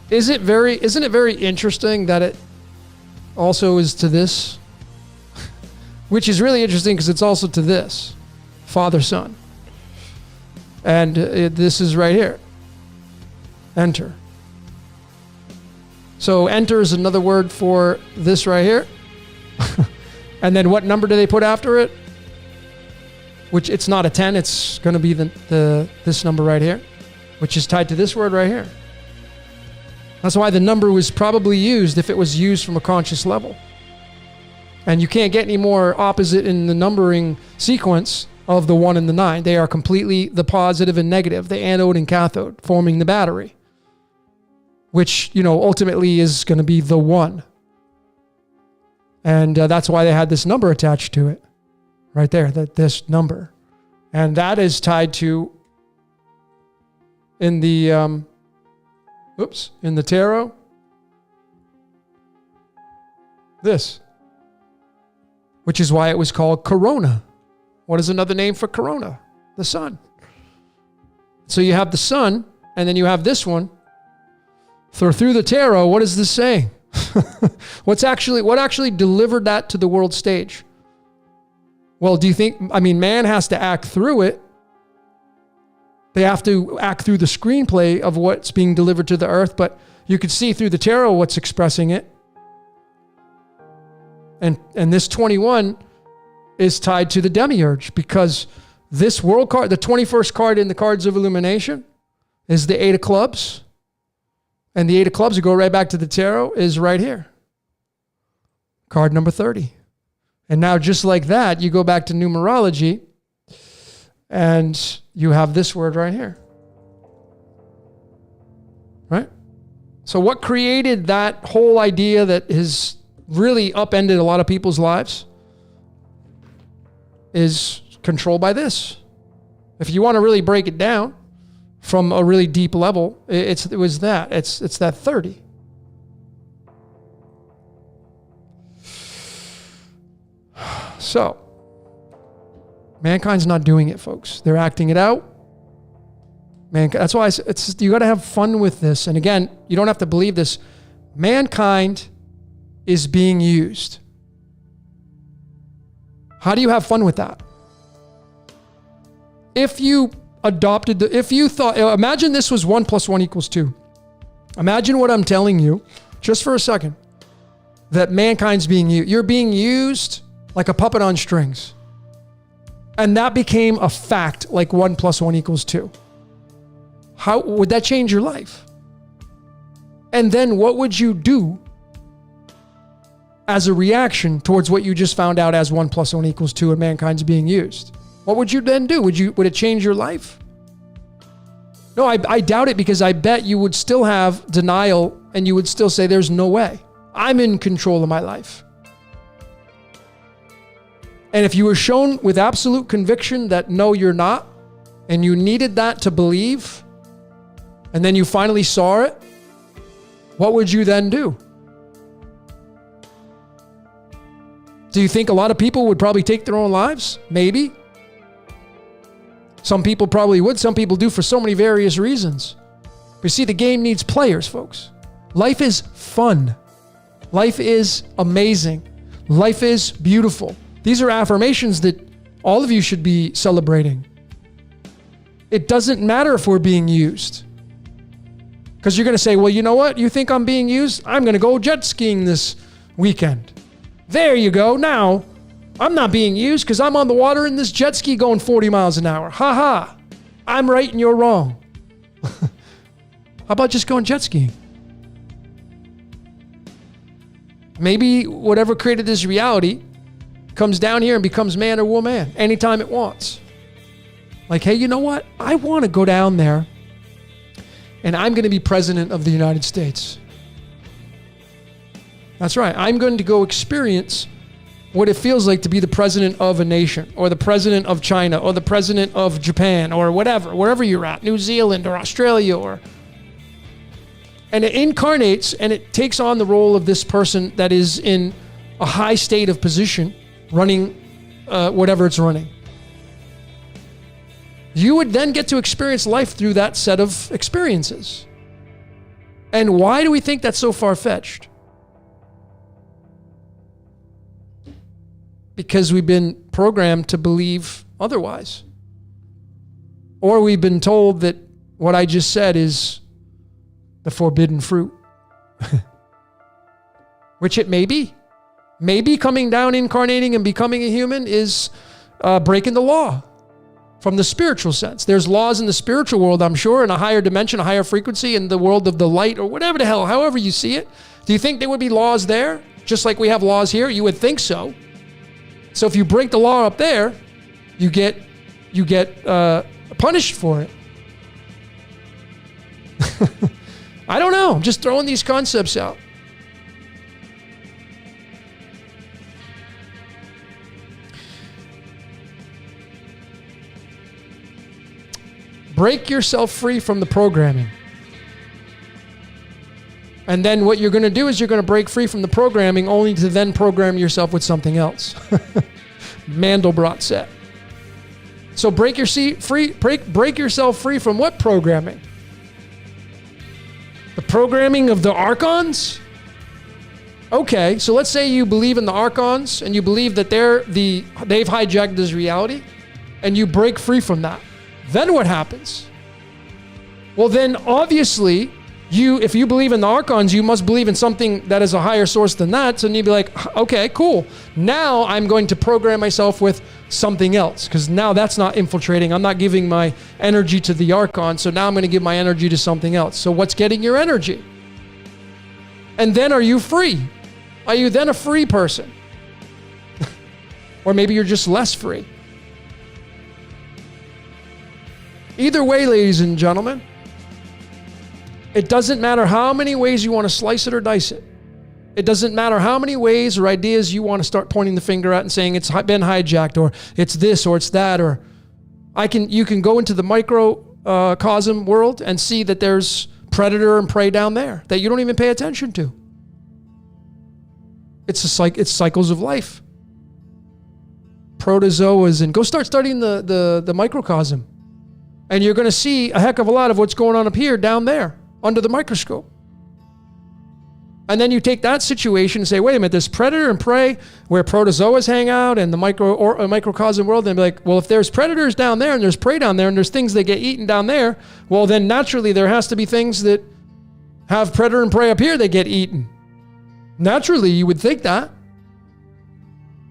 Isn't it very interesting that it also is to this? Which is really interesting because it's also to this. Father, Son. And this is right here. Enter. So enter is another word for this right here. And then what number do they put after it? Which it's not a 10, it's going to be this number right here, which is tied to this word right here. That's why the number was probably used if it was used from a conscious level. And you can't get any more opposite in the numbering sequence of the 1 and the 9. They are completely the positive and negative, the anode and cathode, forming the battery, which, ultimately is going to be the 1. And that's why they had this number attached to it, right there, this number. And that is tied to, in the tarot, this, which is why it was called Corona. What is another name for Corona? The sun. So you have the sun, and then you have this one. Through the tarot, what is this saying? What actually delivered that to the world stage? Well, do you think, man has to act through it. They have to act through the screenplay of what's being delivered to the earth, but you could see through the tarot what's expressing it. And this 21 is tied to the demiurge, because this world card, the 21st card in the cards of illumination, is the 8 of clubs. And the 8 of clubs, to go right back to the tarot, is right here. Card number 30. And now just like that, you go back to numerology and you have this word right here. Right? So what created that whole idea that has really upended a lot of people's lives is controlled by this. If you want to really break it down from a really deep level, it's that 30. So, mankind's not doing it, folks. They're acting it out. That's why you got to have fun with this. And again, you don't have to believe this. Mankind is being used. How do you have fun with that? If you imagine this was 1 + 1 = 2. Imagine what I'm telling you, just for a second, that mankind's being used. You're being used like a puppet on strings. And that became a fact, like 1 + 1 = 2. How would that change your life? And then what would you do as a reaction towards what you just found out as 1 + 1 = 2 and mankind's being used? What would you then do? Would it change your life? No, I doubt it, because I bet you would still have denial and you would still say, there's no way. I'm in control of my life. And if you were shown with absolute conviction that no, you're not, and you needed that to believe, and then you finally saw it, what would you then do? Do you think a lot of people would probably take their own lives? Maybe. Some people probably would. Some people do for so many various reasons. But you see, the game needs players, folks. Life is fun. Life is amazing. Life is beautiful. These are affirmations that all of you should be celebrating. It doesn't matter if we're being used. Because you're going to say, well, you know what? You think I'm being used? I'm going to go jet skiing this weekend. There you go. Now, I'm not being used because I'm on the water in this jet ski going 40 miles an hour. Ha ha. I'm right and you're wrong. How about just going jet skiing? Maybe whatever created this reality comes down here and becomes man or woman anytime it wants. Like, hey, you know what? I want to go down there and I'm going to be president of the United States. That's right. I'm going to go experience what it feels like to be the president of a nation, or the president of China, or the president of Japan, or whatever, wherever you're at, New Zealand or Australia, and it incarnates and it takes on the role of this person that is in a high state of position running whatever it's running. You would then get to experience life through that set of experiences. And why do we think that's so far-fetched? Because we've been programmed to believe otherwise. Or we've been told that what I just said is the forbidden fruit. Which it may be. Maybe coming down, incarnating, and becoming a human is breaking the law from the spiritual sense. There's laws in the spiritual world, I'm sure, in a higher dimension, a higher frequency, in the world of the light, or whatever the hell, however you see it. Do you think there would be laws there, just like we have laws here? You would think so. So if you break the law up there, you get punished for it. I don't know. I'm just throwing these concepts out. Break yourself free from the programming. And then what you're going to do is you're going to break free from the programming only to then program yourself with something else. Mandelbrot said. So break yourself free from what programming? The programming of the archons? Okay, so let's say you believe in the archons and you believe that they've hijacked this reality, and you break free from that. Then what happens? Well, then obviously, if you believe in the archons, you must believe in something that is a higher source than that. So you'd be like, okay, cool. Now I'm going to program myself with something else, because now that's not infiltrating. I'm not giving my energy to the archon. So now I'm going to give my energy to something else. So what's getting your energy? And then are you free? Are you then a free person? Or maybe you're just less free. Either way, ladies and gentlemen, it doesn't matter how many ways you want to slice it or dice it. It doesn't matter how many ways or ideas you want to start pointing the finger at and saying it's been hijacked, or it's this, or it's that, or you can go into the microcosm world and see that there's predator and prey down there that you don't even pay attention to. It's cycles of life. Protozoas, and go start studying the microcosm. And you're going to see a heck of a lot of what's going on up here down there under the microscope. And then you take that situation and say, wait a minute, there's predator and prey where protozoas hang out and the microcosm world. And be like, well, if there's predators down there and there's prey down there and there's things that get eaten down there, well, then naturally there has to be things that have predator and prey up here that get eaten. Naturally, you would think that.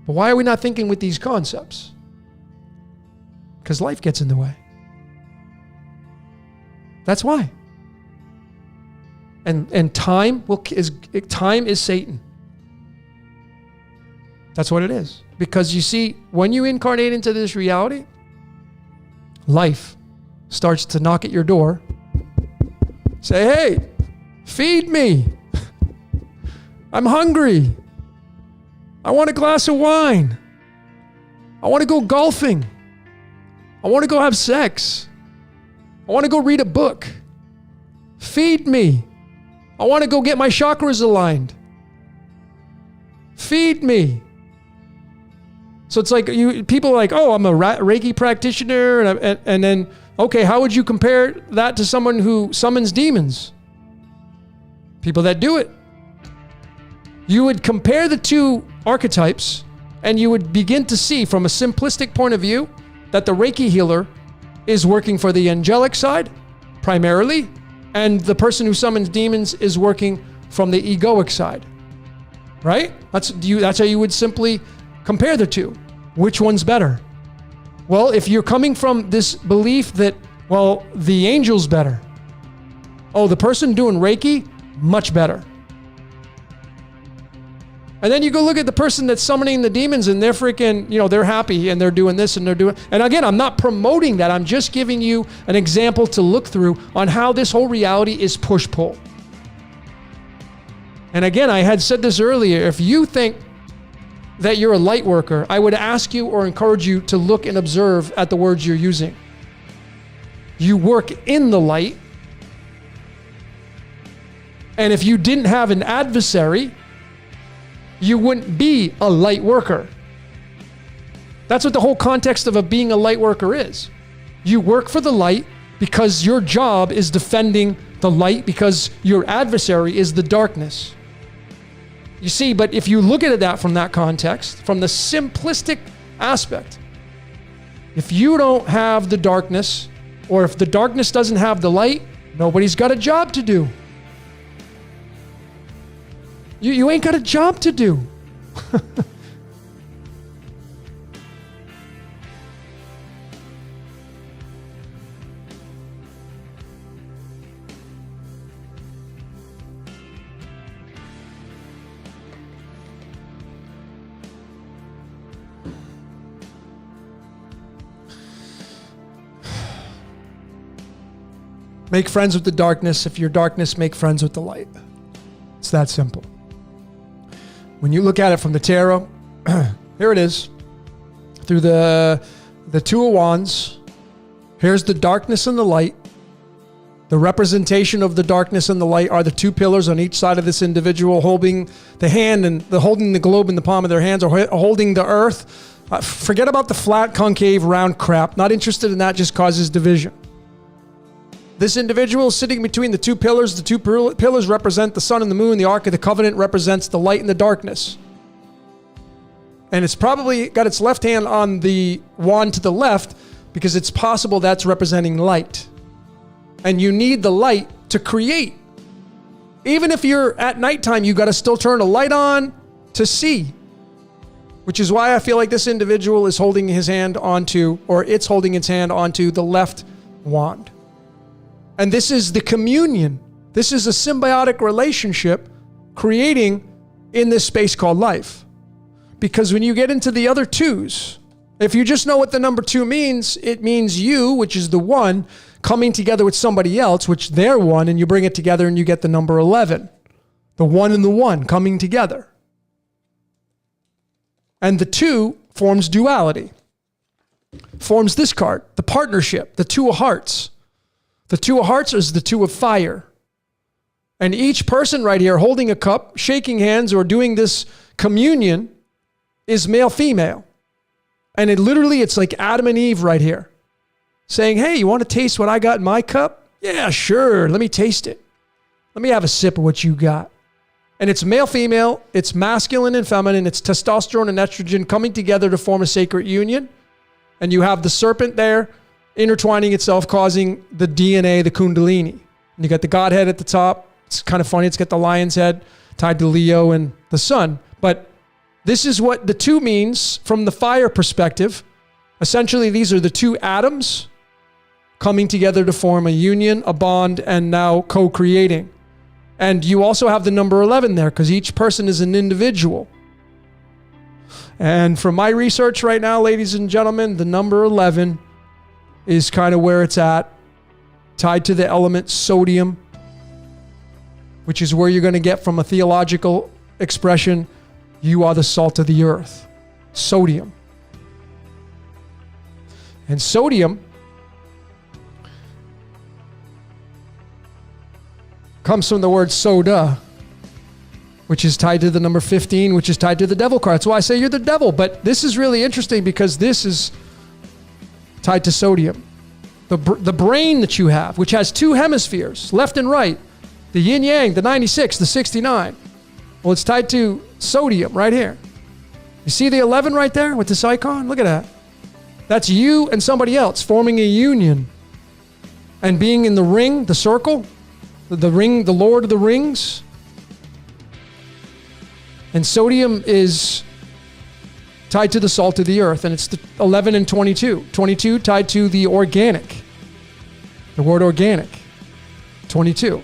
But why are we not thinking with these concepts? Because life gets in the way. That's why. And time is Satan. That's what it is. Because you see, when you incarnate into this reality, life starts to knock at your door. Say, hey, feed me. I'm hungry. I want a glass of wine. I want to go golfing. I want to go have sex. I want to go read a book. Feed me. I want to go get my chakras aligned. Feed me. So it's like people are like, oh, I'm a Reiki practitioner. And then, okay, how would you compare that to someone who summons demons? People that do it. You would compare the two archetypes and you would begin to see from a simplistic point of view that the Reiki healer is working for the angelic side primarily, and the person who summons demons is working from the egoic side. Right? That's how you would simply compare the two. Which one's better? Well, if you're coming from this belief that, well, the angel's better. Oh, the person doing Reiki, much better. And then you go look at the person that's summoning the demons and they're freaking, they're happy and they're doing this and they're doing. And again, I'm not promoting that. I'm just giving you an example to look through on how this whole reality is push-pull. And again, I had said this earlier. If you think that you're a light worker, I would ask you or encourage you to look and observe at the words you're using. You work in the light. And if you didn't have an adversary, you wouldn't be a light worker. That's what the whole context of being a light worker is. You work for the light because your job is defending the light, because your adversary is the darkness. You see, but if you look at that from that context, from the simplistic aspect, if you don't have the darkness, or if the darkness doesn't have the light, nobody's got a job to do. You ain't got a job to do. Make friends with the darkness. If you're darkness, make friends with the light. It's that simple. When you look at it from the tarot, here it is. Through the Two of Wands, here's the darkness and the light. The representation of the darkness and the light are the two pillars on each side of this individual, holding the hand and holding the globe in the palm of their hands, or holding the earth. Forget about the flat, concave, round crap. Not interested in that, just causes division. This individual is sitting between the two pillars. The two pillars represent the sun and the moon. The Ark of the Covenant represents the light and the darkness. And it's probably got its left hand on the wand to the left because it's possible that's representing light. And you need the light to create. Even if you're at nighttime, you got to still turn a light on to see. Which is why I feel like this individual is holding his hand onto, or it's holding its hand onto the left wand. And this is the communion. This is a symbiotic relationship creating in this space called life. Because when you get into the other twos, if you just know what the number 2 means, it means you, which is the 1, coming together with somebody else, which they're 1, and you bring it together and you get the number 11. The 1 and the 1 coming together. And the 2 forms duality. Forms this card, the partnership, the 2 of hearts. The 2 of hearts is the 2 of fire. And each person right here holding a cup, shaking hands, or doing this communion is male-female. And it's like Adam and Eve right here. Saying, hey, you want to taste what I got in my cup? Yeah, sure. Let me taste it. Let me have a sip of what you got. And it's male-female. It's masculine and feminine. It's testosterone and estrogen coming together to form a sacred union. And you have the serpent there intertwining itself, causing the DNA, the kundalini. And you got the Godhead at the top. It's kind of funny. It's got the lion's head tied to Leo and the sun. But this is what the 2 means from the fire perspective. Essentially, these are the 2 atoms coming together to form a union, a bond, and now co-creating. And you also have the number 11 there because each person is an individual. And from my research right now, ladies and gentlemen, the number 11 is kind of where it's at, tied to the element sodium, which is where you're going to get from a theological expression, you are the salt of the earth. Sodium. And sodium comes from the word soda, which is tied to the number 15, which is tied to the devil card. That's why I say you're the devil. But this is really interesting because this is tied to sodium. The brain that you have, which has 2 hemispheres, left and right, the yin yang, the 96, the 69. Well, it's tied to sodium right here. You see the 11 right there with this icon? Look at that. That's you and somebody else forming a union and being in the ring, the circle, the ring, the Lord of the Rings. And sodium is tied to the salt of the earth, and it's the 11 and 22. 22 tied to the organic. The word organic. 22.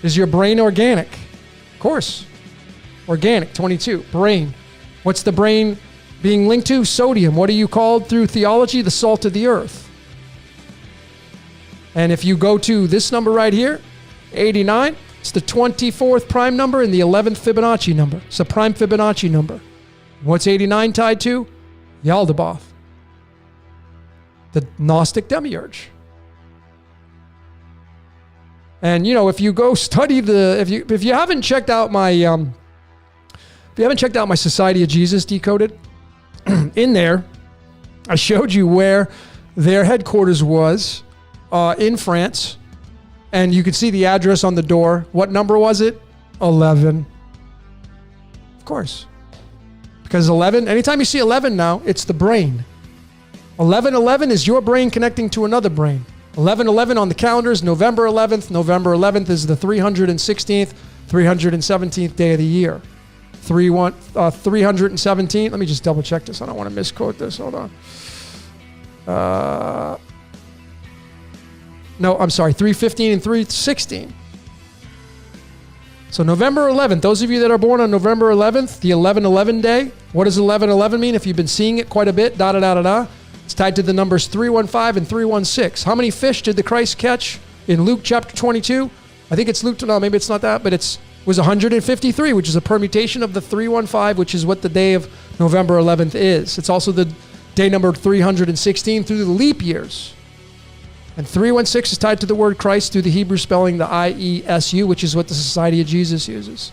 Is your brain organic? Of course. Organic, 22. Brain. What's the brain being linked to? Sodium. What are you called through theology? The salt of the earth. And if you go to this number right here, 89, it's the 24th prime number and the 11th Fibonacci number. It's a prime Fibonacci number. What's 89 tied to? Yaldabaoth, the Gnostic demiurge. And you know, if you go study if you haven't checked out my Society of Jesus Decoded, in there, I showed you where their headquarters was in France, and you could see the address on the door. What number was it? 11. Of course. Because 11, anytime you see 11 now, it's the brain. 1111 is your brain connecting to another brain. 1111 on the calendar is November 11th. November 11th is the 316th, 317th day of the year. 317. Let me just double check this. I don't want to misquote this. Hold on. No, I'm sorry. 315 and 316. So November 11th, those of you that are born on November 11th, the 1111 day, what does 1111 mean? If you've been seeing it quite a bit, it's tied to the numbers 315 and 316. How many fish did the Christ catch in Luke chapter 22? I think it's Luke, no, maybe it's not that, but it was 153, which is a permutation of the 315, which is what the day of November 11th is. It's also the day number 316 through the leap years. And 316 is tied to the word Christ through the Hebrew spelling, the IESU, which is what the Society of Jesus uses.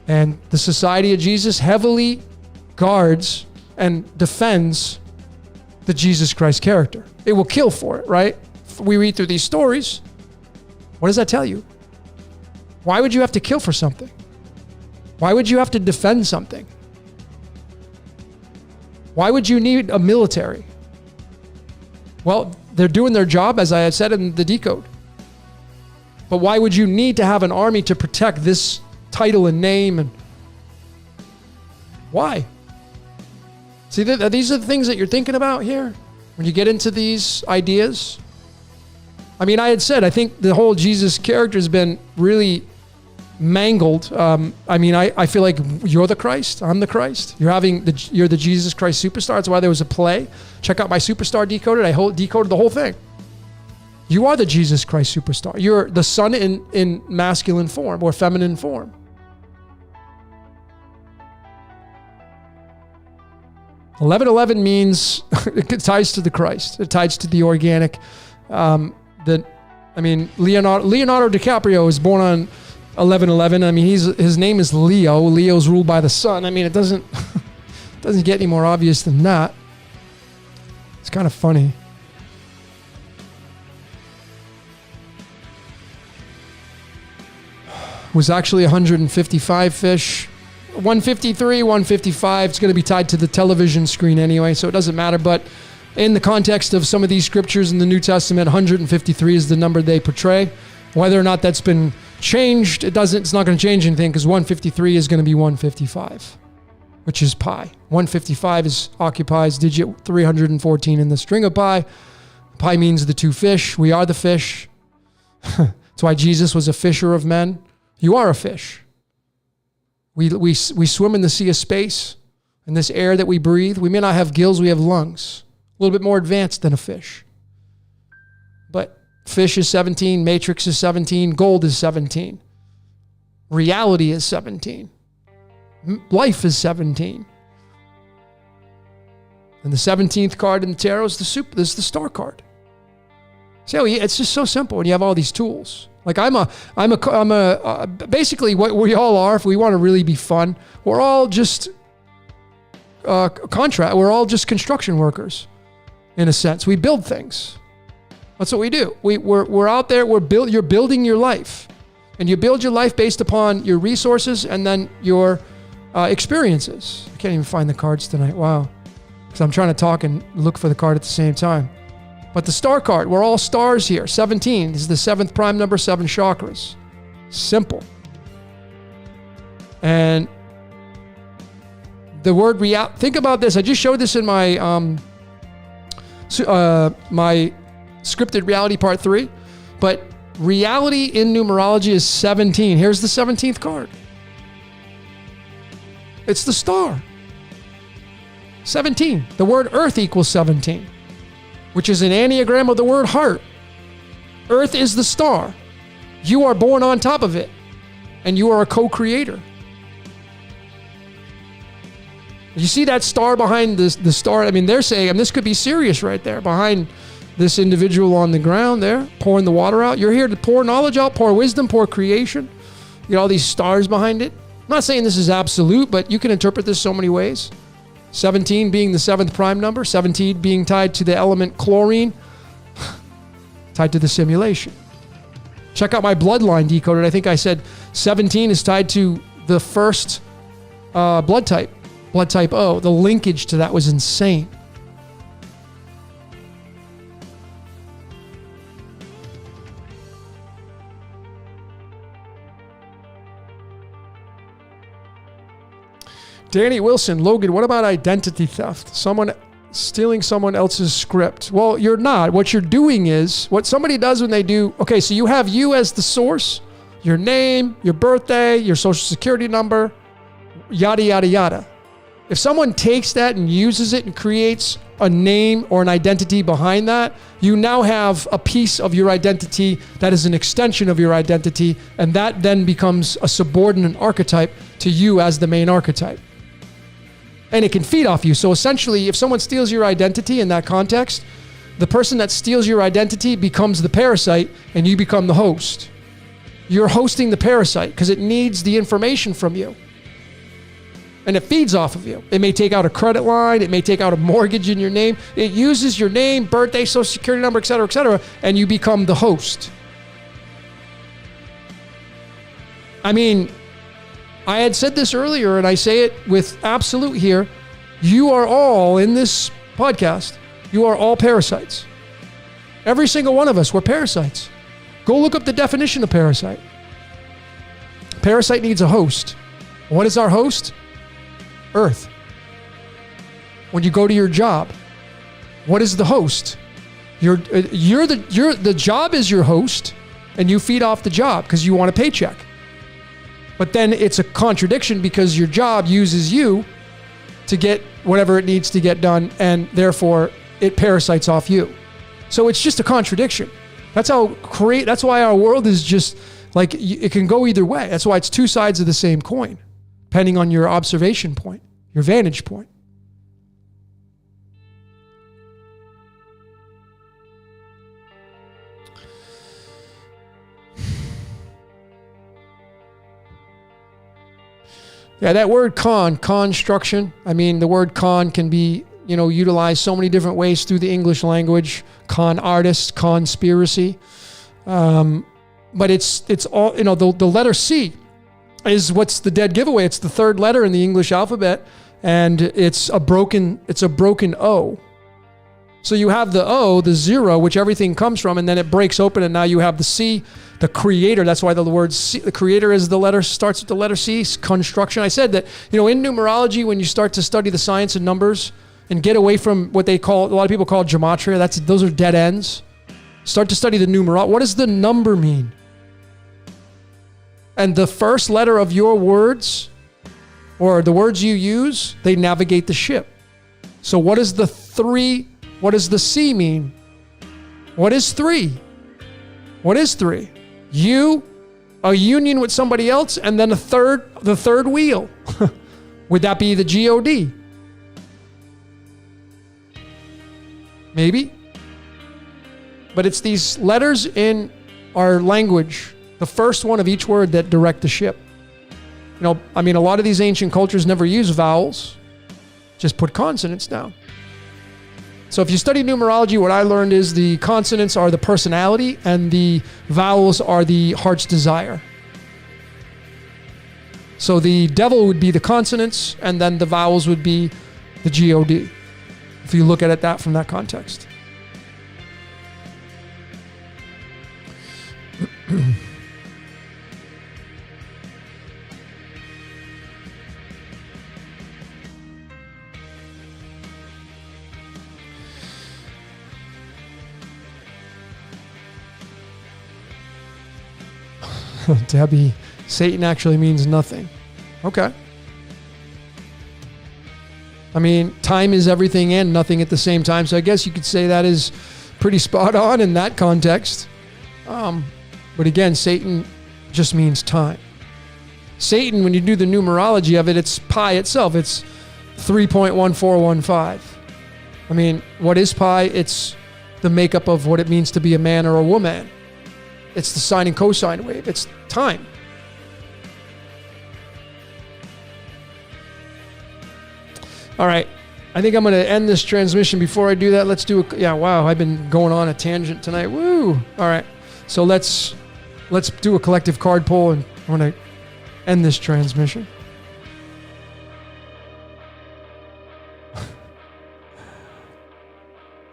And the Society of Jesus heavily guards and defends the Jesus Christ character. It will kill for it, right? We read through these stories. What does that tell you? Why would you have to kill for something? Why would you have to defend something? Why would you need a military? Well, they're doing their job, as I had said in the decode. But why would you need to have an army to protect this title and name? And why? See, these are the things that you're thinking about here when you get into these ideas. I mean, I had said, I think the whole Jesus character has been really mangled. I mean, I feel like you're the Christ. I'm the Christ. You're the Jesus Christ superstar. That's why there was a play. Check out my Superstar Decoded. I decoded the whole thing. You are the Jesus Christ superstar. You're the son in masculine form or feminine form. $1111 means it ties to the Christ. It ties to the organic. Leonardo DiCaprio was born on 11/11. I mean, his name is Leo. Leo's ruled by the sun. I mean, it doesn't get any more obvious than that. It's kind of funny. It was actually 155 fish. 153, 155. It's going to be tied to the television screen anyway, so it doesn't matter. But in the context of some of these scriptures in the New Testament, 153 is the number they portray. Whether or not that's been changed, it's not going to change anything, because 153 is going to be 155, which is pi. 155 occupies digit 314 in the string of pi. Pi means the two fish. We are the fish. That's why Jesus was a fisher of men. You are a fish. We swim in the sea of space, in this air that we breathe. We may not have gills, we have lungs. A little bit more advanced than a fish. But fish is 17, matrix is 17, gold is 17. Reality is 17. Life is 17. And the 17th card in the tarot is the star card. See, it's just so simple when you have all these tools. Like basically what we all are, if we want to really be fun, we're all just we're all just construction workers, in a sense. We build things. That's what we do. We're out there. You're building your life, and you build your life based upon your resources and then your experiences. I can't even find the cards tonight. Wow, because I'm trying to talk and look for the card at the same time. But the star card, we're all stars here. 17 is the 7th prime number, 7 chakras. Simple. And the word think about this. I just showed this in my my scripted reality part 3. But reality in numerology is 17. Here's the 17th card. It's the star. 17. The word earth equals 17, which is an anagram of the word heart. Earth is the star. You are born on top of it, and you are a co-creator. You see that star behind the star? I mean, they're saying, and this could be serious right there, behind this individual on the ground there, pouring the water out. You're here to pour knowledge out, pour wisdom, pour creation. You got all these stars behind it. I'm not saying this is absolute, but you can interpret this so many ways. 17 being the 7th prime number, 17 being tied to the element chlorine, tied to the simulation. Check out my bloodline decoded. I think I said 17 is tied to the first blood type O. The linkage to that was insane. Danny Wilson, Logan, what about identity theft? Someone stealing someone else's script. Well, you're not. What you're doing is, what somebody does when they do, okay, so you have you as the source, your name, your birthday, your social security number, yada, yada, yada. If someone takes that and uses it and creates a name or an identity behind that, you now have a piece of your identity that is an extension of your identity, and that then becomes a subordinate archetype to you as the main archetype. And it can feed off you. So essentially, if someone steals your identity in that context, the person that steals your identity becomes the parasite and you become the host. You're hosting the parasite because it needs the information from you. And it feeds off of you. It may take out a credit line. It may take out a mortgage in your name. It uses your name, birthday, social security number, et cetera, and you become the host. I mean, I had said this earlier, and I say it with absolute here. You are all, in this podcast, you are all parasites. Every single one of us, we're parasites. Go look up the definition of parasite. Parasite needs a host. What is our host? Earth. When you go to your job, what is the host? The job is your host, and you feed off the job because you want a paycheck. But then it's a contradiction because your job uses you to get whatever it needs to get done, and therefore it parasites off you. So it's just a contradiction. That's why our world is just like, it can go either way. That's why it's two sides of the same coin, depending on your observation point, your vantage point. Yeah, that word construction. I mean, the word con can be, utilized so many different ways through the English language. Con artist, conspiracy. But it's all, the letter C is what's the dead giveaway. It's the third letter in the English alphabet, and it's a broken O. So you have the O, the zero, which everything comes from, and then it breaks open, and now you have the C, the creator. That's why the word C, the creator is starts with the letter C, construction. I said that, in numerology, when you start to study the science of numbers and get away from what a lot of people call gematria, those are dead ends. Start to study the numerology. What does the number mean? And the first letter of your words, or the words you use, they navigate the ship. So what is the C mean? What is 3? What is 3? You, a union with somebody else, and then the third wheel. Would that be the God? Maybe. But it's these letters in our language, the first one of each word, that direct the ship. A lot of these ancient cultures never use vowels. Just put consonants down. So if you study numerology, what I learned is the consonants are the personality and the vowels are the heart's desire. So the devil would be the consonants, and then the vowels would be the God, if you look at it from that context. Debbie, Satan actually means nothing. Okay. I mean, time is everything and nothing at the same time. So I guess you could say that is pretty spot on in that context. But again, Satan just means time. Satan, when you do the numerology of it, it's pi itself. It's 3.1415. I mean, what is pi? It's the makeup of what it means to be a man or a woman. It's the sine and cosine wave. It's time. All right. I think I'm going to end this transmission. Before I do that, let's do a... Yeah, wow. I've been going on a tangent tonight. Woo. All right. So let's do a collective card pull, and I'm going to end this transmission.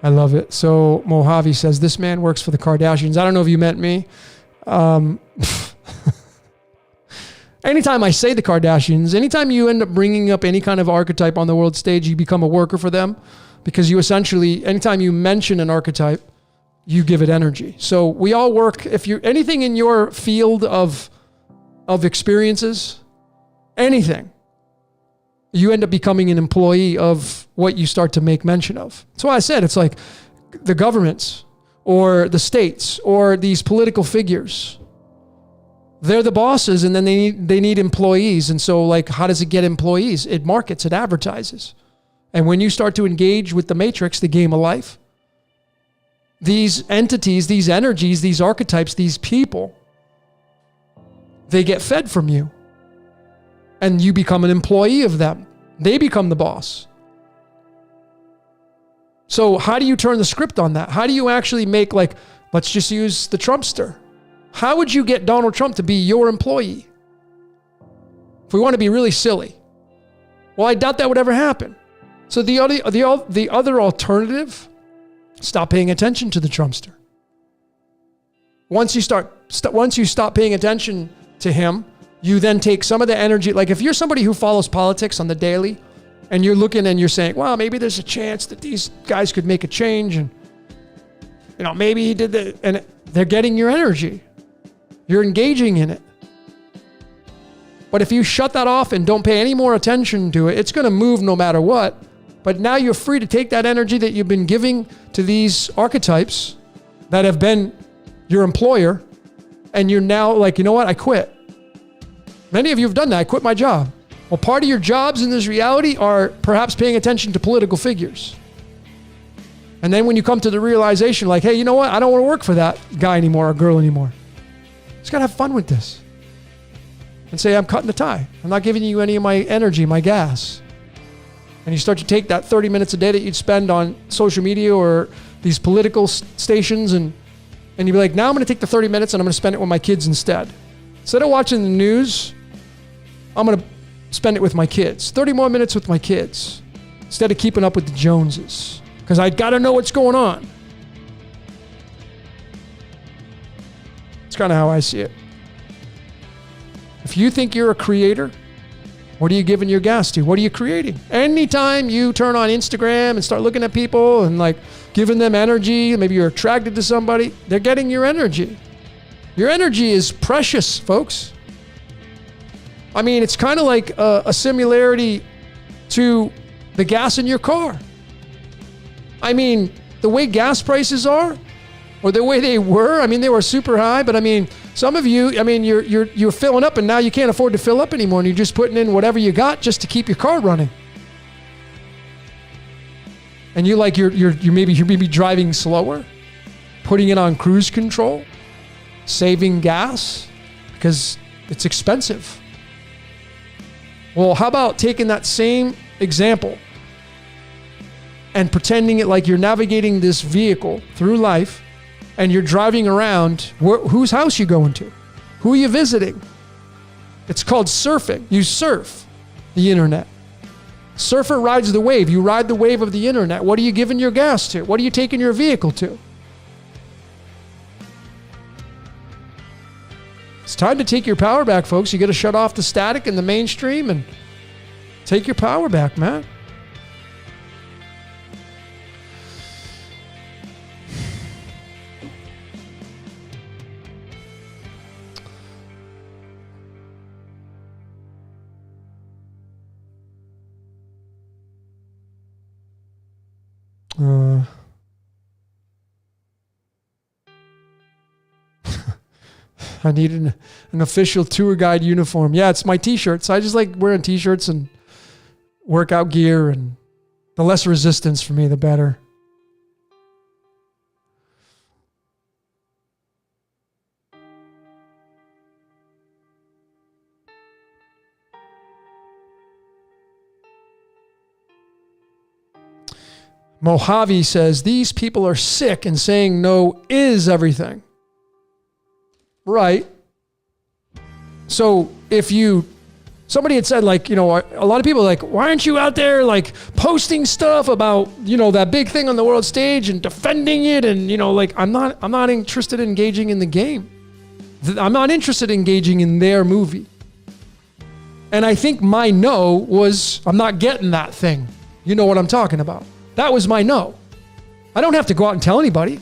I love it. So Mojave says, this man works for the Kardashians. I don't know if you meant me. Anytime I say the Kardashians, anytime you end up bringing up any kind of archetype on the world stage, you become a worker for them, because you essentially, anytime you mention an archetype, you give it energy. So we all work. If you anything in your field of experiences, anything, you end up becoming an employee of what you start to make mention of. That's why I said it's like the governments or the states or these political figures. They're the bosses, and then they need employees. And so, like, how does it get employees? It markets, it advertises. And when you start to engage with the matrix, the game of life, these entities, these energies, these archetypes, these people, they get fed from you. And you become an employee of them. They become the boss. So how do you turn the script on that? How do you actually make, like, let's just use the Trumpster. How would you get Donald Trump to be your employee? If we want to be really silly. Well, I doubt that would ever happen. So the other alternative, stop paying attention to the Trumpster. Once you stop paying attention to him, you then take some of the energy. Like if you're somebody who follows politics on the daily, and you're looking and you're saying, well, maybe there's a chance that these guys could make a change, and maybe he did that, and they're getting your energy. You're engaging in it. But if you shut that off and don't pay any more attention to it, it's going to move no matter what. But now you're free to take that energy that you've been giving to these archetypes that have been your employer, and you're now like, you know what? I quit. Many of you have done that. I quit my job. Well, part of your jobs in this reality are perhaps paying attention to political figures. And then when you come to the realization, like, hey, you know what? I don't want to work for that guy anymore or girl anymore. Just got to have fun with this. And say, I'm cutting the tie. I'm not giving you any of my energy, my gas. And you start to take that 30 minutes a day that you'd spend on social media or these political stations, and you'd be like, now I'm going to take the 30 minutes and I'm going to spend it with my kids instead. Instead of watching the news, I'm going to spend it with my kids. 30 more minutes with my kids. Instead of keeping up with the Joneses. Because I got to know what's going on. It's kind of how I see it. If you think you're a creator, what are you giving your gas to? What are you creating? Anytime you turn on Instagram and start looking at people and like giving them energy, maybe you're attracted to somebody, they're getting your energy. Your energy is precious, folks. I mean, it's kind of like a similarity to the gas in your car. I mean, the way gas prices are, or the way they were, I mean, they were super high, but I mean, some of you, I mean, you're filling up and now you can't afford to fill up anymore, and you're just putting in whatever you got just to keep your car running. And you're maybe driving slower, putting it on cruise control, saving gas because it's expensive. Well, how about taking that same example and pretending it like you're navigating this vehicle through life, and you're driving around, whose house you going to? Who are you visiting? It's called surfing. You surf the internet. Surfer rides the wave. You ride the wave of the internet. What are you giving your gas to? What are you taking your vehicle to? It's time to take your power back, folks. You got to shut off the static and the mainstream and take your power back, man. I need an official tour guide uniform. Yeah, it's my t-shirts. I just like wearing t-shirts and workout gear, and the less resistance for me, the better. Mojave says, these people are sick and saying no is everything. Right. So if somebody had said, like, you know, a lot of people are like, why aren't you out there like posting stuff about, you know, that big thing on the world stage and defending it? And, you know, like, I'm not interested in engaging in the game. I'm not interested in engaging in their movie. And I think my no was, I'm not getting that thing. You know what I'm talking about. That was my no. I don't have to go out and tell anybody.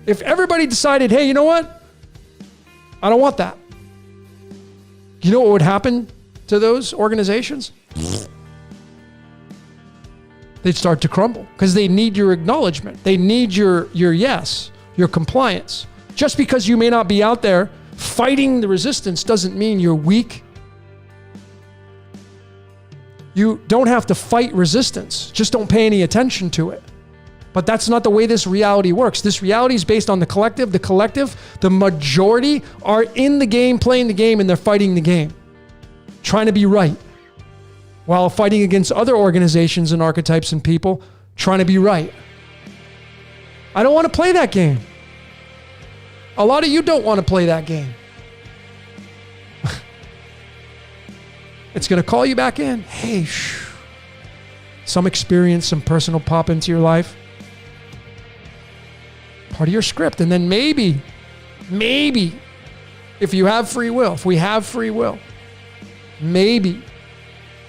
If everybody decided, hey, you know what? I don't want that. You know what would happen to those organizations? They'd start to crumble because they need your acknowledgement. They need your yes, your compliance. Just because you may not be out there fighting the resistance doesn't mean you're weak. You don't have to fight resistance. Just don't pay any attention to it. But that's not the way this reality works. This reality is based on the collective. The collective, the majority are in the game, playing the game, and they're fighting the game, trying to be right, while fighting against other organizations and archetypes and people trying to be right. I don't want to play that game. A lot of you don't want to play that game. It's going to call you back in. Hey, some experience, some personal pop into your life. Part of your script. And then maybe, if you have free will, if we have free will, maybe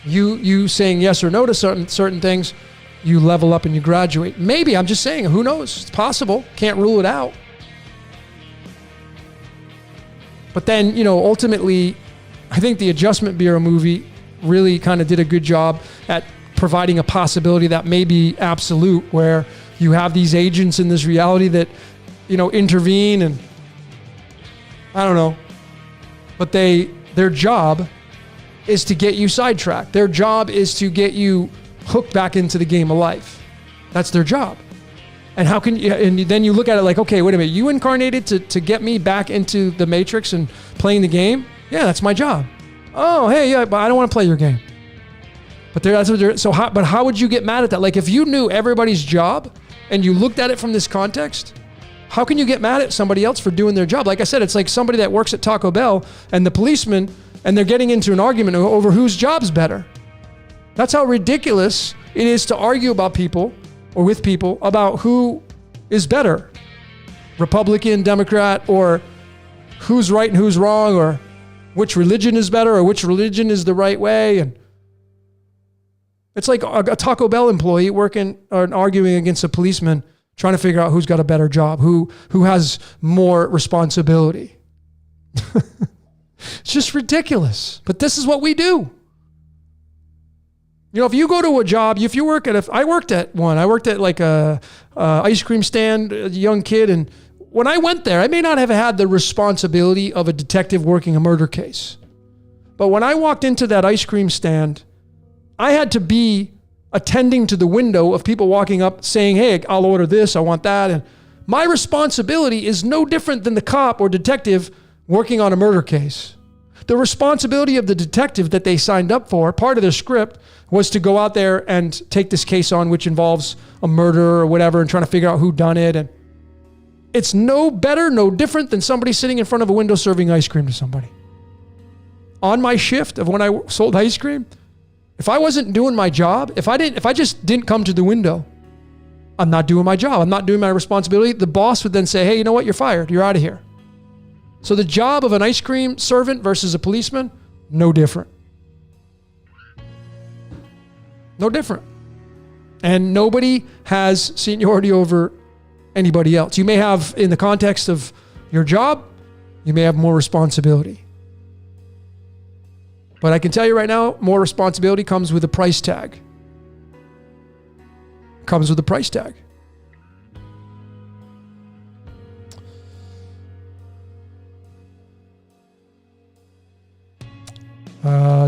you saying yes or no to certain things, you level up and you graduate. Maybe, I'm just saying, who knows? It's possible. Can't rule it out. But then, you know, ultimately, I think the Adjustment Bureau movie really kind of did a good job at providing a possibility that may be absolute, where you have these agents in this reality that, you know, intervene, and I don't know, but their job is to get you sidetracked. Their job is to get you hooked back into the game of life. That's their job. And how can you, and then you look at it like, okay, wait a minute, you incarnated to get me back into the matrix and playing the game? Yeah, that's my job. Oh, hey, yeah, but I don't want to play your game. But that's what they're, so how would you get mad at that? Like, if you knew everybody's job and you looked at it from this context, how can you get mad at somebody else for doing their job? Like I said, it's like somebody that works at Taco Bell and the policeman, and they're getting into an argument over whose job's better. That's how ridiculous it is to argue about people or with people about who is better, Republican, Democrat, or who's right and who's wrong, or which religion is better or which religion is the right way. And it's like a Taco Bell employee working or arguing against a policeman, trying to figure out who's got a better job, who has more responsibility. It's just ridiculous. But this is what we do. You know, if you go to a job, if you work at I worked at like a ice cream stand, a young kid, and when I went there, I may not have had the responsibility of a detective working a murder case. But when I walked into that ice cream stand, I had to be attending to the window of people walking up saying, hey, I'll order this, I want that. And my responsibility is no different than the cop or detective working on a murder case. The responsibility of the detective that they signed up for, part of their script, was to go out there and take this case on, which involves a murder or whatever, and trying to figure out who done it. And it's no better, no different than somebody sitting in front of a window serving ice cream to somebody. On my shift of when I sold ice cream, if I wasn't doing my job, if I just didn't come to the window, I'm not doing my job. I'm not doing my responsibility. The boss would then say, hey, you know what? You're fired. You're out of here. So the job of an ice cream servant versus a policeman, no different. No different. And nobody has seniority over anybody else. You may have, in the context of your job, you may have more responsibility. But I can tell you right now, more responsibility comes with a price tag. Comes with a price tag.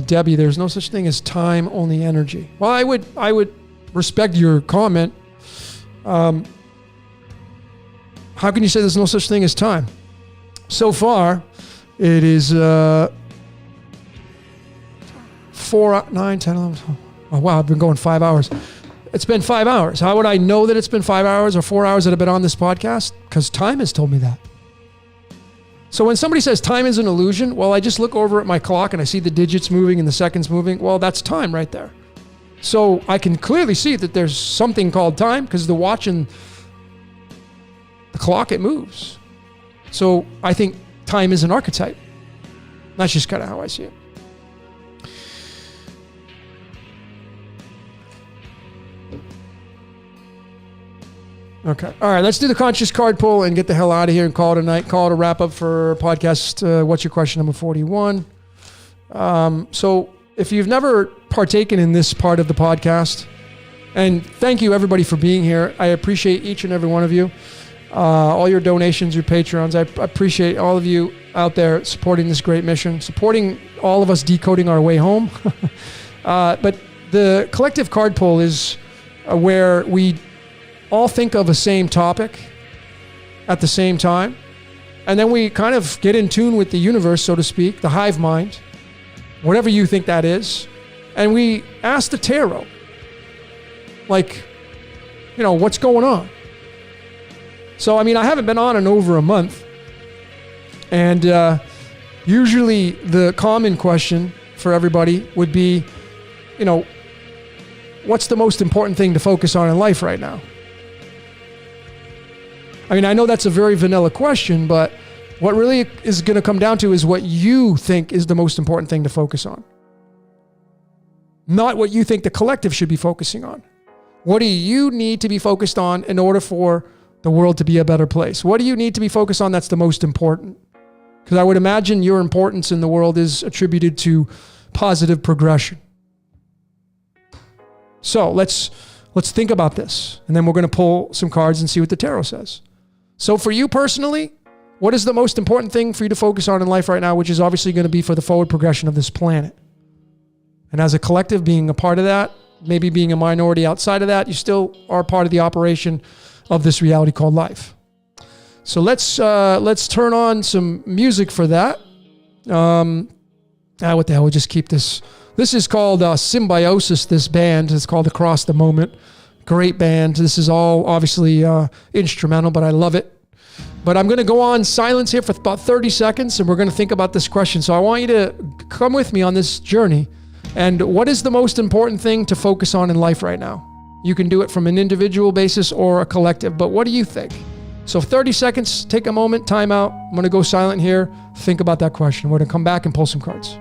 Debbie, there's no such thing as time, only energy. Well, I would respect your comment. How can you say there's no such thing as time? So far, it is 4, 9, 10, 11, 12. Oh, wow, I've been going 5 hours. It's been 5 hours. How would I know that it's been 5 hours or 4 hours that I've been on this podcast? Because time has told me that. So when somebody says time is an illusion, well, I just look over at my clock and I see the digits moving and the seconds moving. Well, that's time right there. So I can clearly see that there's something called time because the watch and the clock, it moves. So I think time is an archetype. That's just kind of how I see it. Okay. All right. Let's do the conscious card pull and get the hell out of here and call it a night. Call it a wrap up for podcast. What's your question number 41? So if you've never partaken in this part of the podcast, and thank you everybody for being here. I appreciate each and every one of you. All your donations, your Patreons. I appreciate all of you out there supporting this great mission, supporting all of us decoding our way home. But the collective card pull is where we all think of a same topic at the same time. And then we kind of get in tune with the universe, so to speak, the hive mind, whatever you think that is. And we ask the tarot, like, what's going on? So, I haven't been on in over a month. And usually the common question for everybody would be, what's the most important thing to focus on in life right now? I know that's a very vanilla question, but what really is going to come down to is what you think is the most important thing to focus on. Not what you think the collective should be focusing on. What do you need to be focused on in order for the world to be a better place? What do you need to be focused on that's the most important? Because I would imagine your importance in the world is attributed to positive progression. So let's think about this, and then we're going to pull some cards and see what the tarot says. So for you personally, what is the most important thing for you to focus on in life right now, which is obviously going to be for the forward progression of this planet? And as a collective, being a part of that, maybe being a minority outside of that, you still are part of the operation of this reality called life. So let's turn on some music for that. What the hell? We'll just keep this. This is called Symbiosis, this band. It's called Across the Moment. Great band. This is all obviously instrumental, but I love it. But I'm going to go on silence here for about 30 seconds, and we're going to think about this question. So I want you to come with me on this journey. And what is the most important thing to focus on in life right now? You can do it from an individual basis or a collective, but what do you think? So 30 seconds, take a moment, time out. I'm going to go silent here. Think about that question. We're going to come back and pull some cards.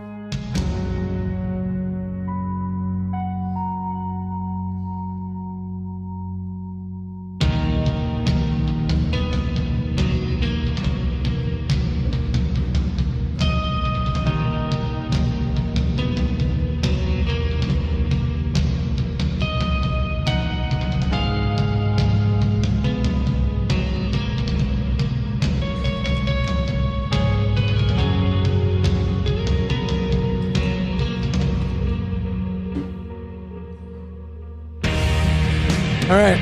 All right.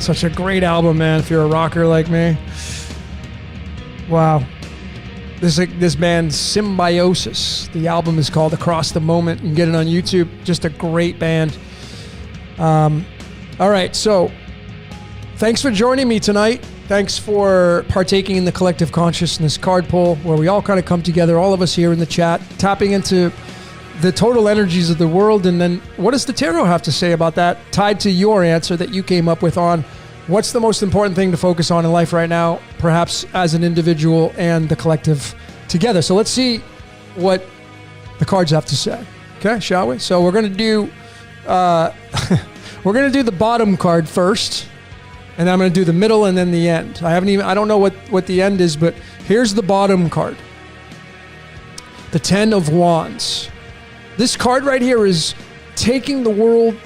Such a great album, man, if you're a rocker like me. Wow. This band, Symbiosis. The album is called Across the Moment. You can get it on YouTube. Just a great band. All right, so thanks for joining me tonight. Thanks for partaking in the collective consciousness card pull, where we all kind of come together, all of us here in the chat, tapping into the total energies of the world. And then what does the tarot have to say about that, tied to your answer that you came up with on what's the most important thing to focus on in life right now, perhaps as an individual and the collective together. So let's see what the cards have to say. Okay, shall we? So we're going to do the bottom card first, and then I'm going to do the middle and then the end. I don't know what the end is, but here's the bottom card. The 10 of Wands. This card right here is taking the world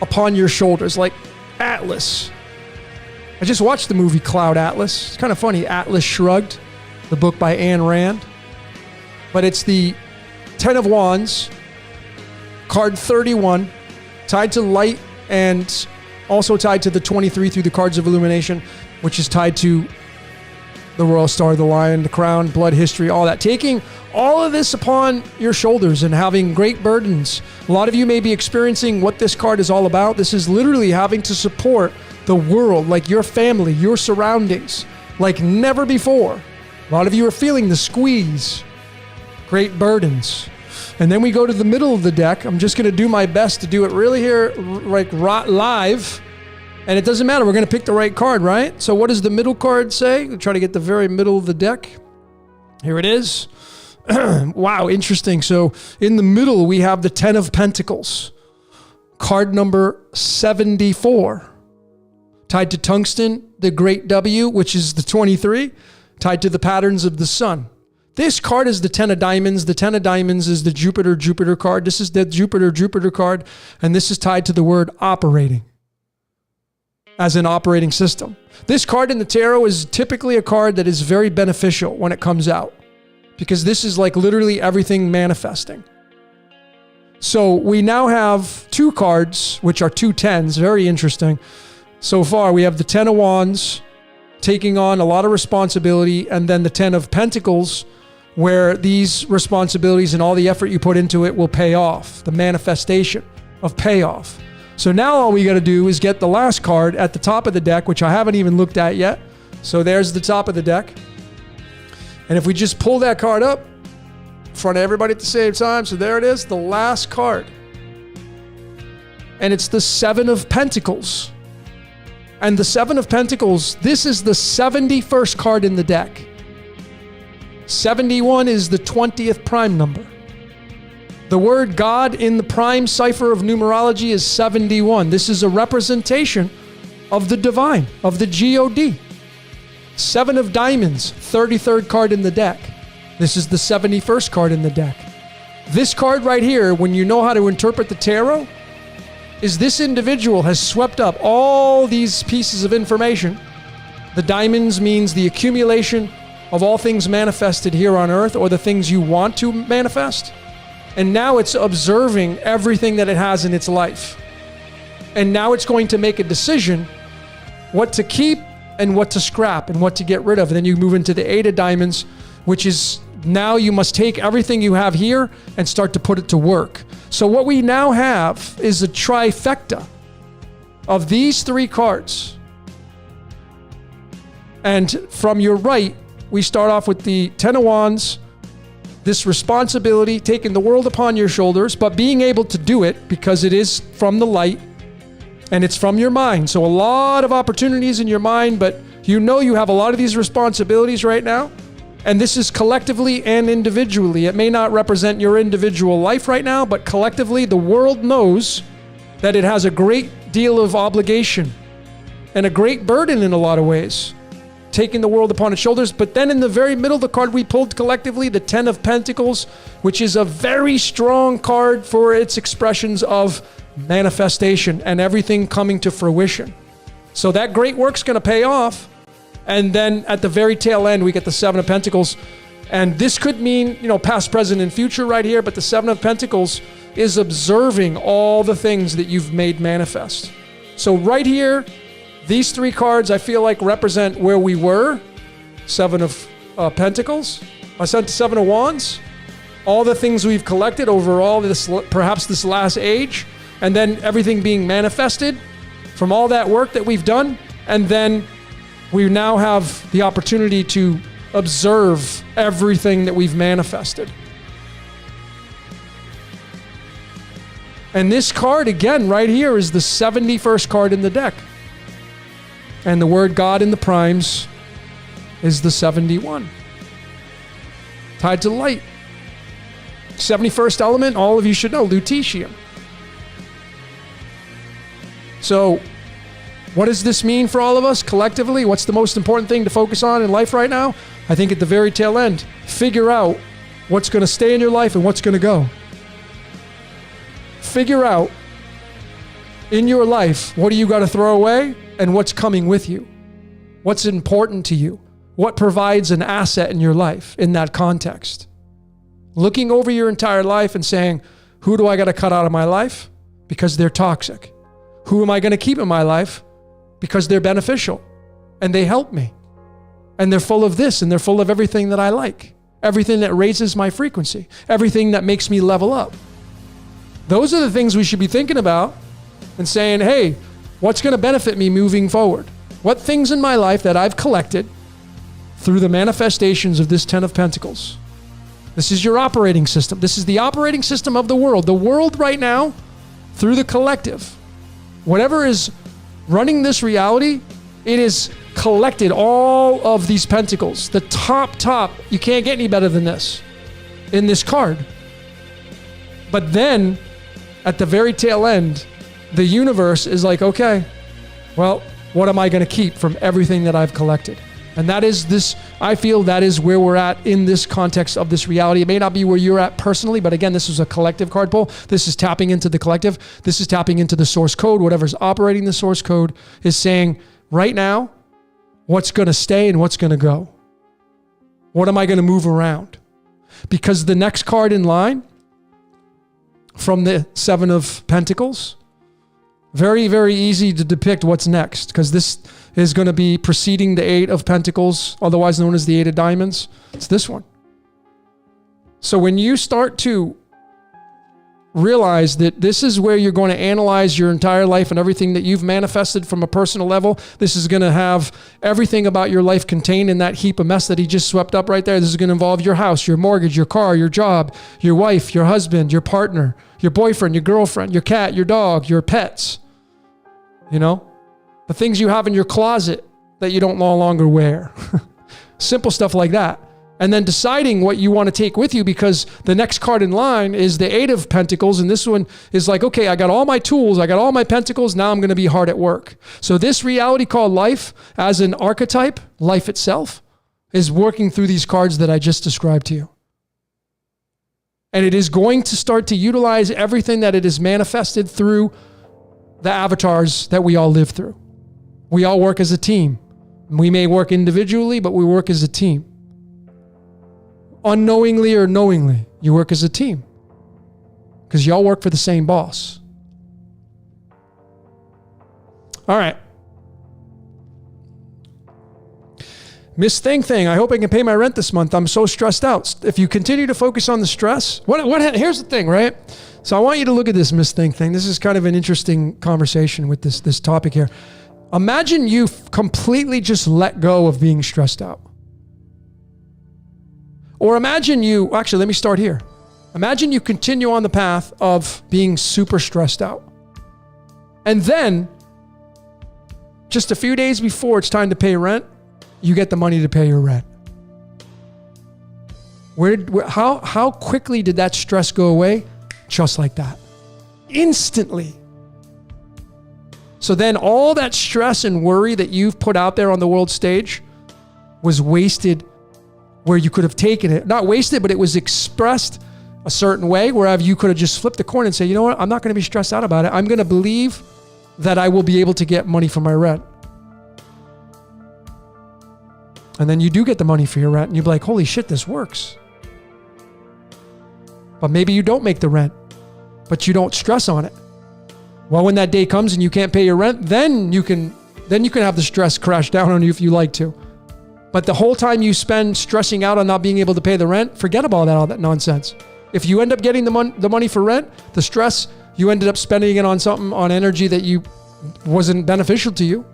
upon your shoulders, like Atlas. I just watched the movie Cloud Atlas. It's kind of funny. Atlas Shrugged, the book by Ayn Rand. but it's the 10 of Wands, card 31, tied to light and also tied to the 23 through the cards of illumination, which is tied to the royal star, the lion, the crown, blood, history, all that. Taking all of this upon your shoulders and having great burdens. A lot of you may be experiencing what this card is all about. This is literally having to support the world, like your family, your surroundings, like never before. A lot of you are feeling the squeeze. Great burdens. And then we go to the middle of the deck. I'm just going to do my best to do it really here, like live. And it doesn't matter. We're going to pick the right card, right? So what does the middle card say? We'll try to get the very middle of the deck. Here it is. Wow, interesting. So in the middle, we have the 10 of Pentacles. Card number 74. Tied to tungsten, the great W, which is the 23. Tied to the patterns of the sun. This card is the 10 of diamonds. The 10 of diamonds is the Jupiter card. This is the Jupiter card. And this is tied to the word operating, as an operating system. This card in the tarot is typically a card that is very beneficial when it comes out, because this is like literally everything manifesting. So we now have two cards, which are two 10s. Very interesting. So far, we have the 10 of Wands taking on a lot of responsibility, and then the 10 of Pentacles, where these responsibilities and all the effort you put into it will pay off, the manifestation of payoff. So now all we got to do is get the last card at the top of the deck, which I haven't even looked at yet. So there's the top of the deck. And if we just pull that card up in front of everybody at the same time, so there it is, the last card. And it's the 7 of Pentacles. And the 7 of Pentacles, this is the 71st card in the deck. 71 is the 20th prime number. The word God in the prime cipher of numerology is 71. This is a representation of the divine, of the God. 7 of diamonds, 33rd card in the deck. This is the 71st card in the deck. This card right here, when you know how to interpret the tarot, is this individual has swept up all these pieces of information. The diamonds means the accumulation of all things manifested here on earth, or the things you want to manifest. And now it's observing everything that it has in its life. And now it's going to make a decision what to keep and what to scrap and what to get rid of. And then you move into the 8 of diamonds, which is now you must take everything you have here and start to put it to work. So what we now have is a trifecta of these 3 cards. And from your right, we start off with the 10 of Wands, this responsibility, taking the world upon your shoulders, but being able to do it because it is from the light and it's from your mind. So a lot of opportunities in your mind, but you know you have a lot of these responsibilities right now. And this is collectively and individually. It may not represent your individual life right now, but collectively the world knows that it has a great deal of obligation and a great burden in a lot of ways, taking the world upon its shoulders. But then in the very middle, the card we pulled collectively, the 10 of Pentacles, which is a very strong card for its expressions of manifestation and everything coming to fruition. So that great work's going to pay off. And then at the very tail end, we get the 7 of Pentacles. And this could mean, past, present, and future right here. But the 7 of Pentacles is observing all the things that you've made manifest. So right here, these 3 cards I feel like represent where we were. 7 of Pentacles. I sent 7 of Wands. All the things we've collected over all this, perhaps this last age. And then everything being manifested from all that work that we've done. And then we now have the opportunity to observe everything that we've manifested. And this card, again, right here is the 71st card in the deck. And the word God in the primes is the 71. Tied to light. 71st element, all of you should know, lutetium. So, what does this mean for all of us collectively? What's the most important thing to focus on in life right now? I think at the very tail end, figure out what's going to stay in your life and what's going to go. Figure out in your life, what do you got to throw away and what's coming with you? What's important to you? What provides an asset in your life in that context? looking over your entire life and saying, who do I got to cut out of my life because they're toxic? Who am I going to keep in my life because they're beneficial and they help me? And they're full of this and they're full of everything that I like, everything that raises my frequency, everything that makes me level up. Those are the things we should be thinking about and saying, hey, what's going to benefit me moving forward? What things in my life that I've collected through the manifestations of this 10 of Pentacles? This is your operating system. This is the operating system of the world. The world right now, through the collective, whatever is running this reality, it is collected all of these pentacles. The top, you can't get any better than this in this card. But then at the very tail end, the universe is like, okay, well, what am I going to keep from everything that I've collected? And that is this, I feel that is where we're at in this context of this reality. It may not be where you're at personally, but again, this is a collective card pull. This is tapping into the collective. This is tapping into the source code. Whatever's operating the source code is saying right now, what's going to stay and what's going to go? What am I going to move around? Because the next card in line from the 7 of Pentacles, very, very easy to depict what's next, because this is going to be preceding the 8 of Pentacles, otherwise known as the 8 of Diamonds. It's this one. So when you start to realize that this is where you're going to analyze your entire life and everything that you've manifested from a personal level, this is going to have everything about your life contained in that heap of mess that he just swept up right there. This is going to involve your house, your mortgage, your car, your job, your wife, your husband, your partner, your boyfriend, your girlfriend, your cat, your dog, your pets. You know, the things you have in your closet that you don't no longer wear. Simple stuff like that. And then deciding what you want to take with you, because the next card in line is the 8 of Pentacles. And this one is like, okay, I got all my tools. I got all my pentacles. Now I'm going to be hard at work. So this reality called life as an archetype, life itself, is working through these cards that I just described to you. And it is going to start to utilize everything that it is manifested through the avatars that we all live through. We all work as a team. We may work individually, but we work as a team. Unknowingly or knowingly, you work as a team because y'all work for the same boss. All right. Miss Thing, I hope I can pay my rent this month. I'm so stressed out. If you continue to focus on the stress, here's the thing, right? So I want you to look at this Miss Thing. This is kind of an interesting conversation with this topic here. Imagine you completely just let go of being stressed out. Or imagine actually, let me start here. Imagine you continue on the path of being super stressed out. And then, just a few days before it's time to pay rent, you get the money to pay your rent. How quickly did that stress go away? Just like that. Instantly. So then all that stress and worry that you've put out there on the world stage was wasted, where you could have taken it, not wasted, but it was expressed a certain way, where you could have just flipped the coin and say, you know what, I'm not going to be stressed out about it. I'm going to believe that I will be able to get money for my rent. And then you do get the money for your rent and you'll be like, holy shit, this works. But maybe you don't make the rent, but you don't stress on it. Well, when that day comes and you can't pay your rent, then you can have the stress crash down on you if you like to. But the whole time you spend stressing out on not being able to pay the rent, forget about all that nonsense. If you end up getting the money for rent, the stress, you ended up spending it on something, on energy that wasn't beneficial to you.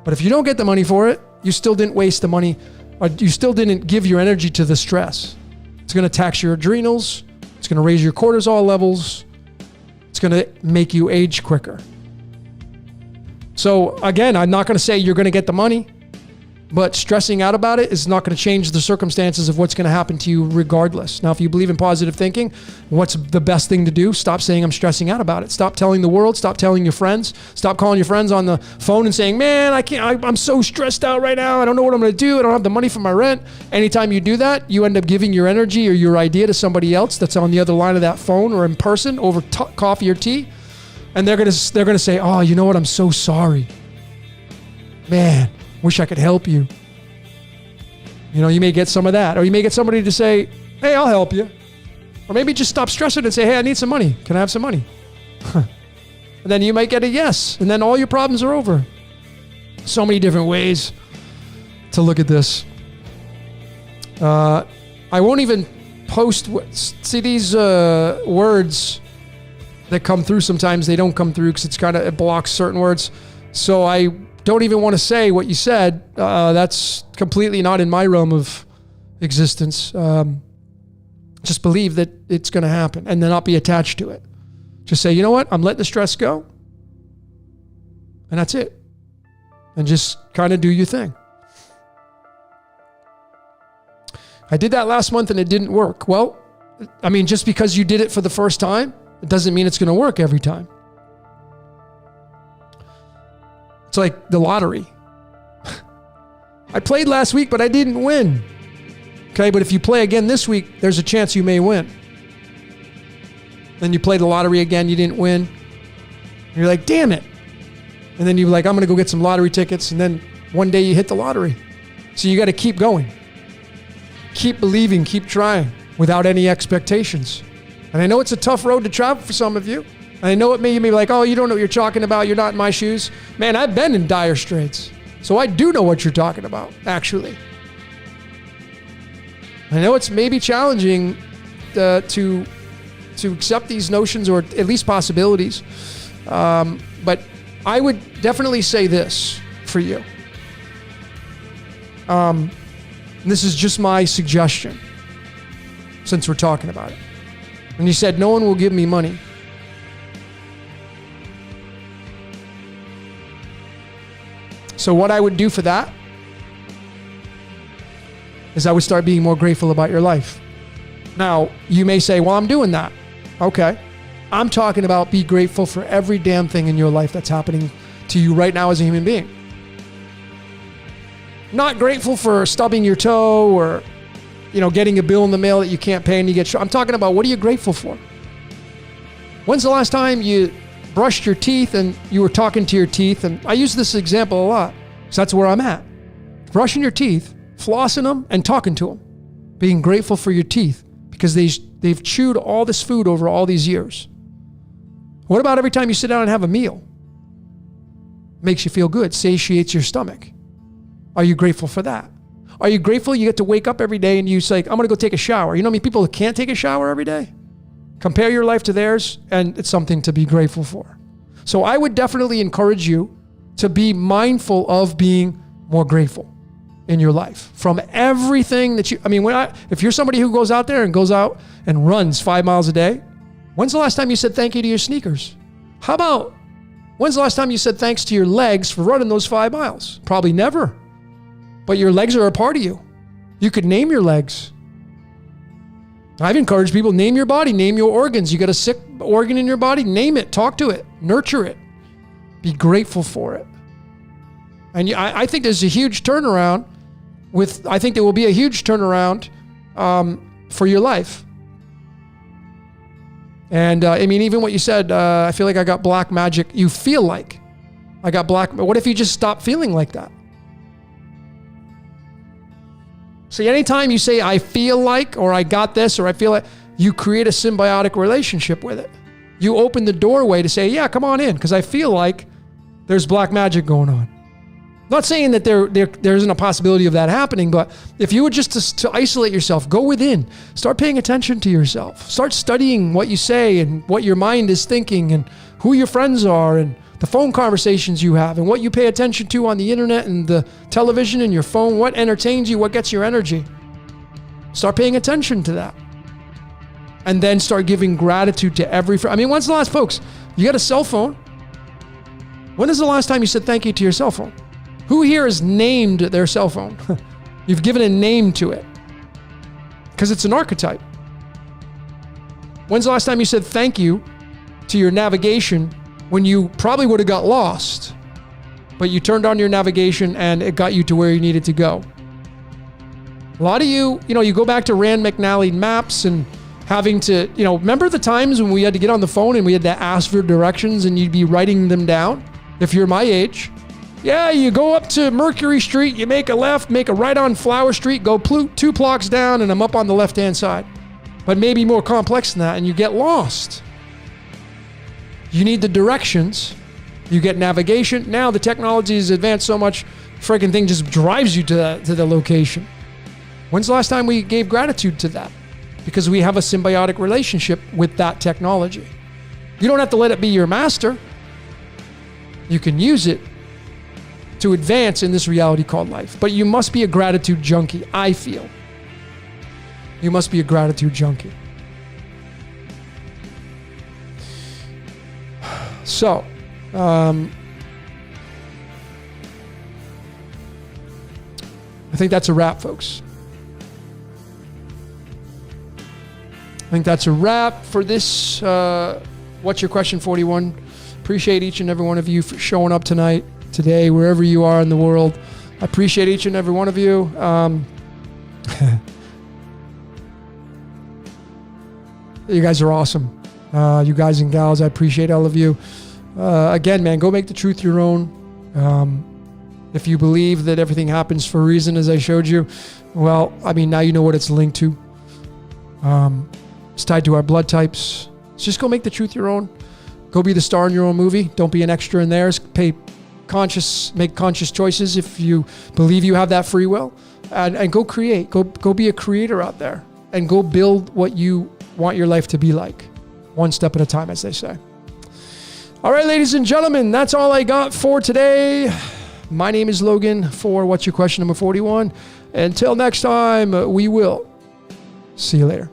But if you don't get the money for it, you still didn't waste the money, or you still didn't give your energy to the stress. It's going to tax your adrenals. It's going to raise your cortisol levels. It's going to make you age quicker. So again, I'm not going to say you're going to get the money, but stressing out about it is not going to change the circumstances of what's going to happen to you regardless. Now, if you believe in positive thinking, what's the best thing to do? Stop saying I'm stressing out about it. Stop telling the world. Stop telling your friends. Stop calling your friends on the phone and saying, man, I'm so stressed out right now. I don't know what I'm going to do. I don't have the money for my rent. Anytime you do that, you end up giving your energy or your idea to somebody else that's on the other line of that phone or in person over coffee or tea. And they're going to say, oh, you know what? I'm so sorry. Man, wish I could help you. You know, you may get some of that. Or you may get somebody to say, hey, I'll help you. Or maybe just stop stressing and say, hey, I need some money. Can I have some money? And then you might get a yes. And then all your problems are over. So many different ways to look at this. I won't even post. See, these words that come through sometimes, they don't come through because it blocks certain words. So I don't even want to say what you said. That's completely not in my realm of existence. Just believe that it's going to happen and then not be attached to it. Just say, you know what? I'm letting the stress go. And that's it. And just kind of do your thing. I did that last month and it didn't work. Well, I mean, just because you did it for the first time, it doesn't mean it's going to work every time. It's like the lottery. I played last week, but I didn't win. Okay, but if you play again this week, there's a chance you may win. Then you play the lottery again, you didn't win. You're like, damn it. And then you're like, I'm going to go get some lottery tickets. And then one day you hit the lottery. So you got to keep going. Keep believing, keep trying without any expectations. And I know it's a tough road to travel for some of you. And I know it may be like, oh, you don't know what you're talking about. You're not in my shoes. Man, I've been in dire straits. So I do know what you're talking about, actually. I know it's maybe challenging to accept these notions or at least possibilities. But I would definitely say this for you. This is just my suggestion since we're talking about it. And you said, no one will give me money. So what I would do for that is I would start being more grateful about your life. Now, you may say, well, I'm doing that. Okay. I'm talking about be grateful for every damn thing in your life that's happening to you right now as a human being. Not grateful for stubbing your toe or, getting a bill in the mail that you can't pay and you get shot. I'm talking about what are you grateful for? When's the last time you brushed your teeth and you were talking to your teeth? And I use this example a lot because that's where I'm at. Brushing your teeth, flossing them, and talking to them. Being grateful for your teeth because they've chewed all this food over all these years. What about every time you sit down and have a meal? Makes you feel good, satiates your stomach. Are you grateful for that? Are you grateful you get to wake up every day and you say, I'm going to go take a shower? You know how many people who can't take a shower every day? Compare your life to theirs, and it's something to be grateful for. So I would definitely encourage you to be mindful of being more grateful in your life from everything that if you're somebody who goes out there and runs 5 miles a day, when's the last time you said thank you to your sneakers? How about when's the last time you said thanks to your legs for running those 5 miles? Probably never. But your legs are a part of you. You could name your legs. I've encouraged people, name your body, name your organs. You got a sick organ in your body, name it, talk to it, nurture it, be grateful for it. And I think there's a huge turnaround I think there will be a huge turnaround for your life. And even what you said, I feel like I got black magic. You feel like I got black. What if you just stop feeling like that? See, anytime you say, I feel like, or I got this, or I feel like, you create a symbiotic relationship with it. You open the doorway to say, yeah, come on in, because I feel like there's black magic going on. Not saying that there isn't a possibility of that happening, but if you were just to isolate yourself, go within, start paying attention to yourself, start studying what you say and what your mind is thinking and who your friends are and the phone conversations you have and what you pay attention to on the internet and the television and your phone, what entertains you, what gets your energy. Start paying attention to that. And then start giving gratitude to every friend. When's the last, folks, you got a cell phone? When is the last time you said thank you to your cell phone? Who here has named their cell phone? You've given a name to it because it's an archetype. When's the last time you said thank you to your navigation when you probably would have got lost, but you turned on your navigation and it got you to where you needed to go? A lot of you go back to Rand McNally maps and having to, remember the times when we had to get on the phone and we had to ask for directions and you'd be writing them down? If you're my age, yeah, you go up to Mercury Street, you make a left, make a right on Flower Street, go 2 blocks down, and I'm up on the left-hand side. but maybe more complex than that, and you get lost. You need the directions. You get navigation. Now the technology is advanced so much, freaking thing just drives you to the location. When's the last time we gave gratitude to that? Because we have a symbiotic relationship with that technology. You don't have to let it be your master. You can use it to advance in this reality called life. But you must be a gratitude junkie, I feel. You must be a gratitude junkie. So, I think that's a wrap, folks. I think that's a wrap for this What's Your Question 41. Appreciate each and every one of you for showing up tonight, today, wherever you are in the world. I appreciate each and every one of you. You guys are awesome. You guys and gals, I appreciate all of you. Again, man, go make the truth your own. If you believe that everything happens for a reason, as I showed you, well, I mean, now you know what it's linked to. It's tied to our blood types. Just go make the truth your own. Go be the star in your own movie. Don't be an extra in theirs. Make conscious choices if you believe you have that free will, and go create. Go be a creator out there, and go build what you want your life to be like, one step at a time, as they say. All right, ladies and gentlemen, that's all I got for today. My name is Logan for What's Your Question number 41. Until next time, we will see you later.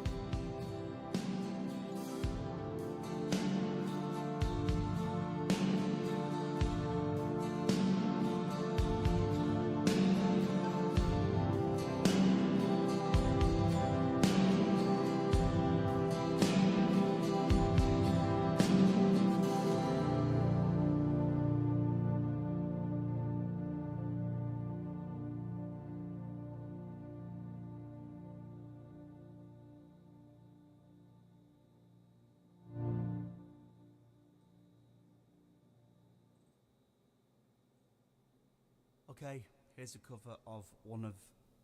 Okay, here's a cover of one of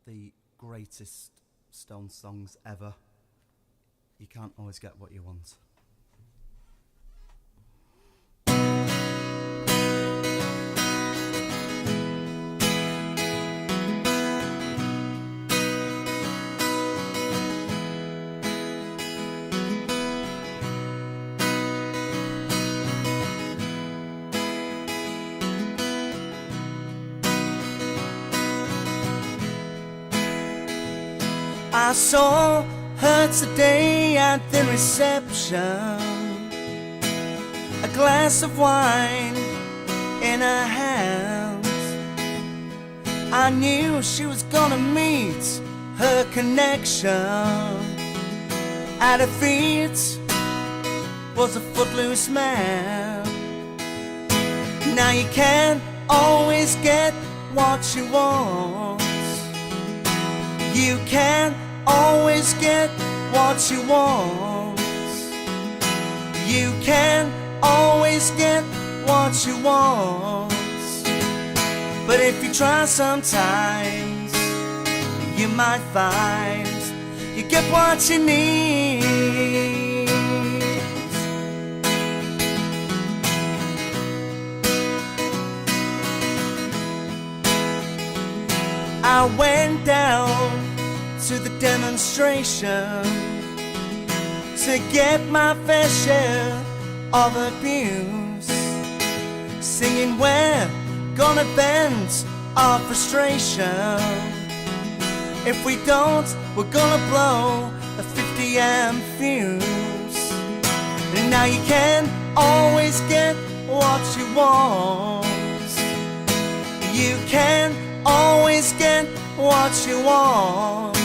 the greatest Stone songs ever. You can't always get what you want. I saw her today at the reception, a glass of wine in her hands. I knew she was gonna meet her connection. At her feet was a footloose man. Now you can't always get what you want. You can't always get what you want. You can't always get what you want. But if you try sometimes, you might find you get what you need. I went down to the demonstration to get my fair share of abuse, singing we're gonna vent our frustration. If we don't, we're gonna blow a 50 amp fuse. And now you can't always get what you want. You can't always get what you want.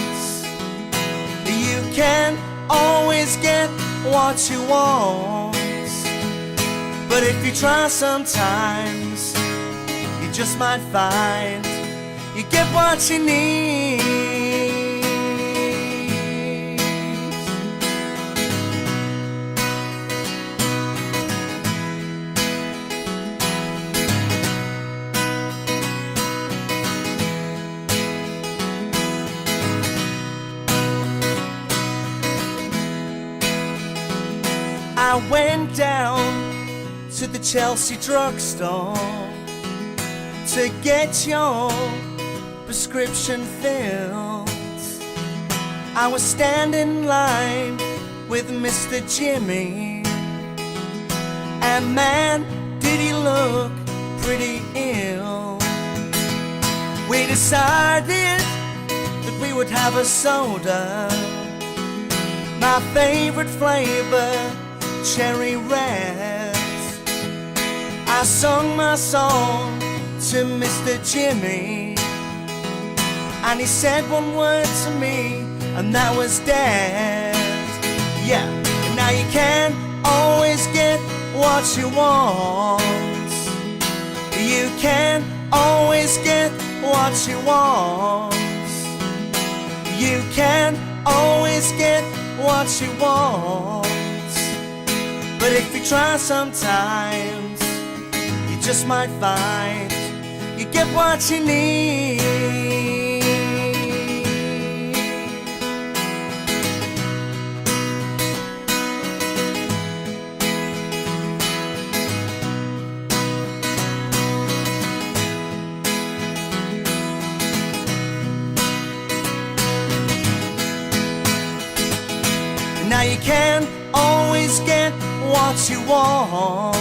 You can't always get what you want. But if you try sometimes, you just might find you get what you need. I went down to the Chelsea drugstore to get your prescription filled. I was standing in line with Mr. Jimmy, and man, did he look pretty ill. We decided that we would have a soda, my favorite flavor, cherry red. I sung my song to Mr. Jimmy, and he said one word to me, and that was dead. Yeah, now you can't always get what you want. You can't always get what you want. You can't always get what you want. But if you try sometimes, you just might find you get what you need. Now you can't always get what you want.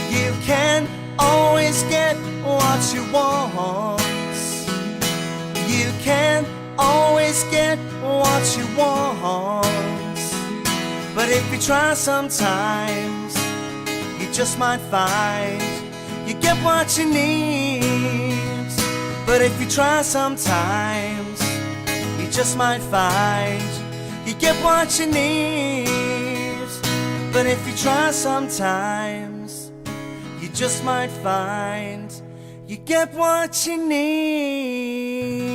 You can't always get what you want. You can't always get what you want. But if you try sometimes, you just might find you get what you need. But if you try sometimes, you just might find you get what you need. But if you try sometimes, you just might find you get what you need.